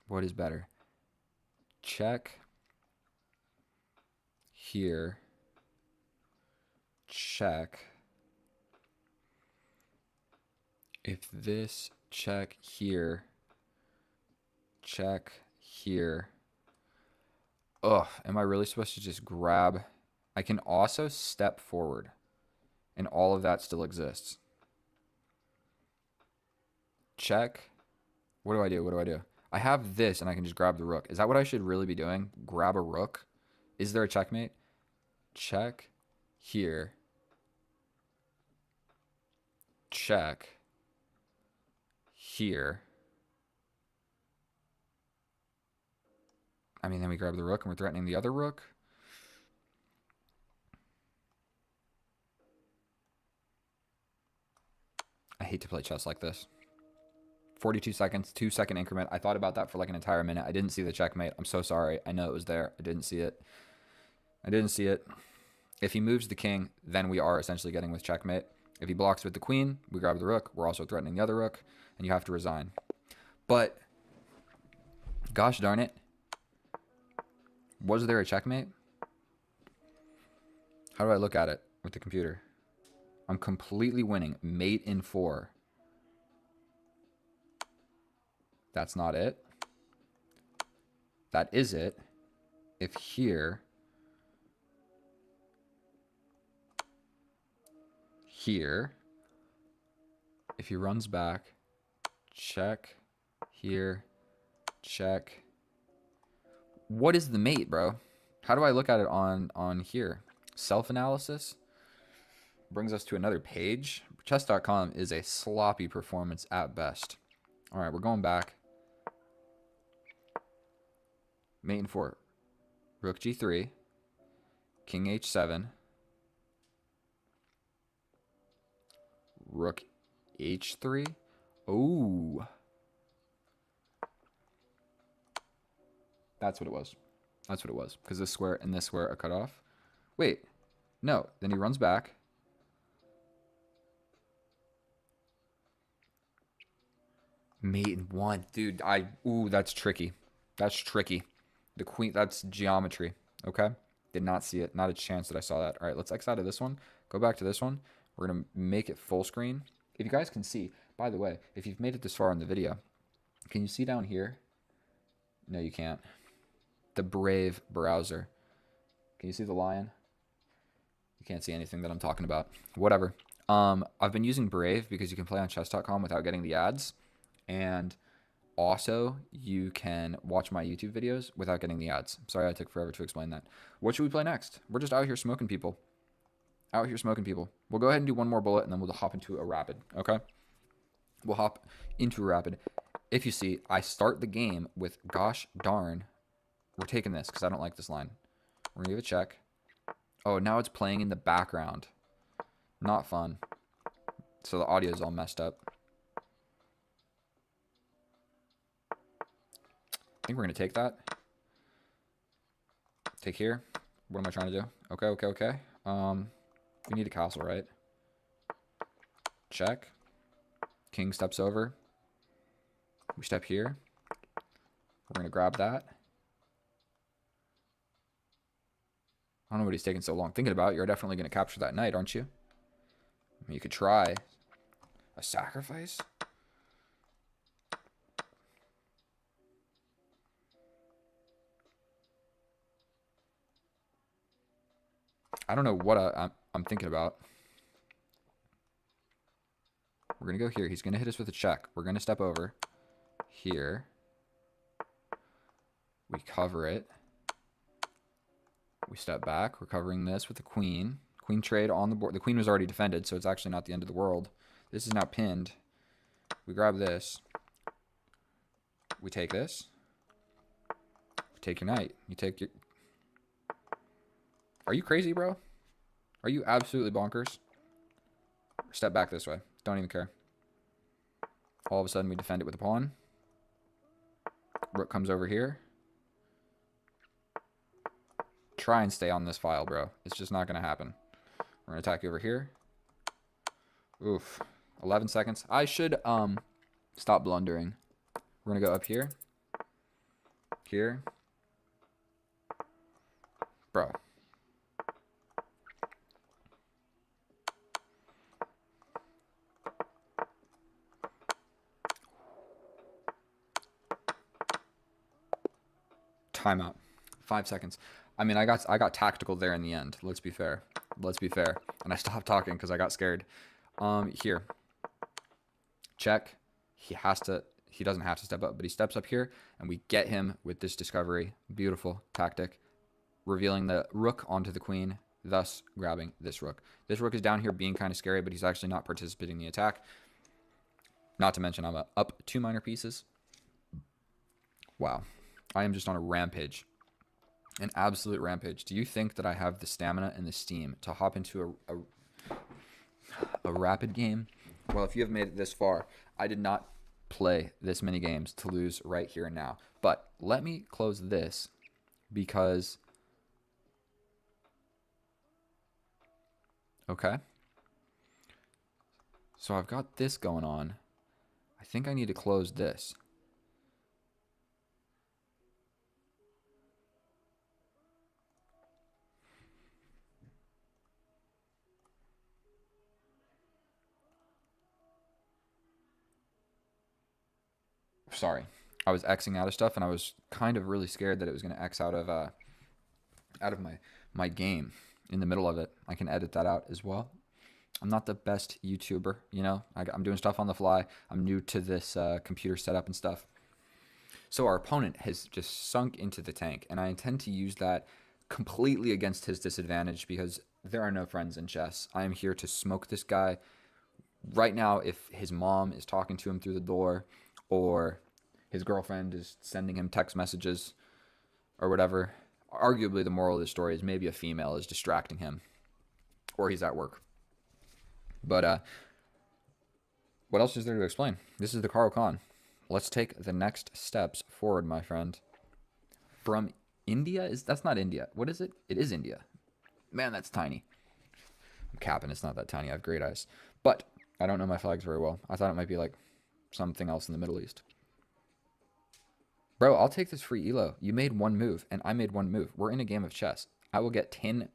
What is better? Check. Here. Check. If this check here. Check here. Ugh, am I really supposed to just grab? I can also step forward. And all of that still exists. Check. What do I do? What do I do? I have this and I can just grab the rook. Is that what I should really be doing? Grab a rook? Is there a checkmate? Check. Here. Check. Here. I mean, then we grab the rook and we're threatening the other rook. I hate to play chess like this. 42 seconds, 2-second increment. I thought about that for like an entire minute. I didn't see the checkmate. I'm so sorry. I know it was there. I didn't see it. I didn't see it. If he moves the king, then we are essentially getting with checkmate. If he blocks with the queen, we grab the rook. We're also threatening the other rook, and you have to resign. But, gosh darn it. Was there a checkmate? How do I look at it with the computer? I'm completely winning. Mate in 4. That's not it. That is it. If here, here, if he runs back, check, here, check. What is the mate, bro? How do I look at it on here? Self-analysis brings us to another page. Chess.com is a sloppy performance at best. All right, we're going back. Mate in 4. Rook g3. King h7. Rook h3. Ooh. That's what it was. That's what it was. Because this square and this square are cut off. Wait. No, then he runs back. Mate in one. Dude, ooh, that's tricky. That's tricky. The queen, that's geometry. Okay? Did not see it. Not a chance that I saw that. All right, let's X out of this one. Go back to this one. We're going to make it full screen. If you guys can see, by the way, if you've made it this far in the video, can you see down here? No, you can't. The Brave browser. Can you see the lion? You can't see anything that I'm talking about. Whatever. I've been using Brave because you can play on chess.com without getting the ads. And also, you can watch my YouTube videos without getting the ads. Sorry I took forever to explain that. What should we play next? We're just out here smoking people. Out here smoking people. We'll go ahead and do one more bullet, and then we'll hop into a rapid, okay? We'll hop into a rapid. If you see, I start the game with, gosh darn, we're taking this because I don't like this line. We're going to give it a check. Oh, now it's playing in the background. Not fun. So the audio is all messed up. I think we're going to take that. Take here. What am I trying to do? Okay. We need a castle, right? Check. King steps over. We step here. We're going to grab that. I don't know what he's taking so long thinking about. You're definitely going to capture that knight, aren't you? I mean, you could try a sacrifice. I don't know what I'm thinking about. We're going to go here. He's going to hit us with a check. We're going to step over here. We cover it. We step back. We're covering this with the queen. Queen trade on the board. The queen was already defended, so it's actually not the end of the world. This is now pinned. We grab this. We take this. We take your knight. You take your... Are you crazy, bro? Are you absolutely bonkers? Step back this way. Don't even care. All of a sudden, we defend it with a pawn. Rook comes over here. Try and stay on this file, bro. It's just not going to happen. We're going to attack you over here. Oof. 11 seconds. I should stop blundering. We're going to go up here. Here. Bro. Timeout. 5 seconds. I mean, I got tactical there in the end. Let's be fair. Let's be fair. And I stopped talking because I got scared. Here. Check. He doesn't have to step up, but he steps up here, and we get him with this discovery. Beautiful tactic. Revealing the rook onto the queen, thus grabbing this rook. This rook is down here being kind of scary, but he's actually not participating in the attack. Not to mention I'm up 2 minor pieces. Wow. I am just on a rampage. An absolute rampage. Do you think that I have the stamina and the steam to hop into a rapid game? Well, if you have made it this far, I did not play this many games to lose right here and now. But let me close this because... Okay. So I've got this going on. I think I need to close this. Sorry, I was Xing out of stuff, and I was kind of really scared that it was going to X out of my game in the middle of it. I can edit that out as well. I'm not the best YouTuber, you know. I'm doing stuff on the fly. I'm new to this computer setup and stuff. So our opponent has just sunk into the tank, and I intend to use that completely against his disadvantage because there are no friends in chess. I am here to smoke this guy. Right now, if his mom is talking to him through the door, or his girlfriend is sending him text messages or whatever, arguably the moral of the story is maybe a female is distracting him or he's at work. But what else is there to explain? This is the Caro-Kann. Let's take the next steps forward, my friend. From India? That's not India. What is it? It is India. Man, that's tiny. I'm capping. It's not that tiny. I have great eyes. But I don't know my flags very well. I thought it might be like something else in the Middle East. Bro, I'll take this free elo. You made one move, and I made one move. We're in a game of chess. I will get 10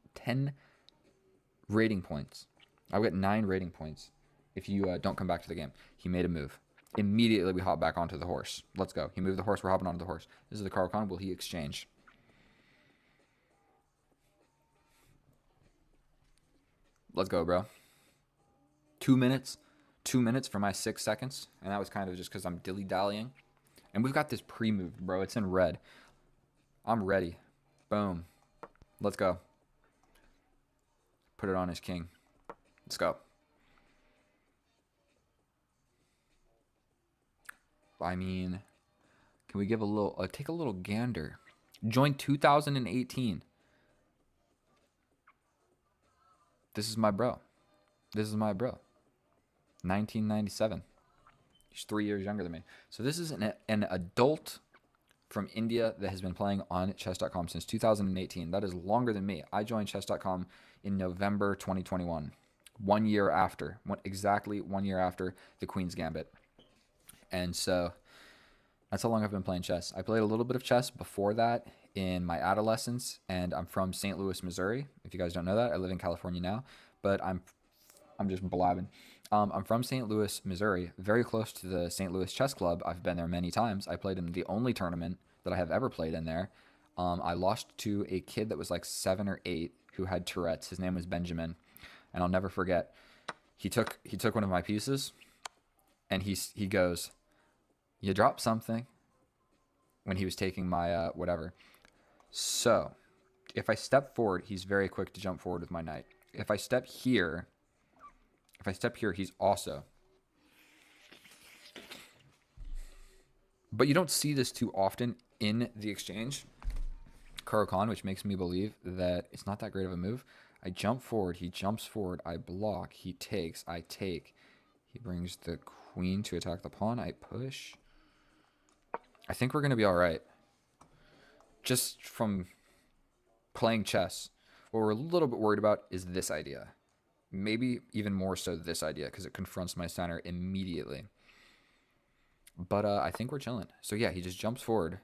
rating points. I will get 9 rating points if you don't come back to the game. He made a move. Immediately, we hop back onto the horse. Let's go. He moved the horse. We're hopping onto the horse. This is the Caro-Kann. Will he exchange? Let's go, bro. 2 minutes. 2 minutes for my 6 seconds. And that was kind of just because I'm dilly-dallying. And we've got this pre-moved, bro. It's in red. I'm ready. Boom. Let's go. Put it on his king. Let's go. I mean, can we give a little, take a little gander? Join 2018. This is my bro. This is my bro. 1997. He's 3 years younger than me. So this is an adult from India that has been playing on chess.com since 2018. That is longer than me. I joined chess.com in November 2021. 1 year after. Exactly 1 year after the Queen's Gambit. And so that's how long I've been playing chess. I played a little bit of chess before that in my adolescence, and I'm from St. Louis, Missouri. If you guys don't know that, I live in California now, but I'm just blabbing. I'm from St. Louis, Missouri, very close to the St. Louis Chess Club. I've been there many times. I played in the only tournament that I have ever played in there. I lost to a kid that was like 7 or 8 who had Tourette's. His name was Benjamin, and I'll never forget. He took one of my pieces, and he goes, "You dropped something," when he was taking my whatever. So if I step forward, he's very quick to jump forward with my knight. If I step here, he's also. But you don't see this too often in the exchange. Caro-Kann, which makes me believe that it's not that great of a move. I jump forward, he jumps forward, I block, he takes, I take. He brings the queen to attack the pawn, I push. I think we're going to be all right. Just from playing chess, what we're a little bit worried about is this idea. Maybe even more so this idea, because it confronts my center immediately. But I think we're chilling. So yeah, he just jumps forward.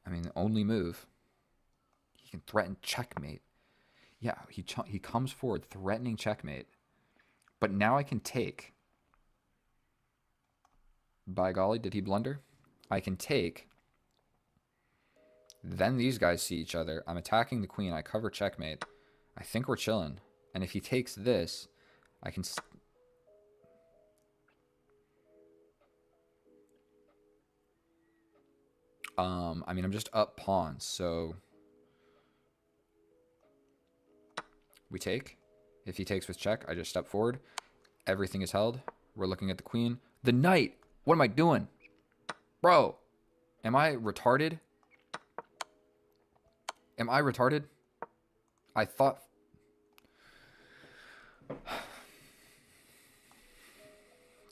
I mean, the only move. He can threaten checkmate. Yeah, he comes forward threatening checkmate. But now I can take. By golly, did he blunder? I can take. Then these guys see each other. I'm attacking the queen. I cover checkmate. I think we're chilling. And if he takes this, I can... I mean, I'm just up pawns, so... We take. If he takes with check, I just step forward. Everything is held. We're looking at the queen. The knight! What am I doing? Bro! Am I retarded? Am I retarded? I thought...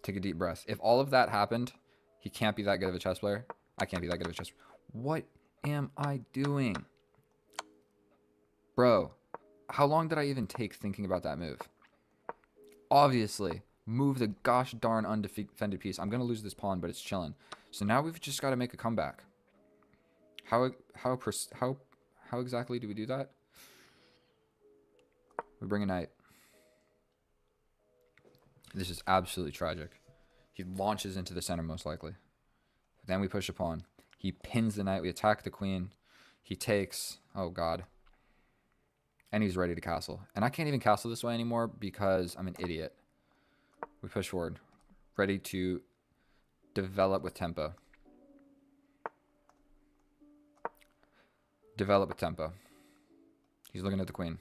Take a deep breath. If all of that happened, he can't be that good of a chess player. I can't be that good of a chess player. What am I doing? Bro, how long did I even take thinking about that move? Obviously, move the gosh darn undefended piece. I'm going to lose this pawn, but it's chilling. So now we've just got to make a comeback. How exactly do we do that? We bring a knight. This is absolutely tragic. He launches into the center most likely. Then we push a pawn. He pins the knight. We attack the queen. He takes. Oh, God. And he's ready to castle. And I can't even castle this way anymore because I'm an idiot. We push forward. Ready to develop with tempo. Develop with tempo. He's looking at the queen.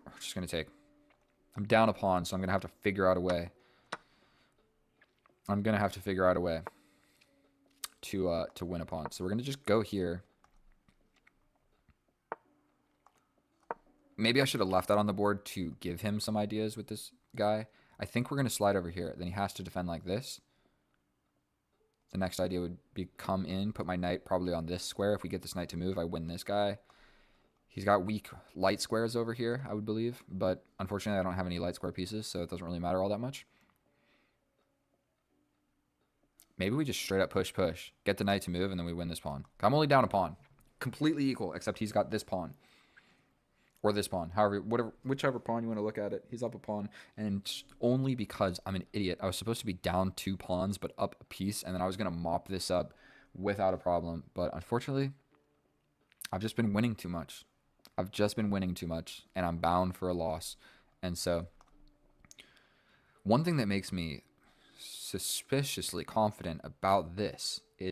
We're just going to take. I'm down a pawn, so I'm going to have to figure out a way. To win a pawn. So we're going to just go here. Maybe I should have left that on the board to give him some ideas with this guy. I think we're going to slide over here. Then he has to defend like this. The next idea would be come in, put my knight probably on this square. If we get this knight to move, I win this guy. He's got weak light squares over here, I would believe. But unfortunately, I don't have any light square pieces, so it doesn't really matter all that much. Maybe we just straight up push, get the knight to move, and then we win this pawn. I'm only down a pawn. Completely equal, except he's got this pawn. Or this pawn. However, whichever pawn you want to look at it. He's up a pawn. And only because I'm an idiot. I was supposed to be down 2 pawns, but up a piece. And then I was going to mop this up without a problem. But unfortunately, I've just been winning too much. And I'm bound for a loss. And so, one thing that makes me suspiciously confident about this